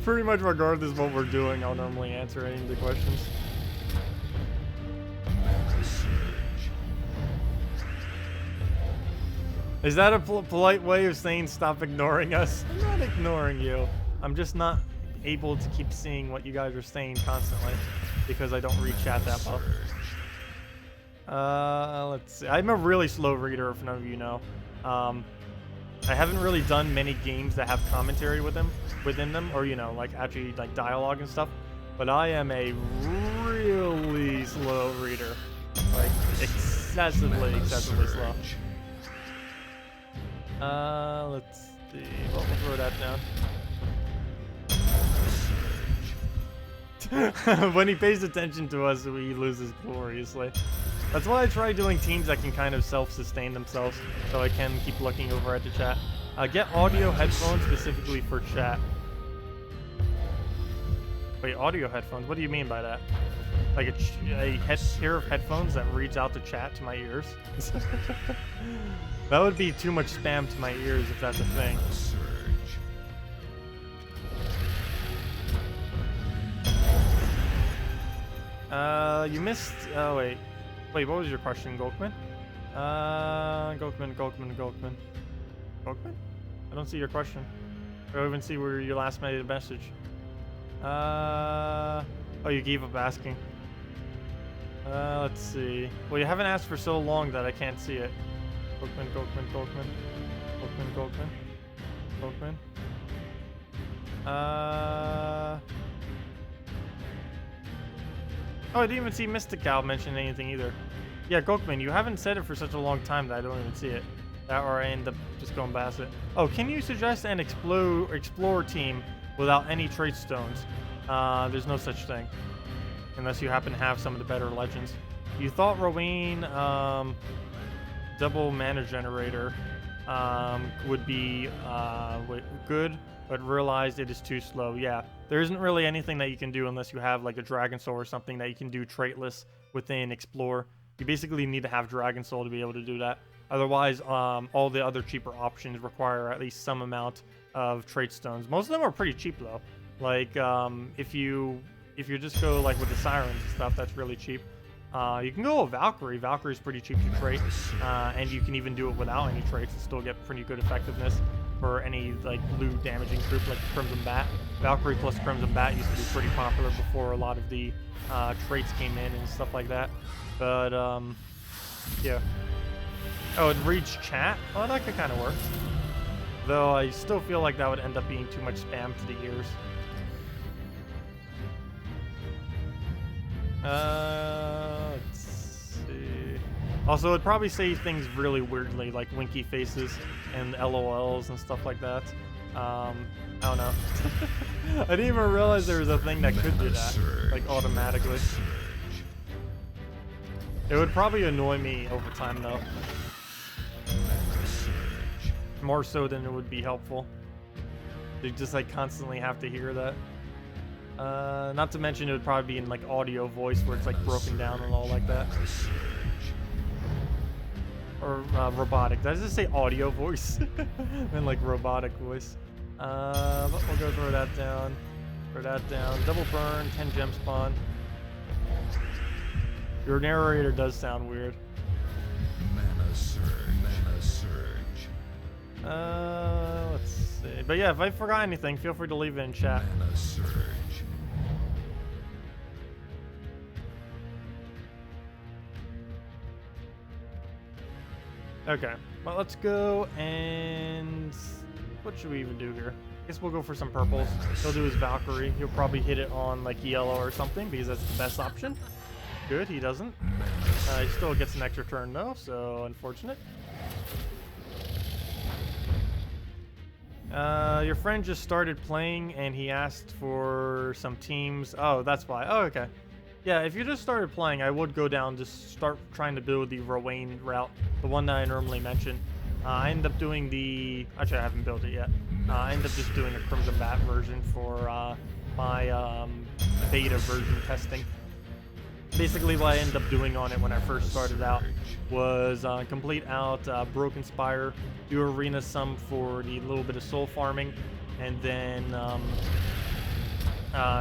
Pretty much regardless of what we're doing, I'll normally answer any of the questions. Mana surge. Is that a polite way of saying stop ignoring us? I'm not ignoring you. I'm just not able to keep seeing what you guys are saying constantly because I don't read chat that well. Let's see. I'm a really slow reader, if none of you know. I haven't really done many games that have commentary within them, or you know, like actually like dialogue and stuff. But I am a really slow reader, like excessively slow. Let's see. Well, we'll throw that down. When he pays attention to us, he loses gloriously. That's why I try doing teams that can kind of self-sustain themselves, so I can keep looking over at the chat. Get audio headphones specifically for chat. Wait, audio headphones? What do you mean by that? Like a pair of headphones that reads out the chat to my ears? That would be too much spam to my ears if that's a thing. You missed. Oh wait, what was your question, Gokman? Gokman. I don't see your question. I don't even see where you last made a message. Oh, you gave up asking. Let's see. Well, you haven't asked for so long that I can't see it. Gokman. Oh, I didn't even see Mystical mention anything either. Yeah, Gokman, you haven't said it for such a long time that I don't even see it. That or I end up just going past it. Oh, can you suggest an explorer team without any trait stones? There's no such thing. Unless you happen to have some of the better legends. You thought Rowan double mana generator would be good, but realized it is too slow. Yeah, there isn't really anything that you can do unless you have like a Dragon Soul or something that you can do traitless within Explore. You basically need to have Dragon Soul to be able to do that. Otherwise, all the other cheaper options require at least some amount of trait stones. Most of them are pretty cheap though. Like if you just go like with the sirens and stuff, that's really cheap. You can go with Valkyrie. Valkyrie's pretty cheap to trait, and you can even do it without any traits and still get pretty good effectiveness for any like blue damaging troop like Crimson Bat. Valkyrie plus Crimson Bat used to be pretty popular before a lot of the traits came in and stuff like that. But yeah. Oh, it reads chat? Oh, that could kind of work. Though I still feel like that would end up being too much spam to the ears. Let's see. Also, it'd probably say things really weirdly, like winky faces and LOLs and stuff like that. I don't know. I didn't even realize there was a thing that could do that, like automatically. It would probably annoy me over time, though. More so than it would be helpful. You just like constantly have to hear that. Not to mention it would probably be in like audio voice where it's like broken down and all like that. Or robotic. Did I just say audio voice? And like robotic voice. But we'll go throw that down. Throw that down. Double burn, 10 gem spawn. Your narrator does sound weird. Mana surge. Mana surge. Let's see. But yeah, if I forgot anything, feel free to leave it in chat. Mana surge. Okay, well, let's go and what should we even do here? I guess we'll go for some purples. He'll do his Valkyrie. He'll probably hit it on like yellow or something because that's the best option. Good, he doesn't. He still gets an extra turn though, so unfortunate. Your friend just started playing and he asked for some teams. Oh, that's why. Oh, okay. Yeah, if you just started playing, I would go down, just start trying to build the Rowan route, the one that I normally mention. I end up doing the... Actually, I haven't built it yet. I end up just doing a Crimson Bat version for my beta version testing. Basically, what I ended up doing on it when I first started out was complete out Broken Spire, do Arena some for the little bit of soul farming, and then...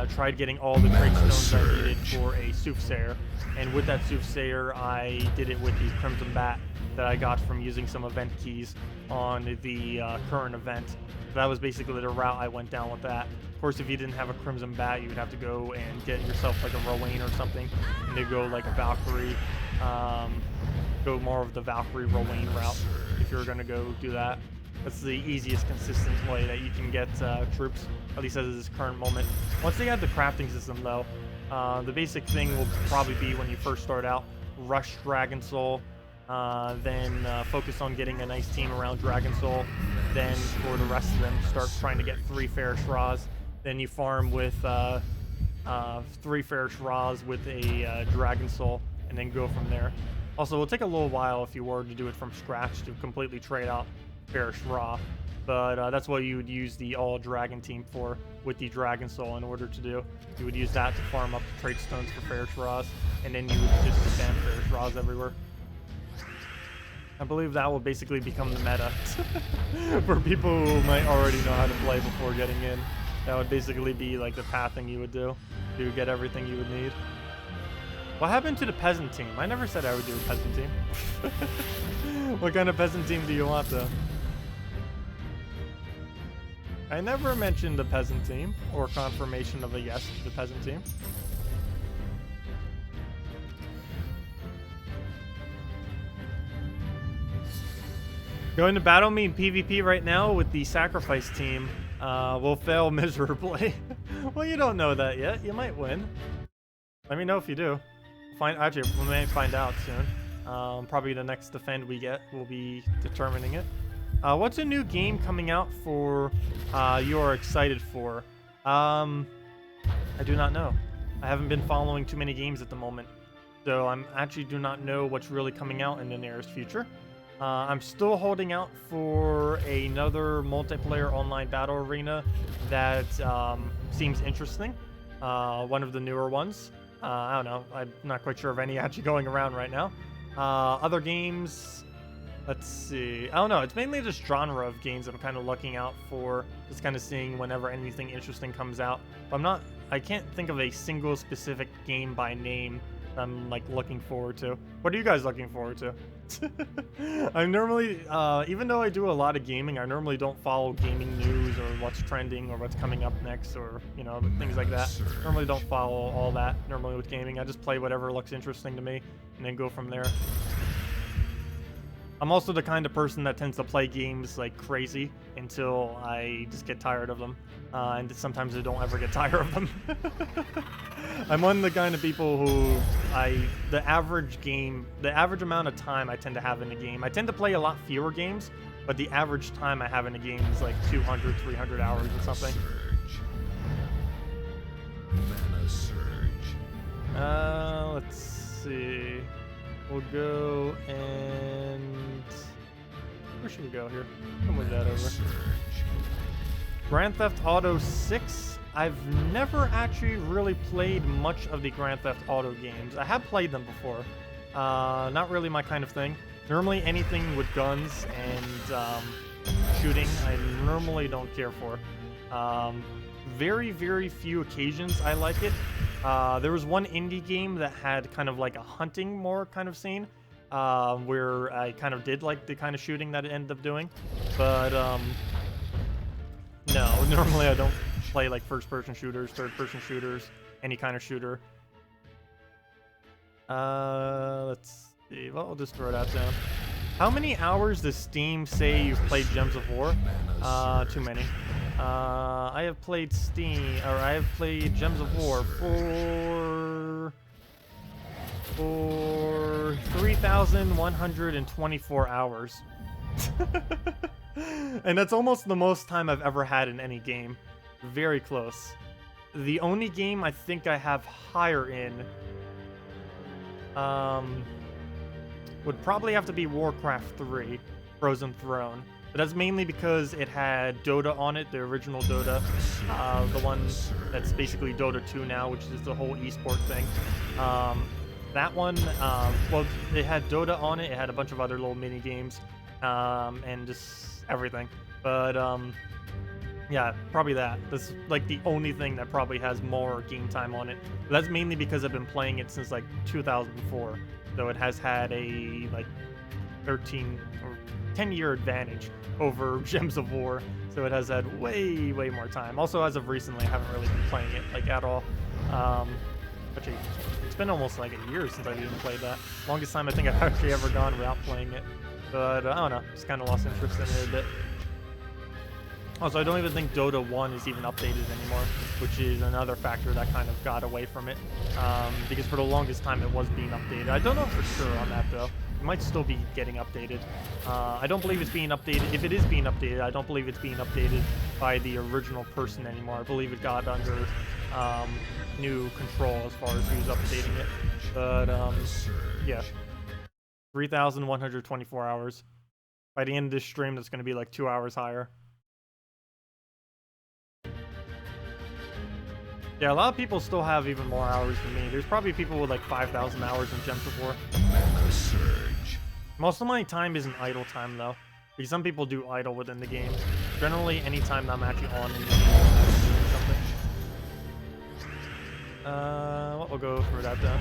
tried getting all the trait stones I needed for a Soothsayer, and with that Soothsayer I did it with the Crimson Bat that I got from using some event keys on the current event. That was basically the route I went down with that. Of course, if you didn't have a Crimson Bat, you would have to go and get yourself like a Rowan or something, and to go like a Valkyrie, go more of the Valkyrie Rowan route if you're gonna go do that. That's the easiest, consistent way that you can get troops, at least at this current moment. Once they add the crafting system, though, the basic thing will probably be when you first start out, rush Dragon Soul, then focus on getting a nice team around Dragon Soul, then for the rest of them, start trying to get 3 Fairish Raws, then you farm with 3 Fairish Raws with a Dragon Soul, and then go from there. Also, it will take a little while if you were to do it from scratch to completely trade out Fairish Raw, but that's what you would use the all dragon team for with the Dragon Soul in order to do. You would use that to farm up the trait stones for Fairish Raws, and then you would just spam Fairish Raws everywhere. I believe that will basically become the meta for people who might already know how to play before getting in. That would basically be like the pathing you would do to get everything you would need. What happened to the peasant team? I never said I would do a peasant team. What kind of peasant team do you want though? I never mentioned the peasant team, or confirmation of a yes to the peasant team. Going to battle me in PvP right now with the sacrifice team will fail miserably. Well, you don't know that yet. You might win. Let me know if you do. Actually, we may find out soon. Probably the next defend we get will be determining it. What's a new game coming out for you are excited for? I do not know. I haven't been following too many games at the moment. So I'm actually do not know what's really coming out in the nearest future. I'm still holding out for another multiplayer online battle arena that seems interesting. One of the newer ones. I don't know. I'm not quite sure of any actually going around right now. Other games, let's see. I don't know. It's mainly just genre of games I'm kind of looking out for. Just kind of seeing whenever anything interesting comes out. But I can't think of a single specific game by name I'm like looking forward to. What are you guys looking forward to? I normally, even though I do a lot of gaming, I normally don't follow gaming news or what's trending or what's coming up next or, you know, things like that. Normally don't follow all that normally with gaming. I just play whatever looks interesting to me and then go from there. I'm also the kind of person that tends to play games like crazy until I just get tired of them. And sometimes I don't ever get tired of them. I'm one of the kind of people who the average amount of time I tend to have in a game. I tend to play a lot fewer games, but the average time I have in a game is like 200, 300 hours or something. Mana surge. Let's see. We'll go and... Where should we go here? I'll move that over. Grand Theft Auto 6. I've never actually really played much of the Grand Theft Auto games. I have played them before. Not really my kind of thing. Normally anything with guns and shooting, I normally don't care for. Very, very few occasions I like it. There was one indie game that had kind of like a hunting more kind of scene, where I kind of did like the kind of shooting that it ended up doing. But no, normally I don't play like first-person shooters, third-person shooters, any kind of shooter. Let's see. Well, we'll just throw that down. How many hours does Steam say you've played Gems of War? Too many. I have played I have played Gems of War for 3,124 hours. And that's almost the most time I've ever had in any game. Very close. The only game I think I have higher in would probably have to be Warcraft 3, Frozen Throne. But that's mainly because it had Dota on it, the original Dota, the one that's basically Dota 2 now, which is the whole esport thing. That one, well, it had Dota on it, it had a bunch of other little mini games, and just everything. But yeah, probably that. That's like the only thing that probably has more game time on it. But that's mainly because I've been playing it since like 2004, so it has had a like 13 or 10-year advantage over Gems of War, so it has had way more time. Also, as of recently, I haven't really been playing it like at all. Actually, it's been almost like a year since I even played that. Longest time I think I've actually ever gone without playing it. But I don't know, just kind of lost interest in it a bit. Also, I don't even think Dota 1 is even updated anymore, which is another factor that kind of got away from it. Because for the longest time it was being updated. I don't know for sure on that though. It might still be getting updated. I don't believe it's being updated. If it is being updated, I don't believe it's being updated by the original person anymore. I believe it got under new control as far as who's updating it. But yeah, 3,124 hours. By the end of this stream, that's going to be like 2 hours higher. Yeah, a lot of people still have even more hours than me. There's probably people with like 5,000 hours in Gems of War. Mana surge. Most of my time isn't idle time though, because some people do idle within the game. Generally, any time that I'm actually on in the game, I'm doing something. Well, we'll go through that then.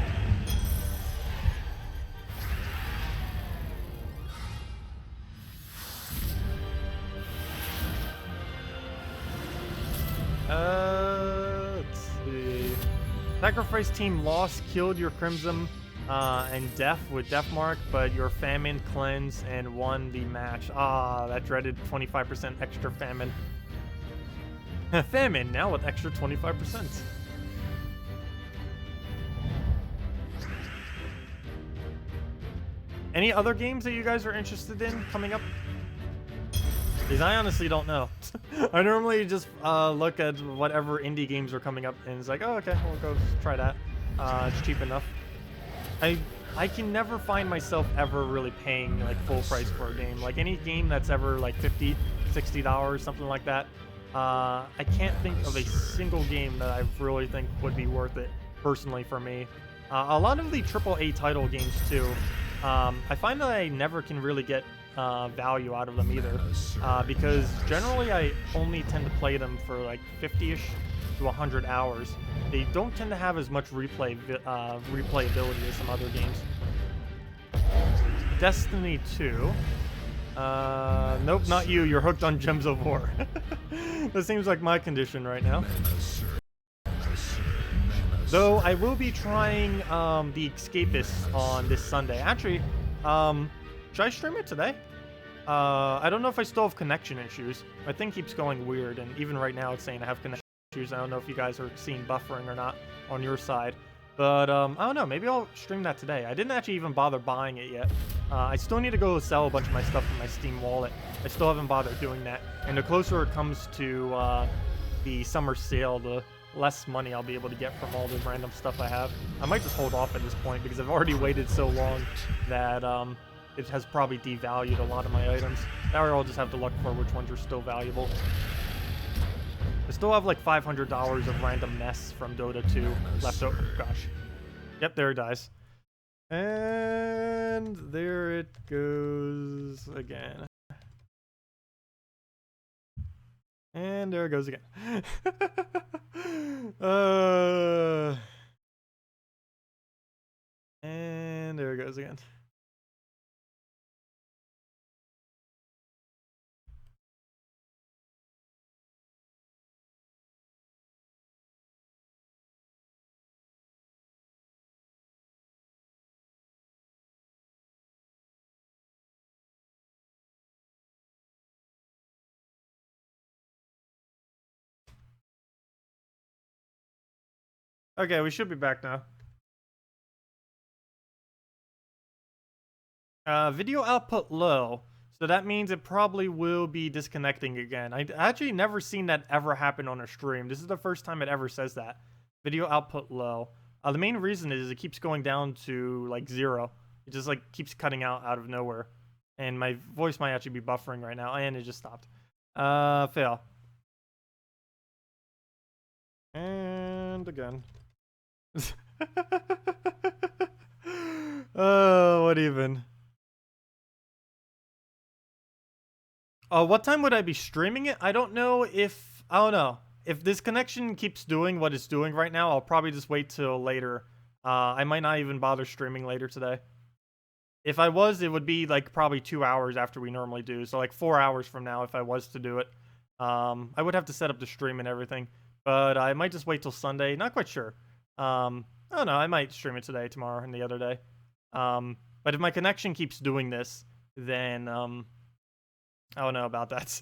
Let's see. Sacrifice team lost, killed your Crimson and Death with Death Mark, but your Famine cleansed and won the match. Ah, that dreaded 25% extra Famine. Famine now with extra 25%. Any other games that you guys are interested in coming up? Because I honestly don't know. I normally just look at whatever indie games are coming up and it's like, oh, okay, we'll go try that. It's cheap enough. I can never find myself ever really paying like full price for a game. Like any game that's ever like $50, $60, something like that. I can't think of a single game that I really think would be worth it personally for me. A lot of the AAA title games too. I find that I never can really get value out of them either, because generally I only tend to play them for like 50-ish to 100 hours. They don't tend to have as much replayability as some other games. Destiny 2. Nope, not you. You're hooked on Gems of War. That seems like my condition right now. Though I will be trying The Escapist on this Sunday. Actually, should I stream it today? I don't know if I still have connection issues. My thing keeps going weird, and even right now it's saying I have connection issues. I don't know if you guys are seeing buffering or not on your side. But, I don't know. Maybe I'll stream that today. I didn't actually even bother buying it yet. I still need to go sell a bunch of my stuff from my Steam wallet. I still haven't bothered doing that. And the closer it comes to the summer sale, the less money I'll be able to get from all the random stuff I have. I might just hold off at this point because I've already waited so long that it has probably devalued a lot of my items. That way I'll just have to look for which ones are still valuable. I still have like $500 of random mess from Dota 2 left over. Gosh. Yep, there it dies. And there it goes again. And there it goes again. And there it goes again. Okay, we should be back now. Video output low, so that means it probably will be disconnecting again. I actually never seen that ever happen on a stream. This is the first time it ever says that. Video output low. The main reason is it keeps going down to like 0. It just like keeps cutting out of nowhere. And my voice might actually be buffering right now, and it just stopped. Fail. And again. Oh, what even? What time would I be streaming it? I don't know. If this connection keeps doing what it's doing right now, I'll probably just wait till later. I might not even bother streaming later today. If I was, it would be like probably 2 hours after we normally do. So like 4 hours from now if I was to do it. I would have to set up the stream and everything. But I might just wait till Sunday. Not quite sure. I don't know. I might stream it today, tomorrow, and the other day. But if my connection keeps doing this, then I don't know about that.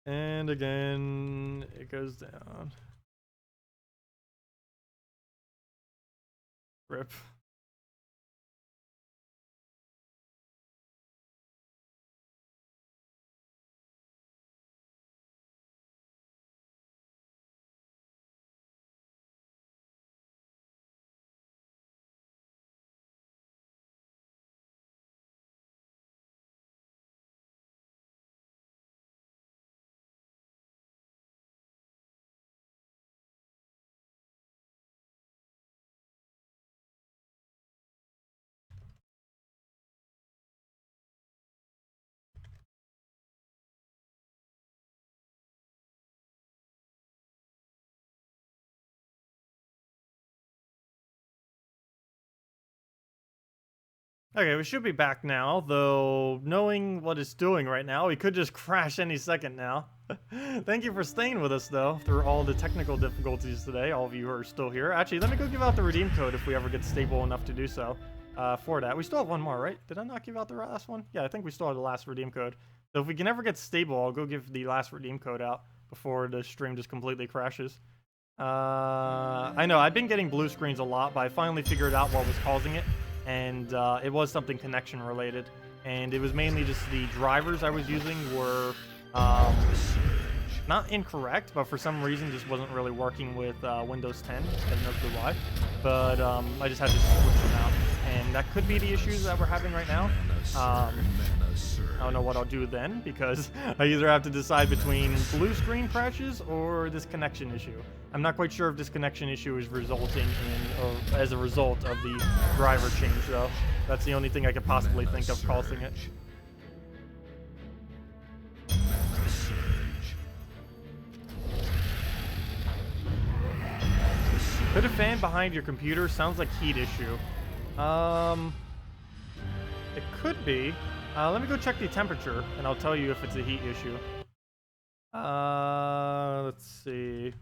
And again, it goes down. Rip. Okay, we should be back now, though knowing what it's doing right now, we could just crash any second now. Thank you for staying with us, though, through all the technical difficulties today, all of you who are still here. Actually, let me go give out the redeem code if we ever get stable enough to do so. For that. We still have one more, right? Did I not give out the last one? Yeah, I think we still have the last redeem code. So if we can ever get stable, I'll go give the last redeem code out before the stream just completely crashes. I know, I've been getting blue screens a lot, but I finally figured out what was causing it. And it was something connection related, and it was mainly just the drivers I was using were not incorrect, but for some reason just wasn't really working with Windows 10. I don't know why, but I just had to switch them out, and that could be the issues that we're having right now. I don't know what I'll do then, because I either have to decide between blue screen crashes or this connection issue. I'm not quite sure if this connection issue is resulting in, or as a result of the driver change, though. That's the only thing I could possibly think of causing it. Could a fan behind your computer? Sounds like heat issue. It could be. Let me go check the temperature, and I'll tell you if it's a heat issue. Let's see.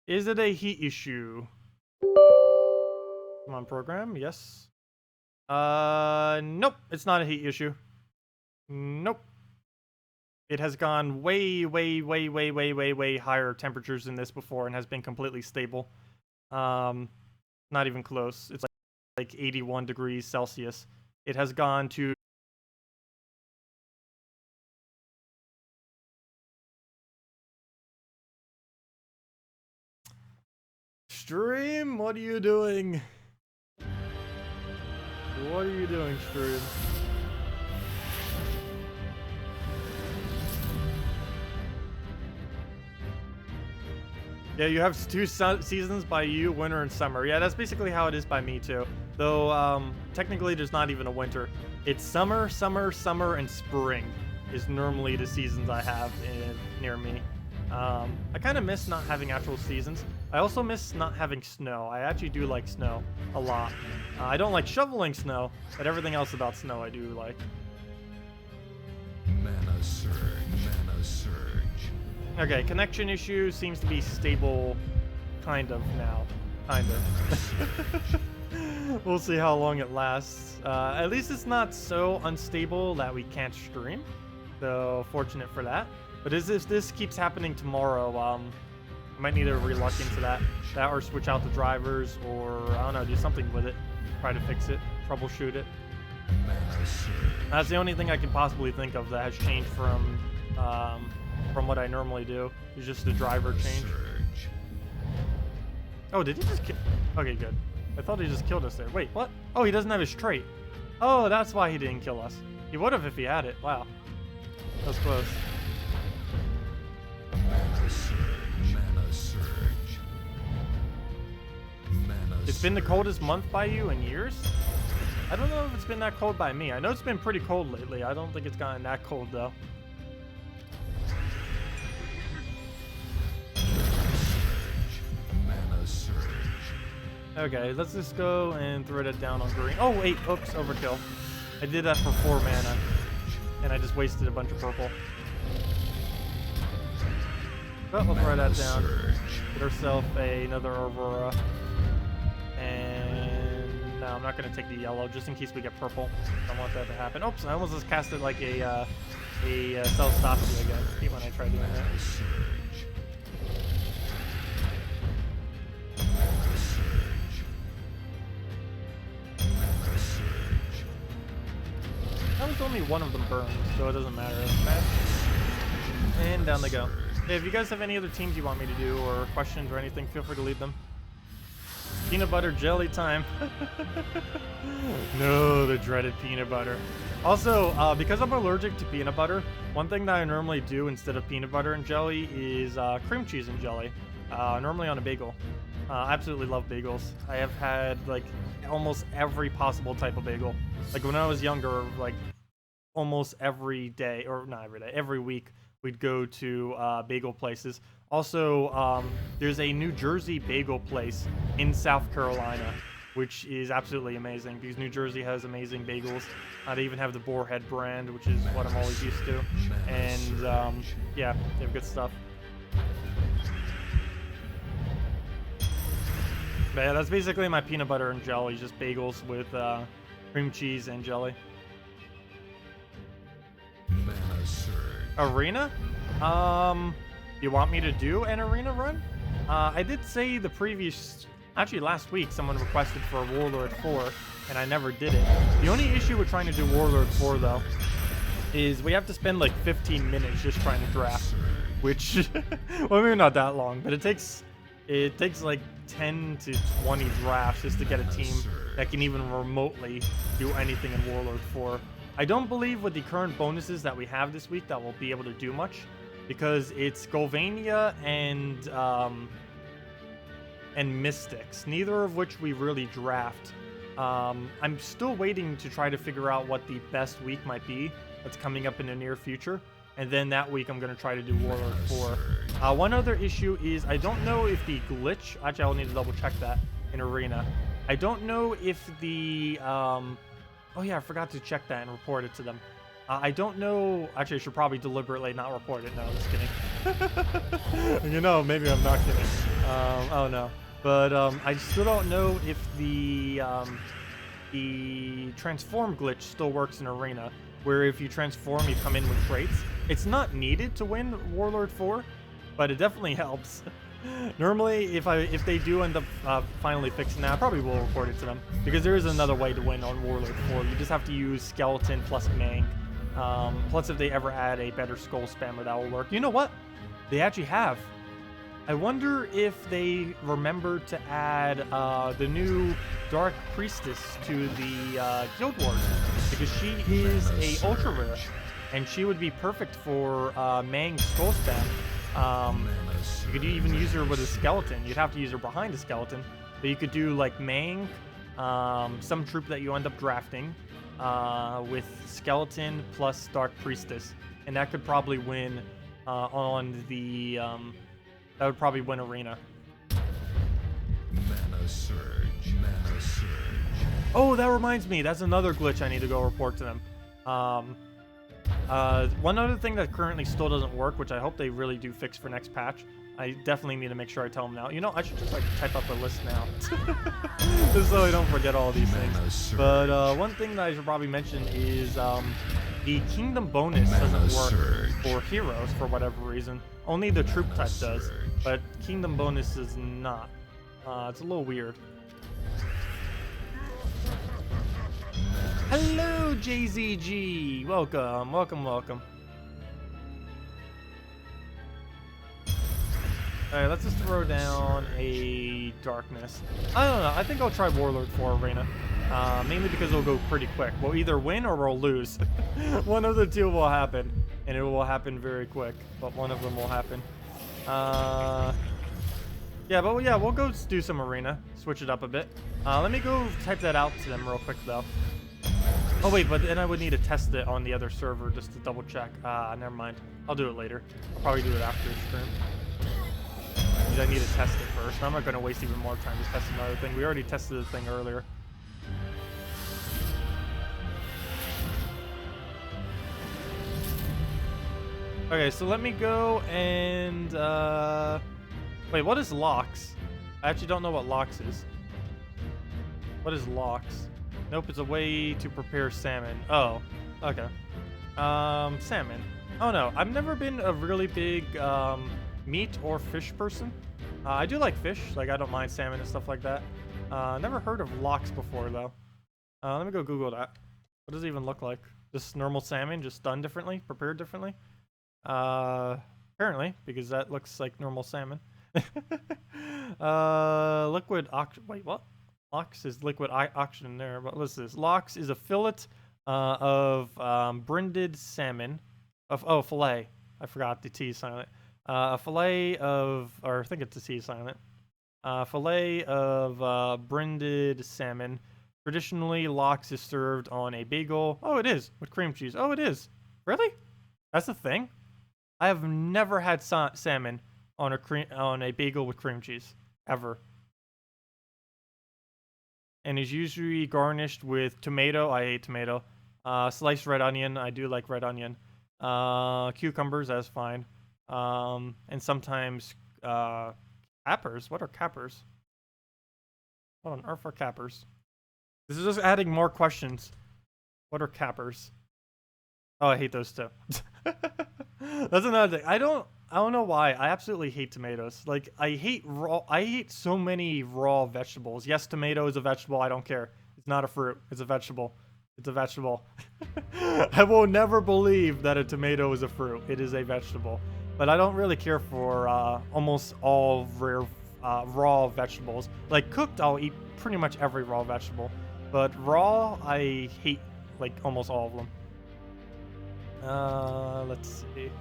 Is it a heat issue? Come on, program. Yes. Nope. It's not a heat issue. Nope. It has gone way higher temperatures than this before and has been completely stable. Not even close. It's like 81 degrees Celsius. It has gone to Stream, what are you doing? What are you doing, Stream? Yeah, you have two seasons by you, winter and summer. Yeah, that's basically how it is by me too. Though, technically there's not even a winter. It's summer, summer, summer, and spring is normally the seasons I have near me. I kind of miss not having actual seasons. I also miss not having snow. I actually do like snow a lot. I don't like shoveling snow, but everything else about snow I do like. Mana surge. Mana surge. Okay, connection issue seems to be stable, kind of now. Kind of. We'll see how long it lasts. At least it's not so unstable that we can't stream. So, fortunate for that. But if this keeps happening tomorrow, I might need to relook into that or switch out the drivers, or, I don't know, do something with it. Try to fix it, troubleshoot it. That's the only thing I can possibly think of that has changed from what I normally do. It's just the driver change. Oh, did he just kill? Okay, good. I thought he just killed us there. Wait, what? Oh, he doesn't have his trait. Oh, that's why he didn't kill us. He would have if he had it. Wow. That was close. Mana surge. Mana It's been the coldest month by you in years? I don't know if it's been that cold by me. I know it's been pretty cold lately. I don't think it's gotten that cold, though. Okay, let's just go and throw that down on green. Oh, wait. Oops, overkill. I did that for 4 mana, and I just wasted a bunch of purple. But we'll throw that down. Get ourselves another Aurora. And no, I'm not going to take the yellow, just in case we get purple. I don't want that to happen. Oops, I almost just cast it like a ssaszix again. I hate when I try doing that. That was only one of them burned, so it doesn't matter. And down they go. Hey, if you guys have any other teams you want me to do, or questions or anything, feel free to leave them. Peanut butter jelly time. No, the dreaded peanut butter. Also, because I'm allergic to peanut butter, one thing that I normally do instead of peanut butter and jelly is cream cheese and jelly. Normally on a bagel. I absolutely love bagels. I have had, like, almost every possible type of bagel. Like, when I was younger, like, almost every day, or not every day, every week, we'd go to bagel places. Also, there's a New Jersey bagel place in South Carolina, which is absolutely amazing, because New Jersey has amazing bagels. They even have the Boarhead brand, which is what I'm always used to. And, yeah, they have good stuff. But yeah, that's basically my peanut butter and jelly, just bagels with cream cheese and jelly. Mana surge. Arena? You want me to do an arena run? I did say actually last week someone requested for Warlord 4, and I never did it. The only issue with trying to do Warlord 4, though, is we have to spend like 15 minutes just trying to draft, which, well, maybe not that long, but it takes like 10 to 20 drafts just to get a team that can even remotely do anything in Warlord 4. I don't believe with the current bonuses that we have this week that we'll be able to do much, because it's Golvania and Mystics, neither of which we really draft. I'm still waiting to try to figure out what the best week might be that's coming up in the near future, and then that week I'm going to try to do Warlord 4. One other issue is I don't know if the glitch, actually I'll need to double check that in Arena. I don't know if the, oh yeah, I forgot to check that and report it to them. I don't know, actually I should probably deliberately not report it, no, just kidding. You know, maybe I'm not kidding. Oh no. But I still don't know if the transform glitch still works in Arena, where if you transform, you come in with traits. It's not needed to win Warlord 4, but it definitely helps. Normally, if they do end up finally fixing that, I probably will report it to them, because there is another way to win on Warlord 4. You just have to use Skeleton plus Mang. Plus, if they ever add a better Skull Spammer, that will work. You know what? They actually have. I wonder if they remembered to add the new Dark Priestess to the Guild Wars, because she is a ultra rare, and she would be perfect for Mang Skull Spam. You could even use her with a skeleton. You'd have to use her behind a skeleton, but you could do like Mang, some troop that you end up drafting with skeleton plus Dark Priestess, and that could probably win on the. That would probably win Arena. Mana surge, mana surge. Oh, that reminds me. That's another glitch I need to go report to them. One other thing that currently still doesn't work, which I hope they really do fix for next patch. I definitely need to make sure I tell them now. You know, I should just like type up a list now, just so I don't forget all these things. But one thing that I should probably mention is the Kingdom bonus doesn't work for heroes for whatever reason. Only the troop type does, but Kingdom bonus is not. It's a little weird. Hello, JZG. Welcome, welcome, welcome. Alright, let's just throw down a Darkness. I don't know. I think I'll try Warlord 4 Arena. Mainly because it'll go pretty quick. We'll either win or we'll lose. One of the two will happen. And it will happen very quick. But one of them will happen. Yeah, but yeah, we'll go do some Arena. Switch it up a bit. Let me go type that out to them real quick, though. Oh, wait, but then I would need to test it on the other server just to double check. Never mind. I'll do it later. I'll probably do it after the stream. I need to test it first. I'm not going to waste even more time just testing another thing. We already tested the thing earlier. Okay, so let me go and... Wait, what is Locks? I actually don't know what Locks is. What is Locks? Nope, it's a way to prepare salmon. Oh, okay. Salmon. Oh no, I've never been a really big meat or fish person. I do like fish, like I don't mind salmon and stuff like that. Never heard of Locks before though. Let me go Google that. What does it even look like? Just normal salmon, just done differently, prepared differently? Apparently, because that looks like normal salmon. Liquid auction. Wait, what? Lox is liquid auction there. But what's this? Lox is a fillet of brinded salmon. Fillet. I forgot the T silent. A fillet of, or I think it's a T silent. Fillet of brinded salmon. Traditionally, lox is served on a bagel. Oh, it is with cream cheese. Oh, it is. Really? That's a thing. I have never had salmon on a bagel with cream cheese ever. And is usually garnished with tomato. I hate tomato. Sliced red onion. I do like red onion. Cucumbers. That's fine. And sometimes cappers. What are cappers? What on earth are cappers? This is just adding more questions. What are cappers? Oh, I hate those too. That's another thing. I don't know why. I absolutely hate tomatoes. Like I hate so many raw vegetables. Yes, tomato is a vegetable. I don't care. It's not a fruit. It's a vegetable. It's a vegetable. I will never believe that a tomato is a fruit. It is a vegetable. But I don't really care for almost all rare raw vegetables. Like cooked, I'll eat pretty much every raw vegetable. But raw, I hate like almost all of them. Let's see.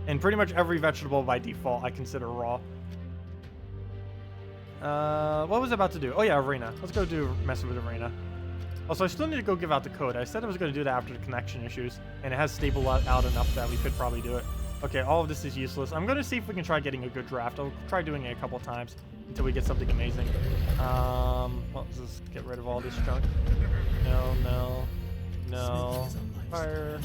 And pretty much every vegetable by default I consider raw. What was I about to do? Oh yeah, arena. Let's go mess with arena. Also, I still need to go give out the code. I said I was going to do that after the connection issues, and it has stabilized out enough that we could probably do it. Okay, all of this is useless. I'm going to see if we can try getting a good draft. I'll try doing it a couple times until we get something amazing. Well, let's just get rid of all this junk. No. Fire.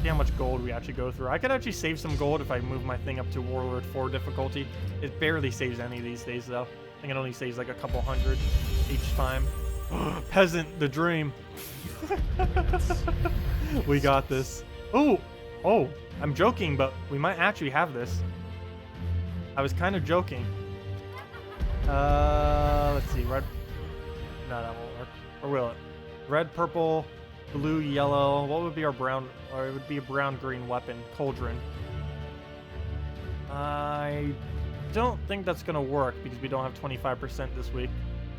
See how much gold we actually go through. I could actually save some gold if I move my thing up to Warlord 4 difficulty. It barely saves any these days, though. I think it only saves like a couple hundred each time. Peasant, the dream. We got this. Oh, I'm joking, but we might actually have this. I was kind of joking. Let's see, red. No, that won't work. Or will it? Red, purple, blue, yellow. What would be our brown? Or it would be a brown-green weapon. Cauldron. I don't think that's gonna work because we don't have 25% this week.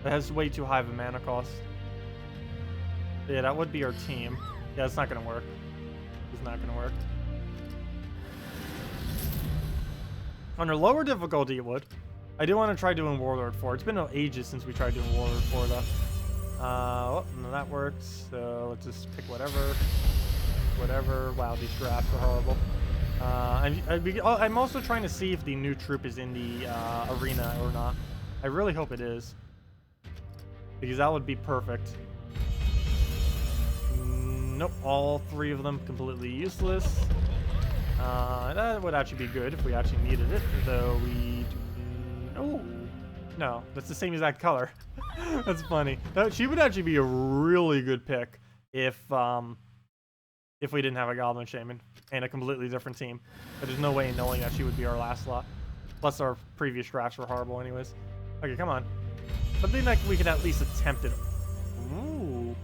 It has way too high of a mana cost. Yeah, that would be our team. Yeah, it's not gonna work. It's not gonna work. Under lower difficulty, it would. I do want to try doing Warlord 4. It's been ages since we tried doing Warlord 4, though. Well, no, that works. So let's just pick whatever. Whatever. Wow, these drafts are horrible. I'm also trying to see if the new troop is in the arena or not. I really hope it is, because that would be perfect. Nope, all three of them completely useless. That would actually be good if we actually needed it, though we do... Oh, no, that's the same exact color. That's funny. She would actually be a really good pick if we didn't have a Goblin Shaman and a completely different team. But there's no way in knowing that she would be our last slot. Plus our previous drafts were horrible anyways. Okay, come on. Something like we could at least attempt it. Ooh.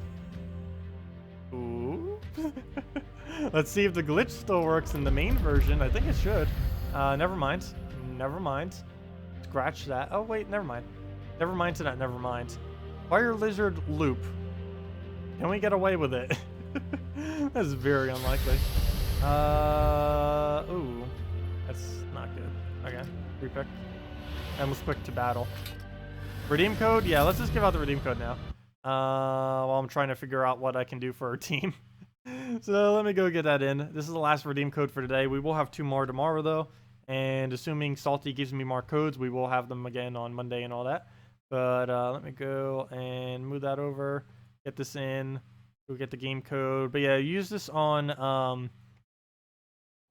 Ooh. Let's see if the glitch still works in the main version. I think it should. Never mind. Never mind. Scratch that. Oh, wait, never mind. Never mind to that, never mind. Fire Lizard Loop. Can we get away with it? That's very unlikely. Ooh. That's not good. Okay, repick. And let's click to battle. Redeem code? Yeah, let's just give out the redeem code now. While I'm trying to figure out what I can do for our team. So let me go get that in. This is the last redeem code for today. We will have 2 more tomorrow, though. And assuming Salty gives me more codes, we will have them again on Monday and all that. But let me go and move that over. Get this in. We'll get the game code. But yeah, use this on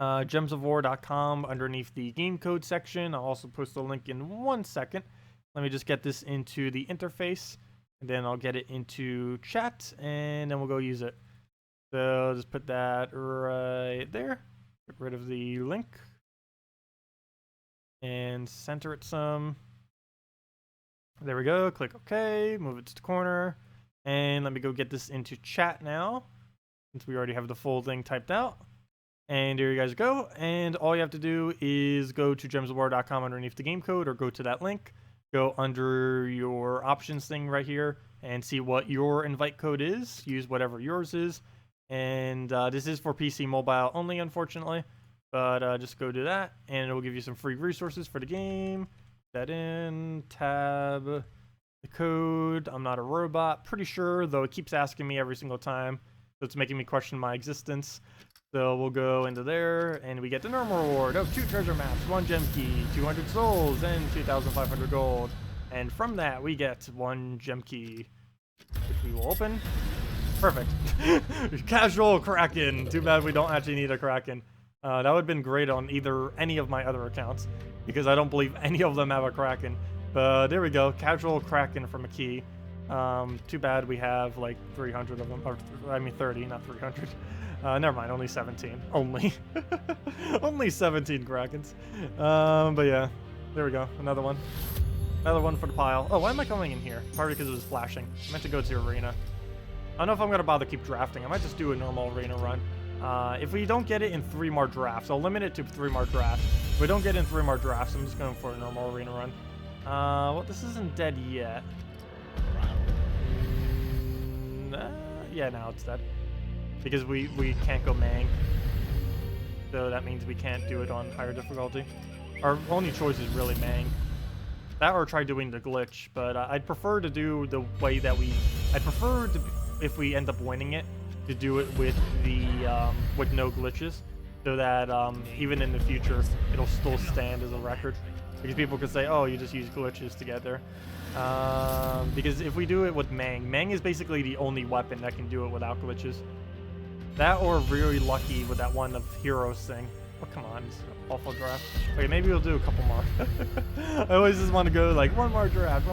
gemsofwar.com underneath the game code section. I'll also post a link in 1 second. Let me just get this into the interface. And then I'll get it into chat. And then we'll go use it. So just put that right there. Get rid of the link. And center it some. There we go. Click OK. Move it to the corner. And let me go get this into chat now, since we already have the full thing typed out. And here you guys go. And all you have to do is go to gemsofwar.com underneath the game code, or go to that link. Go under your options thing right here and see what your invite code is. Use whatever yours is. And this is for PC mobile only, unfortunately. But just go do that, and it will give you some free resources for the game. Put that in, tab, the code. I'm not a robot, pretty sure, though it keeps asking me every single time. So it's making me question my existence. So we'll go into there, and we get the normal reward of 2 treasure maps, 1 gem key, 200 souls, and 2,500 gold. And from that, we get 1 gem key, which we will open. Perfect. Casual Kraken. Too bad we don't actually need a Kraken. That would have been great on any of my other accounts, because I don't believe any of them have a Kraken. But there we go. Casual Kraken from a key. Too bad we have like 300 of them. Or, I mean 30, not 300. Never mind, only 17. Only. Only 17 Krakens. But yeah, there we go. Another one. Another one for the pile. Oh, why am I going in here? Probably because it was flashing. I meant to go to arena. don't know if I'm gonna bother keep drafting. I might just do a normal arena run. If we don't get it in 3 more drafts, I'll limit it to 3 more drafts. If we don't get it in 3 more drafts, I'm just going for a normal arena run. Well, this isn't dead yet. Yeah, now it's dead. Because we can't go Mang. So that means we can't do it on higher difficulty. Our only choice is really Mang. That or try doing the glitch, but I'd prefer to do the way that I'd prefer to, if we end up winning it, to do it with the, with no glitches. So that, even in the future, it'll still stand as a record. Because people could say, oh, you just use glitches to get there. Because if we do it with Mang is basically the only weapon that can do it without glitches. That or really lucky with that one of Heroes thing. Oh, come on, it's an awful draft. Okay, maybe we'll do a couple more. I always just want to go like one more draft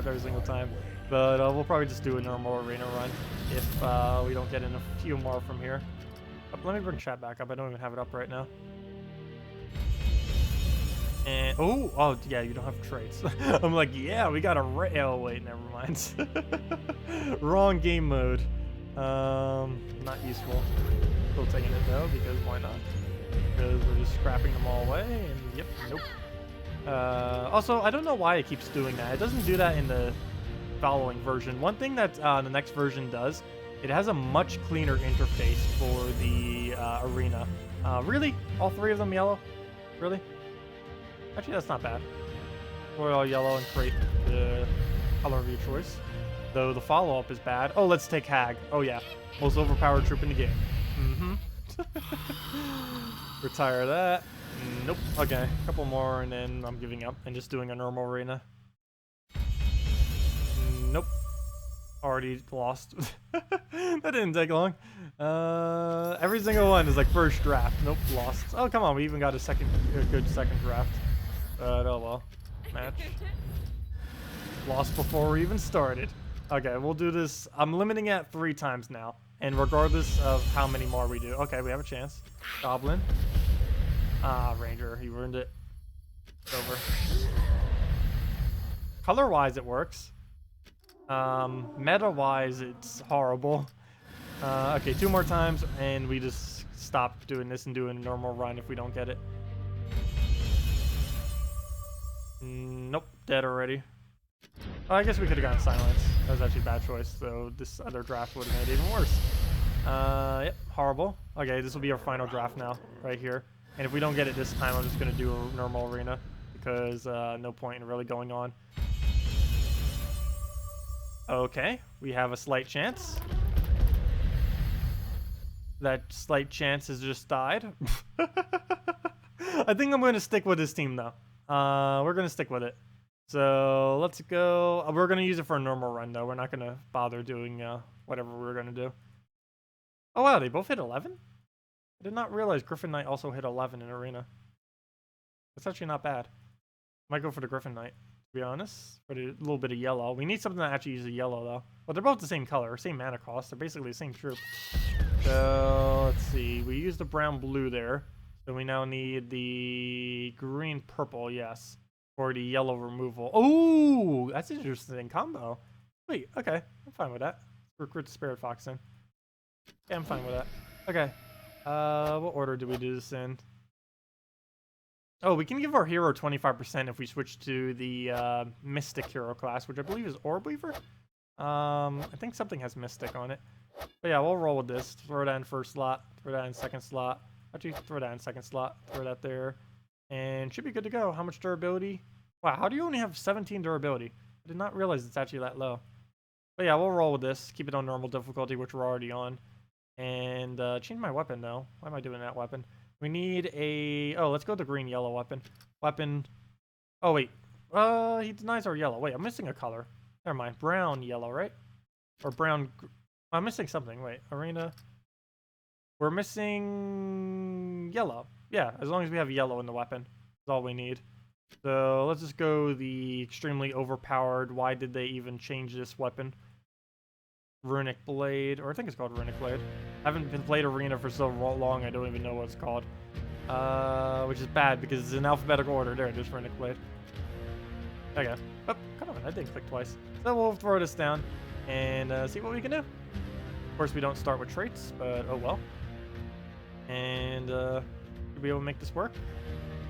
every single time. But we'll probably just do a normal arena run if we don't get in a few more from here. Let me bring chat back up. I don't even have it up right now. And oh yeah, you don't have traits. I'm like, yeah, we got a oh wait, never mind. Wrong game mode. Not useful. Still taking it though, because why not? Because we're just scrapping them all away, and yep, nope. Also, I don't know why it keeps doing that. It doesn't do that in the following version. One thing that the next version does, it has a much cleaner interface for the arena. Really? All 3 of them yellow? Really? Actually, that's not bad. We're all yellow and create the color of your choice. Though the follow-up is bad. Oh, let's take Hag. Oh yeah, most overpowered troop in the game. Mm-hmm. Retire that. Nope. Okay, a couple more and then I'm giving up and just doing a normal arena. Nope. Already lost. That didn't take long. Every single one is like first draft. Nope, lost. Oh, come on, we even got a good second draft. But oh well. Match. Lost before we even started. Okay, we'll do this. I'm limiting it 3 times now. And regardless of how many more we do. Okay, we have a chance. Goblin. Ah, Ranger. He ruined it. It's over. Color-wise, it works. Meta-wise, it's horrible. Okay, 2 more times, and we just stop doing this and doing a normal run if we don't get it. Nope, dead already. Oh, I guess we could have gotten silence. That was actually a bad choice, so this other draft would have made it even worse. Yep, horrible. Okay, this will be our final draft now, right here. And if we don't get it this time, I'm just going to do a normal arena, because no point in really going on. Okay, we have a slight chance. That slight chance has just died. I think I'm going to stick with this team, though. We're going to stick with it. So let's go. We're going to use it for a normal run, though. We're not going to bother doing whatever we're going to do. Oh, wow, they both hit 11? I did not realize Griffin Knight also hit 11 in Arena. That's actually not bad. Might go for the Griffin Knight, to be honest. For a little bit of yellow. We need something that actually uses yellow, though. Well, they're both the same color, same mana cost. They're basically the same troop. So, let's see. We used the brown-blue there. So we now need the green-purple, yes. For the yellow removal. Oh, that's an interesting combo. Wait, okay. I'm fine with that. Recruit the Spirit Fox in. Yeah, I'm fine with that. Okay. What order do we do this in? Oh, we can give our hero 25% if we switch to the Mystic hero class, which I believe is Orb Weaver. I think something has Mystic on it. But yeah, we'll roll with this. Throw that in first slot. Throw that in second slot. Actually, throw that in second slot. Throw that there. And should be good to go. How much durability? Wow, how do you only have 17 durability? I did not realize it's actually that low. But yeah, we'll roll with this. Keep it on normal difficulty, which we're already on. And change my weapon, though. Why am I doing that weapon? We need a... Oh, let's go with the green-yellow weapon. Weapon... Oh, wait. He denies our yellow. Wait, I'm missing a color. Never mind. Brown-yellow, right? Or brown... I'm missing something. Wait. Arena... We're missing... yellow. Yeah, as long as we have yellow in the weapon. That's all we need. So, let's just go the extremely overpowered... Why did they even change this weapon? Runic Blade, or I think it's called Runic Blade. I haven't been played Arena for so long, I don't even know what it's called. Which is bad because it's in alphabetical order. There it is, Runic Blade. Okay. Oh, come on, I didn't click twice. So we'll throw this down and see what we can do. course, we don't start with traits, but oh well. And we'll be able to make this work.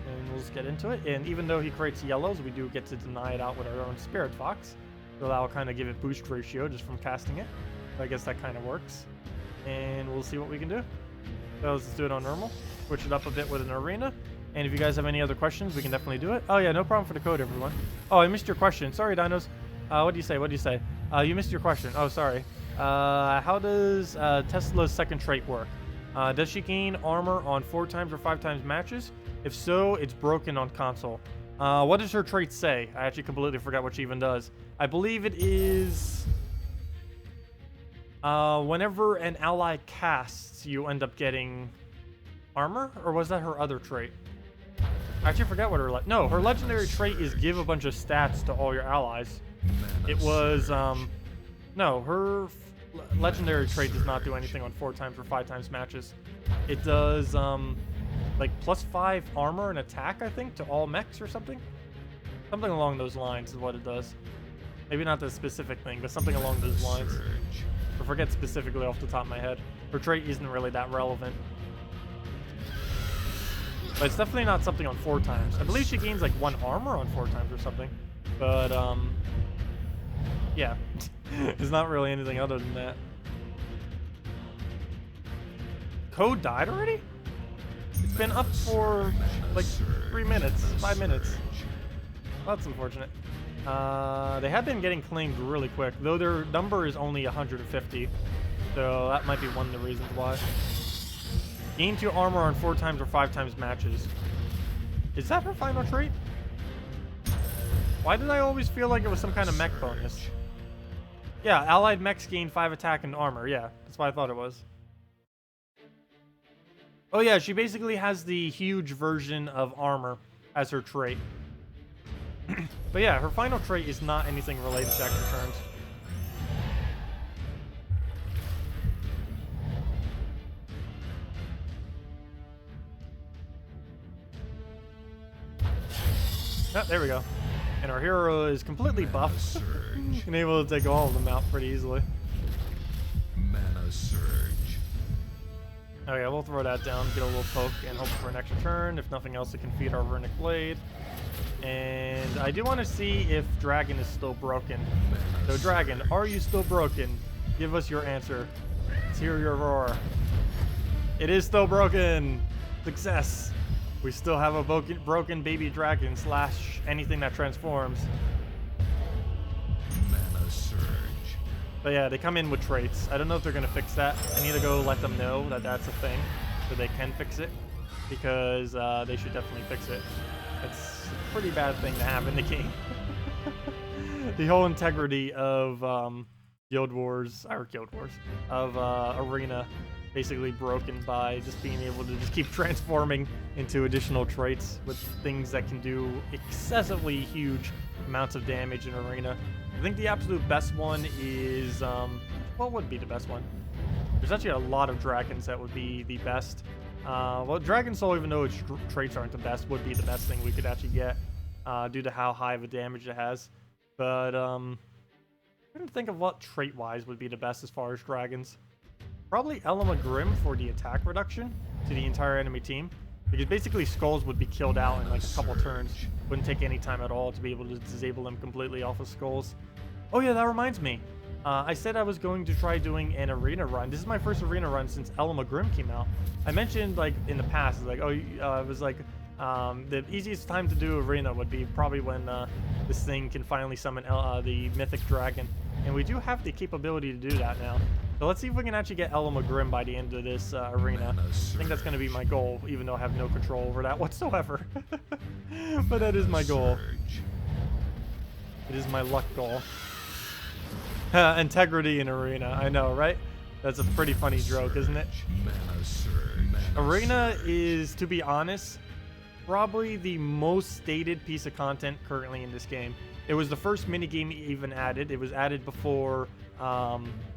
And we'll just get into it. And even though he creates yellows, we do get to deny it out with our own Spirit Fox. So that'll kind of give it boost ratio just from casting it. So I guess that kind of works. And we'll see what we can do. So let's just do it on normal. Switch it up a bit with an arena. And if you guys have any other questions, we can definitely do it. Oh yeah, no problem for the code, everyone. Oh, I missed your question. Sorry, Dinos. What do you say? What do you say? You missed your question. Oh, sorry. How does Tesla's second trait work? Does she gain armor on 4 times or 5 times matches? If so, it's broken on console. What does her trait say? I actually completely forgot what she even does. I believe it is... whenever an ally casts, you end up getting armor? Or was that her other trait? I actually forgot what her... No, her legendary trait is give a bunch of stats to all your allies. It was, no, her legendary trait does not do anything on 4 times or 5 times matches. It does, like +5 armor and attack, I think, to all mechs or something. Something along those lines is what it does. Maybe not the specific thing, but something along those lines. I forget specifically off the top of my head. Her trait isn't really that relevant. But it's definitely not something on 4 times. I believe she gains like 1 armor on 4 times or something. But, yeah. It's not really anything other than that. Code died already? It's been up for like 3 minutes, 5 minutes. Well, that's unfortunate. They have been getting claimed really quick, though their number is only 150. So that might be one of the reasons why. Gain 2 armor on 4 times or 5 times matches. Is that her final trait? Why did I always feel like it was some kind of mech bonus? Yeah, allied mechs gain 5 attack and armor. Yeah, that's what I thought it was. Oh yeah, she basically has the huge version of armor as her trait. But yeah, her final trait is not anything related to extra turns. Oh, there we go. And our hero is completely buffed and able to take all of them out pretty easily. Mana Surge. Okay, we'll throw that down, get a little poke, and hope for an extra turn. If nothing else, it can feed our Runic Blade. And I do want to see if Dragon is still broken. So Dragon, are you still broken? Give us your answer. Let's hear your roar. It is still broken! Success! We still have a broken baby dragon / anything that transforms. Mana Surge. But yeah, they come in with traits. I don't know if they're going to fix that. I need to go let them know that that's a thing, so they can fix it, because they should definitely fix it. It's a pretty bad thing to have in the game. The whole integrity of Arena basically broken by just being able to just keep transforming into additional traits with things that can do excessively huge amounts of damage in Arena. I think the absolute best one is, what would be the best one? There's actually a lot of dragons that would be the best. Well, Dragon Soul, even though its traits aren't the best, would be the best thing we could actually get due to how high of a damage it has. But I couldn't think of what trait-wise would be the best as far as dragons. Probably Elma Grim for the attack reduction to the entire enemy team. Because basically skulls would be killed out in like a couple turns. Wouldn't take any time at all to be able to disable them completely off of skulls. Oh yeah, that reminds me. I said I was going to try doing an arena run. This is my first arena run since Elma Grim came out. I mentioned like in the past, like, it was like the easiest time to do arena would be probably when this thing can finally summon the mythic dragon. And we do have the capability to do that now. So let's see if we can actually get Elma Grim by the end of this arena. I think that's going to be my goal, even though I have no control over that whatsoever. But that is my goal. It is my luck goal. Integrity in arena, I know, right? That's a pretty funny joke, isn't it? Arena is, to be honest, probably the most stated piece of content currently in this game. It was the first minigame even added. It was added before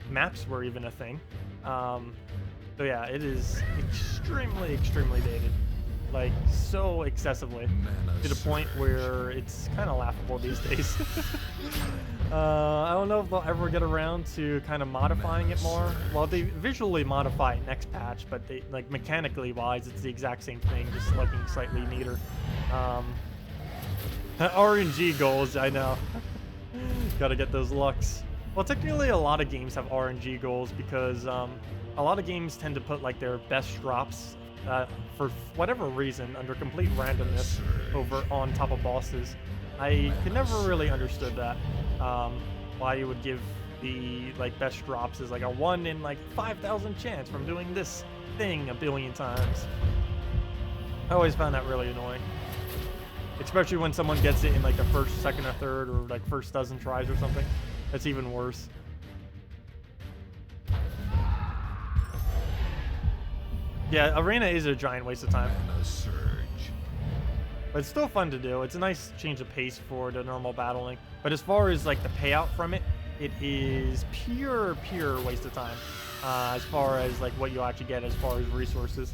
maps were even a thing. So yeah, it is extremely, extremely dated. Like, so excessively. To the point where it's kind of laughable these days. I don't know if they'll ever get around to kind of modifying it more. Well, they visually modify it next patch, but they like mechanically wise, it's the exact same thing, just looking slightly neater. RNG goals, I know. Gotta get those lucks. Well, technically, a lot of games have RNG goals because a lot of games tend to put like their best drops for whatever reason under complete randomness over on top of bosses. I could never really understood that. Why you would give the like best drops is like a 1 in like 5,000 chance from doing this thing a billion times. I always found that really annoying. Especially when someone gets it in like the first, second, or third, or like first dozen tries or something. That's even worse. Yeah, Arena is a giant waste of time. But it's still fun to do. It's a nice change of pace for the normal battling. But as far as like the payout from it, it is pure waste of time. As far as like what you actually get as far as resources.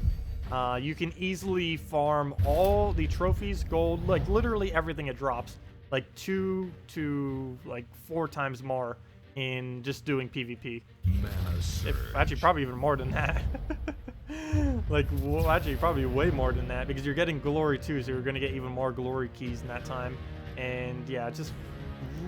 You can easily farm all the trophies, gold, like literally everything it drops, like 2 to like 4 times more in just doing PvP. Actually, probably even more than that. Like, well, actually, probably way more than that because you're getting glory too, so you're going to get even more glory keys in that time. And yeah, it's just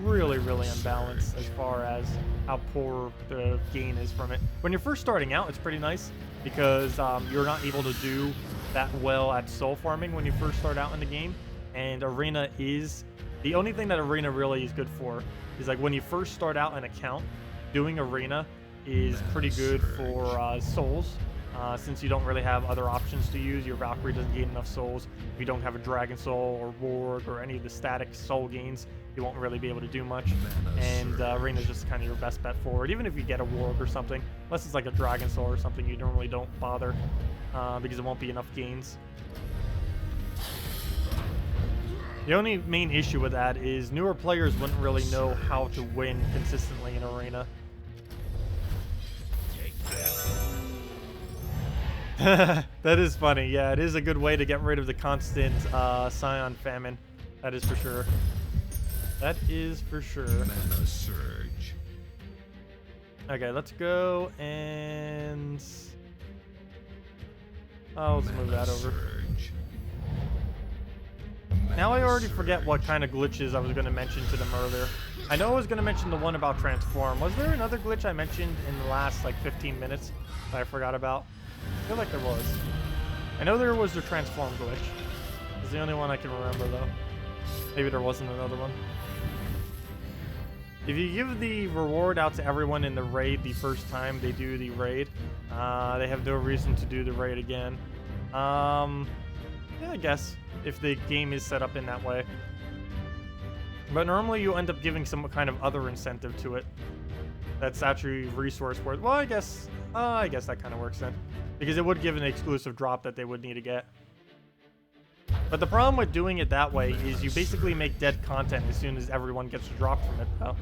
really unbalanced as far as how poor the gain is from it. When you're first starting out, it's pretty nice because you're not able to do that well at soul farming when you first start out in the game. And Arena is the only thing that Arena really is good for is like when you first start out an account, doing Arena is pretty good for souls. Since you don't really have other options to use, your Valkyrie doesn't gain enough souls. If you don't have a Dragon Soul or Ward or any of the static soul gains, you won't really be able to do much. And Arena is just kind of your best bet for it. Even if you get a Ward or something, unless it's like a Dragon Soul or something, you normally don't bother because it won't be enough gains. The only main issue with that is newer players wouldn't really know how to win consistently in Arena. That is funny. Yeah, it is a good way to get rid of the constant Scion famine. That is for sure. That is for sure. Mana surge. Okay, let's go and... Oh, let's move that over. Now I already forget what kind of glitches I was going to mention to them earlier. I know I was going to mention the one about transform. Was there another glitch I mentioned in the last like 15 minutes that I forgot about? I feel like there was. I know there was the transform glitch. It's the only one I can remember though. Maybe there wasn't another one. If you give the reward out to everyone in the raid the first time they do the raid, they have no reason to do the raid again. Yeah, I guess, if the game is set up in that way. But normally you end up giving some kind of other incentive to it that's actually resource worth. Well, I guess that kind of works then. Because it would give an exclusive drop that they would need to get. But the problem with doing it that way is you basically make dead content as soon as everyone gets a drop from it, though.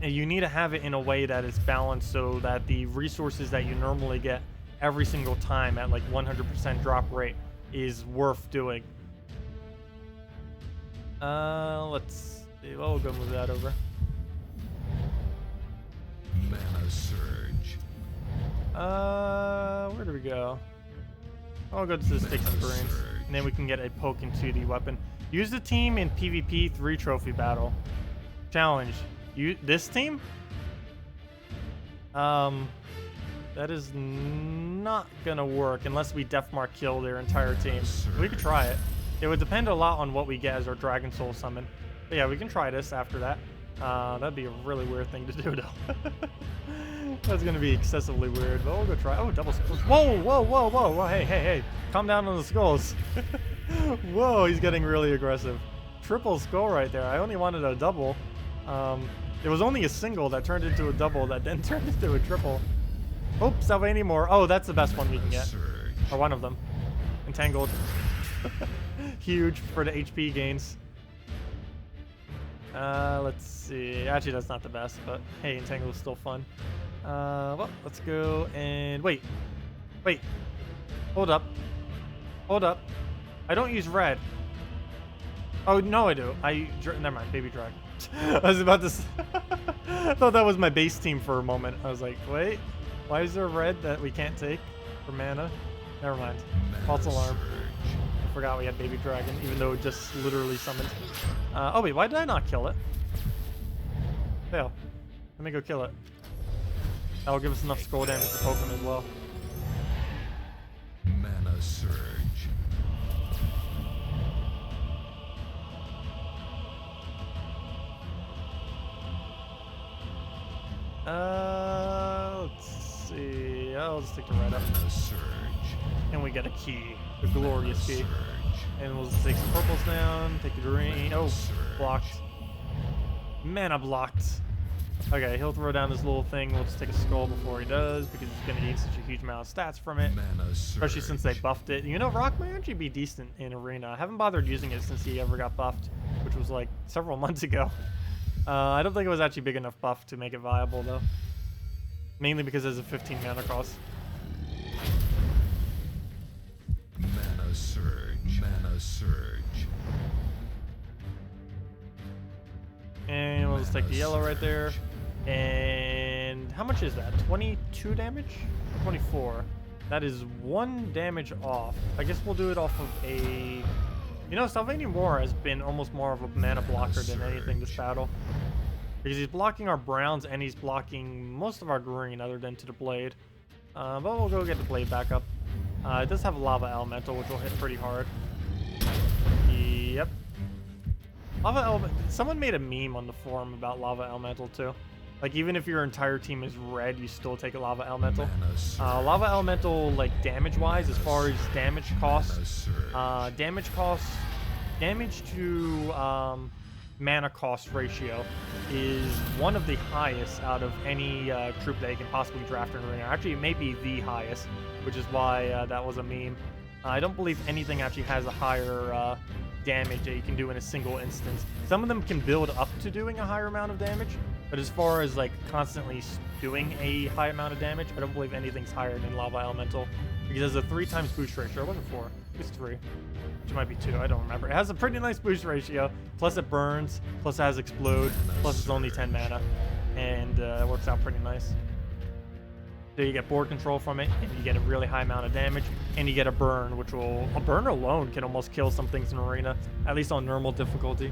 And you need to have it in a way that is balanced so that the resources that you normally get every single time at like 100% drop rate is worth doing. Let's see. Well, we'll go move that over. Mana surge. Where do we go? I'll go to this, take some brains, and then we can get a poke into the weapon. Use the team in PvP 3 trophy battle. Challenge. This team? That is not gonna work unless we Deathmark kill their entire team. We could try it. It would depend a lot on what we get as our Dragon Soul summon. But yeah, we can try this after that. That'd be a really weird thing to do, though. That's gonna be excessively weird, but we'll go try. Oh, double skulls. Whoa, hey. Calm down on the skulls. Whoa, he's getting really aggressive. Triple skull right there. I only wanted a double. It was only a single that turned into a double that then turned into a triple. Oops, not any more. Oh, that's the best one we can get. Or one of them. Entangled. Huge for the HP gains. Let's see. Actually, that's not the best, but hey, Entangled is still fun. Well, let's go and wait. Hold up. I don't use red. Oh, no, I do. Never mind, baby dragon. I was about to I thought that was my base team for a moment. I was like, wait, why is there red that we can't take for mana? Never mind. False alarm. I forgot we had baby dragon, even though it just literally summoned. Oh, wait, why did I not kill it? Fail. Let me go kill it. That will give us enough scroll damage to poke him as well. Mana surge. Let's see. I'll just stick to red up. Mana surge. And we get a key. The glorious key. Surge. And we'll just take some purples down. Take the green. Oh, blocked. Mana blocked. Okay, he'll throw down this little thing. We'll just take a skull before he does because he's going to gain such a huge amount of stats from it. Mana Especially surge. since they buffed it. You know, Rock might actually be decent in Arena. I haven't bothered using it since he ever got buffed, which was like several months ago. I don't think it was actually big enough buff to make it viable, though. Mainly because there's a 15 mana cost. Mana surge. Mana surge. And we'll just take the yellow right there. And how much is that? 22 damage? 24. That is 1 damage off. I guess we'll do it off of a... You know, Sylvanian War has been almost more of a mana blocker than anything this battle. Because he's blocking our browns and he's blocking most of our green other than to the blade. But we'll go get the blade back up. It does have a lava elemental, which will hit pretty hard. Yep. Lava elemental. Someone made a meme on the forum about lava elemental too. Like even if your entire team is red, you still take a lava elemental. Lava elemental, like damage-wise, as far as damage costs, damage to mana cost ratio is one of the highest out of any troop that you can possibly draft in Arena. Actually, it may be the highest, which is why that was a meme. I don't believe anything actually has a higher damage that you can do in a single instance. Some of them can build up to doing a higher amount of damage, but as far as like constantly doing a high amount of damage, I don't believe anything's higher than Lava Elemental because there's a 3 times boost ratio. Or was it 4? It's 3. Which might be 2. I don't remember. It has a pretty nice boost ratio. Plus it burns. Plus it has explode. Plus it's only 10 mana, and it works out pretty nice. So you get board control from it, and you get a really high amount of damage, and you get a burn, which will... A burn alone can almost kill some things in Arena, at least on normal difficulty.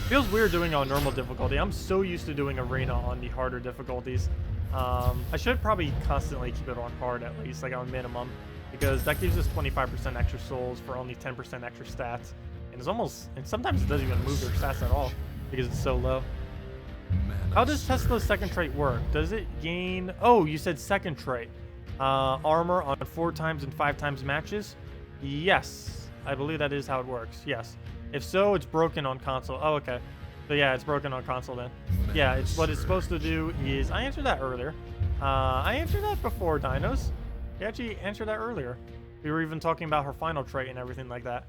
Feels weird doing it on normal difficulty. I'm so used to doing Arena on the harder difficulties. I should probably constantly keep it on hard at least, like on minimum, because that gives us 25% extra souls for only 10% extra stats. And it's almost... And sometimes it doesn't even move your stats at all, because it's so low. How does Tesla's second trait work? Does it gain... Oh, you said second trait. Armor on 4 times and 5 times matches? Yes. I believe that is how it works. Yes. If so, it's broken on console. Oh, okay. So yeah, it's broken on console then. Yeah, it's what it's supposed to do is... I answered that earlier. I answered that before, Dinos. You actually answered that earlier. We were even talking about her final trait and everything like that.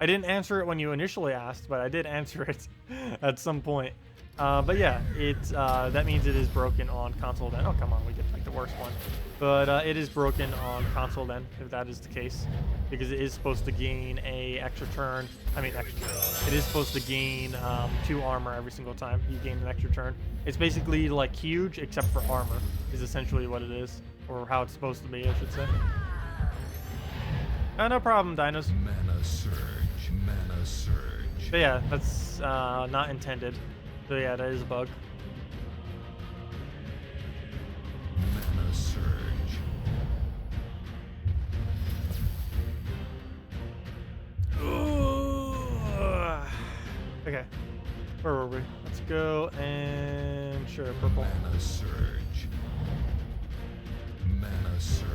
I didn't answer it when you initially asked, but I did answer it at some point. But yeah, that means it is broken on console then. Oh, come on, we get like the worst one. But it is broken on console then, if that is the case. Because it is supposed to gain a extra turn. It is supposed to gain 2 armor every single time you gain an extra turn. It's basically like huge, except for armor, is essentially what it is. Or how it's supposed to be, I should say. No problem, Dinos. Mana surge. Mana surge. But yeah, that's not intended. So yeah, that is a bug. Mana surge. Okay, where were we? Let's go and sure, purple. Mana surge. Mana surge.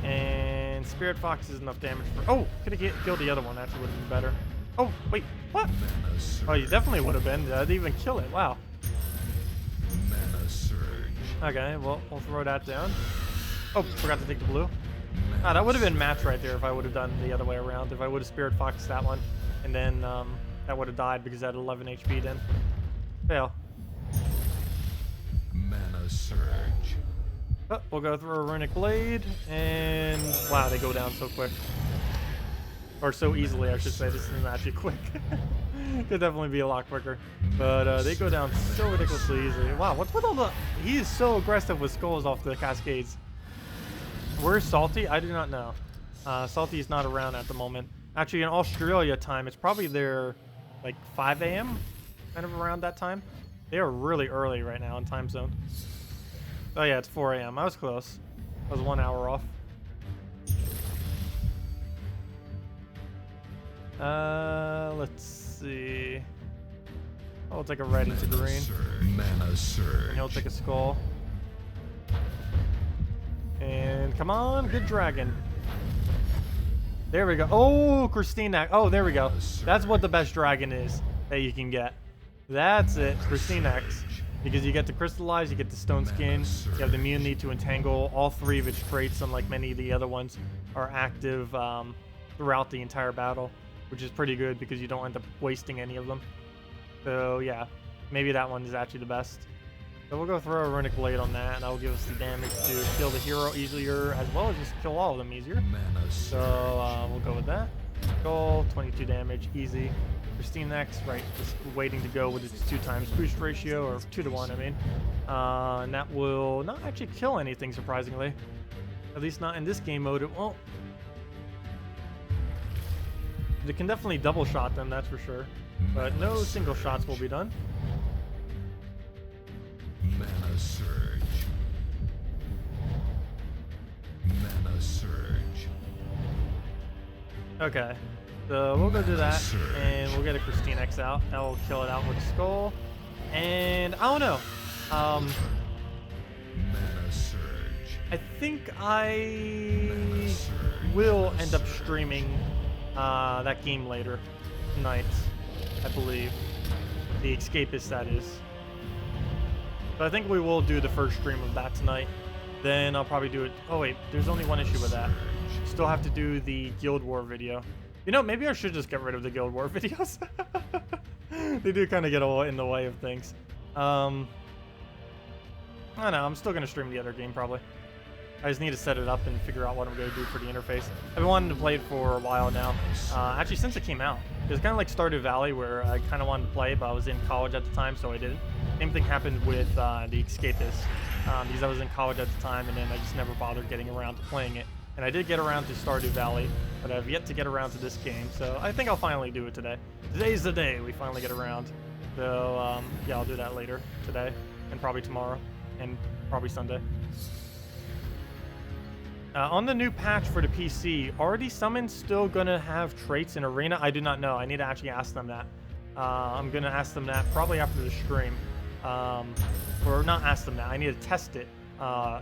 And Spirit Fox is enough damage for... Oh, could have killed the other one. Actually would have been better. Oh, wait, what? Mana surge. Oh, you definitely would have been. I didn't even kill it. Wow. Mana surge. Okay, well, we'll throw that down. Oh, forgot to take the blue. Ah, that would have been match right there if I would have done the other way around. If I would have Spirit Foxed that one, and then that would have died because I had 11 HP then. Fail. Mana surge. Oh, we'll go through a Runic Blade, and wow, they go down so quick. Or so easily, I should say. This isn't actually quick. Could definitely be a lot quicker. But they go down so ridiculously easily. Wow, what's with all the... He is so aggressive with skulls off the cascades. Where's Salty? I do not know. Salty is not around at the moment. Actually, in Australia time, it's probably there like 5 a.m. kind of around that time. They are really early right now in time zone. Oh yeah, it's 4 a.m. I was close. I was 1 hour off. Let's see. I'll take a red into green. Mana surge. And he'll take a skull. And come on, good dragon. There we go. Oh, Christina. Oh, there we go. That's what the best dragon is that you can get. That's it, Christinax. Because you get to crystallize, you get the stone skin, you have the immunity to entangle. All three of its traits, unlike many of the other ones, are active throughout the entire battle, which is pretty good because you don't end up wasting any of them. So yeah, maybe that one is actually the best. So we'll go throw a runic blade on that, and that'll give us the damage to kill the hero easier, as well as just kill all of them easier. So we'll go with that. Goal, 22 damage, easy. Christinax, right, just waiting to go with its 2x boost ratio, or 2 to 1, I mean. And that will not actually kill anything, surprisingly. At least not in this game mode, it won't. It can definitely double shot them, that's for sure. But no single shots will be done. Mana surge. Mana surge. Okay. So we'll go do that, and we'll get a Christinax out. That will kill it out with a skull. And I don't know. Mana surge. I think I will end up streaming that game later tonight, I believe. The Escapist, that is. So I think we will do the first stream of that tonight. Then I'll probably do it. Oh wait, there's only one issue with that. Still have to do the Guild War video. You know, maybe I should just get rid of the Guild War videos. They do kind of get in the way of things. I don't know, I'm still going to stream the other game probably. I just need to set it up and figure out what I'm going to do for the interface. I've been wanting to play it for a while now. Actually, since it came out. It was kind of like Stardew Valley, where I kind of wanted to play, but I was in college at the time, so I didn't. Same thing happened with the Escapist, because I was in college at the time, and then I just never bothered getting around to playing it. And I did get around to Stardew Valley, but I've yet to get around to this game, so I think I'll finally do it today. Today's the day we finally get around. So, yeah, I'll do that later today, and probably tomorrow, and probably Sunday. On the new patch for the PC, are these summons still gonna have traits in Arena? I do not know. I need to actually ask them that. I'm gonna ask them that probably after the stream. Or not ask them that. I need to test it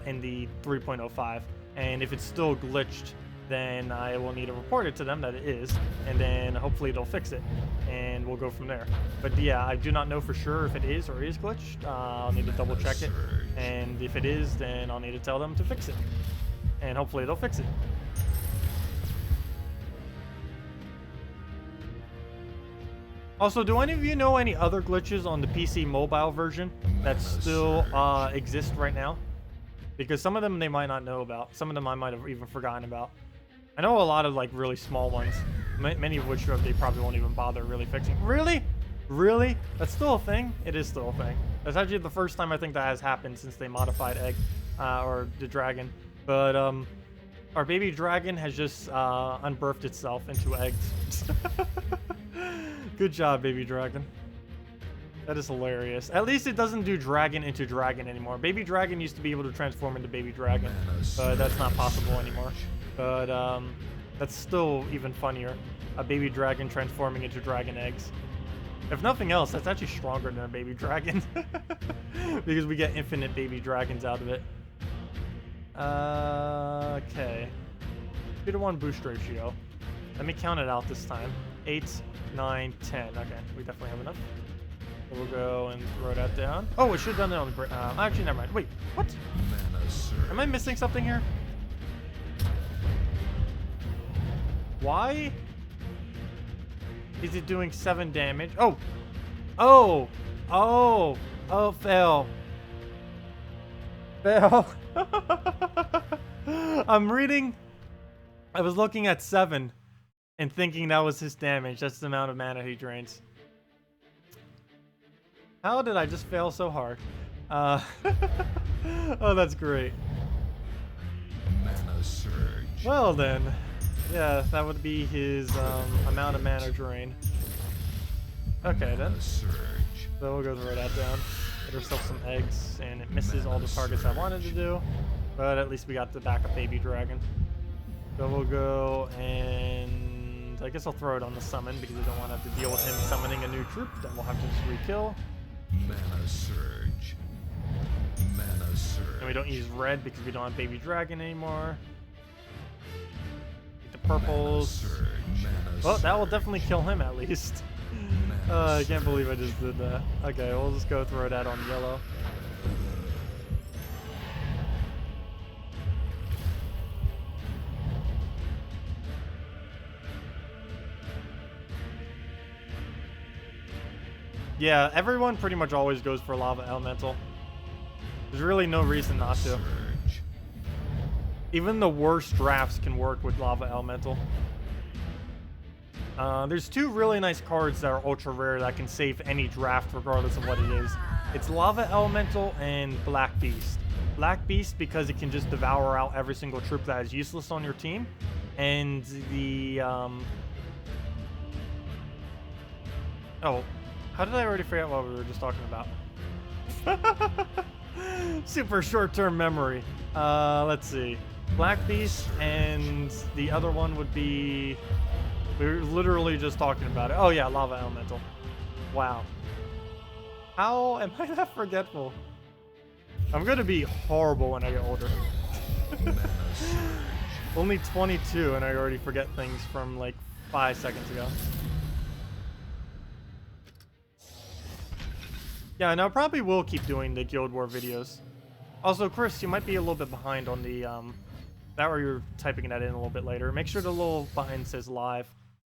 in the 3.05. And if it's still glitched, then I will need to report it to them that it is. And then hopefully they'll fix it. And we'll go from there. But yeah, I do not know for sure if it is or is glitched. I'll need to double check it. And if it is, then I'll need to tell them to fix it. And hopefully they'll fix it. Also, do any of you know any other glitches on the PC mobile version that still exist right now? Because some of them they might not know about. Some of them I might have even forgotten about. I know a lot of like really small ones, many of which they probably won't even bother really fixing. Really? Really? That's still a thing? It is still a thing. That's actually the first time I think that has happened since they modified Egg, or the dragon. But our baby dragon has just unbirthed itself into eggs. Good job, baby dragon. That is hilarious. At least it doesn't do dragon into dragon anymore. Baby dragon used to be able to transform into baby dragon, but that's not possible anymore. But that's still even funnier. A baby dragon transforming into dragon eggs. If nothing else, that's actually stronger than a baby dragon. Because we get infinite baby dragons out of it. Okay. 2 to 1 boost ratio. Let me count it out this time. 8, 9, 10. Okay, we definitely have enough. So we'll go and throw that down. Oh, we should have done it on the actually, never mind. Wait, what? Am I missing something here? Why is it doing 7 damage? Oh! Oh! Oh! Oh, fail. Fail. I'm reading. I was looking at 7. and thinking that was his damage. That's the amount of mana he drains. How did I just fail so hard? Oh, that's great. Mana surge. Well then, yeah, that would be his amount of mana drain. Okay then. Mana surge. So we'll go throw that down. Get ourselves some eggs, and it misses all the targets I wanted to do. But at least we got the backup baby dragon. So we'll go and I guess I'll throw it on the summon because I don't want to have to deal with him summoning a new troop. Then we'll have to just re-kill. Mana surge. Mana surge. And we don't use red because we don't have baby dragon anymore. Get the purples. Mana surge. Mana Well, that will surge. definitely kill him at least. I can't believe I just did that. Okay, we'll just go throw that on yellow. Yeah, everyone pretty much always goes for Lava Elemental. There's really no reason not to. Surge. Even the worst drafts can work with Lava Elemental. There's two really nice cards that are ultra rare that can save any draft regardless of what it is. It's Lava Elemental and Black Beast. Black Beast because it can just devour out every single troop that is useless on your team. And the, Oh, how did I already forget what we were just talking about? Super short-term memory. Let's see. Black Beast and the other one would be... We were literally just talking about it. Oh yeah, Lava Elemental. Wow. How am I that forgetful? I'm gonna be horrible when I get older. Mana surge. Only 22 and I already forget things from like 5 seconds ago. Yeah, and I probably will keep doing the Guild War videos. Also, Chris, you might be a little bit behind on the, that or you're typing that in a little bit later. Make sure the little button says live,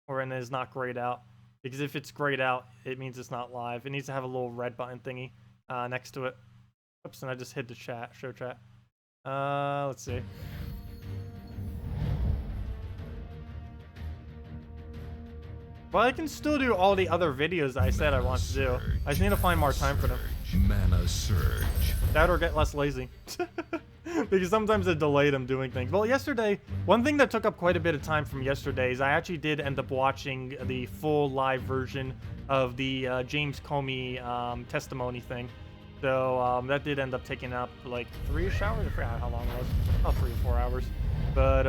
or and is not grayed out. Because if it's grayed out, it means it's not live. It needs to have a little red button thingy next to it. Oops, and I just hit the chat, show chat. Let's see. Well, I can still do all the other videos I said I want to do. I just need to find more time for them. Mana surge. That or get less lazy. Because sometimes I delay them doing things. Well, yesterday, one thing that took up quite a bit of time from yesterday is I actually did end up watching the full live version of the James Comey testimony thing. So that did end up taking up like 3-ish hours. I forgot how long it was. About 3 or 4 hours. But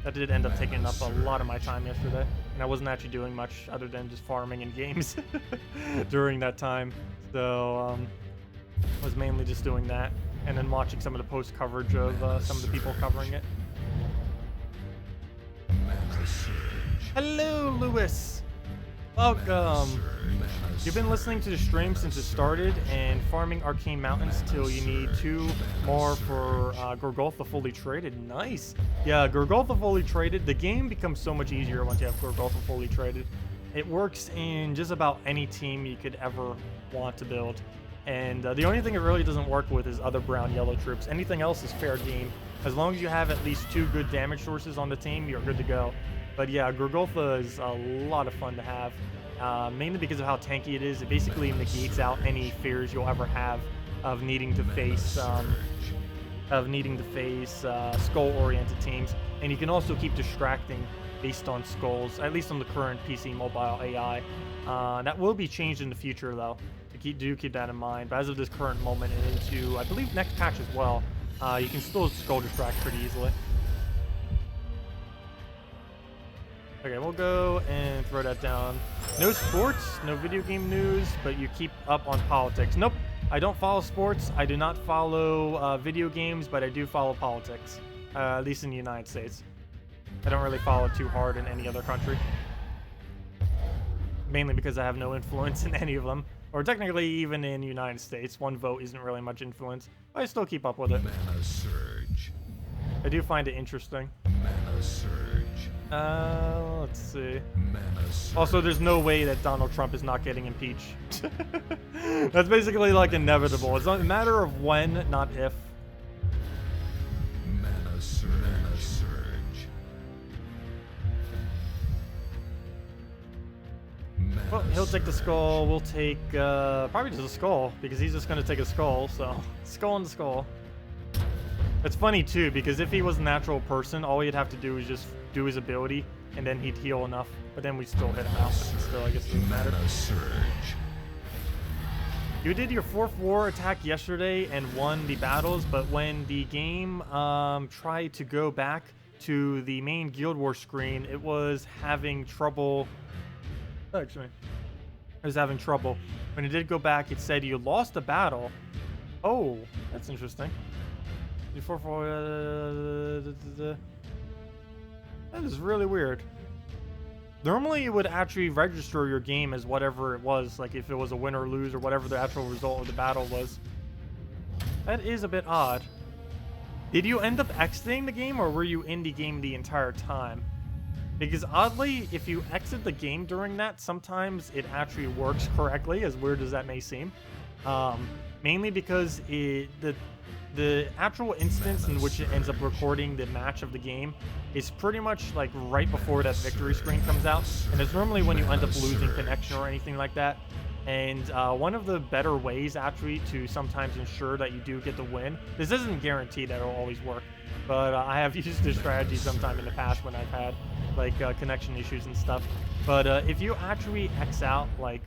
that did end up taking up a lot of my time yesterday. And I wasn't actually doing much other than just farming in games during that time. So I was mainly just doing that. And then watching some of the post coverage of some of the people covering it. Mana surge. Hello, Lewis. Welcome. You've been listening to the stream since it started and farming Arcane Mountains till you need 2 more for Gorgoltha fully traded. Nice. Yeah, Gorgoltha fully traded. The game becomes so much easier once you have Gorgoltha fully traded. It works in just about any team you could ever want to build. And the only thing it really doesn't work with is other brown-yellow troops. Anything else is fair game. As long as you have at least 2 good damage sources on the team, you're good to go. But yeah, Gorgoltha is a lot of fun to have. Mainly because of how tanky it is. It basically negates out any fears you'll ever have of needing to face skull-oriented teams. And you can also keep distracting based on skulls, at least on the current PC mobile AI. That will be changed in the future though. Do keep that in mind. But as of this current moment and into, I believe, next patch as well, you can still skull distract pretty easily. Okay, we'll go and throw that down. No sports, no video game news, but you keep up on politics. Nope, I don't follow sports. I do not follow video games, but I do follow politics, at least in the United States. I don't really follow too hard in any other country. Mainly because I have no influence in any of them. Or technically, even in the United States, 1 vote isn't really much influence. But I still keep up with it. Mana surge. I do find it interesting. Mana surge. Let's see. Mana surge. Also, there's no way that Donald Trump is not getting impeached. That's basically like inevitable. It's a matter of when, not if. Mana surge. Mana surge. Well, he'll take the skull. We'll take probably just a skull because he's just gonna take a skull. So skull and the skull. It's funny too because if he was a natural person, all he'd have to do is just do his ability and then he'd heal enough. But then we still hit him out. But still, I guess it doesn't matter. Mana surge. You did your 4th war attack yesterday and won the battles, but when the game tried to go back to the main Guild War screen, it was having trouble. Actually, it was having trouble. When it did go back, it said you lost the battle. Oh, that's interesting. That is really weird. Normally, it would actually register your game as whatever it was, like if it was a win or lose or whatever the actual result of the battle was. That is a bit odd. Did you end up exiting the game or were you in the game the entire time? Because oddly, if you exit the game during that, sometimes it actually works correctly, as weird as that may seem. Mainly because the actual instance in which it ends up recording the match of the game is pretty much like right before that victory screen comes out, and it's normally when you end up losing connection or anything like that. And one of the better ways actually to sometimes ensure that you do get the win, this isn't guaranteed that it'll always work, but I have used this strategy sometime in the past when I've had like connection issues and stuff. But if you actually X out like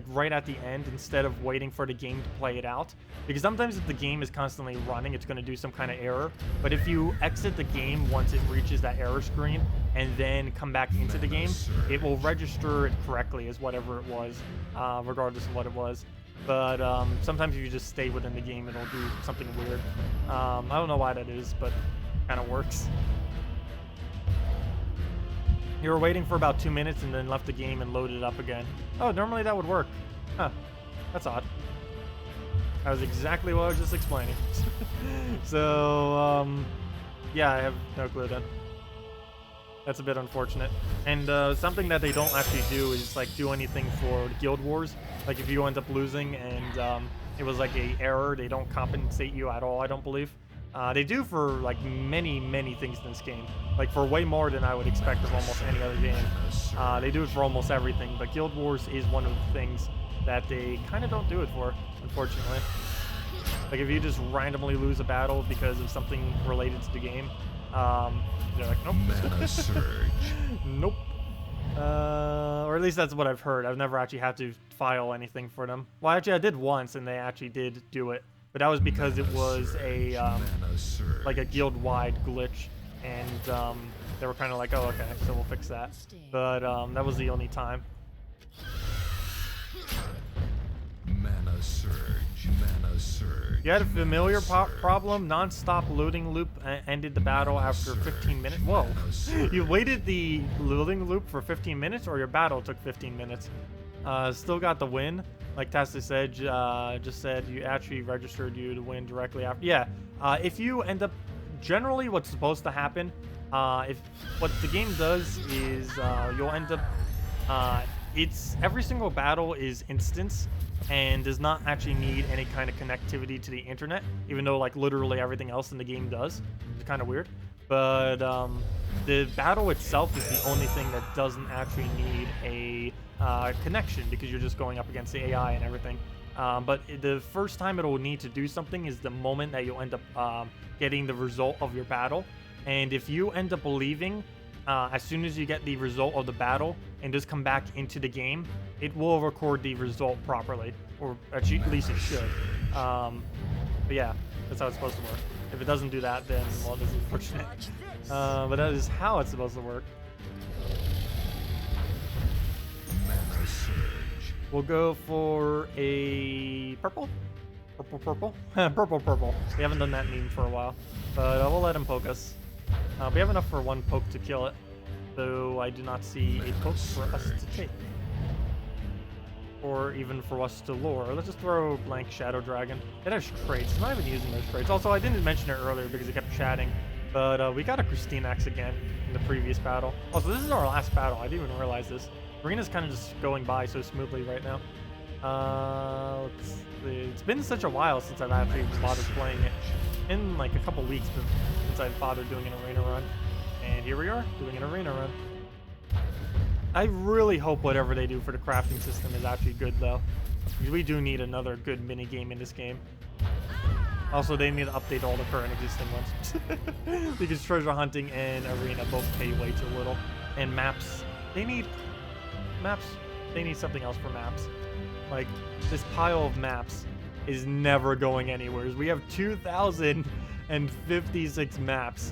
right at the end instead of waiting for the game to play it out, because sometimes if the game is constantly running, it's going to do some kind of error. But if you exit the game once it reaches that error screen and then come back into the game, it will register it correctly as whatever it was, regardless of what it was. But sometimes if you just stay within the game, it'll do something weird. I don't know why that is, but kind of works. You were waiting for about 2 minutes and then left the game and loaded it up again. Oh, normally that would work. Huh. That's odd. That was exactly what I was just explaining. So, yeah, I have no clue then. That's a bit unfortunate. And something that they don't actually do is like do anything for Guild Wars. Like if you end up losing and it was like a error, they don't compensate you at all, I don't believe. They do for like many things in this game, like for way more than I would expect of almost any other game. They do it for almost everything, but Guild Wars is one of the things that they kind of don't do it for, unfortunately. Like if you just randomly lose a battle because of something related to the game, they're like, nope. Mana surge. Nope. Or at least that's what I've heard. I've never actually had to file anything for them. Well, actually I did once and they actually did do it. But that was because it was a like a guild-wide glitch, and they were kind of like, "Oh, okay, so we'll fix that." But that was the only time. Mana surge. Mana surge. You had a familiar problem. Non-stop loading loop ended the battle after 15 minutes. Whoa! You waited the loading loop for 15 minutes, or your battle took 15 minutes. Still got the win. Like Tacet said, just said you actually registered you to win directly after. Yeah, if you end up, generally what's supposed to happen, if what the game does is you'll end up, it's every single battle is instance and does not actually need any kind of connectivity to the internet, even though like literally everything else in the game does. It's kind of weird, but the battle itself is the only thing that doesn't actually need a connection because you're just going up against the AI and everything. But the first time it'll need to do something is the moment that you'll end up getting the result of your battle. And if you end up leaving as soon as you get the result of the battle and just come back into the game, it will record the result properly, or at least it should. But yeah, that's how it's supposed to work. If it doesn't do that, then well, this is unfortunate. But that is how it's supposed to work. Mana surge. We'll go for a purple. Purple. We haven't done that meme for a while, but we'll let him poke us. We have enough for one poke to kill it, though I do not see a poke for us to take. Or even for us to lure. Let's just throw blank Shadow Dragon. It has traits. I'm not even using those traits. Also, I didn't mention it earlier because it kept chatting, but we got a KrissTigger again in the previous battle. Also, this is our last battle. I didn't even realize this. Arena's kind of just going by so smoothly right now. Let's see. It's been such a while since I've actually bothered playing it. In like a couple weeks since I've bothered doing an arena run. And here we are, doing an arena run. I really hope whatever they do for the crafting system is actually good, though. Because we do need another good mini game in this game. Also, they need to update all the current existing ones. Because treasure hunting and arena both pay way too little. And maps, they need maps. They need something else for maps. Like, this pile of maps is never going anywhere. We have 2,056 maps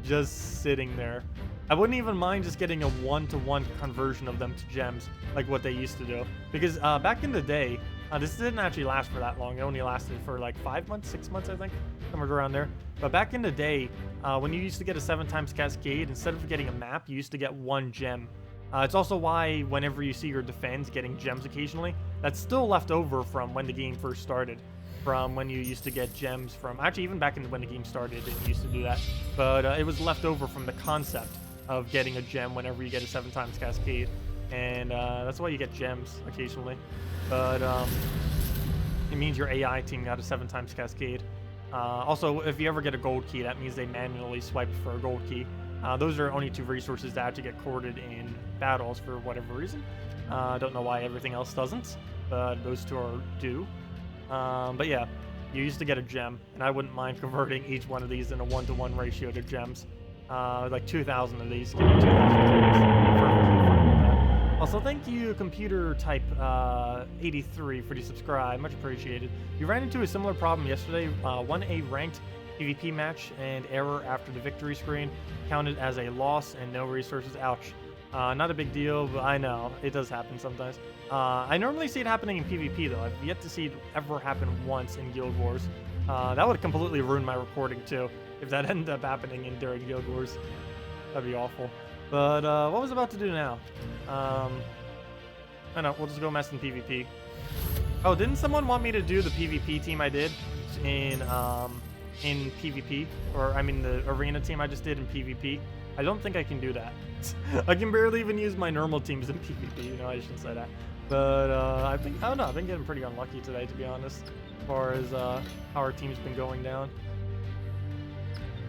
just sitting there. I wouldn't even mind just getting a one-to-one conversion of them to gems, like what they used to do. Because back in the day, this didn't actually last for that long. It only lasted for like 5 months, 6 months, I think, somewhere around there. But back in the day, when you used to get a 7x cascade, instead of getting a map, you used to get 1 gem. It's also why whenever you see your defense getting gems occasionally, that's still left over from when the game first started. From when you used to get gems from, actually even back when the game started, it used to do that. But it was left over from the concept of getting a gem whenever you get a 7x cascade. And that's why you get gems occasionally. But it means your AI team got a 7x cascade. Also, if you ever get a gold key, that means they manually swiped for a gold key. Those are only 2 resources that actually get corded in battles for whatever reason. I don't know why everything else doesn't, but those 2 are due. But yeah, you used to get a gem, and I wouldn't mind converting each one of these in a 1-to-1 ratio to gems. Like 2,000 of these, give me 2,000 gems. Perfectly fine with that. Also, thank you, Computer Type 83, for the subscribe. Much appreciated. You ran into a similar problem yesterday. Won a ranked PvP match, and error after the victory screen counted as a loss and no resources. Ouch. Not a big deal, but I know it does happen sometimes. I normally see it happening in PvP though. I've yet to see it ever happen once in Guild Wars. That would completely ruin my recording too if that ended up happening during Guild Wars. That'd be awful. But what was I about to do now? I know, we'll just go mess in PvP. Oh, didn't someone want me to do the PvP team I did in PvP? Or I mean the arena team I just did in PvP? I don't think I can do that. I can barely even use my normal teams in PvP, you know, I shouldn't say that. But I don't know, I've been getting pretty unlucky today, to be honest, as far as how our team's been going down.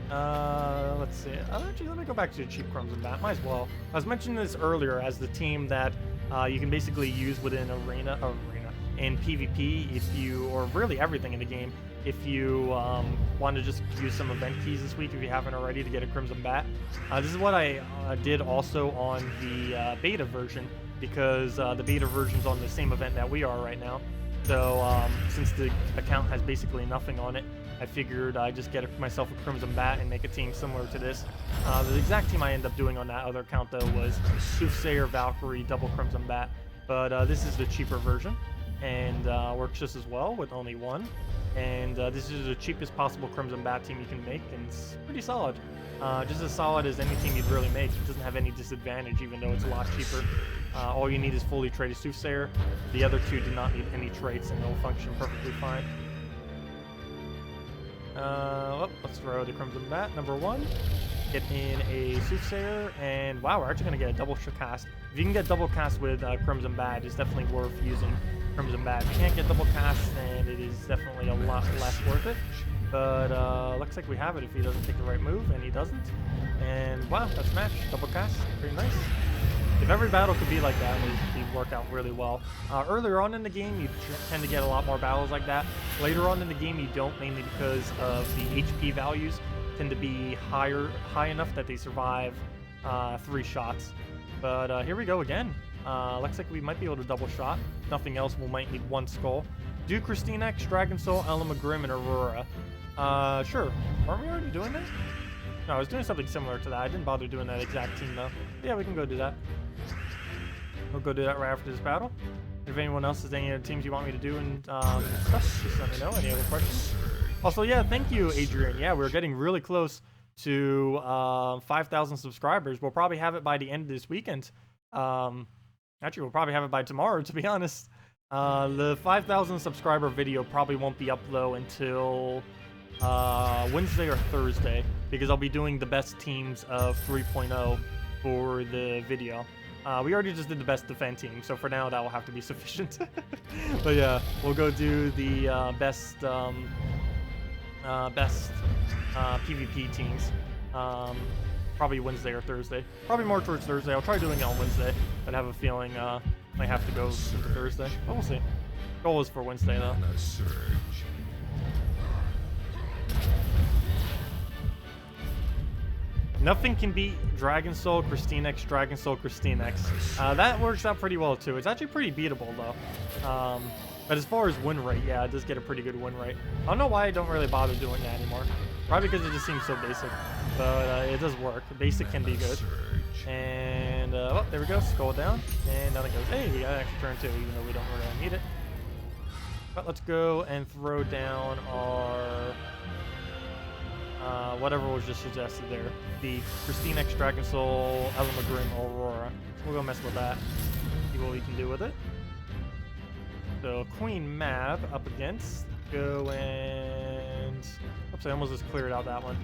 Let's see. Actually, let me go back to the cheap Crimson Bat. Might as well. I was mentioning this earlier as the team that you can basically use within arena in PvP if you, or really everything in the game, if you want to just use some event keys this week if you haven't already to get a Crimson Bat. This is what I did also on the beta version, because the beta version's on the same event that we are right now. So since the account has basically nothing on it, I figured I'd just get myself a Crimson Bat and make a team similar to this. The exact team I ended up doing on that other account though was Soothsayer, Valkyrie, double Crimson Bat. But this is the cheaper version, and works just as well with only 1. And this is the cheapest possible Crimson Bat team you can make, and it's pretty solid. Just as solid as any team you'd really make. It doesn't have any disadvantage, even though it's a lot cheaper. All you need is fully traded Soothsayer. The other 2 do not need any traits, and they'll function perfectly fine. Let's throw the Crimson Bat, number 1. Get in a Soothsayer, and wow, we're actually going to get a double cast. If you can get double cast with Crimson Bat, it's definitely worth using Crimson Bat. If you can't get double cast, then it is definitely a lot less worth it. But looks like we have it if he doesn't take the right move, and he doesn't. And wow, that's match. Double cast, pretty nice. If every battle could be like that, it would work out really well. Earlier on in the game, you tend to get a lot more battles like that. Later on in the game, you don't, mainly because of the HP values tend to be high enough that they survive 3 shots. But here we go again. Looks like we might be able to double shot. If nothing else, we might need 1 skull. Do Christine X, Dragon Soul, Elma Grimm, and Aurora. Sure. Weren't we already doing that? No, I was doing something similar to that. I didn't bother doing that exact team though. But yeah, we can go do that. We'll go do that right after this battle. If anyone else has any other teams you want me to do and stuff, just let me know. Any other questions? Also, yeah, thank you, Adrian. Yeah, we're getting really close to 5,000 subscribers. We'll probably have it by the end of this weekend. Actually, we'll probably have it by tomorrow, to be honest. The 5,000 subscriber video probably won't be uploaded until Wednesday or Thursday, because I'll be doing the best teams of 3.0 for the video. We already just did the best defense team, so for now that will have to be sufficient. But yeah, we'll go do the best PvP teams. Probably Wednesday or Thursday. Probably more towards Thursday. I'll try doing it on Wednesday, but I have a feeling might have to go into Thursday. But we'll see. Goal is for Wednesday though. Mana surge. Nothing can beat Dragon Soul, KrissTigger, Dragon Soul, KrissTigger. That works out pretty well too. It's actually pretty beatable though. But as far as win rate, yeah, it does get a pretty good win rate. I don't know why I don't really bother doing that anymore. Probably because it just seems so basic. But it does work. Basic can be good. And oh, there we go. Scroll down, and down it goes. Hey, we got an extra turn too, even though we don't really need it. But let's go and throw down our whatever was just suggested there. The KrissTigger, Dragon Soul, Elamagrim, Aurora. So we'll go mess with that. See what we can do with it. So Queen Mab up against. Go and oops, I almost just cleared out that one.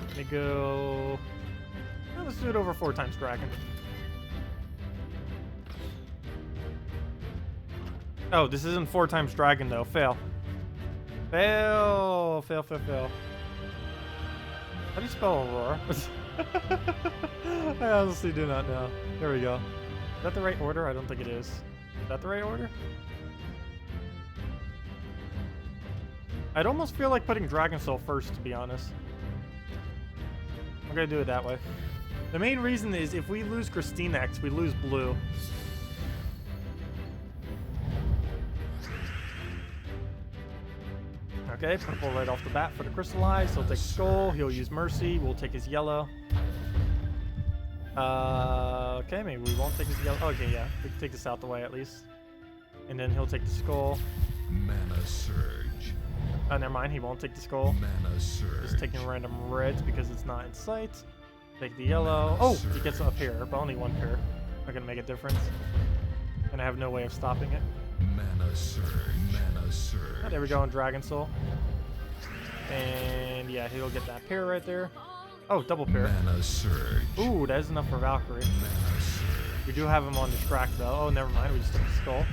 Let me go. Well, let's do it over 4 times Dragon. Oh, this isn't 4 times Dragon though. Fail. Fail. Fail. Fail. Fail. How do you spell Aurora? I honestly do not know. There we go. Is that the right order? I don't think it is. Is that the right order? I'd almost feel like putting Dragon Soul first, to be honest. I'm gonna do it that way. The main reason is if we lose KrissTigger, we lose blue. Okay, purple right off the bat for the crystallize. He'll take skull. He'll use mercy. We'll take his yellow. Okay, maybe we won't take his yellow. Okay, yeah, we can take this out the way at least. And then he'll take the skull. Mana surge. Oh, never mind. He won't take the skull. Mana surge. Just taking random reds because it's not in sight. Take the yellow. Oh, he gets a pair, but only 1 pair. Not gonna make a difference. And I have no way of stopping it. Mana surge. Mana surge. Oh, there we go on Dragon Soul. And yeah, he'll get that pair right there. Oh, double pair. Mana surge. Ooh, that is enough for Valkyrie. Mana surge. We do have him on distract though. Oh, never mind. We just took the skull.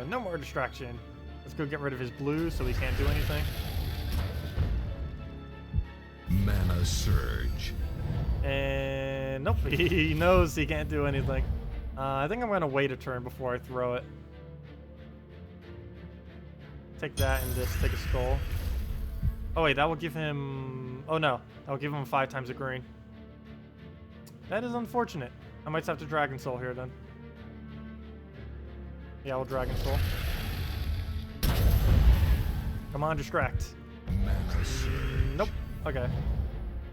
No more distraction. Let's go get rid of his blue so he can't do anything. Mana surge. And nope, he knows he can't do anything. I think I'm gonna wait a turn before I throw it. Take that and just take a skull. Oh wait, that will give him... Oh no, that will give him 5 times a green. That is unfortunate. I might have to Dragon Soul here then. Yeah, we'll Dragon Soul. Come on, distract. Mana surge. Nope. Okay.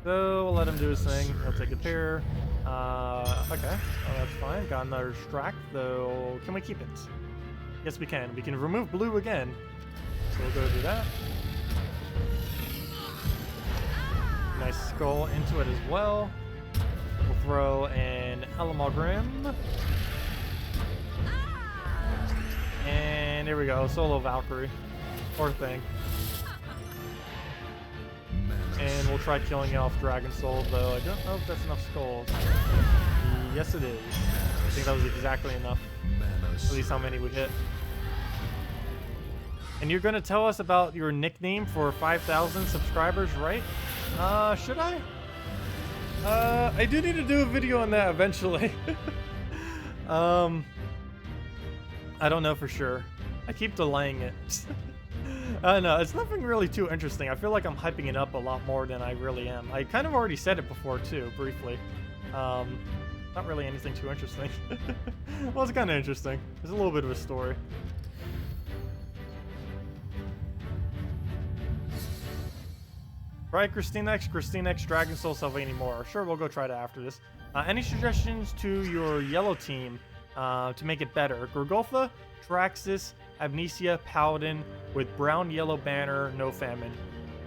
So we'll let him do his thing. He'll take a pair. Okay. Oh, that's fine. Got another distract, though. Can we keep it? Yes, we can. We can remove blue again. So we'll go do that. Nice skull into it as well. We'll throw an Elamagrim. And here we go. Solo Valkyrie. Poor thing. And we'll try killing it off Dragon Soul, though I don't know if that's enough skulls. Yes, it is. I think that was exactly enough. At least how many we hit. And you're gonna tell us about your nickname for 5,000 subscribers, right? Should I? I do need to do a video on that eventually. I don't know for sure. I keep delaying it. No, it's nothing really too interesting. I feel like I'm hyping it up a lot more than I really am. I kind of already said it before too, briefly. Not really anything too interesting. Well, it's kind of interesting. There's a little bit of a story. Right, KrissTigger, Dragon Soul, Sylvania more. Sure, we'll go try that after this. Any suggestions to your yellow team to make it better? Gorgolfa, Traxxas, Amnesia, Paladin with brown-yellow banner, no famine.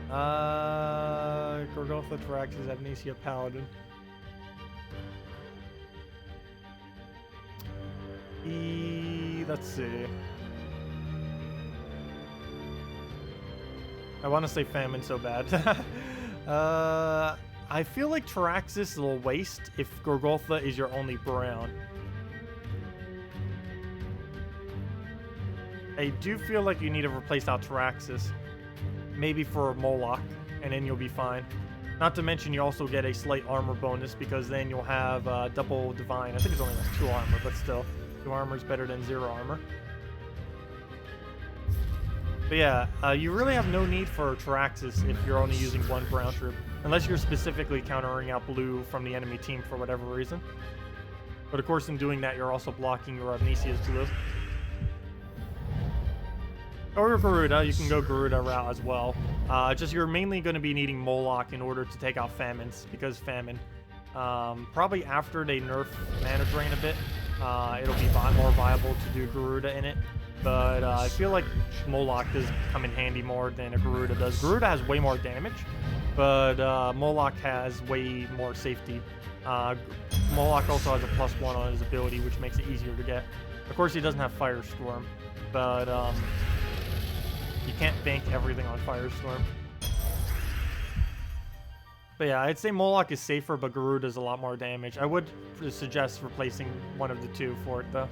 Gorgolfa, Traxxas, Amnesia, Paladin. Let's see. I want to say famine so bad. I feel like Traxxas will waste if Gorgolfa is your only brown. I do feel like you need to replace out Traxxas. Maybe for a Moloch, and then you'll be fine. Not to mention you also get a slight armor bonus because then you'll have double divine. I think it's only like 2 armor, but still. 2 armor is better than 0 armor. But yeah, you really have no need for Traxxas if you're only using 1 brown troop. Unless you're specifically countering out blue from the enemy team for whatever reason. But of course in doing that, you're also blocking your Amnesia's blue. Or Garuda, you can go Garuda route as well. Just you're mainly going to be needing Moloch in order to take out Famines, because Famine. Probably after they nerf Mana Drain a bit, it'll be more viable to do Garuda in it. But I feel like Moloch does come in handy more than a Garuda does. Garuda has way more damage, but Moloch has way more safety. Moloch also has a +1 on his ability, which makes it easier to get. Of course, he doesn't have Firestorm, but you can't bank everything on Firestorm. But yeah, I'd say Moloch is safer, but Garuda does a lot more damage. I would suggest replacing one of the 2 for it, though.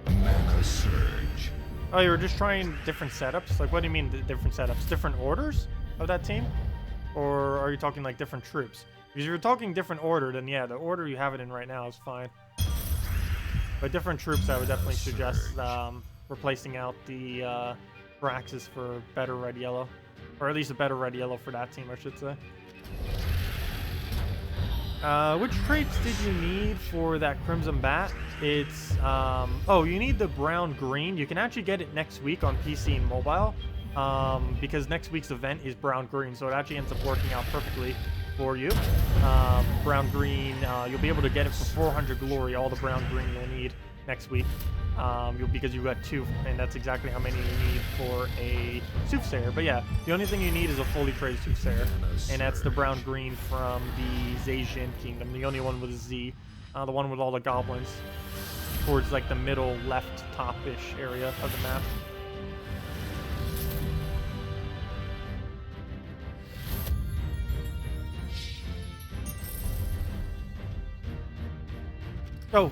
Mana surge. Oh, you were just trying different setups? Like, what do you mean different setups? Different orders of that team? Or are you talking like different troops? Because if you're talking different order, then yeah, the order you have it in right now is fine. But different troops, I would definitely suggest replacing out the Traxxas for better red-yellow. Or at least a better red-yellow for that team, I should say. Which traits did you need for that Crimson Bat? It's, oh, you need the brown-green. You can actually get it next week on PC and mobile. Because next week's event is brown-green, so it actually ends up working out perfectly for you. Brown-green, you'll be able to get it for 400 glory, all the brown-green you'll need next week. Because you got 2, and that's exactly how many you need for a Soothsayer. But yeah, the only thing you need is a fully traded Soothsayer, and that's the brown-green from the Zasian Kingdom, the only one with a Z, the one with all the goblins, towards like the middle left top-ish area of the map. Oh,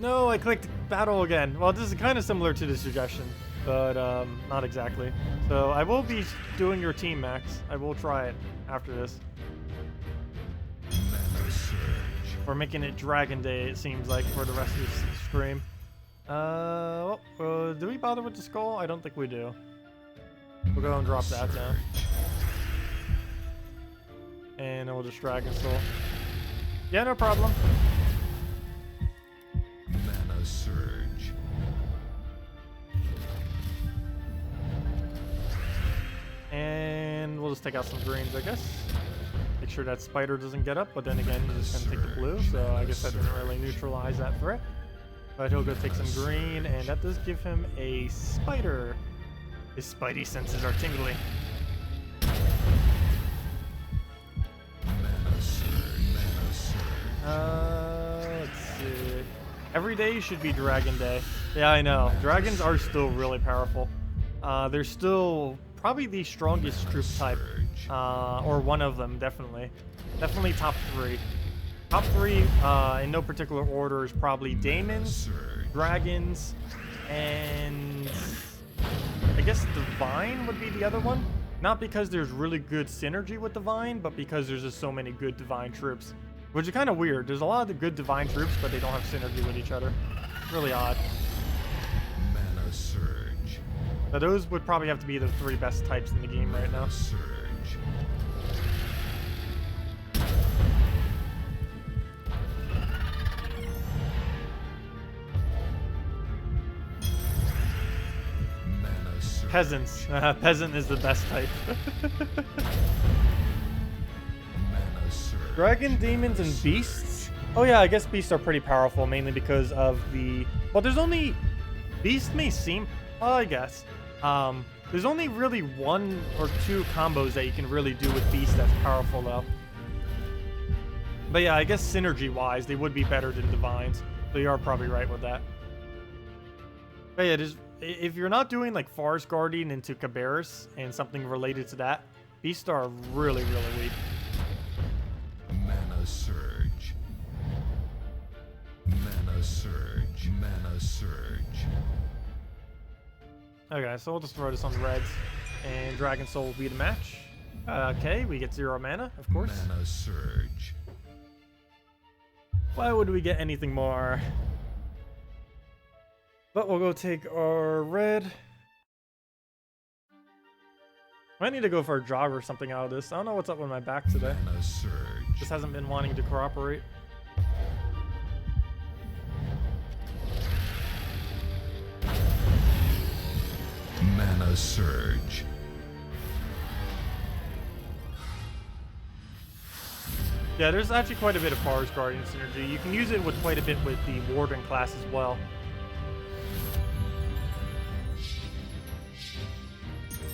no, I clicked battle again. Well, this is kind of similar to the suggestion, but not exactly. So I will be doing your team, Max. I will try it after this. We're making it Dragon Day, it seems like, for the rest of the stream. Do we bother with the skull? I don't think we do. We'll go and drop that down. And then we'll just Dragon Soul. Yeah, no problem. Mana surge. And we'll just take out some greens, I guess. Make sure that spider doesn't get up, but then again, he's just gonna take the blue, so I guess that didn't really neutralize that threat. But he'll go take some green, and that does give him a spider. His spidey senses are tingling. Mana surge. Mana surge. Let's see. Every day should be Dragon Day. Yeah, I know. Dragons are still really powerful. They're still probably the strongest troop type. Or one of them, definitely. Definitely top 3. Top 3, in no particular order, is probably Daemons, Dragons, and I guess Divine would be the other one. Not because there's really good synergy with Divine, but because there's just so many good Divine troops. Which is kind of weird. There's a lot of the good Divine troops, but they don't have synergy with each other. Really odd. Mana surge. But those would probably have to be the 3 best types in the game right now. Surge. Mana surge. Peasants. Peasant is the best type. Mana surge. Dragon, demons, and beasts? Oh yeah, I guess beasts are pretty powerful, mainly because of the... Well, there's only... Beast may seem... Well, I guess. There's only really 1 or 2 combos that you can really do with beasts that's powerful, though. But yeah, I guess synergy-wise, they would be better than divines. So you are probably right with that. But yeah, if you're not doing like Forest Guardian into Cabarrus and something related to that, beasts are really, really weak. Mana surge. Mana surge. Mana surge. Okay, so we'll just throw this on the reds, and Dragon Soul will be the match. Okay, we get 0 mana, of course. Mana surge. Why would we get anything more? But we'll go take our red. I need to go for a jog or something out of this. I don't know what's up with my back today. Mana surge. Just hasn't been wanting to cooperate. Mana surge. Yeah, there's actually quite a bit of Forest Guardian synergy. You can use it with quite a bit with the Warden class as well.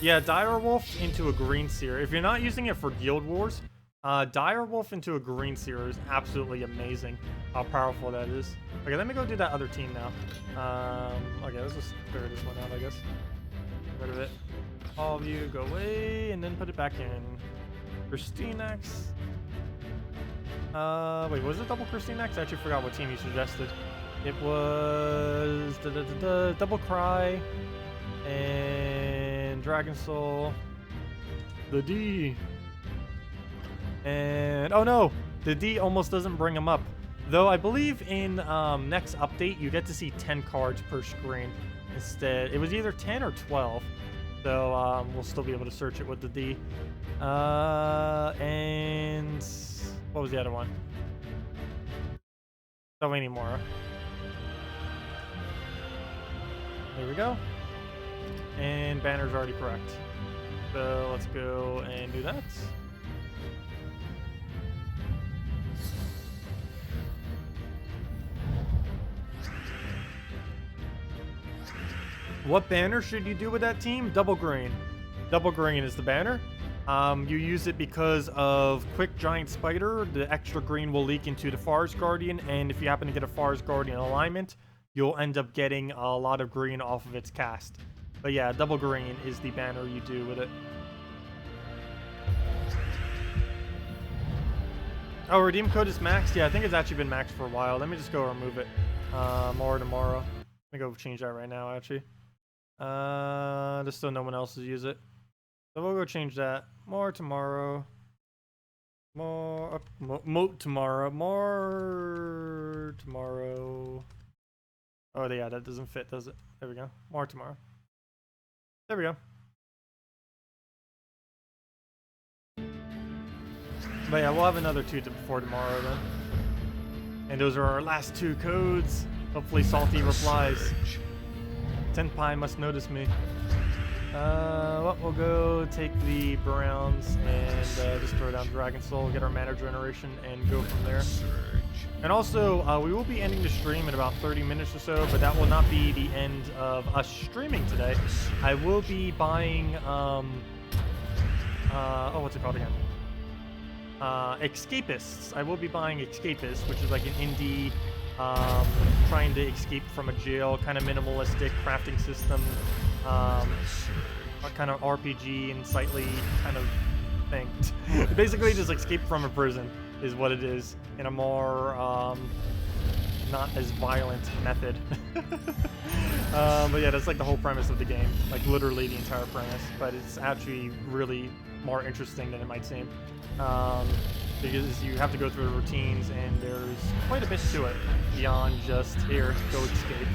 Yeah, Direwolf into a Green Seer. If you're not using it for Guild Wars, Direwolf into a Green Seer is absolutely amazing how powerful that is. Okay, let me go do that other team now. Okay, let's just clear this one out, I guess. Get rid of it. All of you go away and then put it back in. KrissTigger. Wait, was it double KrissTigger? I actually forgot what team you suggested. It was Double Cry and Dragon Soul, the D, and oh no, the D almost doesn't bring him up. Though I believe in next update you get to see 10 cards per screen instead. It was either 10 or 12, so we'll still be able to search it with the D. And what was the other one? Don't anymore. There we go. And banner's already correct. So let's go and do that. What banner should you do with that team? Double green. Double green is the banner. You use it because of Quick Giant Spider. The extra green will leak into the Forest Guardian, and if you happen to get a Forest Guardian alignment, you'll end up getting a lot of green off of its cast. But yeah, double green is the banner you do with it. Oh, redeem code is maxed? Yeah, I think it's actually been maxed for a while. Let me just go remove it. More tomorrow. Let me go change that right now, actually. There's still no one else to use it. So we'll go change that. More tomorrow. More tomorrow. More tomorrow. Oh yeah, that doesn't fit, does it? There we go. More tomorrow. There we go. But yeah, we'll have another 2 before tomorrow then. And those are our last 2 codes. Hopefully Salty replies. Tenpai must notice me. Well, we'll go take the Browns and just throw down Dragon Soul, get our mana generation, and go from there. And also, we will be ending the stream in about 30 minutes or so, but that will not be the end of us streaming today. I will be buying, oh, what's it called again? Escapists. I will be buying Escapists, which is like an indie, trying to escape from a jail, kind of minimalistic crafting system. Kind of RPG and slightly kind of thing. Basically just escape from a prison is what it is in a more not as violent method. But yeah, that's like the whole premise of the game, like literally the entire premise, but it's actually really more interesting than it might seem, because you have to go through the routines and there's quite a bit to it beyond just here, go escape.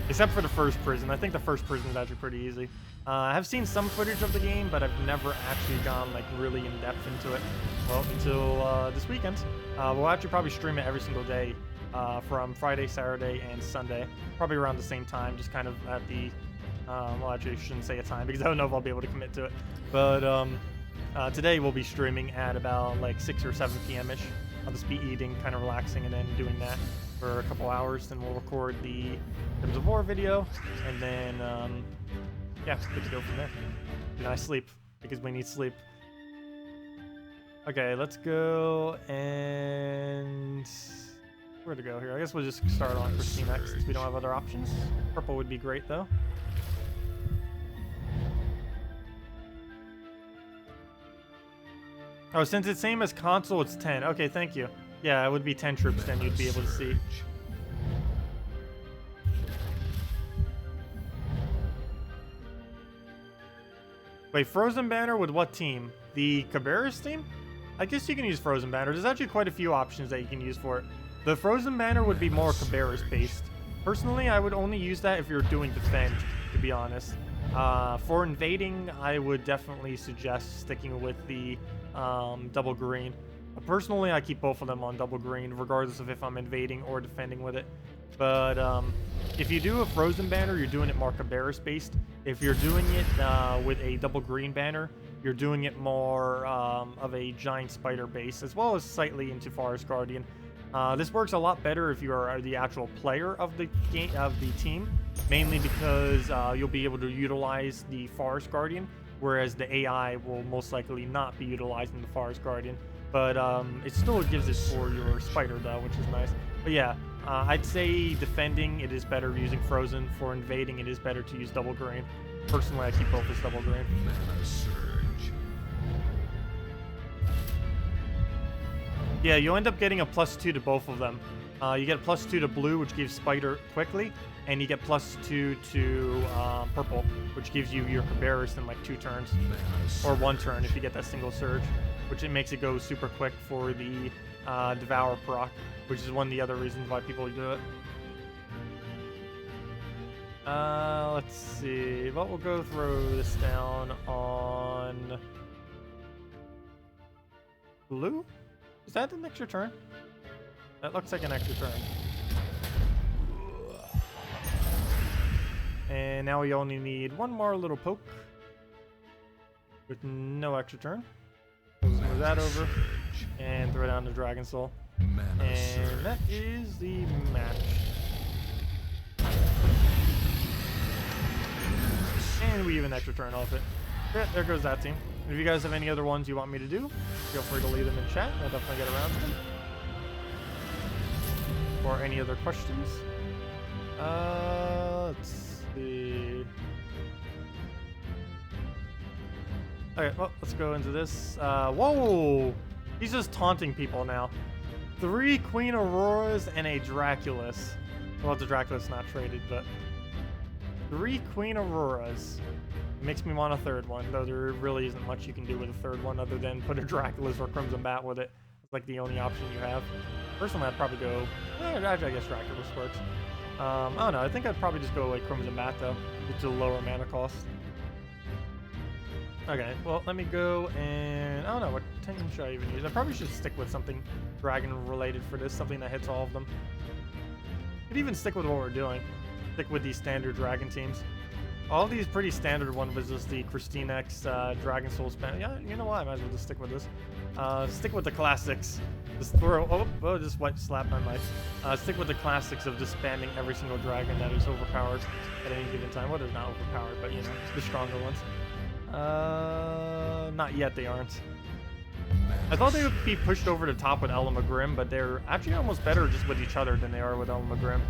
Except for the first prison. I think the first prison is actually pretty easy. I have seen some footage of the game, but I've never actually gone like really in depth into it. Well, until this weekend. We'll actually probably stream it every single day from Friday, Saturday, and Sunday. Probably around the same time, just kind of at the... well, actually, I shouldn't say a time because I don't know if I'll be able to commit to it. But today we'll be streaming at about like 6 or 7 p.m.-ish. I'll just be eating, kind of relaxing, and then doing that for a couple hours. Then we'll record the Devour video, and then yeah, good to go from there. And I sleep because we need sleep. Okay, let's go and where to go here? I guess we'll just start on KrissTigger since we don't have other options. Purple would be great though. Oh, since it's same as console, it's 10. Okay, thank you. Yeah, it would be 10 troops, then you'd be able to see. Wait, Frozen Banner with what team? The Cabarrus team? I guess you can use Frozen Banner. There's actually quite a few options that you can use for it. The Frozen Banner would be more Cabarrus based. Personally, I would only use that if you're doing defend, to be honest. For invading, I would definitely suggest sticking with the double green. Personally, I keep both of them on double green, regardless of if I'm invading or defending with it. But if you do a Frozen Banner, you're doing it more Cabarrus based. If you're doing it with a double green banner, you're doing it more of a giant spider base, as well as slightly into Forest Guardian. This works a lot better if you are the actual player of the game, of the team, mainly because you'll be able to utilize the Forest Guardian, whereas the AI will most likely not be utilizing the Forest Guardian. But it still gives it for your spider though, which is nice. But yeah, I'd say defending it is better using Frozen. For invading it is better to use double green. Personally, I keep both as double green. Mana surge. Yeah, you end up getting a +2 to both of them. You get a +2 to blue, which gives spider quickly, and you get +2 to purple, which gives you your Cabarrus in like 2 turns, or 1 turn if you get that single surge, which it makes it go super quick for the Devour proc, which is one of the other reasons why people do it. Let's see. Well, we'll go throw this down on blue. Is that an extra turn? That looks like an extra turn. And now we only need one more little poke with no extra turn. We'll move that over and throw down the Dragon Soul. And that is the match. And we have an extra turn off it. Yeah, there goes that team. If you guys have any other ones you want me to do, feel free to leave them in chat. We'll definitely get around to them. Or any other questions. Let's see. Okay, well, let's go into this. Whoa! He's just taunting people now. 3 Queen Auroras and a Draculus. Well, the Draculus not traded, but 3 Queen Auroras. Makes me want a 3rd one, though there really isn't much you can do with a 3rd one other than put a Draculus or Crimson Bat with it. It's like the only option you have. Personally, I'd probably go... actually, I guess Draculus works. I don't know. I think I'd probably just go like Crimson Bat, though, which is a lower mana cost. Okay, well, let me go and... I don't know, what team should I even use? I probably should stick with something dragon-related for this, something that hits all of them. Could even stick with what we're doing. Stick with these standard dragon teams. All these pretty standard one was just the KrissTigger Dragon Soul spam. Yeah, you know what? I might as well just stick with this. Stick with the classics. Just throw... Oh, just slap my mic. Stick with the classics of just spamming every single dragon that is overpowered at any given time. Well, they're not overpowered, but you know, the stronger ones. Not yet, they aren't. I thought they would be pushed over the top with Elamagrim, but they're actually almost better just with each other than they are with Elamagrim.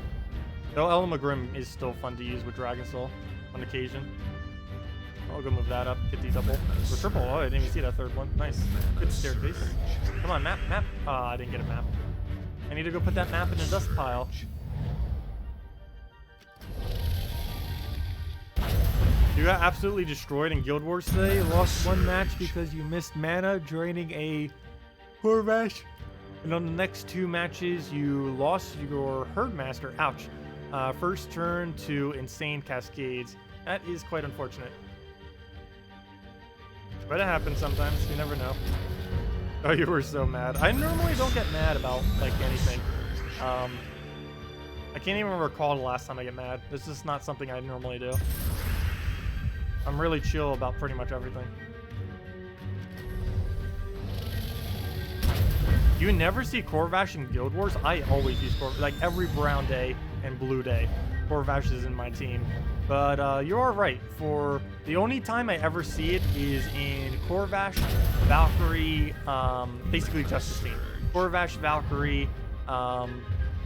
Though Elamagrim is still fun to use with Dragon Soul on occasion. I'll go move that up, get the double. The triple, oh, I didn't even see that 3rd one. Nice. Good staircase. Come on, map. Oh, I didn't get a map. I need to go put that map in the dust pile. You got absolutely destroyed in Guild Wars today. Lost 1 match because you missed mana, draining a Corvash. And on the next 2 matches, you lost your Herdmaster. Ouch. First turn to Insane Cascades. That is quite unfortunate. But it happens sometimes. You never know. Oh, you were so mad. I normally don't get mad about, like, anything. I can't even recall the last time I get mad. This is not something I normally do. I'm really chill about pretty much everything. You never see Corvash in Guild Wars? I always use Corvash. Like every brown day and blue day, Corvash is in my team. But you are right. For the only time I ever see it is in Corvash, Valkyrie, basically Justice team. Corvash, Valkyrie,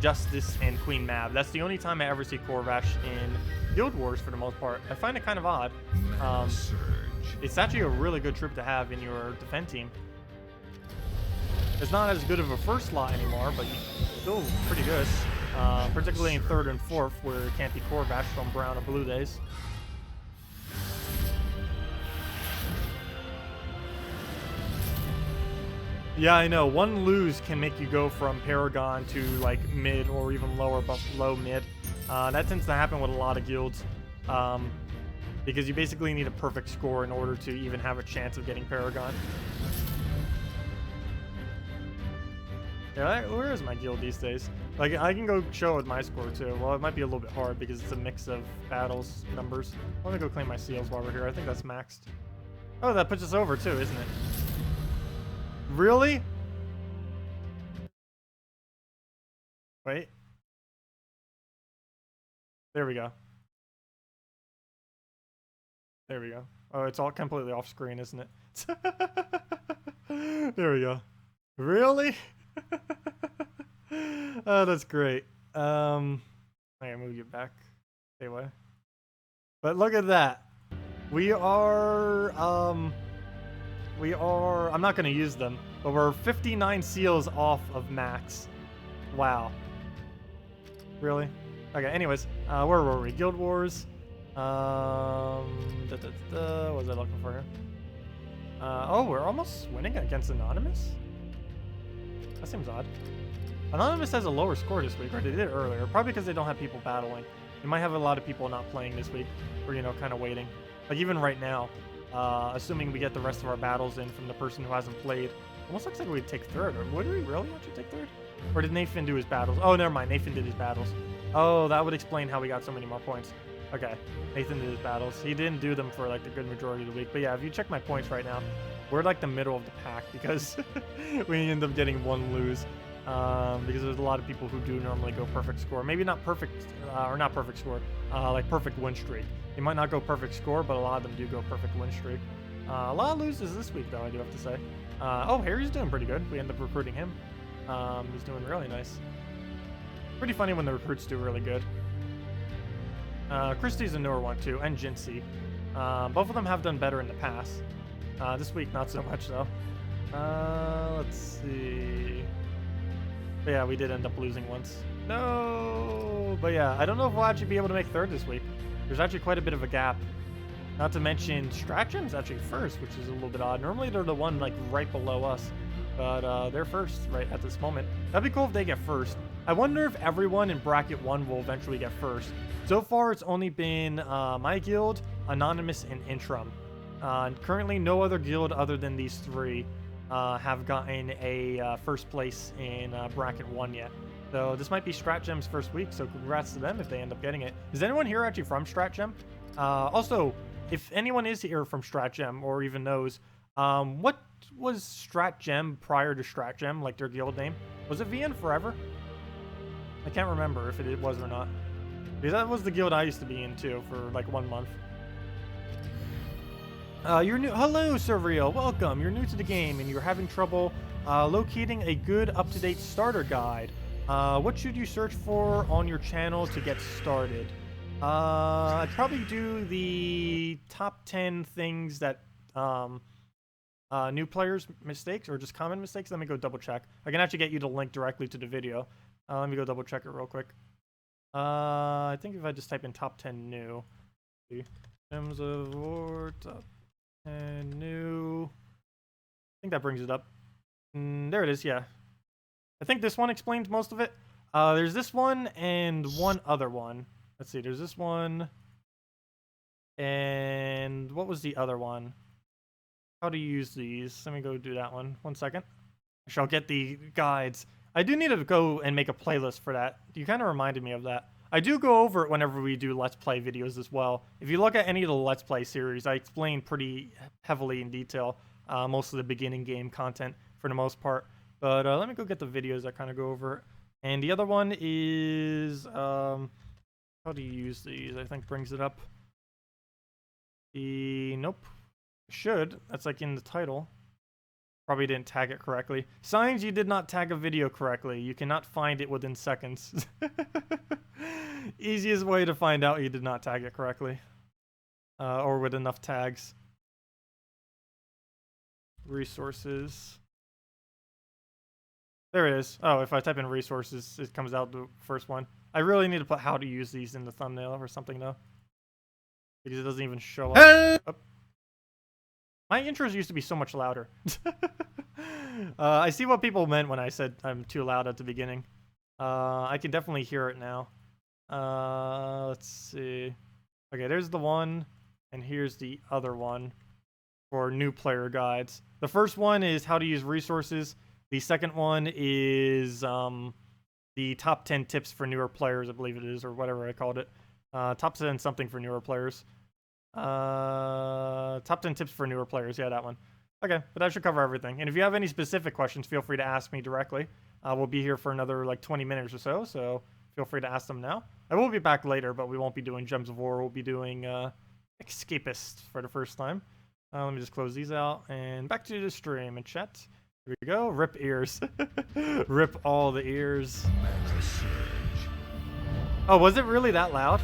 Justice, and Queen Mab. That's the only time I ever see Corvash in Guild Wars for the most part. I find it kind of odd. It's actually a really good troop to have in your defend team. It's not as good of a first slot anymore, but still pretty good. Particularly in 3rd and 4th, where it can't be Corvash from brown or blue days. Yeah, I know. One lose can make you go from Paragon to like mid or even lower, but low mid. That tends to happen with a lot of guilds, because you basically need a perfect score in order to even have a chance of getting Paragon. Yeah, where is my guild these days? Like, I can go show with my score too. Well, it might be a little bit hard because it's a mix of battles numbers. Let me go claim my seals while we're here. I think that's maxed. Oh, that puts us over too, isn't it? Really? Wait. There we go. There we go. Oh, it's all completely off screen, isn't it? There we go. Really? Oh, that's great. I gotta move you back. Anyway. But look at that. We are, I'm not gonna use them, but we're 59 seals off of max. Wow. Really? Okay, anyways, where were we? Guild Wars. What was I looking for here? Oh, we're almost winning against Anonymous? That seems odd. Anonymous has a lower score this week, or they did earlier. Probably because they don't have people battling. They might have a lot of people not playing this week, or, you know, kind of waiting. Like, even right now, assuming we get the rest of our battles in from the person who hasn't played, almost looks like we'd take third. Or would we really actually take third? Or did Nathan do his battles? Oh, never mind. Nathan did his battles. Oh, that would explain how we got so many more points. Okay, Nathan did his battles. He didn't do them for, like, the good majority of the week. But yeah, if you check my points right now, we're, like, the middle of the pack because we end up getting one lose. Because there's a lot of people who do normally go perfect score. Maybe not perfect, or not perfect score, like perfect win streak. They might not go perfect score, but a lot of them do go perfect win streak. A lot of loses this week, though, I do have to say. Oh, Harry's doing pretty good. We end up recruiting him. He's doing really nice. Pretty funny when the recruits do really good. Christie's a newer one, too, and Jinsey. Both of them have done better in the past. This week, not so much, though. Let's see. But yeah, we did end up losing once. No! But yeah, I don't know if we'll actually be able to make third this week. There's actually quite a bit of a gap. Not to mention, Stratgem's actually first, which is a little bit odd. Normally, they're the one, like, right below us. But they're first right at this moment. That'd be cool if they get first. I wonder if everyone in Bracket 1 will eventually get first. So far, it's only been my guild, Anonymous, and Intrum. Currently, no other guild other than these three have gotten a first place in Bracket 1 yet. So this might be Stratgem's first week, so congrats to them if they end up getting it. Is anyone here actually from Stratgem? Also, if anyone is here from Stratgem or even knows, what was Stratgem prior to Stratgem, like their guild name? Was it VN Forever? I can't remember if it was or not. Because that was the guild I used to be in too for like 1 month. You're new. Hello, Surreal. Welcome. You're new to the game and you're having trouble locating a good up-to-date starter guide. What should you search for on your channel to get started? I'd probably do the top 10 things that new players' mistakes or just common mistakes. Let me go double check. I can actually get you the link directly to the video. Let me go double check it real quick. I think if I just type in top 10 new. Gems of War, top 10 new. I think that brings it up. There it is, yeah. I think this one explains most of it. There's this one and one other one. Let's see, there's this one. And what was the other one? How to use these. Let me go do that one. 1 second. I shall get the guides. I do need to go and make a playlist for that. You kind of reminded me of that. I do go over it whenever we do Let's Play videos as well. If you look at any of the Let's Play series, I explain pretty heavily in detail most of the beginning game content for the most part. But let me go get the videos that kind of go over it. And the other one is... how do you use these? I think brings it up. Nope. Should. That's like in the title. Probably didn't tag it correctly. Signs you did not tag a video correctly. You cannot find it within seconds. Easiest way to find out you did not tag it correctly. Or with enough tags. Resources. There it is. Oh, if I type in resources, it comes out the first one. I really need to put how to use these in the thumbnail or something though. Because it doesn't even show up. Oh. My intros used to be so much louder. I see what people meant when I said I'm too loud at the beginning. I can definitely hear it now. Let's see. Okay, there's the one, and here's the other one for new player guides. The first one is how to use resources. The second one is the top 10 tips for newer players, I believe it is, or whatever I called it. Top 10 something for newer players. Top 10 tips for newer players. Yeah, that one. Okay, but that should cover everything. And if you have any specific questions, feel free to ask me directly. We'll be here for another like 20 minutes or so feel free to ask them now. I will be back later, but we won't be doing Gems of War. We'll be doing Escapist for the first time. Let me just close these out, and back to the stream and chat. Here we go. Rip ears. Rip all the ears. Oh, was it really that loud?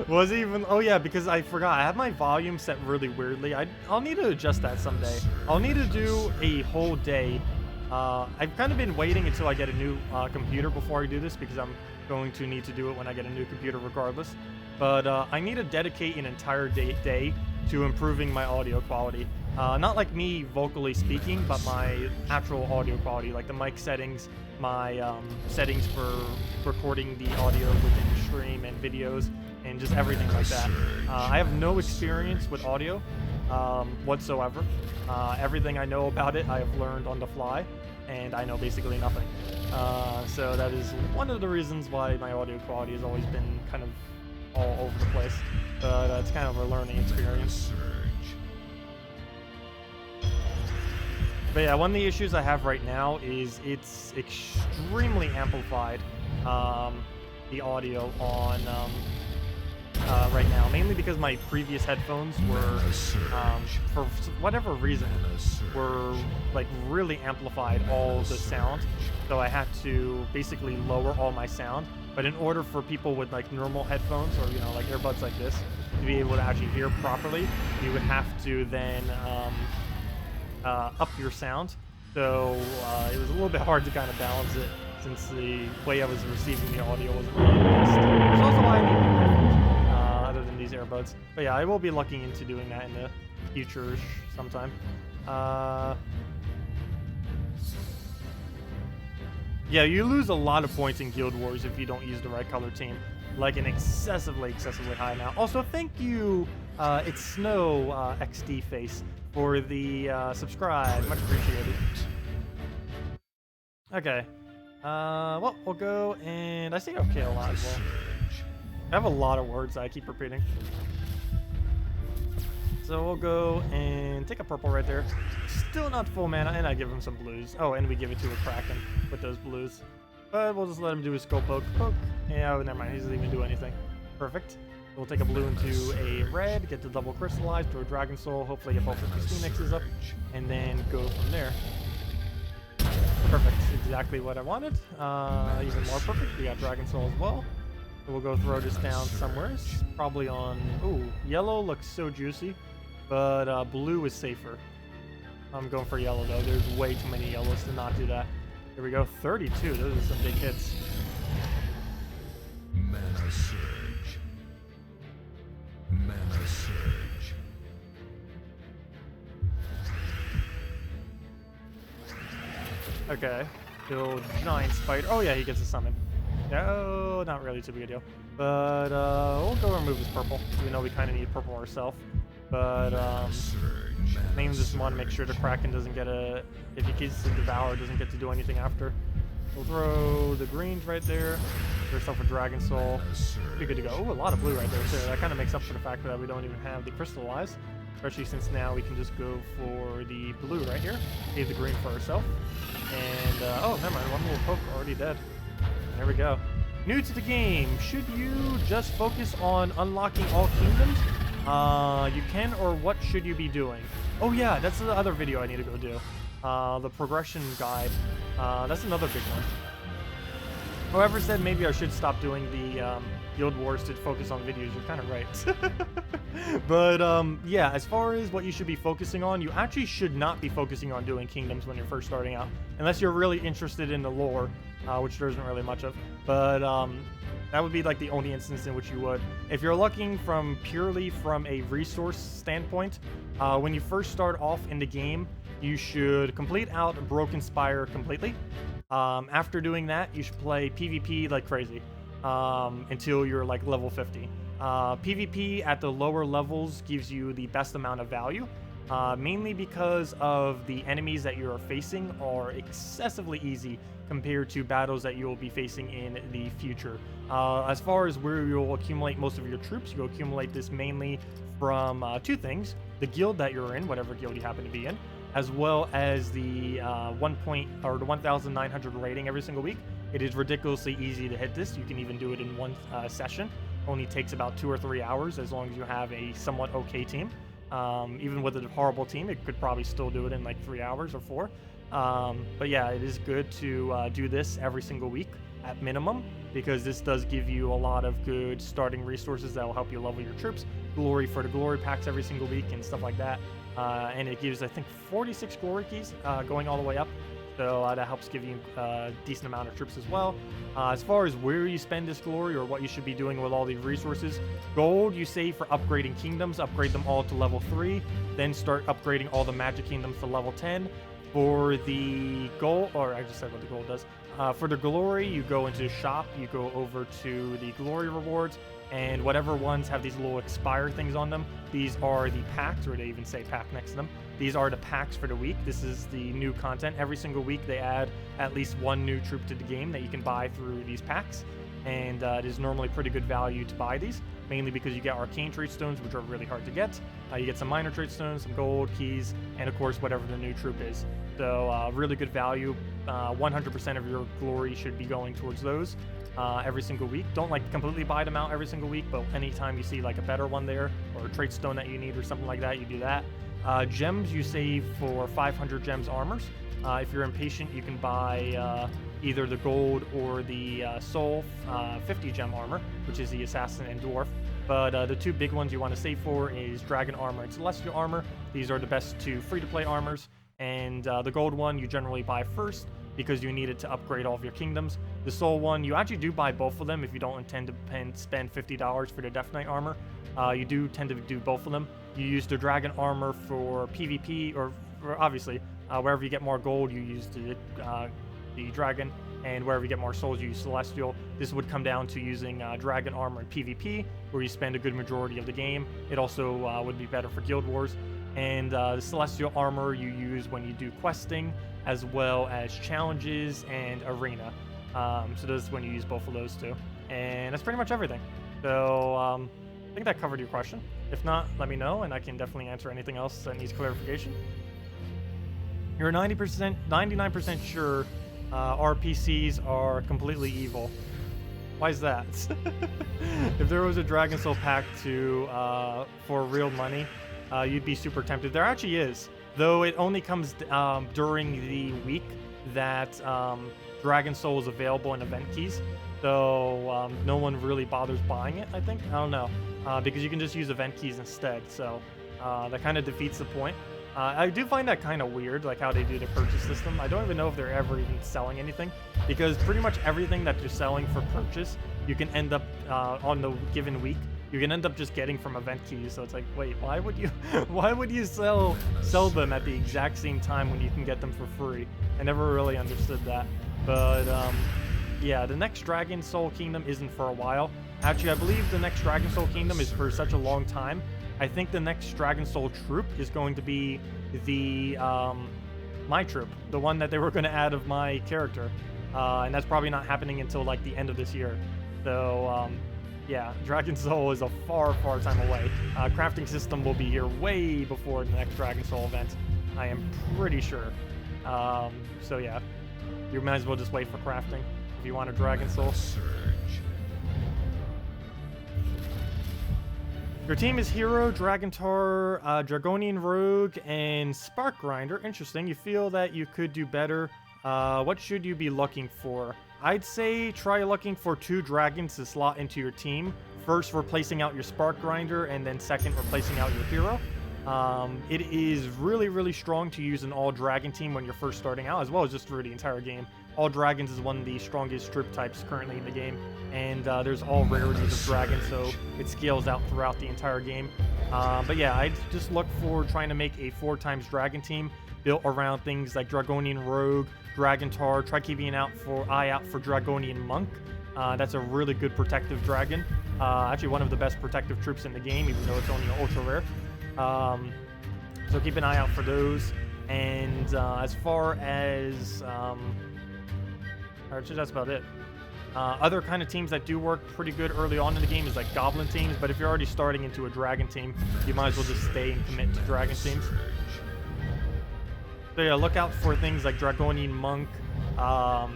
Was it even? Oh yeah, because I forgot. I have my volume set really weirdly. I'll need to adjust that someday. I'll need to do a whole day. I've kind of been waiting until I get a new computer before I do this, because I'm going to need to do it when I get a new computer regardless. But I need to dedicate an entire day to improving my audio quality. Not like me vocally speaking, but my actual audio quality, like the mic settings, my settings for recording the audio within the stream and videos, and just everything like that. I have no experience with audio whatsoever. Everything I know about it, I have learned on the fly, and I know basically nothing. So that is one of the reasons why my audio quality has always been kind of all over the place. But it's kind of a learning experience. But yeah, one of the issues I have right now is it's extremely amplified, the audio on right now, mainly because my previous headphones were, for whatever reason, were like really amplified all the sound, so I had to basically lower all my sound. But in order for people with like normal headphones, or you know, like earbuds like this, to be able to actually hear properly, you would have to then up your sound. So it was a little bit hard to kind of balance it, since the way I was receiving the audio wasn't really the best. Which is also why I need new headphones, other than these earbuds. But yeah, I will be looking into doing that in the future sometime. Yeah, you lose a lot of points in Guild Wars if you don't use the right color team. Like an excessively high amount. Also, thank you, it's Snow XD Face, for the subscribe. Much appreciated. Okay. Well, we'll go, and I say okay a lot as well. I have a lot of words that I keep repeating. So we'll go and take a purple right there. Still not full mana, and I give him some blues. Oh, and we give it to a Kraken with those blues. But we'll just let him do his skull poke. Yeah, oh, never mind. He doesn't even do anything. Perfect. We'll take a blue into a red, get the double crystallized to a Dragon Soul, hopefully get both of his Phoenixes up, and then go from there. Perfect. Exactly what I wanted. Even more perfect. We got Dragon Soul as well. So we'll go throw this down somewhere. It's probably on... Ooh, yellow looks so juicy, but blue is safer. I'm going for yellow, though. There's way too many yellows to not do that. Here we go. 32. Those are some big hits. Mana surge. Mana surge. Okay. Kill giant spider. Oh, yeah, he gets a summon. No, not really too big a deal. But we'll go remove his purple, even though we kind of need purple ourselves. But mainly just want to make sure the Kraken doesn't get a... If he gets to Devour, doesn't get to do anything after. We'll throw the greens right there. Get yourself a Dragon Soul. Be good to go. Oh, a lot of blue right there too. That kind of makes up for the fact that we don't even have the crystallize. Especially since now we can just go for the blue right here. Save the green for ourselves. And, oh, never mind. One little poke already dead. There we go. New to the game. Should you just focus on unlocking all kingdoms? You can, or what should you be doing? Oh yeah, that's the other video I need to go do. The progression guide. That's another big one. Whoever said maybe I should stop doing the Guild Wars to focus on videos, you're kind of right. But yeah, as far as what you should be focusing on, you actually should not be focusing on doing kingdoms when you're first starting out, unless you're really interested in the lore, which there isn't really much of. But That would be like the only instance in which you would. If you're looking purely from a resource standpoint, when you first start off in the game, you should complete out Broken Spire completely. After doing that, you should play PvP like crazy until you're like level 50. PvP at the lower levels gives you the best amount of value, mainly because of the enemies that you are facing are excessively easy compared to battles that you will be facing in the future. As far as where you'll accumulate most of your troops, you'll accumulate this mainly from two things: the guild that you're in, whatever guild you happen to be in, as well as the 1,900 rating every single week. It is ridiculously easy to hit this. You can even do it in one session. Only takes about 2 or 3 hours as long as you have a somewhat okay team. Even with a horrible team, it could probably still do it in like 3 hours or 4. But yeah, it is good to do this every single week at minimum, because this does give you a lot of good starting resources that will help you level your troops, glory for the glory packs every single week and stuff like that. And it gives, I think, 46 glory keys going all the way up. So that helps give you a decent amount of troops as well. As far as where you spend this glory or what you should be doing with all these resources, gold you save for upgrading kingdoms, upgrade them all to level 3, then start upgrading all the magic kingdoms to level 10. For the gold, or I just said what the gold does. For the glory, you go into the shop, you go over to the glory rewards, and whatever ones have these little expire things on them, these are the packs, or they even say pack next to them. These are the packs for the week. This is the new content. Every single week they add at least one new troop to the game that you can buy through these packs, and it is normally pretty good value to buy these, mainly because you get arcane trait stones, which are really hard to get. You get some minor trait stones, some gold keys, and of course whatever the new troop is. So really good value. 100% of your glory should be going towards those every single week. Don't like completely buy them out every single week, but anytime you see like a better one there or a trait stone that you need or something like that, you do that. Gems you save for 500 gems armors. If you're impatient, you can buy either the gold or the soul 50 gem armor, which is the assassin and dwarf. But the two big ones you want to save for is dragon armor and celestial armor. These are the best two free-to-play armors. And the gold one you generally buy first because you need it to upgrade all of your kingdoms. The soul one, you actually do buy both of them if you don't intend to spend $50 for the Death Knight armor. You do tend to do both of them. You use the dragon armor for PvP, or obviously wherever you get more gold, you use the dragon, and wherever you get more souls, you use celestial. This would come down to using dragon armor in PvP, where you spend a good majority of the game. It also would be better for guild wars. And the celestial armor you use when you do questing, as well as challenges and arena. So this is when you use both of those two. And that's pretty much everything. So I think that covered your question. If not, let me know, and I can definitely answer anything else that needs clarification. You're 99% sure RPCs are completely evil. Why is that? If there was a Dragon Soul pack for real money, you'd be super tempted. There actually is, though it only comes during the week that Dragon Soul is available in event keys. So no one really bothers buying it, I think. I don't know, because you can just use event keys instead. So that kind of defeats the point. I do find that kind of weird, like how they do the purchase system. I don't even know if they're ever even selling anything, because pretty much everything that you're selling for purchase, you can end up on the given week, you can end up just getting from event keys. So it's like, wait, why would you sell them at the exact same time when you can get them for free? I never really understood that. But yeah, the next Dragon Soul Kingdom isn't for a while. Actually, I believe the next Dragon Soul Kingdom is for such a long time. I think the next Dragon Soul troop is going to be the my troop, the one that they were going to add of my character, and that's probably not happening until like the end of this year. So yeah, Dragon Soul is a far time away. Crafting system will be here way before the next Dragon Soul event, I am pretty sure. So yeah, you might as well just wait for crafting if you want a Dragon Soul. Your team is Hero, Dragontar, Dragonian Rogue, and Spark Grinder. Interesting. You feel that you could do better. What should you be looking for? I'd say try looking for 2 dragons to slot into your team. First, replacing out your Spark Grinder, and then second, replacing out your Hero. It is really strong to use an all-dragon team when you're first starting out, as well as just through the entire game. all dragons is one of the strongest troop types currently in the game, and there's all rarities of dragons, so it scales out throughout the entire game. But yeah, I just look for trying to make a 4x dragon team built around things like Dragonian Rogue, Dragon Tar. Try keeping an eye out for Dragonian Monk. That's a really good protective dragon. Actually, one of the best protective troops in the game, even though it's only ultra rare. So keep an eye out for those. And as far as actually, that's about it. Other kind of teams that do work pretty good early on in the game is like goblin teams, but if you're already starting into a dragon team, you might as well just stay and commit to dragon teams. So yeah, look out for things like Dragonian Monk,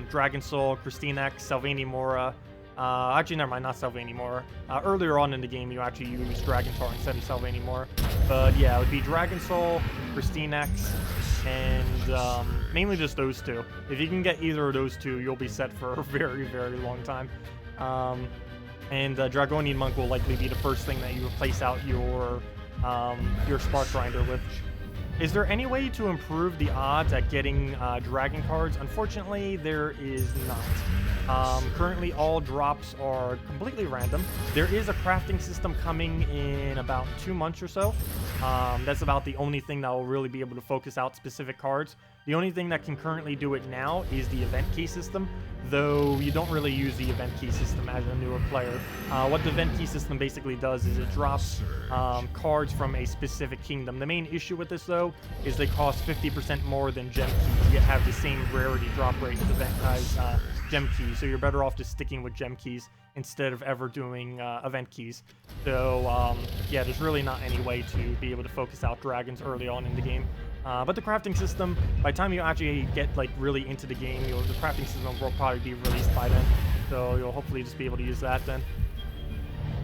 Dragon Soul, KrissTigger, Sylvania Mora. Actually, never mind, not Sylvania Mora. Earlier on in the game, you actually use Dragon Tar instead of Sylvania Mora. But yeah, it would be Dragon Soul, KrissTigger, and mainly just those two. If you can get either of those two, you'll be set for a very, very long time. And Dragonian Monk will likely be the first thing that you replace out your Spark Grinder with. Is there any way to improve the odds at getting dragon cards? Unfortunately, there is not. Currently, all drops are completely random. There is a crafting system coming in about 2 months or so. That's about the only thing that will really be able to focus out specific cards. The only thing that can currently do it now is the event key system, though you don't really use the event key system as a newer player. What the event key system basically does is it drops cards from a specific kingdom. The main issue with this, though, is they cost 50% more than gem keys, yet have the same rarity drop rate as gem keys, so you're better off just sticking with gem keys instead of ever doing event keys. So yeah, there's really not any way to be able to focus out dragons early on in the game. But the crafting system, by the time you actually get like really into the game, the crafting system will probably be released by then, so you'll hopefully just be able to use that then.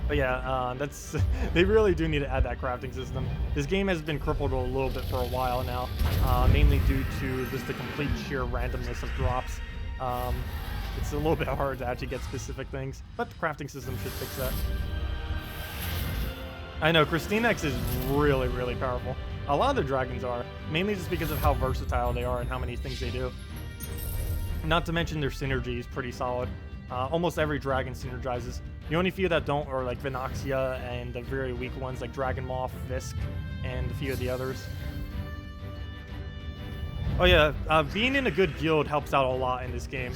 But yeah, that's they really do need to add that crafting system. This game has been crippled a little bit for a while now, mainly due to just the complete sheer randomness of drops. It's a little bit hard to actually get specific things, but the crafting system should fix that. I know, KrissTigger is really, really powerful. A lot of the dragons are, mainly just because of how versatile they are and how many things they do. Not to mention their synergy is pretty solid. Almost every dragon synergizes. The only few that don't are like Vinoxia and the very weak ones like Dragon Moth, Visk, and a few of the others. Oh yeah, being in a good guild helps out a lot in this game.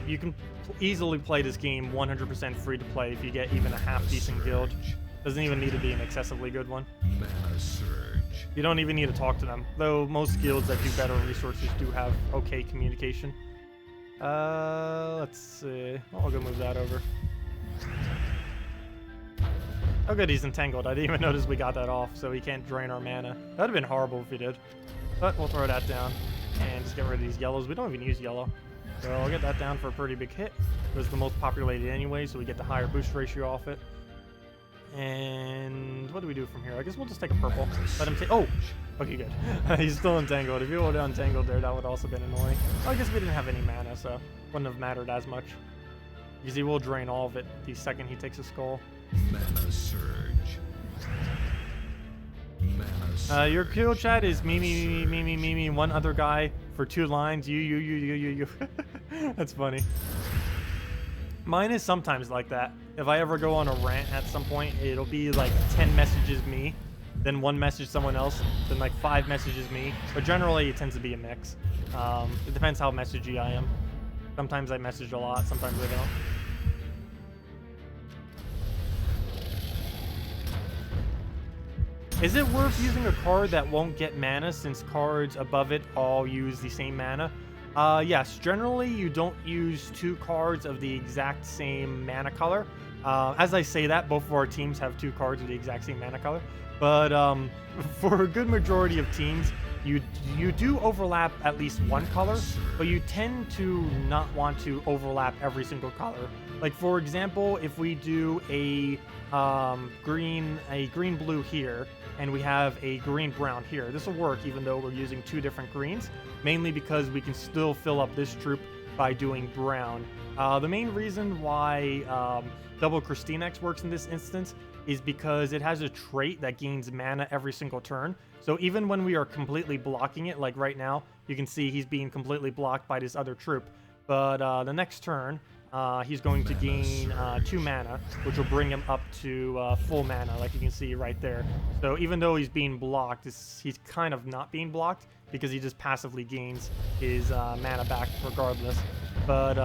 You can easily play this game 100% free to play if you get even a half-decent guild. Doesn't even need to be an excessively good one. You don't even need to talk to them, though most guilds that do better resources do have okay communication. Let's see. I'll go move that over. Oh good, he's entangled. I didn't even notice we got that off, so he can't drain our mana. That would have been horrible if he did. But we'll throw that down and just get rid of these yellows. We don't even use yellow. So I'll get that down for a pretty big hit. It was the most populated anyway, so we get the higher boost ratio off it. And what do we do from here? I guess we'll just take a purple. Let him take. Oh! Okay, good. He's still entangled. If he would have untangled there, that would also been annoying. Well, I guess we didn't have any mana, so wouldn't have mattered as much. Because he will drain all of it the second he takes a skull. Mana surge. Your kill chat is me, one other guy for 2 lines. You. That's funny. Mine is sometimes like that. If I ever go on a rant at some point, it'll be like 10 messages me, then 1 message someone else, then like 5 messages me. But generally, it tends to be a mix. It depends how messagey I am. Sometimes I message a lot, sometimes I don't. Is it worth using a card that won't get mana since cards above it all use the same mana? Yes, generally you don't use 2 cards of the exact same mana color. As I say that, both of our teams have 2 cards of the exact same mana color. But for a good majority of teams, you do overlap at least 1 color, but you tend to not want to overlap every single color. Like for example, if we do a green blue here, and we have a green brown here, this will work even though we're using 2 different greens, mainly because we can still fill up this troop by doing brown. The main reason why double KrissTigger works in this instance is because it has a trait that gains mana every single turn. So even when we are completely blocking it, like right now, you can see he's being completely blocked by this other troop. But the next turn, he's going to gain 2 mana, which will bring him up to full mana, like you can see right there. So even though he's being blocked, he's kind of not being blocked because he just passively gains his mana back regardless. But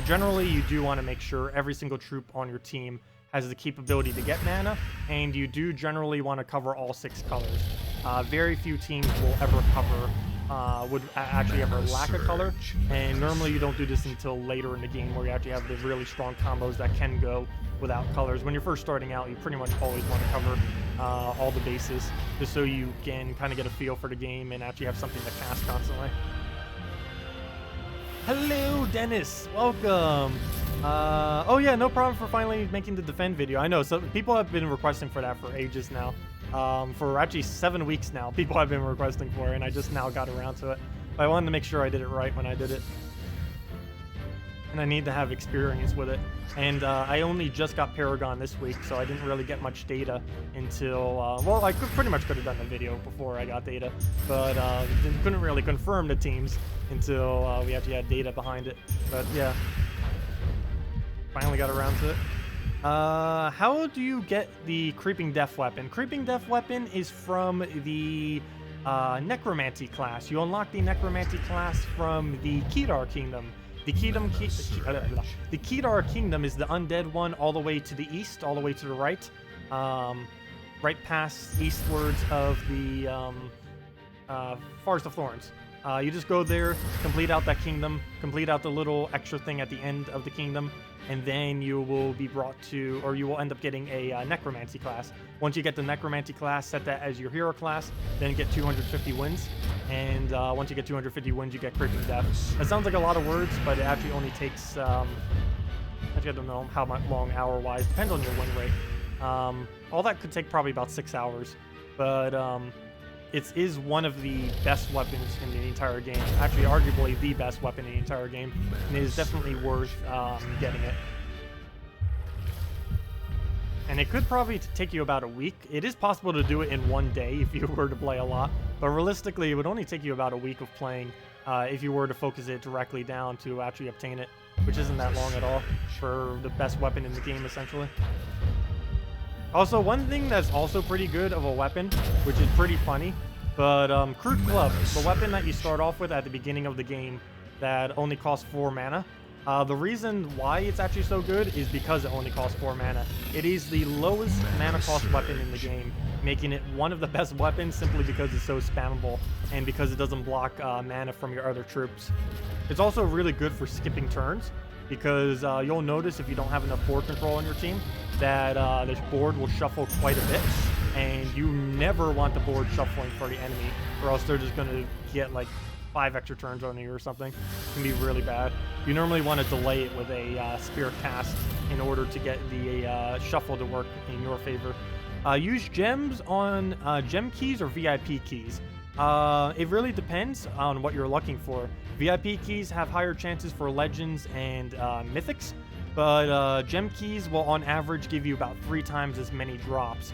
generally, you do want to make sure every single troop on your team has the capability to get mana, and you do generally want to cover all 6 colors. Very few teams will ever cover, would actually ever lack a color, and normally you don't do this until later in the game where you actually have the really strong combos that can go without colors. When you're first starting out, you pretty much always want to cover all the bases, just so you can kind of get a feel for the game and actually have something to cast constantly. Hello, Dennis. Welcome. Oh yeah, no problem for finally making the defend video. I know, so people have been requesting for that for ages now. For actually 7 weeks now, people have been requesting for it, and I just now got around to it. But I wanted to make sure I did it right when I did it. And I need to have experience with it. And I only just got Paragon this week, so I didn't really get much data until, well, I pretty much could have done the video before I got data, but couldn't really confirm the teams until we actually had data behind it. But yeah, finally got around to it. How do you get the Creeping Death weapon? Creeping Death weapon is from the Necromancy class. You unlock the Necromancy class from the Kedar Kingdom. The Kedar Kingdom is the undead one all the way to the east, all the way to the right. Right past eastwards of the Forest of Thorns. You just go there, complete out that kingdom, complete out the little extra thing at the end of the kingdom, and then you will be brought to, or you will end up getting a Necromancy class. Once you get the Necromancy class, set that as your hero class, then get 250 wins. And once you get 250 wins, you get Creeping Death. That sounds like a lot of words, but it actually only takes, actually I don't know how long hour-wise, depends on your win rate. All that could take probably about 6 hours, but it is one of the best weapons in the entire game. Actually, arguably the best weapon in the entire game, and it is definitely worth getting it. And it could probably take you about a week. It is possible to do it in one day if you were to play a lot, but realistically, it would only take you about a week of playing if you were to focus it directly down to actually obtain it, which isn't that long at all for the best weapon in the game, essentially. Also, one thing that's also pretty good of a weapon, which is pretty funny, but Crude Club, the weapon that you start off with at the beginning of the game that only costs 4 mana. The reason why it's actually so good is because it only costs 4 mana. It is the lowest mana cost weapon in the game, making it one of the best weapons simply because it's so spammable and because it doesn't block mana from your other troops. It's also really good for skipping turns, because you'll notice if you don't have enough board control on your team that this board will shuffle quite a bit, and you never want the board shuffling for the enemy, or else they're just going to get like 5 extra turns on you or something. It can be really bad. You normally want to delay it with a Spirit Cast in order to get the shuffle to work in your favor. Use gems on gem keys or VIP keys. It really depends on what you're looking for. VIP keys have higher chances for legends and mythics, but gem keys will on average give you about 3 times as many drops.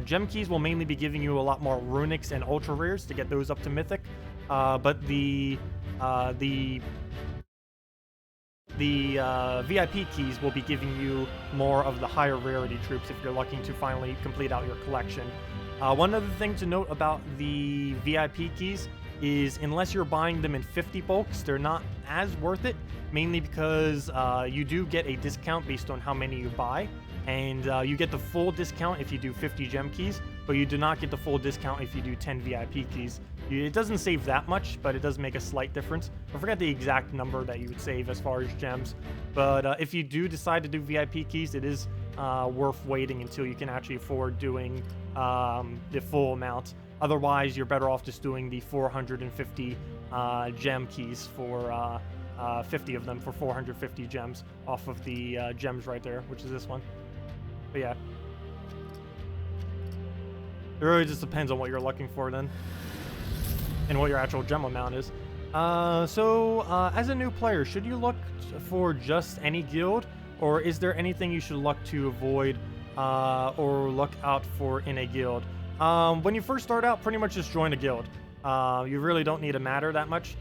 Gem keys will mainly be giving you a lot more runics and ultra rares to get those up to mythic, but the VIP keys will be giving you more of the higher rarity troops if you're looking to finally complete out your collection. One other thing to note about the VIP keys is unless you're buying them in 50 bulks, they're not as worth it, mainly because you do get a discount based on how many you buy, and you get the full discount if you do 50 gem keys, but you do not get the full discount if you do 10 VIP keys. It doesn't save that much, but it does make a slight difference. I forget the exact number that you would save as far as gems, but if you do decide to do VIP keys, it is worth waiting until you can actually afford doing the full amount. Otherwise, you're better off just doing the 450 gem keys for 50 of them for 450 gems off of the gems right there, which is this one. But yeah, it really just depends on what you're looking for then, and what your actual gem amount is. As a new player, should you look for just any guild, or is there anything you should look to avoid or look out for in a guild? When you first start out, pretty much just join a guild. You really don't need to matter that much.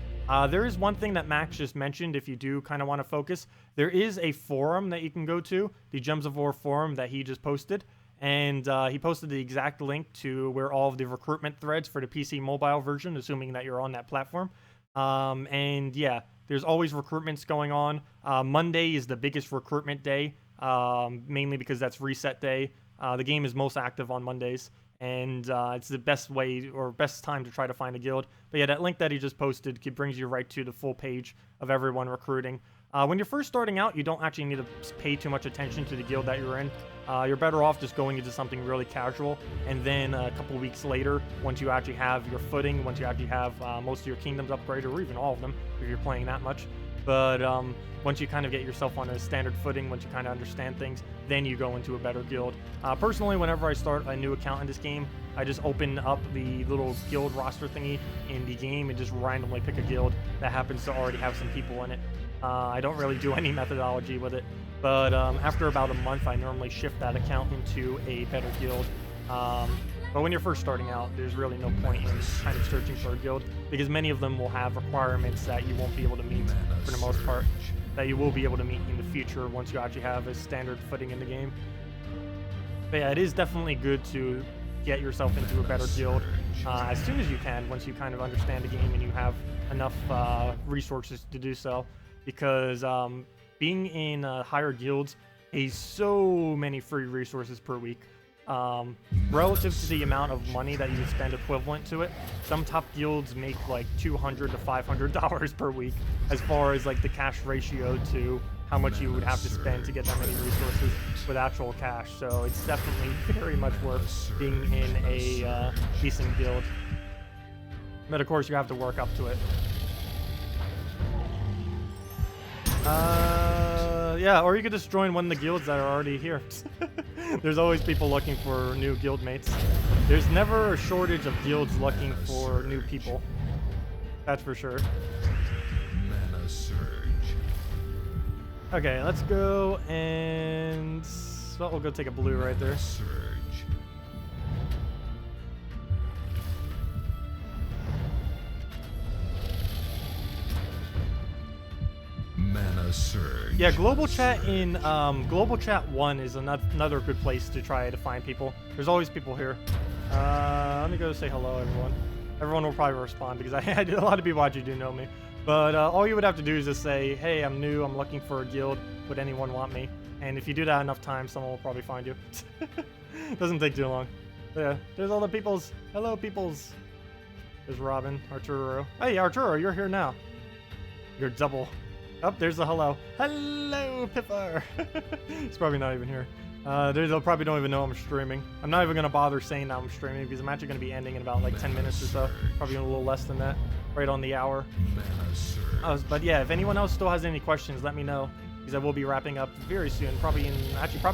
There is one thing that Max just mentioned if you do kind of want to focus. There is a forum that you can go to, the Gems of War forum that he just posted. And he posted the exact link to where all of the recruitment threads for the PC mobile version, assuming that you're on that platform. And yeah, there's always recruitments going on. Monday is the biggest recruitment day, mainly because that's reset day. The game is most active on Mondays, and it's the best way or best time to try to find a guild. But yeah, that link that he just posted brings you right to the full page of everyone recruiting. When you're first starting out, you don't actually need to pay too much attention to the guild that you're in. You're better off just going into something really casual, and then a couple weeks later, once you actually have your footing, once you actually have most of your kingdoms upgraded, or even all of them, if you're playing that much. But once you kind of get yourself on a standard footing, once you kind of understand things, then you go into a better guild. Personally, whenever I start a new account in this game, I just open up the little guild roster thingy in the game and just randomly pick a guild that happens to already have some people in it. I don't really do any methodology with it, but after about a month, I normally shift that account into a better guild. But when you're first starting out, there's really no point in kind of searching for a guild, because many of them will have requirements that you won't be able to meet for the most part, that you will be able to meet in the future once you actually have a standard footing in the game. But yeah, it is definitely good to get yourself into a better guild as soon as you can, once you kind of understand the game and you have enough resources to do so. Because being in higher guilds pays so many free resources per week. Relative to the amount of money that you spend equivalent to it, some top guilds make like $200 to $500 per week as far as like the cash ratio to how much you would have to spend to get that many resources with actual cash. So it's definitely very much worth being in a decent guild. But of course you have to work up to it. Yeah, or you could just join one of the guilds that are already here. There's always people looking for new guild mates. There's never a shortage of guilds looking for new people. That's for sure. Mana surge. Okay, let's go and... well, we'll go take a blue right there. Surge. Mana surge. Yeah, global chat in global chat 1 is another good place to try to find people. There's always people here. Let me go say hello, everyone. Everyone will probably respond because a lot of people actually do know me. But all you would have to do is just say, hey, I'm new, I'm looking for a guild. Would anyone want me? And if you do that enough times, someone will probably find you. Doesn't take too long. But yeah, there's all the peoples. Hello, peoples. There's Robin, Arturo. Hey, Arturo, you're here now. You're double. Oh, there's the hello. Hello, Pipper. He's probably not even here. They'll probably don't even know I'm streaming. I'm not even going to bother saying that I'm streaming because I'm actually going to be ending in about like 10 minutes or so. Probably a little less than that. Right on the hour. But yeah, if anyone else still has any questions, let me know. Because I will be wrapping up very soon. Probably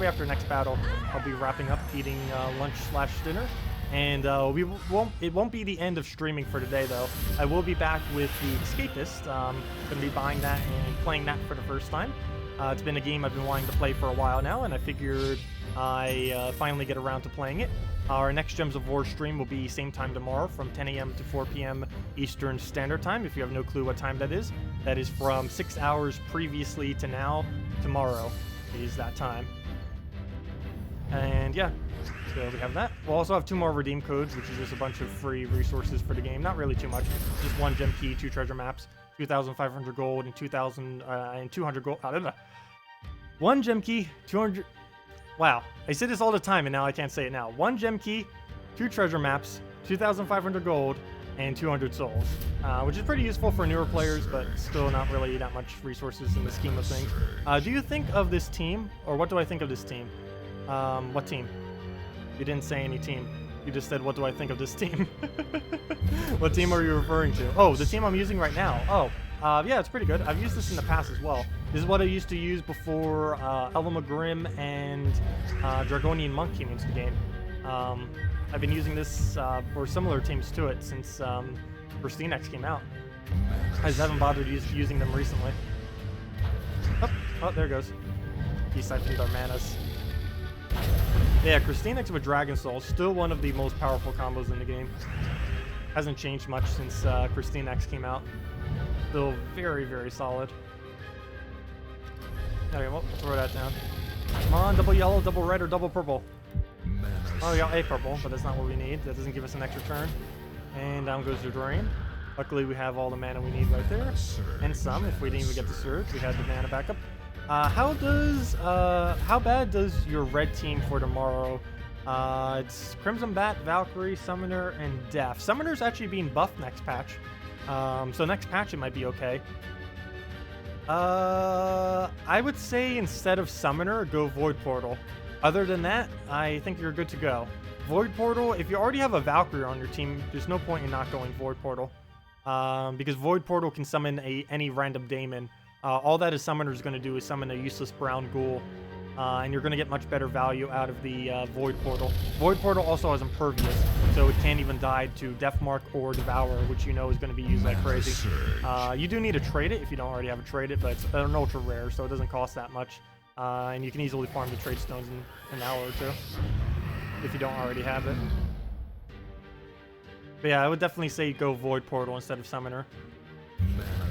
after next battle, I'll be wrapping up, eating lunch/dinner. And it won't be the end of streaming for today, though. I will be back with the Escapist. Going to be buying that and playing that for the first time. It's been a game I've been wanting to play for a while now, and I figured I finally get around to playing it. Our next Gems of War stream will be same time tomorrow from 10 a.m. to 4 p.m. Eastern Standard Time. If you have no clue what time that is from 6 hours previously to now. Tomorrow is that time. And yeah. So we have that. We'll also have 2 more redeem codes, which is just a bunch of free resources for the game. Not really too much. Just 1 gem key, 2 treasure maps, 2,500 gold, and 200 gold. 1 gem key, 200. Wow, I say this all the time, and now I can't say it now. 1 gem key, 2 treasure maps, 2,500 gold, and 200 souls, which is pretty useful for newer players, but still not really that much resources in the scheme of things. Do you think of this team, or what do I think of this team? What team? You didn't say any team. You just said, what do I think of this team? What team are you referring to? Oh, the team I'm using right now. Oh, yeah, it's pretty good. I've used this in the past as well. This is what I used to use before Elamagrim and Dragonian Monk came into the game. I've been using this, or similar teams to it, since KrissTigger came out. I just haven't bothered using them recently. Oh, there it goes. He siphoned our manas. Yeah, KrissTigger with Dragon Soul, still one of the most powerful combos in the game. Hasn't changed much since KrissTigger came out. still very, very solid. Okay, well, throw that down. Come on, double yellow, double red, or double purple. Oh, we got a purple, but that's not what we need. That doesn't give us an extra turn. And down goes the drain. Luckily, we have all the mana we need right there. And some, if we didn't even get the surge, we had the mana backup. How bad does your red team for tomorrow? It's Crimson Bat, Valkyrie, Summoner, and Death. Summoner's actually being buffed next patch. So next patch it might be okay. I would say instead of Summoner, go Void Portal. Other than that, I think you're good to go. Void Portal, if you already have a Valkyrie on your team, there's no point in not going Void Portal. Because Void Portal can summon any random daemon. All that a Summoner is going to do is summon a useless brown ghoul. And you're going to get much better value out of the Void Portal. Void Portal also has Impervious, so it can't even die to Deathmark or Devour, which you know is going to be used like crazy. You do need to trade it if you don't already have a trade it, but it's an ultra rare, so it doesn't cost that much. And you can easily farm the trade stones in an hour or two if you don't already have it. But yeah, I would definitely say go Void Portal instead of Summoner.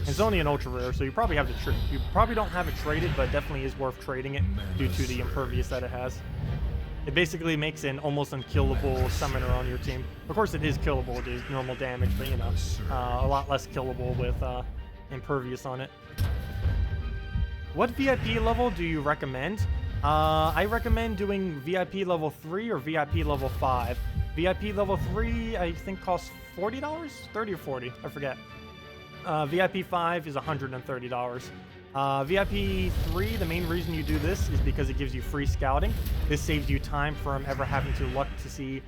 It's only an ultra rare, so you probably have to trade. You probably don't have it traded, but definitely is worth trading it due to the impervious that it has. It basically makes an almost unkillable summoner on your team. Of course, it is killable. It is normal damage, but you know, a lot less killable with impervious on it. What VIP level do you recommend? I recommend doing VIP level 3 or VIP level 5. VIP level 3, I think, costs $40, 30 or 40, I forget. VIP 5 is $130. VIP 3, the main reason you do this is because it gives you free scouting. This saves you time from ever having to look to see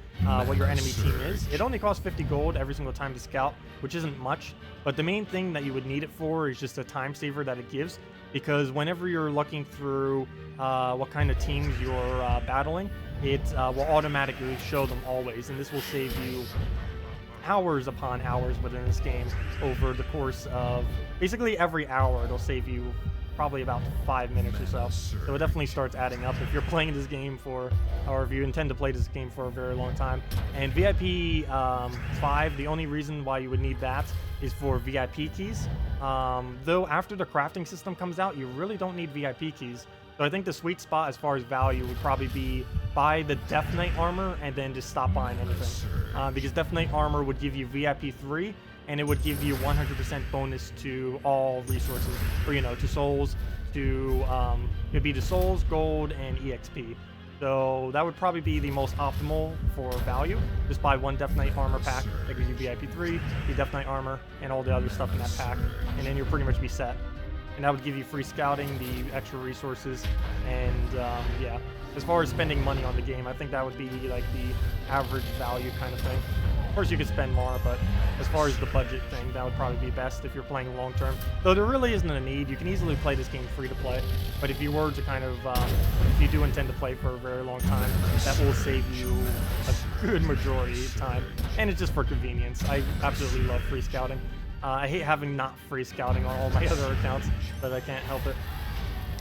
what your enemy team is. It only costs 50 gold every single time to scout, which isn't much. But the main thing that you would need it for is just a time saver that it gives. Because whenever you're looking through what kind of teams you're battling, it will automatically show them always. And this will save you hours upon hours within this game over the course of basically every hour. It'll save you probably about 5 minutes or so. So it definitely starts adding up if you're playing this game for, or if you intend to play this game for a very long time. And VIP 5, the only reason why you would need that is for VIP keys. Though after the crafting system comes out, you really don't need VIP keys. So I think the sweet spot as far as value would probably be buy the Death Knight armor and then just stop buying anything. Because Death Knight armor would give you VIP 3 and it would give you 100% bonus to all resources, or you know, to souls, to it'd be to souls, gold, and EXP. So that would probably be the most optimal for value. Just buy one Death Knight armor pack that gives you VIP 3, the Death Knight armor, and all the other stuff in that pack, and then you'll pretty much be set. And that would give you free scouting, the extra resources, and yeah. As far as spending money on the game, I think that would be like the average value kind of thing. Of course, you could spend more, but as far as the budget thing, that would probably be best if you're playing long term. Though there really isn't a need. You can easily play this game free to play. But if you were to kind of, if you do intend to play for a very long time, that will save you a good majority of time. And it's just for convenience. I absolutely love free scouting. I hate having not free scouting on all my other accounts, but I can't help it.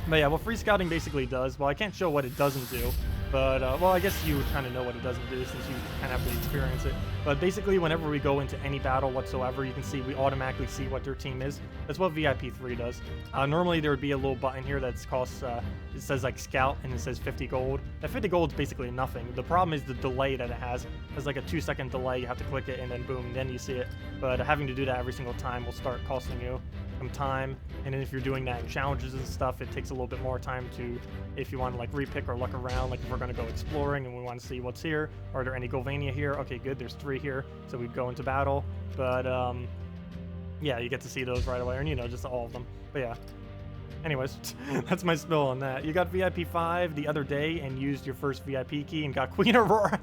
But yeah, what free scouting basically does, well, I can't show what it doesn't do, but, well, I guess you would kind of know what it doesn't do since you kind of have to experience it. But basically, whenever we go into any battle whatsoever, you can see we automatically see what their team is. That's what VIP 3 does. Normally, there would be a little button here that's costs, it says like scout, and it says 50 gold. That 50 gold is basically nothing. The problem is the delay that it has. There's like a 2-second delay. You have to click it, and then boom, then you see it. But having to do that every single time will start costing you some time. And then if you're doing that in challenges and stuff, it takes a little bit more time to, if you want to like repick or look around, like if we're going to go exploring and we want to see what's here. Are there any Golvania here? Okay, good, there's 3 here, so we'd go into battle. But yeah, you get to see those right away, and you know, just all of them. But yeah, anyways, that's my spill on that. You got VIP 5 the other day and used your first VIP key and got Queen Aurora.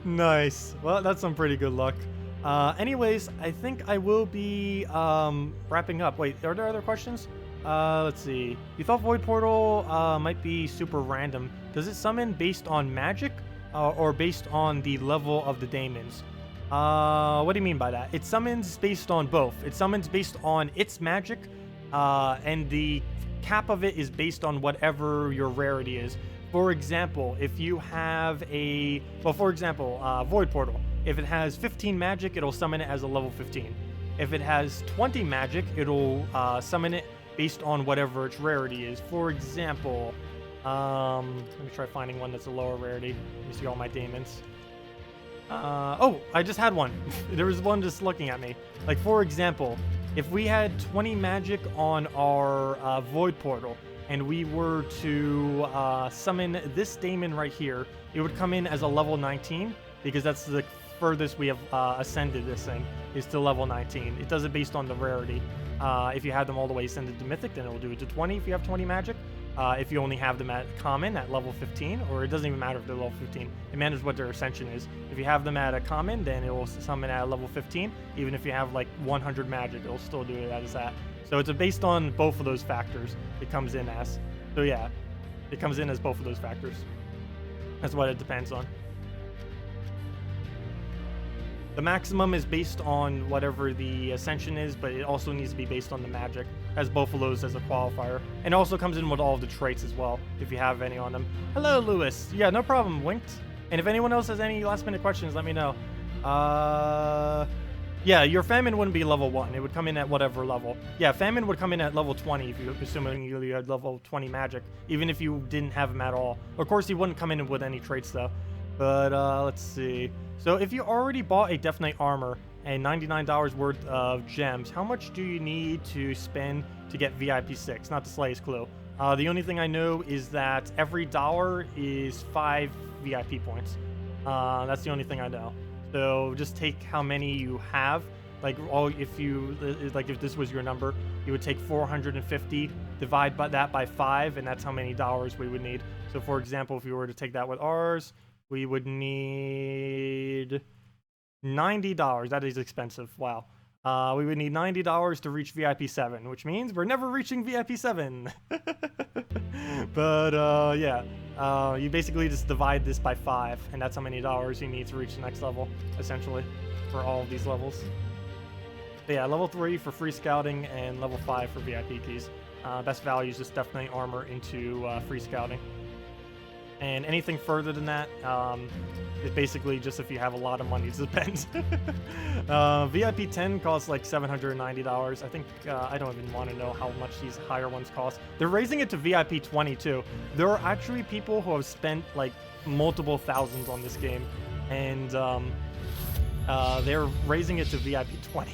Nice. Well, that's some pretty good luck. Anyways, I think I will be wrapping up. Wait, are there other questions? Let's see. You thought Void Portal might be super random. Does it summon based on magic or based on the level of the daemons? What do you mean by that? It summons based on both. It summons based on its magic, and the cap of it is based on whatever your rarity is. For example, if you have a, well, for example, Void Portal. If it has 15 magic, it'll summon it as a level 15. If it has 20 magic, it'll summon it based on whatever its rarity is. For example, let me try finding one that's a lower rarity. Let me see all my daemons. Oh, I just had one. There was one just looking at me. Like, for example, if we had 20 magic on our Void Portal, and we were to summon this daemon right here, it would come in as a level 19, because that's the furthest we have ascended this thing, is to level 19. It does it based on the rarity. If you have them all the way ascended to Mythic, then it will do it to 20 if you have 20 magic. If you only have them at common at level 15, or it doesn't even matter if they're level 15, it matters what their ascension is. If you have them at a common, then it will summon at level 15. Even if you have like 100 magic, it'll still do it as that. So it's based on both of those factors it comes in as. So yeah, it comes in as both of those factors. That's what it depends on. The maximum is based on whatever the ascension is, but it also needs to be based on the magic, as both of those as a qualifier. And it also comes in with all of the traits as well, if you have any on them. Hello, Lewis. Yeah, no problem, Winked. And if anyone else has any last minute questions, let me know. Yeah, your Famine wouldn't be level 1. It would come in at whatever level. Yeah, Famine would come in at level 20 if you assuming you had level 20 magic, even if you didn't have him at all. Of course, he wouldn't come in with any traits though. But let's see. So if you already bought a Death Knight armor and $99 worth of gems, how much do you need to spend to get VIP 6? Not the slightest clue. The only thing I know is that every dollar is 5 VIP points. That's the only thing I know. So just take how many you have. Like, if this was your number, you would take 450, divide that by 5, and that's how many dollars we would need. So for example, if you were to take that with ours, we would need $90. That is expensive. Wow. We would need $90 to reach VIP 7, which means we're never reaching VIP 7. But yeah, you basically just divide this by 5, and that's how many dollars you need to reach the next level, essentially, for all of these levels. But yeah, level 3 for free scouting and level 5 for VIP keys. Best value is just definitely armor into free scouting. And anything further than that is basically just if you have a lot of money to spend. VIP 10 costs like $790. I think I don't even want to know how much these higher ones cost. They're raising it to VIP 20 too. There are actually people who have spent like multiple thousands on this game, and they're raising it to VIP 20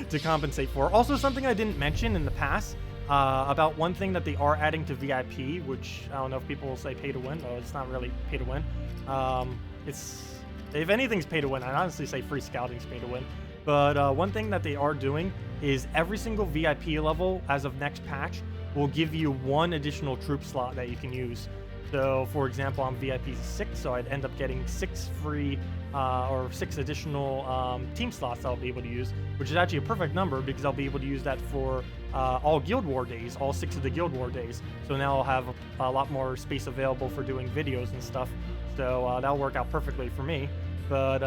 to compensate for. Also, something I didn't mention in the past. About one thing that they are adding to VIP, which I don't know if people will say pay to win. No, it's not really pay to win. If anything's pay to win, I'd honestly say free scouting's pay to win. But one thing that they are doing is every single VIP level as of next patch will give you 1 additional troop slot that you can use. So for example, I'm VIP 6, so I'd end up getting 6 free or 6 additional team slots I'll be able to use, which is actually a perfect number because I'll be able to use that for all Guild War days, all 6 of the Guild War days. So now I'll have a lot more space available for doing videos and stuff. So that'll work out perfectly for me. But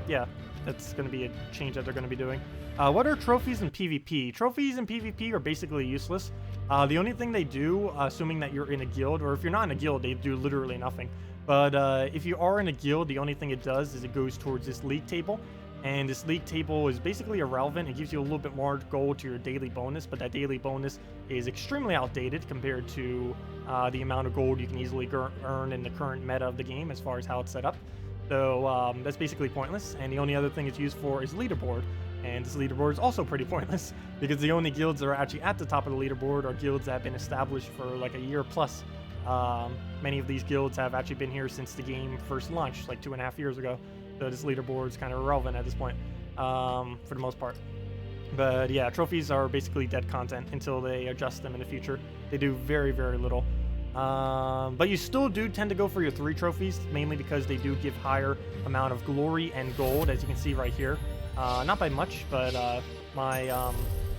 yeah, that's going to be a change that they're going to be doing. What are trophies in PvP? Trophies in PvP are basically useless. The only thing they do, assuming that you're in a guild, or if you're not in a guild, they do literally nothing. But if you are in a guild, the only thing it does is it goes towards this league table. And this league table is basically irrelevant. It gives you a little bit more gold to your daily bonus, but that daily bonus is extremely outdated compared to the amount of gold you can easily earn in the current meta of the game as far as how it's set up. So that's basically pointless. And the only other thing it's used for is leaderboard. And this leaderboard is also pretty pointless because the only guilds that are actually at the top of the leaderboard are guilds that have been established for like a year plus. Many of these guilds have actually been here since the game first launched, like 2.5 years ago. So this leaderboard is kind of irrelevant at this point, for the most part. But yeah, trophies are basically dead content until they adjust them in the future. They do very, very little. But you still do tend to go for your 3 trophies, mainly because they do give higher amount of glory and gold, as you can see right here. Not by much, but my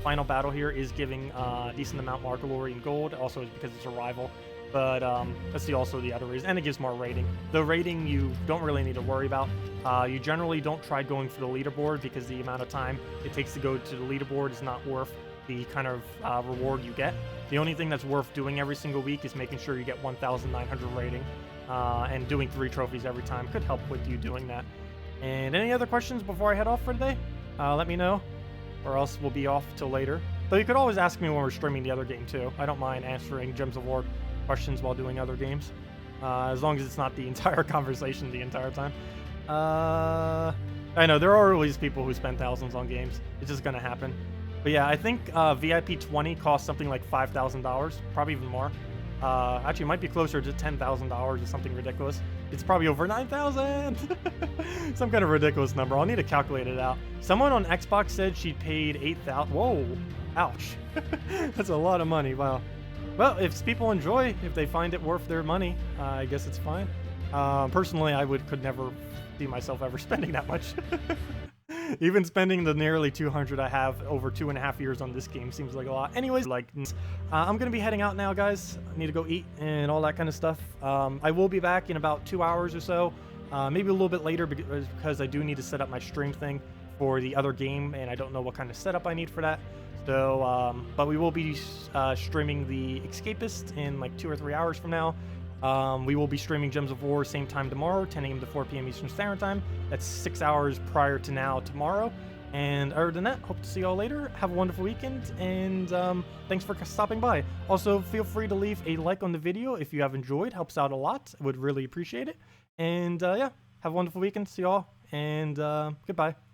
final battle here is giving a decent amount more glory and gold. Also, because it's a rival. But let's see also the other reason. And it gives more rating. The rating you don't really need to worry about. You generally don't try going for the leaderboard because the amount of time it takes to go to the leaderboard is not worth the kind of reward you get. The only thing that's worth doing every single week is making sure you get 1,900 rating. And doing 3 trophies every time could help with you doing that. And any other questions before I head off for today? Let me know. or else we'll be off till later. Though you could always ask me when we're streaming the other game too. I don't mind answering Gems of War questions while doing other games, as long as it's not the entire conversation the entire time. I know there are always people who spend thousands on games. It's just gonna happen. But yeah, I think VIP 20 costs something like $5,000, probably even more. Actually, it might be closer to $10,000 or something ridiculous. It's probably over 9,000. Some kind of ridiculous number. I'll need to calculate it out. Someone on Xbox said she paid 8,000. Whoa, ouch. That's a lot of money. Wow. Well, if people enjoy, if they find it worth their money, I guess it's fine. Personally, I could never see myself ever spending that much. Even spending the nearly 200 I have over 2.5 years on this game seems like a lot. Anyways, I'm gonna be heading out now, guys. I need to go eat and all that kind of stuff. I will be back in about 2 hours or so, maybe a little bit later because I do need to set up my stream thing for the other game, and I don't know what kind of setup I need for that. So, but we will be streaming the Escapist in like 2 or 3 hours from now. We will be streaming Gems of War same time tomorrow, 10 a.m. to 4 p.m. Eastern Standard Time. That's 6 hours prior to now tomorrow. And other than that, hope to see y'all later. Have a wonderful weekend, and thanks for stopping by. Also, feel free to leave a like on the video if you have enjoyed. Helps out a lot. Would really appreciate it. And yeah, have a wonderful weekend. See y'all, and goodbye.